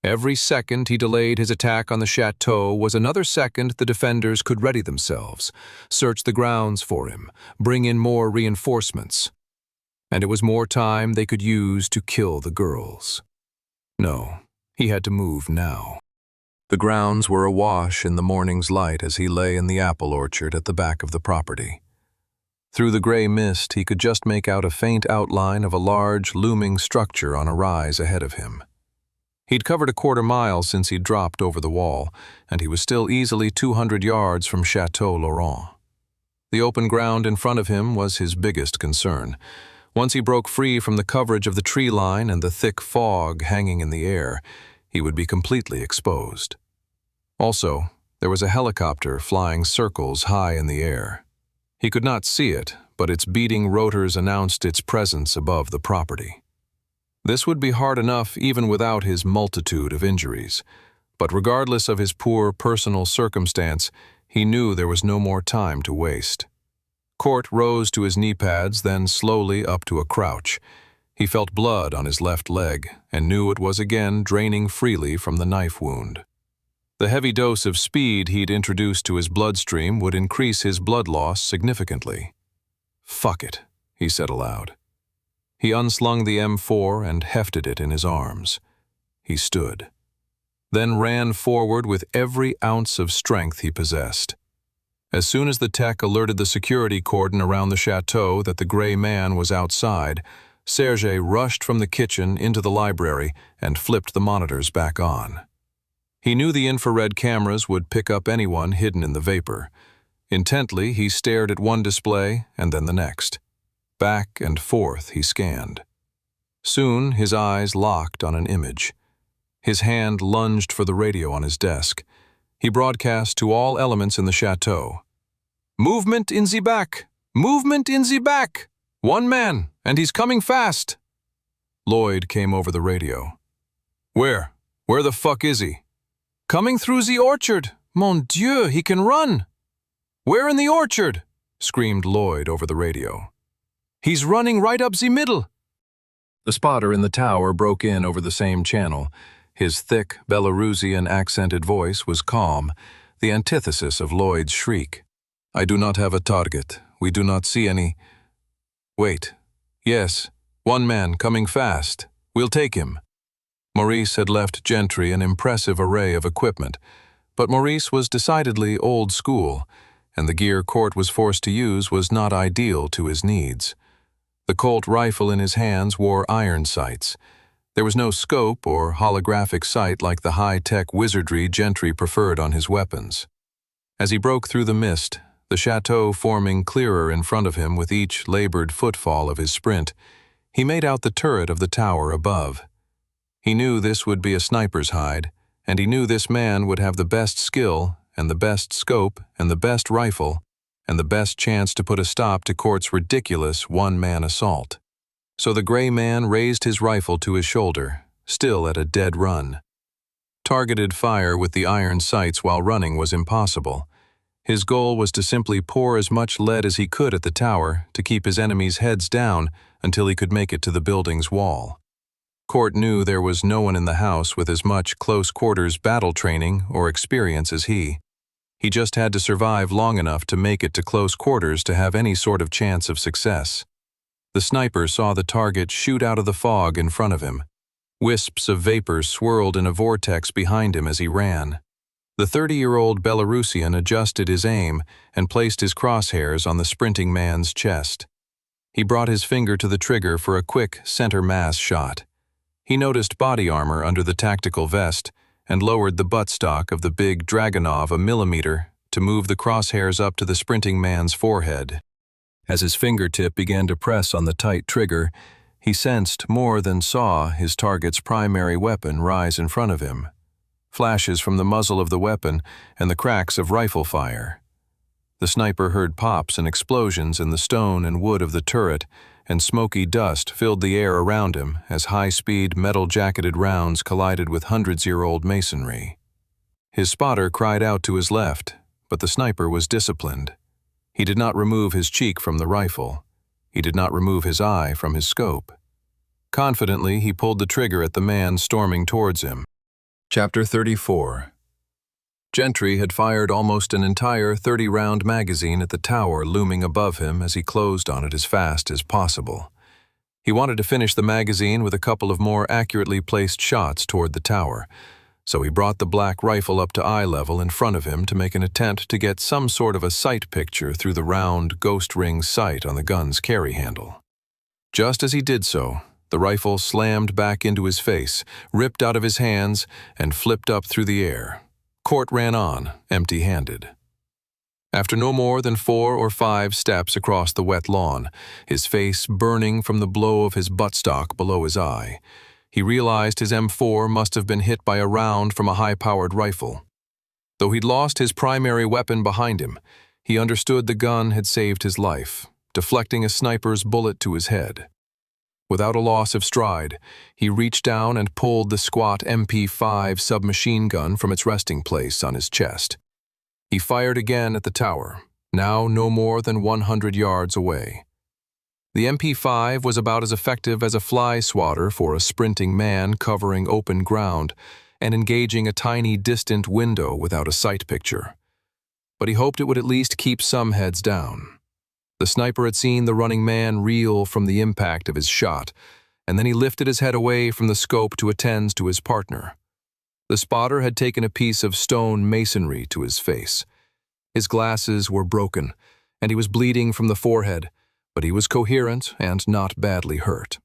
Every second he delayed his attack on the chateau was another second the defenders could ready themselves, search the grounds for him, bring in more reinforcements. And it was more time they could use to kill the girls. No, he had to move now. The grounds were awash in the morning's light as he lay in the apple orchard at the back of the property. Through the gray mist, he could just make out a faint outline of a large, looming structure on a rise ahead of him. He'd covered a quarter mile since he'd dropped over the wall, and he was still easily 200 yards from Chateau Laurent. The open ground in front of him was his biggest concern. Once he broke free from the coverage of the tree line and the thick fog hanging in the air, he would be completely exposed. Also, there was a helicopter flying circles high in the air. He could not see it, but its beating rotors announced its presence above the property. This would be hard enough even without his multitude of injuries, but regardless of his poor personal circumstance, he knew there was no more time to waste. Court rose to his knee pads, then slowly up to a crouch. He felt blood on his left leg and knew it was again draining freely from the knife wound. The heavy dose of speed he'd introduced to his bloodstream would increase his blood loss significantly. "Fuck it," he said aloud. He unslung the M4 and hefted it in his arms. He stood, then ran forward with every ounce of strength he possessed. As soon as the tech alerted the security cordon around the chateau that the gray man was outside, Serge rushed from the kitchen into the library and flipped the monitors back on. He knew the infrared cameras would pick up anyone hidden in the vapor. Intently, he stared at one display and then the next. Back and forth he scanned. Soon his eyes locked on an image. His hand lunged for the radio on his desk. He broadcast to all elements in the chateau. "Movement in the back! Movement in the back! One man, and he's coming fast!" Lloyd came over the radio. "Where? Where the fuck is he?" "Coming through the orchard! Mon Dieu, he can run!" "Where in the orchard?" screamed Lloyd over the radio. "He's running right up the middle." The spotter in the tower broke in over the same channel. His thick, Belarusian accented voice was calm, the antithesis of Lloyd's shriek. "I do not have a target. We do not see any—" "Wait. Yes, one man coming fast. We'll take him." Maurice had left Gentry an impressive array of equipment, but Maurice was decidedly old school, and the gear Court was forced to use was not ideal to his needs. The Colt rifle in his hands wore iron sights. There was no scope or holographic sight like the high-tech wizardry Gentry preferred on his weapons. As he broke through the mist, the chateau forming clearer in front of him with each labored footfall of his sprint, he made out the turret of the tower above. He knew this would be a sniper's hide, and he knew this man would have the best skill and the best scope and the best rifle and the best chance to put a stop to Court's ridiculous one-man assault. So the gray man raised his rifle to his shoulder, still at a dead run. Targeted fire with the iron sights while running was impossible. His goal was to simply pour as much lead as he could at the tower to keep his enemies' heads down until he could make it to the building's wall. Court knew there was no one in the house with as much close-quarters battle training or experience as he. He just had to survive long enough to make it to close quarters to have any sort of chance of success. The sniper saw the target shoot out of the fog in front of him. Wisps of vapor swirled in a vortex behind him as he ran. The 30-year-old Belarusian adjusted his aim and placed his crosshairs on the sprinting man's chest. He brought his finger to the trigger for a quick center mass shot. He noticed body armor under the tactical vest and lowered the buttstock of the big Dragunov a millimeter to move the crosshairs up to the sprinting man's forehead. As his fingertip began to press on the tight trigger, he sensed more than saw his target's primary weapon rise in front of him. Flashes from the muzzle of the weapon and the cracks of rifle fire. The sniper heard pops and explosions in the stone and wood of the turret, and smoky dust filled the air around him as high-speed, metal-jacketed rounds collided with hundreds-year-old masonry. His spotter cried out to his left, but the sniper was disciplined. He did not remove his cheek from the rifle. He did not remove his eye from his scope. Confidently, he pulled the trigger at the man storming towards him. Chapter 34. Gentry had fired almost an entire 30-round magazine at the tower looming above him as he closed on it as fast as possible. He wanted to finish the magazine with a couple of more accurately placed shots toward the tower, so he brought the black rifle up to eye level in front of him to make an attempt to get some sort of a sight picture through the round ghost ring sight on the gun's carry handle. Just as he did so, the rifle slammed back into his face, ripped out of his hands, and flipped up through the air. Court ran on, empty-handed. After no more than 4 or 5 steps across the wet lawn, his face burning from the blow of his buttstock below his eye, he realized his M4 must have been hit by a round from a high-powered rifle. Though he'd lost his primary weapon behind him, he understood the gun had saved his life, deflecting a sniper's bullet to his head. Without a loss of stride, he reached down and pulled the squat MP5 submachine gun from its resting place on his chest. He fired again at the tower, now no more than 100 yards away. The MP5 was about as effective as a fly swatter for a sprinting man covering open ground and engaging a tiny distant window without a sight picture. But he hoped it would at least keep some heads down. The sniper had seen the running man reel from the impact of his shot, and then he lifted his head away from the scope to attend to his partner. The spotter had taken a piece of stone masonry to his face. His glasses were broken, and he was bleeding from the forehead, but he was coherent and not badly hurt.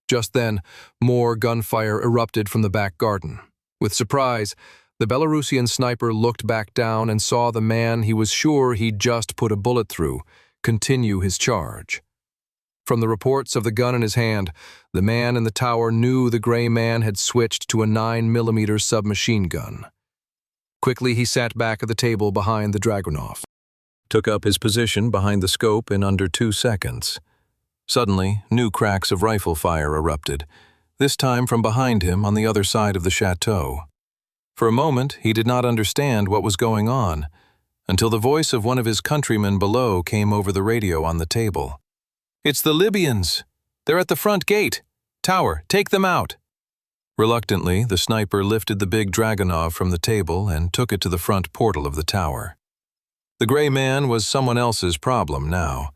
Just then, more gunfire erupted from the back garden. With surprise, the Belarusian sniper looked back down and saw the man he was sure he'd just put a bullet through continue his charge. From the reports of the gun in his hand, the man in the tower knew the gray man had switched to a 9mm submachine gun. Quickly he sat back at the table behind the Dragunov, took up his position behind the scope in under 2 seconds. Suddenly, new cracks of rifle fire erupted, this time from behind him on the other side of the chateau. For a moment, he did not understand what was going on, until the voice of one of his countrymen below came over the radio on the table. "It's the Libyans! They're at the front gate! Tower, take them out!" Reluctantly, the sniper lifted the big Dragunov from the table and took it to the front portal of the tower. The gray man was someone else's problem now.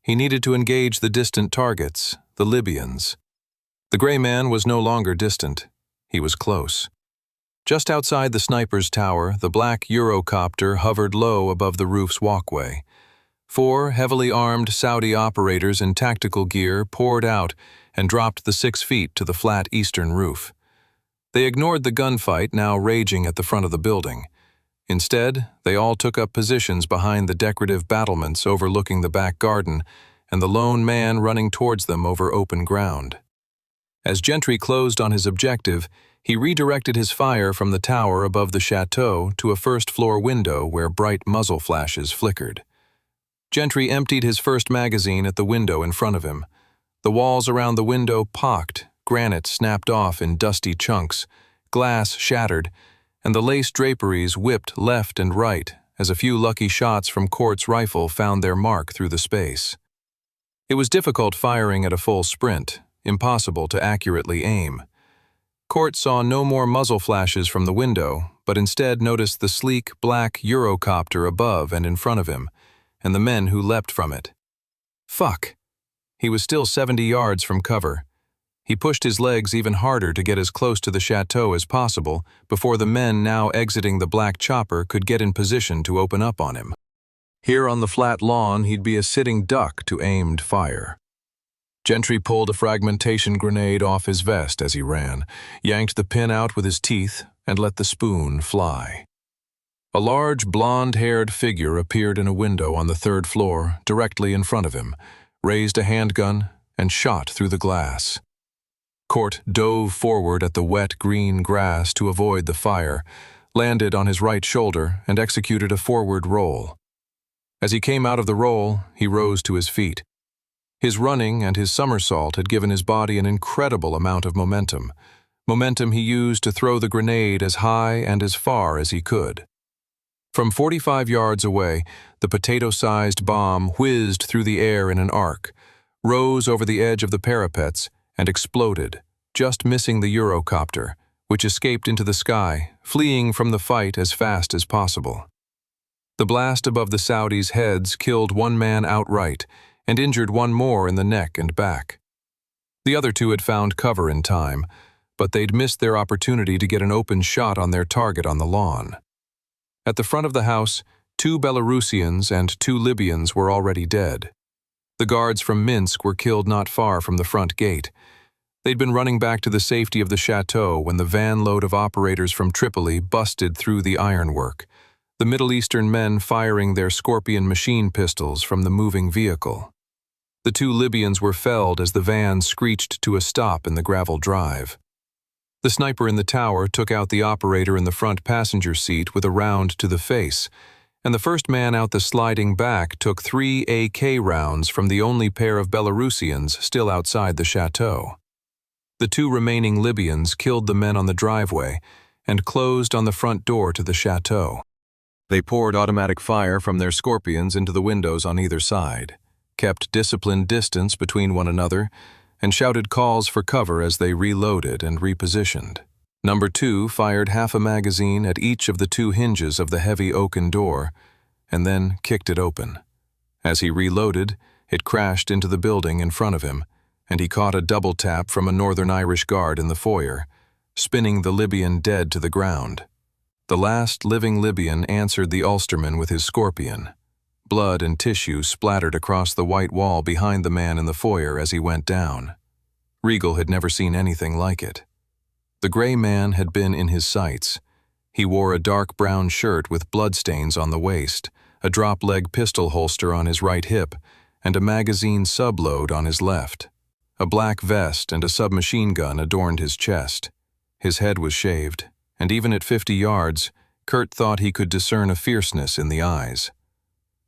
He needed to engage the distant targets, the Libyans. The gray man was no longer distant. He was close. Just outside the sniper's tower, the black Eurocopter hovered low above the roof's walkway. 4 heavily armed Saudi operators in tactical gear poured out and dropped the 6 feet to the flat eastern roof. They ignored the gunfight now raging at the front of the building. Instead, they all took up positions behind the decorative battlements overlooking the back garden and the lone man running towards them over open ground. As Gentry closed on his objective, he redirected his fire from the tower above the chateau to a first-floor window where bright muzzle flashes flickered. Gentry emptied his first magazine at the window in front of him. The walls around the window pocked, granite snapped off in dusty chunks, glass shattered, and the lace draperies whipped left and right as a few lucky shots from Court's rifle found their mark through the space. It was difficult firing at a full sprint, impossible to accurately aim. Court saw no more muzzle flashes from the window, but instead noticed the sleek, black Eurocopter above and in front of him, and the men who leapt from it. Fuck! He was still 70 yards from cover. He pushed his legs even harder to get as close to the chateau as possible before the men now exiting the black chopper could get in position to open up on him. Here on the flat lawn, he'd be a sitting duck to aimed fire. Gentry pulled a fragmentation grenade off his vest as he ran, yanked the pin out with his teeth, and let the spoon fly. A large, blonde-haired figure appeared in a window on the 3rd floor, directly in front of him, raised a handgun, and shot through the glass. Court dove forward at the wet green grass to avoid the fire, landed on his right shoulder, and executed a forward roll. As he came out of the roll, he rose to his feet. His running and his somersault had given his body an incredible amount of momentum he used to throw the grenade as high and as far as he could. From 45 yards away, the potato-sized bomb whizzed through the air in an arc, rose over the edge of the parapets, and exploded, just missing the Eurocopter, which escaped into the sky, fleeing from the fight as fast as possible. The blast above the Saudis' heads killed one man outright and injured one more in the neck and back. The other two had found cover in time, but they'd missed their opportunity to get an open shot on their target on the lawn. At the front of the house, 2 Belarusians and 2 Libyans were already dead. The guards from Minsk were killed not far from the front gate. They'd been running back to the safety of the chateau when the van load of operators from Tripoli busted through the ironwork, the Middle Eastern men firing their Scorpion machine pistols from the moving vehicle. The 2 Libyans were felled as the van screeched to a stop in the gravel drive. The sniper in the tower took out the operator in the front passenger seat with a round to the face, and the first man out the sliding back took 3 AK rounds from the only pair of Belarusians still outside the chateau. The 2 remaining Libyans killed the men on the driveway and closed on the front door to the chateau. They poured automatic fire from their Scorpions into the windows on either side, kept disciplined distance between one another, and shouted calls for cover as they reloaded and repositioned. Number 2 fired half a magazine at each of the 2 hinges of the heavy oaken door, and then kicked it open. As he reloaded, it crashed into the building in front of him, and he caught a double tap from a Northern Irish guard in the foyer, spinning the Libyan dead to the ground. The last living Libyan answered the Ulsterman with his Scorpion. Blood and tissue splattered across the white wall behind the man in the foyer as he went down. Regal had never seen anything like it. The gray man had been in his sights. He wore a dark brown shirt with bloodstains on the waist, a drop-leg pistol holster on his right hip, and a magazine subload on his left. A black vest and a submachine gun adorned his chest. His head was shaved, and even at 50 yards, Kurt thought he could discern a fierceness in the eyes.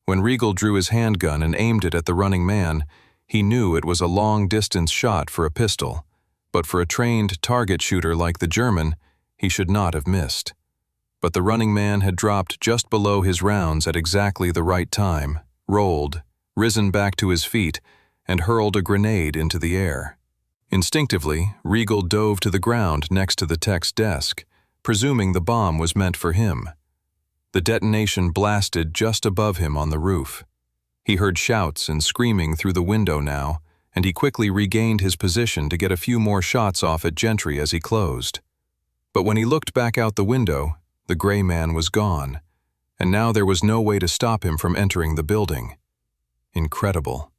When Regal drew his handgun and aimed it at the running man, he knew it was a long-distance shot for a pistol, but for a trained target shooter like the German, he should not have missed. But the running man had dropped just below his rounds at exactly the right time, rolled, risen back to his feet, and hurled a grenade into the air. Instinctively, Regal dove to the ground next to the tech's desk, presuming the bomb was meant for him. The detonation blasted just above him on the roof. He heard shouts and screaming through the window now, and he quickly regained his position to get a few more shots off at Gentry as he closed. But when he looked back out the window, the gray man was gone, and now there was no way to stop him from entering the building. Incredible.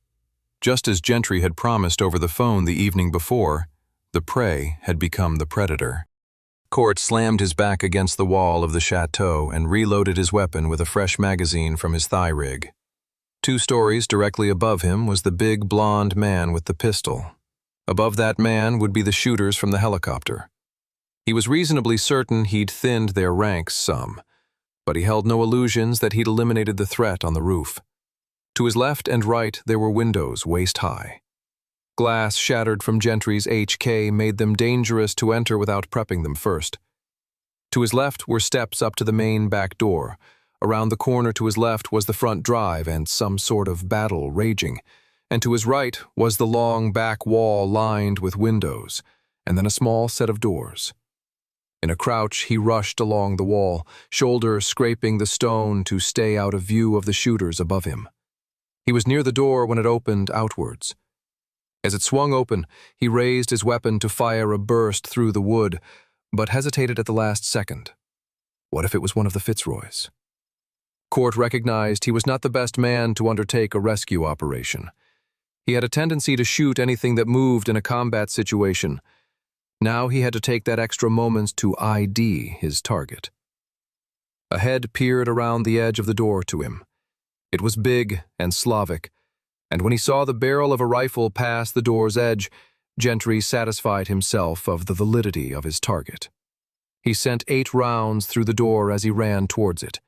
Just as Gentry had promised over the phone the evening before, the prey had become the predator. Court slammed his back against the wall of the chateau and reloaded his weapon with a fresh magazine from his thigh rig. 2 stories directly above him was the big blonde man with the pistol. Above that man would be the shooters from the helicopter. He was reasonably certain he'd thinned their ranks some, but he held no illusions that he'd eliminated the threat on the roof. To his left and right there were windows waist-high. Glass shattered from Gentry's HK made them dangerous to enter without prepping them first. To his left were steps up to the main back door. Around the corner to his left was the front drive and some sort of battle raging. And to his right was the long back wall lined with windows, and then a small set of doors. In a crouch, he rushed along the wall, shoulder scraping the stone to stay out of view of the shooters above him. He was near the door when it opened outwards. As it swung open, he raised his weapon to fire a burst through the wood, but hesitated at the last second. What if it was one of the Fitzroys? Court recognized he was not the best man to undertake a rescue operation. He had a tendency to shoot anything that moved in a combat situation. Now he had to take that extra moment to ID his target. A head peered around the edge of the door to him. It was big and Slavic, and when he saw the barrel of a rifle pass the door's edge, Gentry satisfied himself of the validity of his target. He sent 8 rounds through the door as he ran towards it.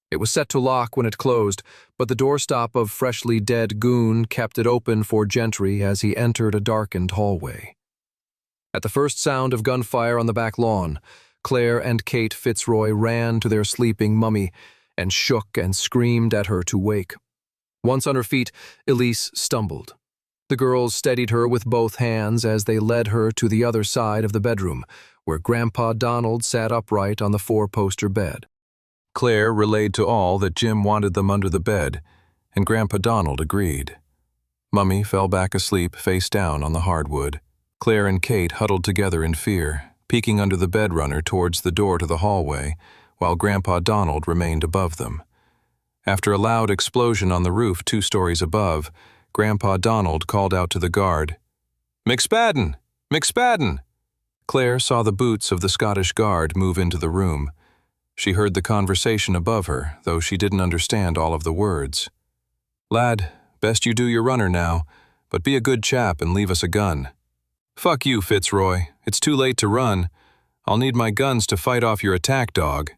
It was set to lock when it closed, but the doorstop of freshly dead goon kept it open for Gentry as he entered a darkened hallway. At the first sound of gunfire on the back lawn, Claire and Kate Fitzroy ran to their sleeping mummy and shook and screamed at her to wake. Once on her feet, Elise stumbled. The girls steadied her with both hands as they led her to the other side of the bedroom, where Grandpa Donald sat upright on the four-poster bed. Claire relayed to all that Jim wanted them under the bed, and Grandpa Donald agreed. Mummy fell back asleep face down on the hardwood. Claire and Kate huddled together in fear, peeking under the bed runner towards the door to the hallway, while Grandpa Donald remained above them. After a loud explosion on the roof 2 stories above, Grandpa Donald called out to the guard, "McSpadden! McSpadden!" Claire saw the boots of the Scottish guard move into the room. She heard the conversation above her, though she didn't understand all of the words. "Lad, best you do your runner now, but be a good chap and leave us a gun." "Fuck you, Fitzroy. It's too late to run. I'll need my guns to fight off your attack dog.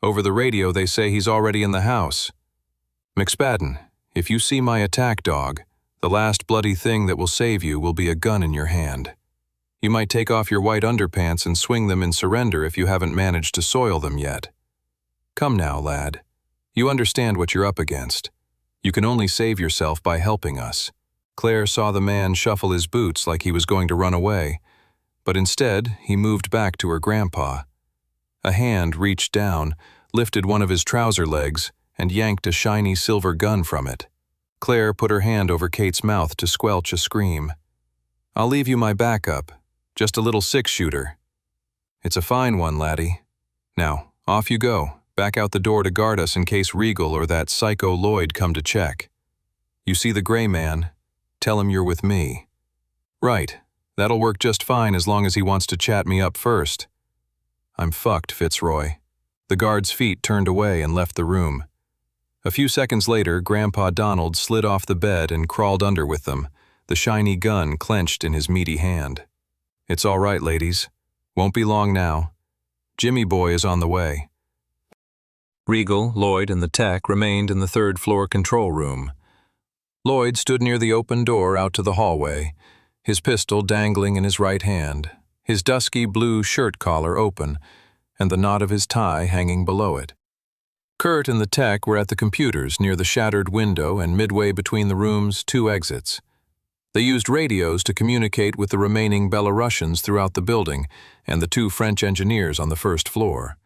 Over the radio they say he's already in the house." "McSpadden, if you see my attack dog, the last bloody thing that will save you will be a gun in your hand. You might take off your white underpants and swing them in surrender if you haven't managed to soil them yet. Come now, lad. You understand what you're up against. You can only save yourself by helping us." Claire saw the man shuffle his boots like he was going to run away, but instead he moved back to her grandpa. A hand reached down, lifted one of his trouser legs, and yanked a shiny silver gun from it. Claire put her hand over Kate's mouth to squelch a scream. "I'll leave you my backup, just a little 6-shooter. It's a fine one, laddie. Now, off you go, back out the door to guard us in case Regal or that psycho Lloyd come to check. You see the gray man? Tell him you're with me." "Right, that'll work just fine as long as he wants to chat me up first." "I'm fucked, Fitzroy." The guard's feet turned away and left the room. A few seconds later, Grandpa Donald slid off the bed and crawled under with them, the shiny gun clenched in his meaty hand. "It's all right, ladies. Won't be long now. Jimmy boy is on the way." Regal, Lloyd, and the tech remained in the third-floor control room. Lloyd stood near the open door out to the hallway, his pistol dangling in his right hand, his dusky blue shirt collar open, and the knot of his tie hanging below it. Kurt and the tech were at the computers near the shattered window and midway between the room's 2 exits. They used radios to communicate with the remaining Belarusians throughout the building and the 2 French engineers on the first floor.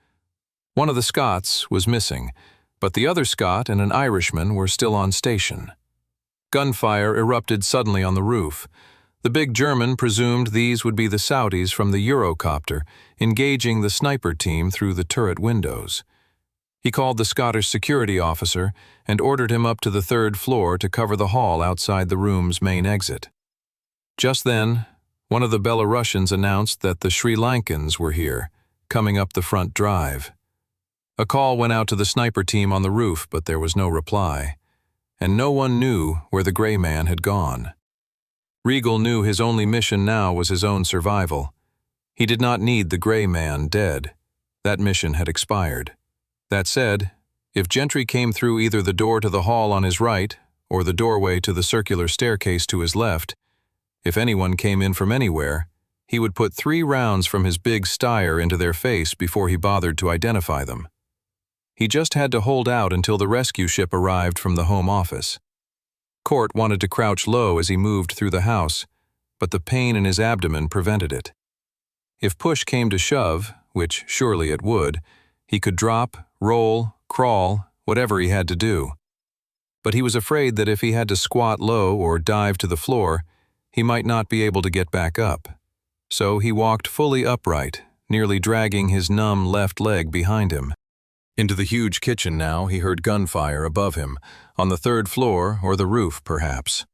One of the Scots was missing, but the other Scot and an Irishman were still on station. Gunfire erupted suddenly on the roof. The big German presumed these would be the Saudis from the Eurocopter, engaging the sniper team through the turret windows. He called the Scottish security officer and ordered him up to the 3rd floor to cover the hall outside the room's main exit. Just then, one of the Belarusians announced that the Sri Lankans were here, coming up the front drive. A call went out to the sniper team on the roof, but there was no reply, and no one knew where the gray man had gone. Regal knew his only mission now was his own survival. He did not need the gray man dead. That mission had expired. That said, if Gentry came through either the door to the hall on his right or the doorway to the circular staircase to his left, if anyone came in from anywhere, he would put 3 rounds from his big Steyr into their face before he bothered to identify them. He just had to hold out until the rescue ship arrived from the Home Office. Court wanted to crouch low as he moved through the house, but the pain in his abdomen prevented it. If push came to shove, which surely it would, he could drop, roll, crawl, whatever he had to do. But he was afraid that if he had to squat low or dive to the floor, he might not be able to get back up. So he walked fully upright, nearly dragging his numb left leg behind him. Into the huge kitchen now, he heard gunfire above him, on the 3rd floor or the roof, perhaps.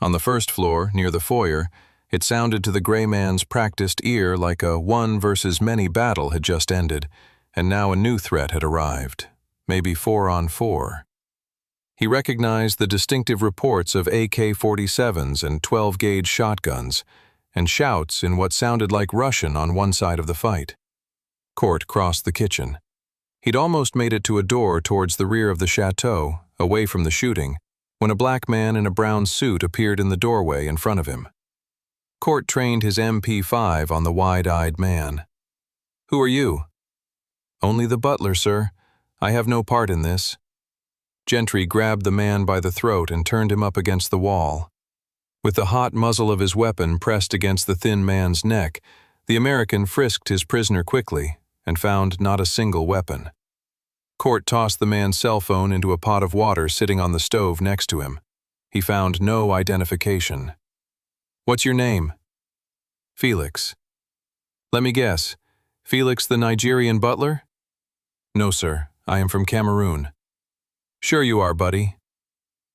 On the 1st floor, near the foyer, it sounded to the gray man's practiced ear like a one versus many battle had just ended, and now a new threat had arrived, maybe 4 on 4. He recognized the distinctive reports of AK-47s and 12-gauge shotguns, and shouts in what sounded like Russian on one side of the fight. Court crossed the kitchen. He'd almost made it to a door towards the rear of the chateau, away from the shooting, when a black man in a brown suit appeared in the doorway in front of him. Court trained his MP5 on the wide-eyed man. "Who are you?" "Only the butler, sir. I have no part in this." Gentry grabbed the man by the throat and turned him up against the wall. With the hot muzzle of his weapon pressed against the thin man's neck, The American frisked his prisoner quickly and found not a single weapon. Court tossed the man's cell phone into a pot of water sitting on the stove next to him. He found no identification. "What's your name?" "Felix." "Let me guess. Felix the Nigerian butler?" "No, sir. I am from Cameroon." "Sure you are, buddy."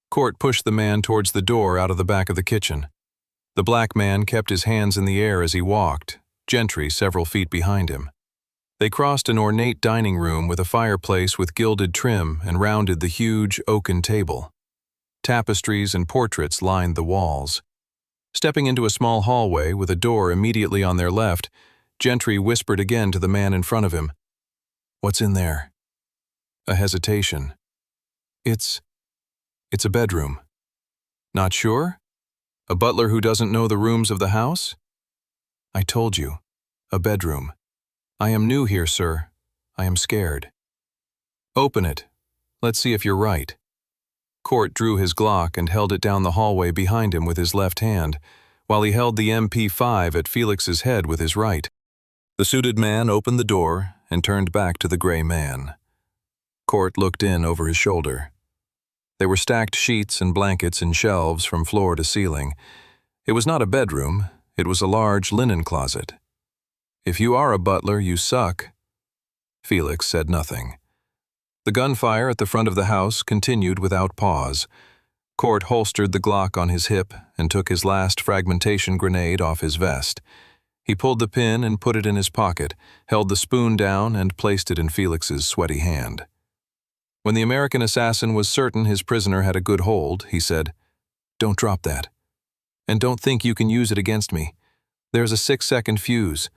Court pushed the man towards the door out of the back of the kitchen. The black man kept his hands in the air as he walked, Gentry several feet behind him. They crossed an ornate dining room with a fireplace with gilded trim and rounded the huge oaken table. Tapestries and portraits lined the walls. Stepping into a small hallway with a door immediately on their left, Gentry whispered again to the man in front of him. "What's in there?" A hesitation. It's a bedroom." "Not sure? A butler who doesn't know the rooms of the house?" "I told you. A bedroom. I am new here, sir. I am scared." "Open it. Let's see if you're right." Court drew his Glock and held it down the hallway behind him with his left hand, while he held the MP5 at Felix's head with his right. The suited man opened the door and turned back to the gray man. Court looked in over his shoulder. There were stacked sheets and blankets in shelves from floor to ceiling. It was not a bedroom, it was a large linen closet. "If you are a butler, you suck." Felix said nothing. The gunfire at the front of the house continued without pause. Court holstered the Glock on his hip and took his last fragmentation grenade off his vest. He pulled the pin and put it in his pocket, held the spoon down and placed it in Felix's sweaty hand. When the American assassin was certain his prisoner had a good hold, he said, "Don't drop that. And don't think you can use it against me. There's a 6-second fuse.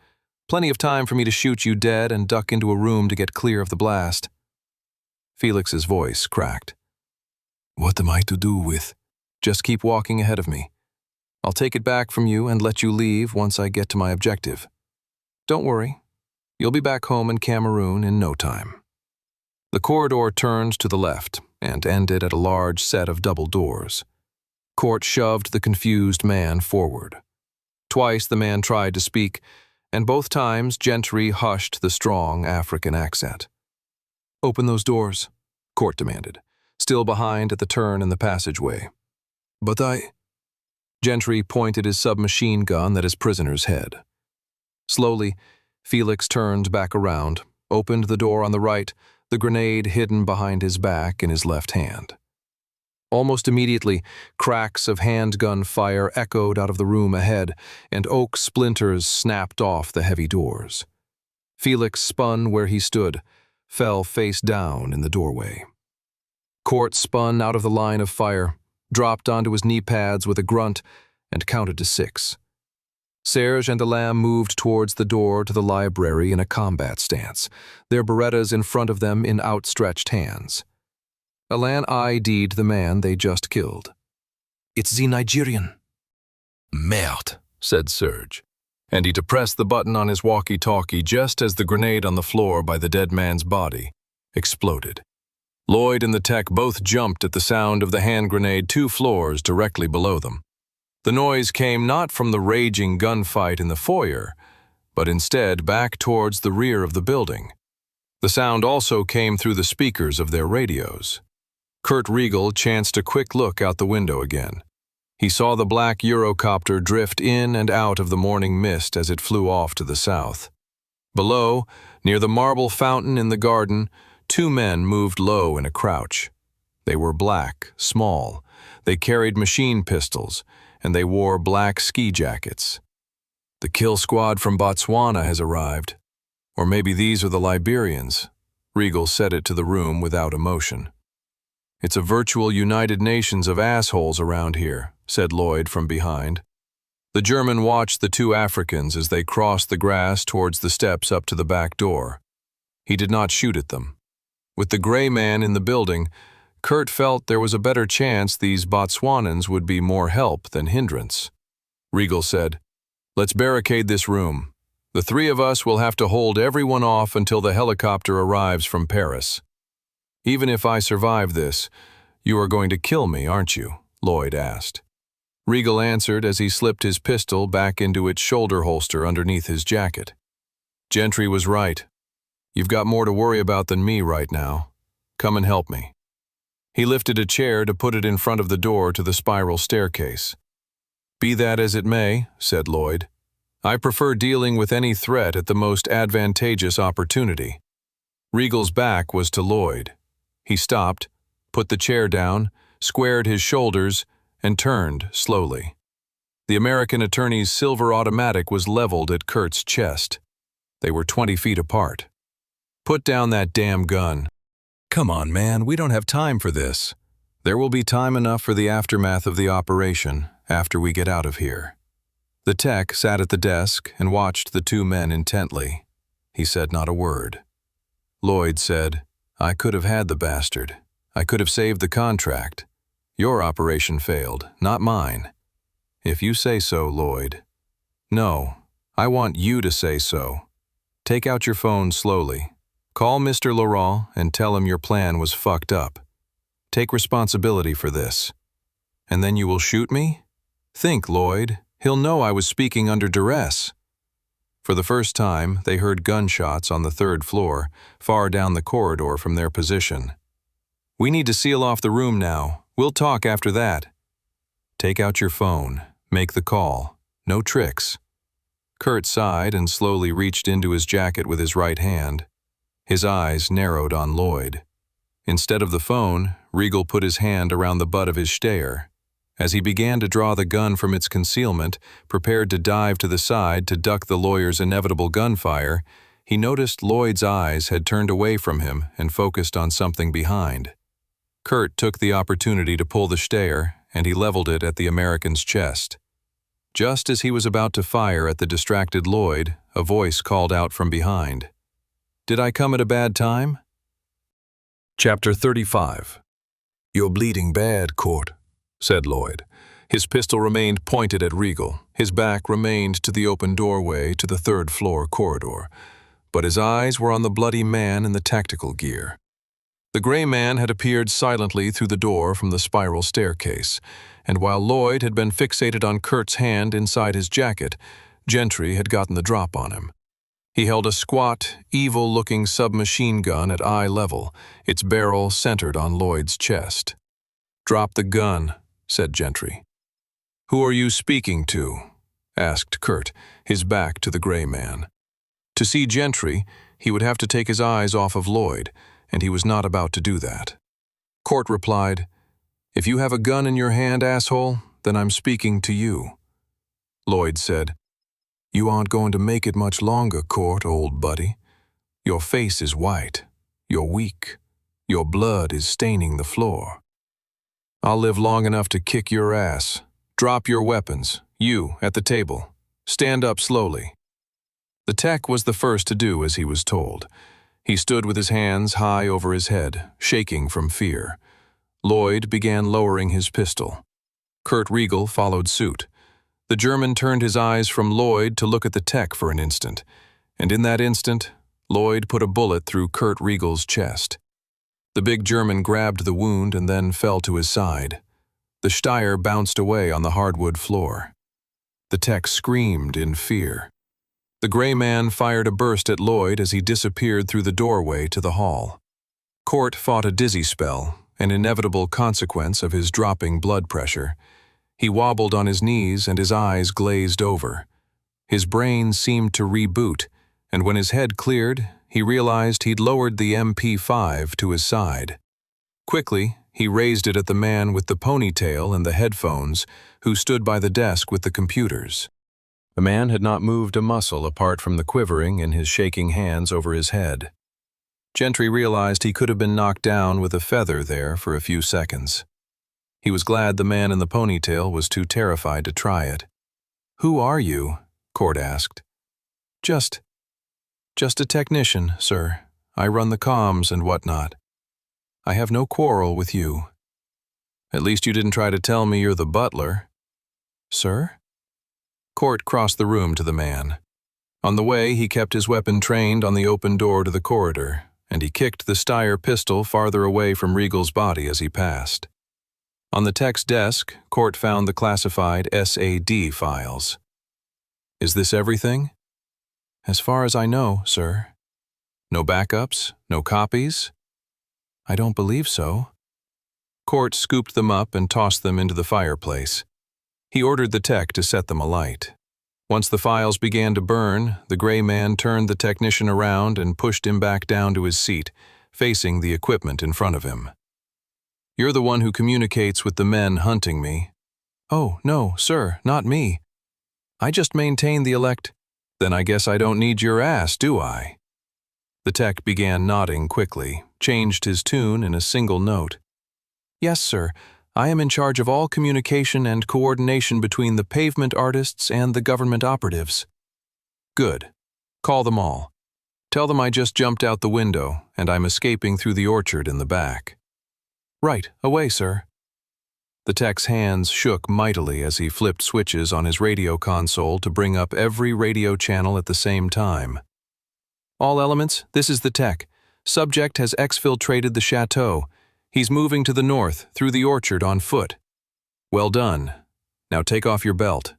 Plenty of time for me to shoot you dead and duck into a room to get clear of the blast." Felix's voice cracked. "What am I to do with?" "Just keep walking ahead of me. I'll take it back from you and let you leave once I get to my objective. Don't worry. You'll be back home in Cameroon in no time." The corridor turned to the left and ended at a large set of double doors. Court shoved the confused man forward. Twice the man tried to speak, and both times Gentry hushed the strong African accent. "Open those doors," Court demanded, still behind at the turn in the passageway. "But I—" Gentry pointed his submachine gun at his prisoner's head. Slowly, Felix turned back around, opened the door on the right, the grenade hidden behind his back in his left hand. Almost immediately, cracks of handgun fire echoed out of the room ahead, and oak splinters snapped off the heavy doors. Felix spun where he stood, fell face down in the doorway. Court spun out of the line of fire, dropped onto his knee pads with a grunt, and counted to 6. Serge and Alain moved towards the door to the library in a combat stance, their Berettas in front of them in outstretched hands. Alain ID'd the man they just killed. "It's the Nigerian." "Merde," said Serge, and he depressed the button on his walkie-talkie just as the grenade on the floor by the dead man's body exploded. Lloyd and the tech both jumped at the sound of the hand grenade 2 floors directly below them. The noise came not from the raging gunfight in the foyer, but instead back towards the rear of the building. The sound also came through the speakers of their radios. Kurt Riegel chanced a quick look out the window again. He saw the black Eurocopter drift in and out of the morning mist as it flew off to the south. Below, near the marble fountain in the garden, 2 men moved low in a crouch. They were black, small. They carried machine pistols, and they wore black ski jackets. "The kill squad from Botswana has arrived. Or maybe these are the Liberians." Riegel said it to the room without emotion. "It's a virtual United Nations of assholes around here," said Lloyd from behind. The German watched the 2 Africans as they crossed the grass towards the steps up to the back door. He did not shoot at them. With the gray man in the building, Kurt felt there was a better chance these Botswanans would be more help than hindrance. Riegel said, "Let's barricade this room. The 3 of us will have to hold everyone off until the helicopter arrives from Paris." "Even if I survive this, you are going to kill me, aren't you?" Lloyd asked. Regal answered as he slipped his pistol back into its shoulder holster underneath his jacket. Gentry was right. You've got more to worry about than me right now. Come and help me. He lifted a chair to put it in front of the door to the spiral staircase. Be that as it may, said Lloyd. I prefer dealing with any threat at the most advantageous opportunity. Regal's back was to Lloyd. He stopped, put the chair down, squared his shoulders, and turned slowly. The American attorney's silver automatic was leveled at Kurt's chest. They were 20 feet apart. Put down that damn gun. Come on, man, we don't have time for this. There will be time enough for the aftermath of the operation after we get out of here. The tech sat at the desk and watched the two men intently. He said not a word. Lloyd said, I could have had the bastard. I could have saved the contract. Your operation failed, not mine. If you say so, Lloyd. No, I want you to say so. Take out your phone slowly. Call Mr. Laurent and tell him your plan was fucked up. Take responsibility for this. And then you will shoot me? Think, Lloyd. He'll know I was speaking under duress. For the first time, they heard gunshots on the third floor, far down the corridor from their position. We need to seal off the room now. We'll talk after that. Take out your phone. Make the call. No tricks. Kurt sighed and slowly reached into his jacket with his right hand. His eyes narrowed on Lloyd. Instead of the phone, Regal put his hand around the butt of his Steyr. As he began to draw the gun from its concealment, prepared to dive to the side to duck the lawyer's inevitable gunfire, he noticed Lloyd's eyes had turned away from him and focused on something behind. Kurt took the opportunity to pull the Steyr, and he leveled it at the American's chest. Just as he was about to fire at the distracted Lloyd, a voice called out from behind. Did I come at a bad time? Chapter 35. You're bleeding bad, Court, said Lloyd. His pistol remained pointed at Regal. His back remained to the open doorway to the third-floor corridor, but his eyes were on the bloody man in the tactical gear. The gray man had appeared silently through the door from the spiral staircase, and while Lloyd had been fixated on Kurt's hand inside his jacket, Gentry had gotten the drop on him. He held a squat, evil-looking submachine gun at eye level, its barrel centered on Lloyd's chest. Drop the gun, said Gentry. Who are you speaking to? Asked Kurt, his back to the gray man. To see Gentry, he would have to take his eyes off of Lloyd, and he was not about to do that. Court replied, If you have a gun in your hand, asshole, then I'm speaking to you. Lloyd said, You aren't going to make it much longer, Court, old buddy. Your face is white. You're weak. Your blood is staining the floor. I'll live long enough to kick your ass. Drop your weapons. You, at the table. Stand up slowly. The tech was the first to do as he was told. He stood with his hands high over his head, shaking from fear. Lloyd began lowering his pistol. Kurt Regal followed suit. The German turned his eyes from Lloyd to look at the tech for an instant, and in that instant, Lloyd put a bullet through Kurt Regal's chest. The big German grabbed the wound and then fell to his side. The Steyr bounced away on the hardwood floor. The tech screamed in fear. The gray man fired a burst at Lloyd as he disappeared through the doorway to the hall. Court fought a dizzy spell, an inevitable consequence of his dropping blood pressure. He wobbled on his knees and his eyes glazed over. His brain seemed to reboot, and when his head cleared, he realized he'd lowered the MP5 to his side. Quickly, he raised it at the man with the ponytail and the headphones, who stood by the desk with the computers. The man had not moved a muscle apart from the quivering in his shaking hands over his head. Gentry realized he could have been knocked down with a feather there for a few seconds. He was glad the man in the ponytail was too terrified to try it. Who are you? Court asked. Just a technician, sir. I run the comms and whatnot. I have no quarrel with you. At least you didn't try to tell me you're the butler. Sir? Court crossed the room to the man. On the way, he kept his weapon trained on the open door to the corridor, and he kicked the Steyr pistol farther away from Regal's body as he passed. On the tech's desk, Court found the classified SAD files. Is this everything? As far as I know, sir. No backups? No copies? I don't believe so. Court scooped them up and tossed them into the fireplace. He ordered the tech to set them alight. Once the files began to burn, the gray man turned the technician around and pushed him back down to his seat, facing the equipment in front of him. You're the one who communicates with the men hunting me. Oh, no, sir, not me. I just maintain the elect. Then I guess I don't need your ass, do I? The tech began nodding quickly, changed his tune in a single note. Yes, sir. I am in charge of all communication and coordination between the pavement artists and the government operatives. Good. Call them all. Tell them I just jumped out the window and I'm escaping through the orchard in the back. Right, away, sir. The tech's hands shook mightily as he flipped switches on his radio console to bring up every radio channel at the same time. All elements, this is the tech. Subject has exfiltrated the chateau. He's moving to the north, through the orchard on foot. Well done. Now take off your belt.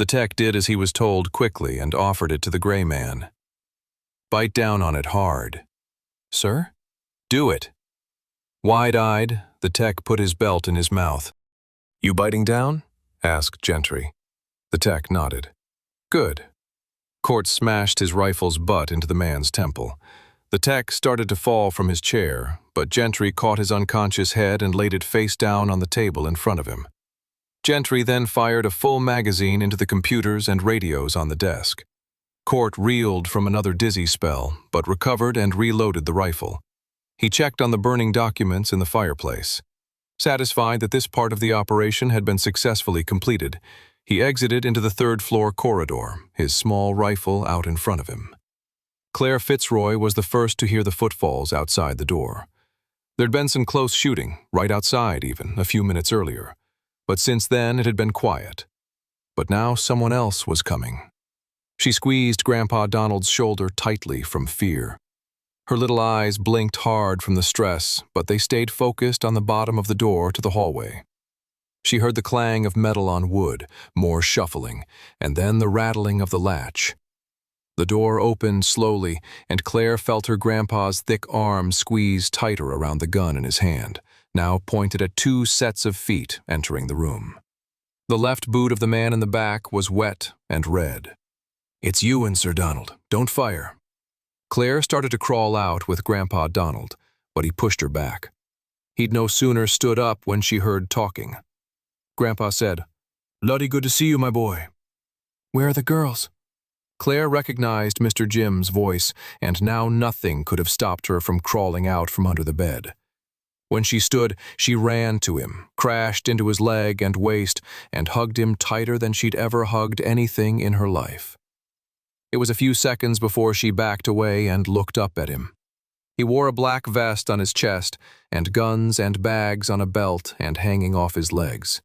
The tech did as he was told quickly and offered it to the gray man. Bite down on it hard. Sir? Do it. Wide-eyed, the tech put his belt in his mouth. You biting down? Asked Gentry. The tech nodded. Good. Court smashed his rifle's butt into the man's temple. The tech started to fall from his chair, but Gentry caught his unconscious head and laid it face down on the table in front of him. Gentry then fired a full magazine into the computers and radios on the desk. Court reeled from another dizzy spell, but recovered and reloaded the rifle. He checked on the burning documents in the fireplace. Satisfied that this part of the operation had been successfully completed, he exited into the third-floor corridor, his small rifle out in front of him. Claire Fitzroy was the first to hear the footfalls outside the door. There'd been some close shooting, right outside even, a few minutes earlier, but since then it had been quiet. But now someone else was coming. She squeezed Grandpa Donald's shoulder tightly from fear. Her little eyes blinked hard from the stress, but they stayed focused on the bottom of the door to the hallway. She heard the clang of metal on wood, more shuffling, and then the rattling of the latch. The door opened slowly, and Claire felt her grandpa's thick arm squeeze tighter around the gun in his hand, now pointed at 2 sets of feet entering the room. The left boot of the man in the back was wet and red. It's you and Sir Donald. Don't fire. Claire started to crawl out with Grandpa Donald, but he pushed her back. He'd no sooner stood up when she heard talking. Grandpa said, "Bloody good to see you, my boy." "Where are the girls?" Claire recognized Mr. Jim's voice, and now nothing could have stopped her from crawling out from under the bed. When she stood, she ran to him, crashed into his leg and waist, and hugged him tighter than she'd ever hugged anything in her life. It was a few seconds before she backed away and looked up at him. He wore a black vest on his chest, and guns and bags on a belt and hanging off his legs.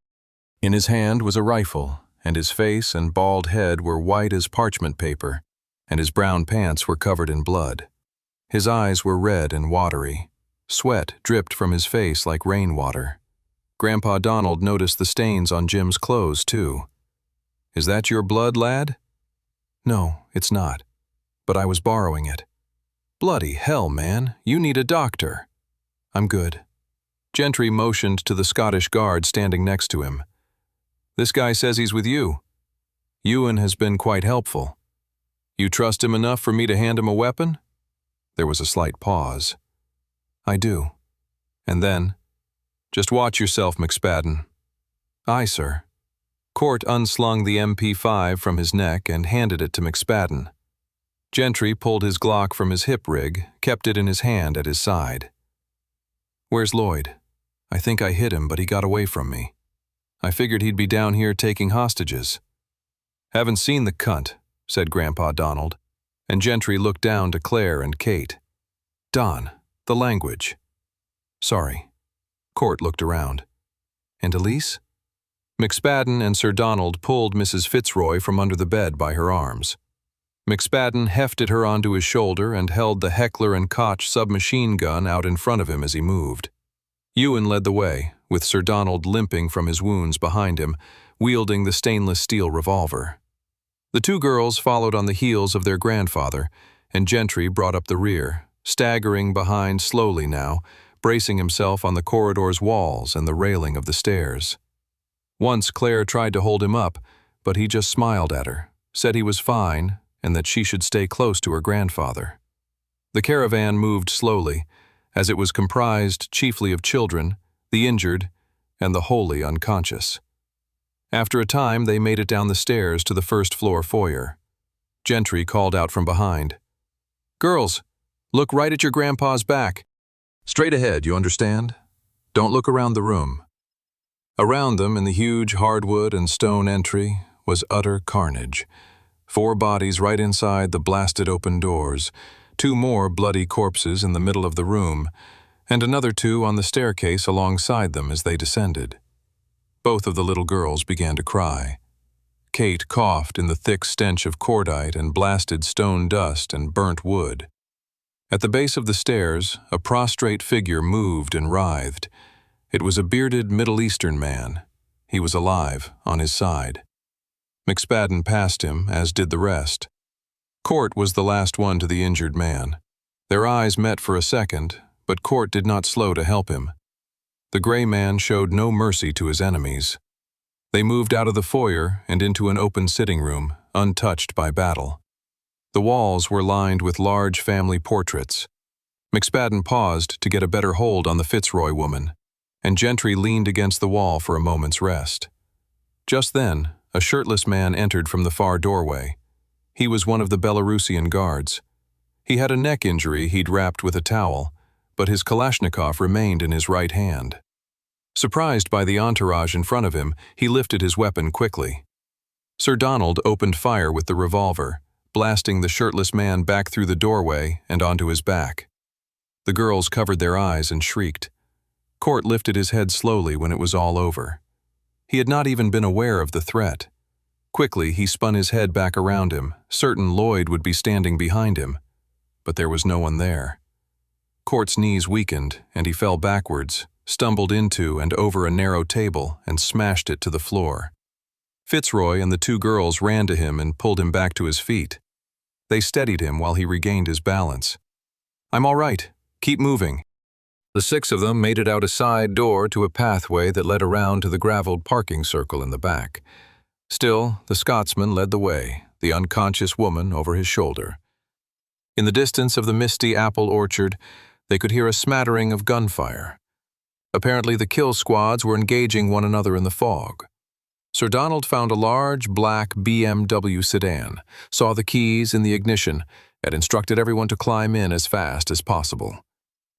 In his hand was a rifle, and his face and bald head were white as parchment paper, and his brown pants were covered in blood. His eyes were red and watery. Sweat dripped from his face like rainwater. Grandpa Donald noticed the stains on Jim's clothes, too. "Is that your blood, lad?" "No, it's not. But I was borrowing it." "Bloody hell, man. You need a doctor." "I'm good." Gentry motioned to the Scottish guard standing next to him. "This guy says he's with you. Ewan has been quite helpful. You trust him enough for me to hand him a weapon?" There was a slight pause. "I do." And then, "Just watch yourself, McSpadden." "Aye, sir." Court unslung the MP5 from his neck and handed it to McSpadden. Gentry pulled his Glock from his hip rig, kept it in his hand at his side. "Where's Lloyd? I think I hit him, but he got away from me. I figured he'd be down here taking hostages." "Haven't seen the cunt," said Grandpa Donald, and Gentry looked down to Claire and Kate. "Don, the language." "Sorry." Court looked around. "And Elise?" McSpadden and Sir Donald pulled Mrs. Fitzroy from under the bed by her arms. McSpadden hefted her onto his shoulder and held the Heckler & Koch submachine gun out in front of him as he moved. Ewan led the way, with Sir Donald limping from his wounds behind him, wielding the stainless steel revolver. The two girls followed on the heels of their grandfather, and Gentry brought up the rear, staggering behind slowly now, bracing himself on the corridor's walls and the railing of the stairs. Once Claire tried to hold him up, but he just smiled at her, said he was fine, and that she should stay close to her grandfather. The caravan moved slowly, as it was comprised chiefly of children, the injured, and the wholly unconscious. After a time, they made it down the stairs to the first-floor foyer. Gentry called out from behind, "Girls, look right at your grandpa's back. Straight ahead, you understand? Don't look around the room." Around them, in the huge hardwood and stone entry, was utter carnage. 4 bodies right inside the blasted open doors, 2 more bloody corpses in the middle of the room, and another 2 on the staircase alongside them as they descended. Both of the little girls began to cry. Kate coughed in the thick stench of cordite and blasted stone dust and burnt wood. At the base of the stairs, a prostrate figure moved and writhed. It was a bearded Middle Eastern man. He was alive, on his side. McSpadden passed him, as did the rest. Court was the last one to the injured man. Their eyes met for a second, but Court did not slow to help him. The gray man showed no mercy to his enemies. They moved out of the foyer and into an open sitting room, untouched by battle. The walls were lined with large family portraits. McSpadden paused to get a better hold on the Fitzroy woman, and Gentry leaned against the wall for a moment's rest. Just then, a shirtless man entered from the far doorway. He was one of the Belarusian guards. He had a neck injury he'd wrapped with a towel, but his Kalashnikov remained in his right hand. Surprised by the entourage in front of him, he lifted his weapon quickly. Sir Donald opened fire with the revolver, blasting the shirtless man back through the doorway and onto his back. The girls covered their eyes and shrieked. Court lifted his head slowly when it was all over. He had not even been aware of the threat. Quickly, he spun his head back around him, certain Lloyd would be standing behind him. But there was no one there. Court's knees weakened, and he fell backwards, stumbled into and over a narrow table, and smashed it to the floor. Fitzroy and the 2 girls ran to him and pulled him back to his feet. They steadied him while he regained his balance. "I'm all right. Keep moving." The 6 of them made it out a side door to a pathway that led around to the graveled parking circle in the back. Still, the Scotsman led the way, the unconscious woman over his shoulder. In the distance of the misty apple orchard, they could hear a smattering of gunfire. Apparently the kill squads were engaging one another in the fog. Sir Donald found a large black BMW sedan, saw the keys in the ignition, and instructed everyone to climb in as fast as possible.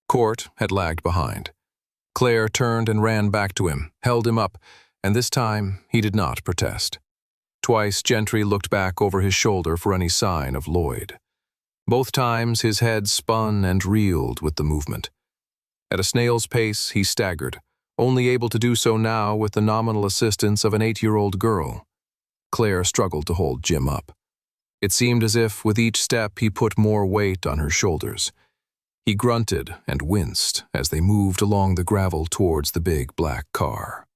Court had lagged behind. Claire turned and ran back to him, held him up, and this time he did not protest. Twice Gentry looked back over his shoulder for any sign of Lloyd. Both times his head spun and reeled with the movement. At a snail's pace, he staggered, only able to do so now with the nominal assistance of an 8-year-old girl. Claire struggled to hold Jim up. It seemed as if, with each step, he put more weight on her shoulders. He grunted and winced as they moved along the gravel towards the big black car.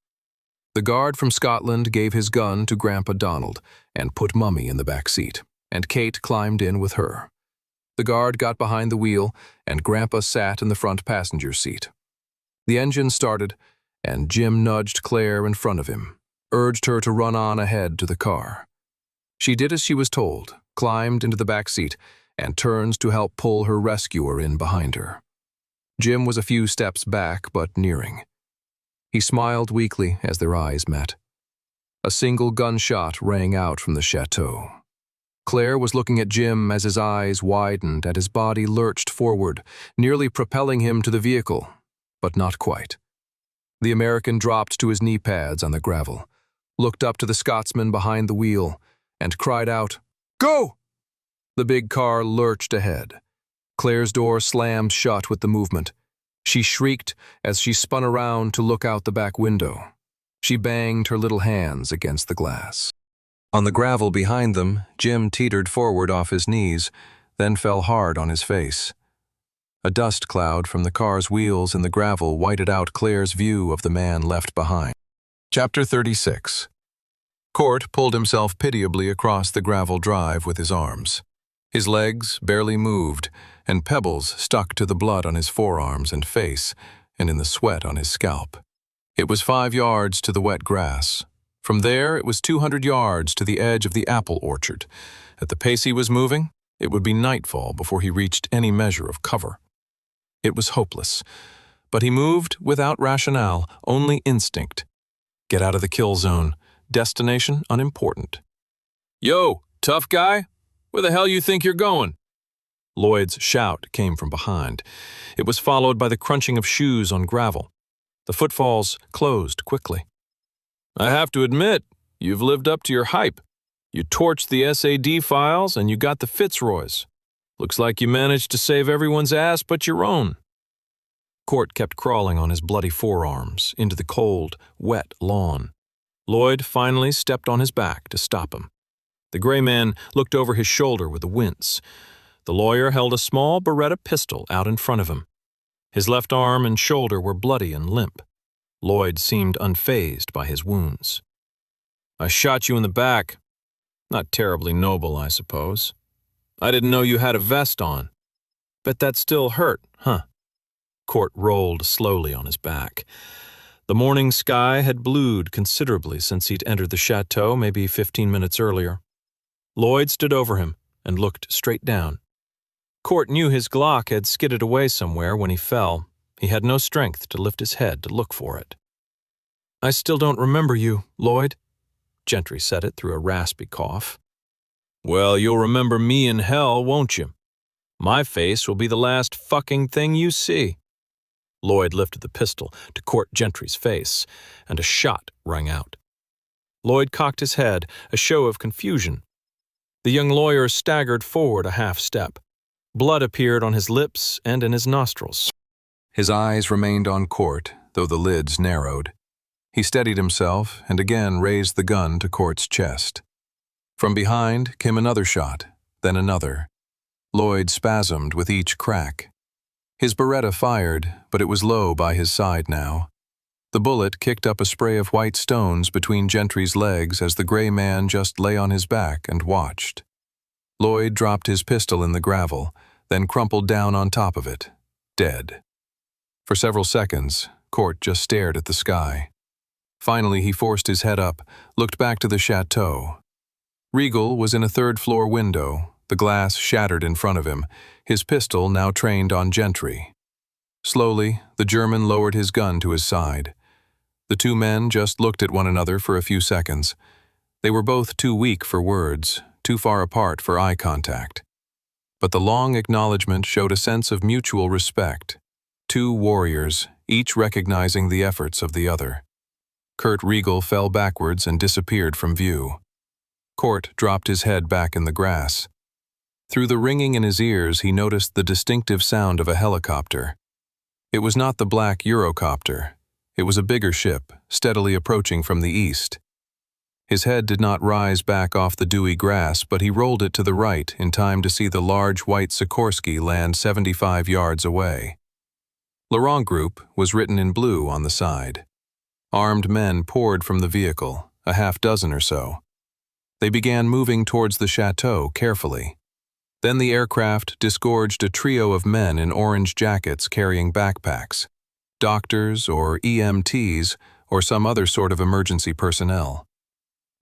The guard from Scotland gave his gun to Grandpa Donald and put Mummy in the back seat, and Kate climbed in with her. The guard got behind the wheel, and Grandpa sat in the front passenger seat. The engine started, and Jim nudged Claire in front of him, urged her to run on ahead to the car. She did as she was told, climbed into the back seat, and turned to help pull her rescuer in behind her. Jim was a few steps back, but nearing. He smiled weakly as their eyes met. A single gunshot rang out from the chateau. Claire was looking at Jim as his eyes widened and his body lurched forward, nearly propelling him to the vehicle, but not quite. The American dropped to his knee pads on the gravel, looked up to the Scotsman behind the wheel, and cried out, "Go!" The big car lurched ahead. Claire's door slammed shut with the movement. She shrieked as she spun around to look out the back window. She banged her little hands against the glass. On the gravel behind them, Jim teetered forward off his knees, then fell hard on his face. A dust cloud from the car's wheels in the gravel whited out Claire's view of the man left behind. Chapter 36. Court pulled himself pitiably across the gravel drive with his arms. His legs barely moved, and pebbles stuck to the blood on his forearms and face, and in the sweat on his scalp. It was 5 yards to the wet grass. From there, it was 200 yards to the edge of the apple orchard. At the pace he was moving, it would be nightfall before he reached any measure of cover. It was hopeless, but he moved without rationale, only instinct. Get out of the kill zone. Destination unimportant. Yo, tough guy? Where the hell you think you're going? Lloyd's shout came from behind. It was followed by the crunching of shoes on gravel. The footfalls closed quickly. I have to admit, you've lived up to your hype. You torched the SAD files and you got the Fitzroys. Looks like you managed to save everyone's ass but your own. Court kept crawling on his bloody forearms into the cold, wet lawn. Lloyd finally stepped on his back to stop him. The gray man looked over his shoulder with a wince. The lawyer held a small Beretta pistol out in front of him. His left arm and shoulder were bloody and limp. Lloyd seemed unfazed by his wounds. I shot you in the back. Not terribly noble, I suppose. I didn't know you had a vest on. Bet that still hurt, huh? Court rolled slowly on his back. The morning sky had blued considerably since he'd entered the chateau maybe 15 minutes earlier. Lloyd stood over him and looked straight down. Court knew his Glock had skidded away somewhere when he fell. He had no strength to lift his head to look for it. I still don't remember you, Lloyd. Gentry said it through a raspy cough. Well, you'll remember me in hell, won't you? My face will be the last fucking thing you see. Lloyd lifted the pistol to Court Gentry's face, and a shot rang out. Lloyd cocked his head, a show of confusion. The young lawyer staggered forward a half step. Blood appeared on his lips and in his nostrils. His eyes remained on Court, though the lids narrowed. He steadied himself and again raised the gun to Court's chest. From behind came another shot, then another. Lloyd spasmed with each crack. His Beretta fired, but it was low by his side now. The bullet kicked up a spray of white stones between Gentry's legs as the gray man just lay on his back and watched. Lloyd dropped his pistol in the gravel, then crumpled down on top of it, dead. For several seconds, Court just stared at the sky. Finally, he forced his head up, looked back to the chateau. Regal was in a third-floor window, the glass shattered in front of him, his pistol now trained on Gentry. Slowly, the German lowered his gun to his side. The two men just looked at one another for a few seconds. They were both too weak for words, too far apart for eye contact. But the long acknowledgement showed a sense of mutual respect. Two warriors, each recognizing the efforts of the other. Kurt Regal fell backwards and disappeared from view. Court dropped his head back in the grass. Through the ringing in his ears, he noticed the distinctive sound of a helicopter. It was not the black Eurocopter. It was a bigger ship, steadily approaching from the east. His head did not rise back off the dewy grass, but he rolled it to the right in time to see the large white Sikorsky land 75 yards away. Laurent Group was written in blue on the side. Armed men poured from the vehicle, a half dozen or so. They began moving towards the chateau carefully. Then the aircraft disgorged a trio of men in orange jackets carrying backpacks, doctors or EMTs or some other sort of emergency personnel.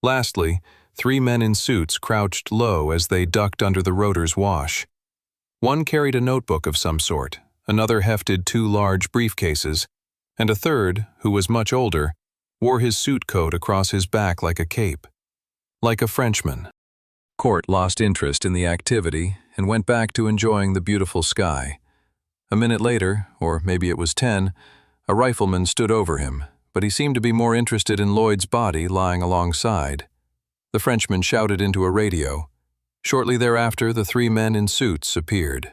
Lastly, 3 men in suits crouched low as they ducked under the rotor's wash. One carried a notebook of some sort, another hefted 2 large briefcases, and a third, who was much older, wore his suit coat across his back like a cape. Like a Frenchman. Court lost interest in the activity and went back to enjoying the beautiful sky. A minute later, or maybe it was 10, a rifleman stood over him, but he seemed to be more interested in Lloyd's body lying alongside. The Frenchman shouted into a radio. Shortly thereafter, the 3 men in suits appeared.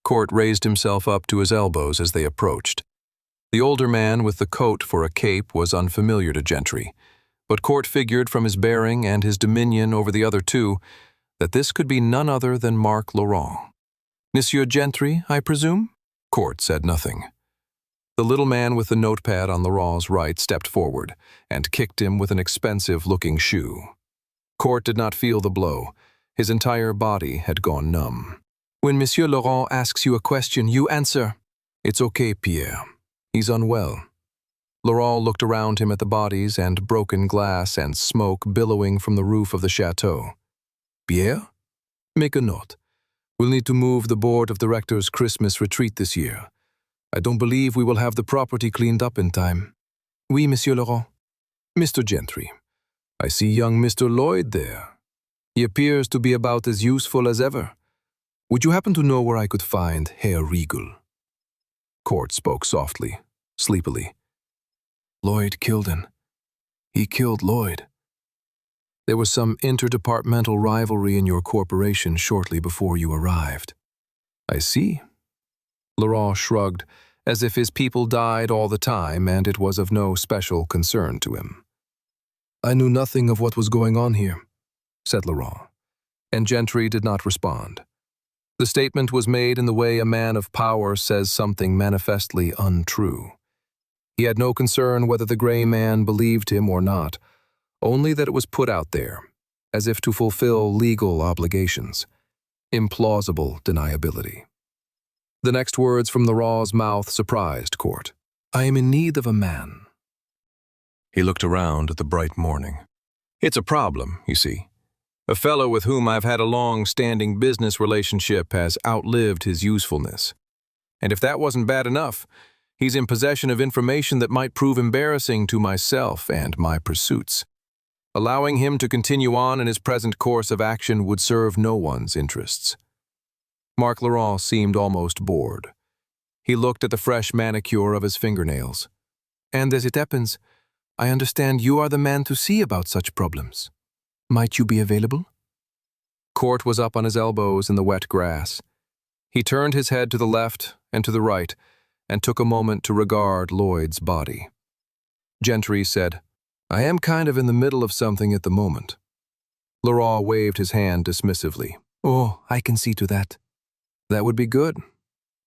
Court raised himself up to his elbows as they approached. The older man with the coat for a cape was unfamiliar to Gentry, but Court figured from his bearing and his dominion over the other 2 that this could be none other than Marc Laurent. Monsieur Gentry, I presume? Court said nothing. The little man with the notepad on Laurent's right stepped forward and kicked him with an expensive-looking shoe. Court did not feel the blow. His entire body had gone numb. When Monsieur Laurent asks you a question, you answer. It's okay, Pierre. He's unwell. Laurent looked around him at the bodies and broken glass and smoke billowing from the roof of the chateau. Pierre? Make a note. We'll need to move the board of directors' Christmas retreat this year. I don't believe we will have the property cleaned up in time. Oui, Monsieur Laurent. Mr. Gentry, I see young Mr. Lloyd there. He appears to be about as useful as ever. Would you happen to know where I could find Herr Riegel? Court spoke softly, sleepily. Lloyd killed him. He killed Lloyd. There was some interdepartmental rivalry in your corporation shortly before you arrived. I see. Laurent shrugged, as if his people died all the time and it was of no special concern to him. I knew nothing of what was going on here, said Laurent, and Gentry did not respond. The statement was made in the way a man of power says something manifestly untrue. He had no concern whether the gray man believed him or not, only that it was put out there, as if to fulfill legal obligations. Implausible deniability. The next words from Laurent's mouth surprised Court. I am in need of a man. He looked around at the bright morning. It's a problem, you see. A fellow with whom I've had a long-standing business relationship has outlived his usefulness. And if that wasn't bad enough, he's in possession of information that might prove embarrassing to myself and my pursuits. Allowing him to continue on in his present course of action would serve no one's interests. Marc Laurent seemed almost bored. He looked at the fresh manicure of his fingernails. And as it happens, I understand you are the man to see about such problems. Might you be available? Court was up on his elbows in the wet grass. He turned his head to the left and to the right and took a moment to regard Lloyd's body. Gentry said, I am kind of in the middle of something at the moment. Laurent waved his hand dismissively. Oh, I can see to that. That would be good,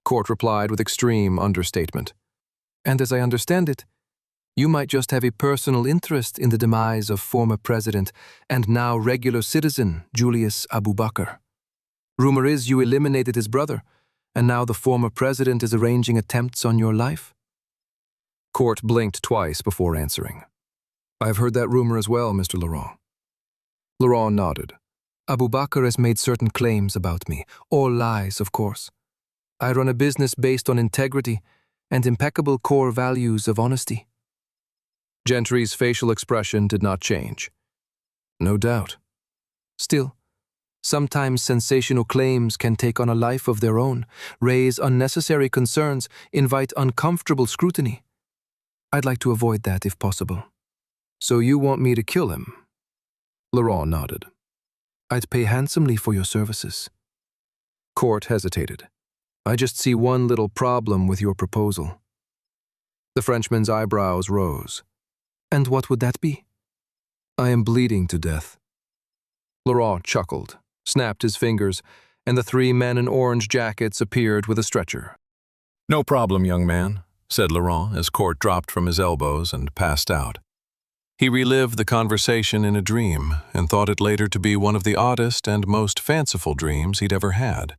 Court replied with extreme understatement. And as I understand it, you might just have a personal interest in the demise of former president and now regular citizen Julius Abubakar. Rumor is you eliminated his brother, and now the former president is arranging attempts on your life? Court blinked twice before answering. I have heard that rumor as well, Mr. Laurent. Laurent nodded. Abubakar has made certain claims about me, all lies, of course. I run a business based on integrity and impeccable core values of honesty. Gentry's facial expression did not change. No doubt. Still, sometimes sensational claims can take on a life of their own, raise unnecessary concerns, invite uncomfortable scrutiny. I'd like to avoid that if possible. So you want me to kill him? Laurent nodded. I'd pay handsomely for your services. Court hesitated. I just see one little problem with your proposal. The Frenchman's eyebrows rose. And what would that be? I am bleeding to death. Laurent chuckled, snapped his fingers, and the three men in orange jackets appeared with a stretcher. No problem, young man, said Laurent as Court dropped from his elbows and passed out. He relived the conversation in a dream and thought it later to be one of the oddest and most fanciful dreams he'd ever had.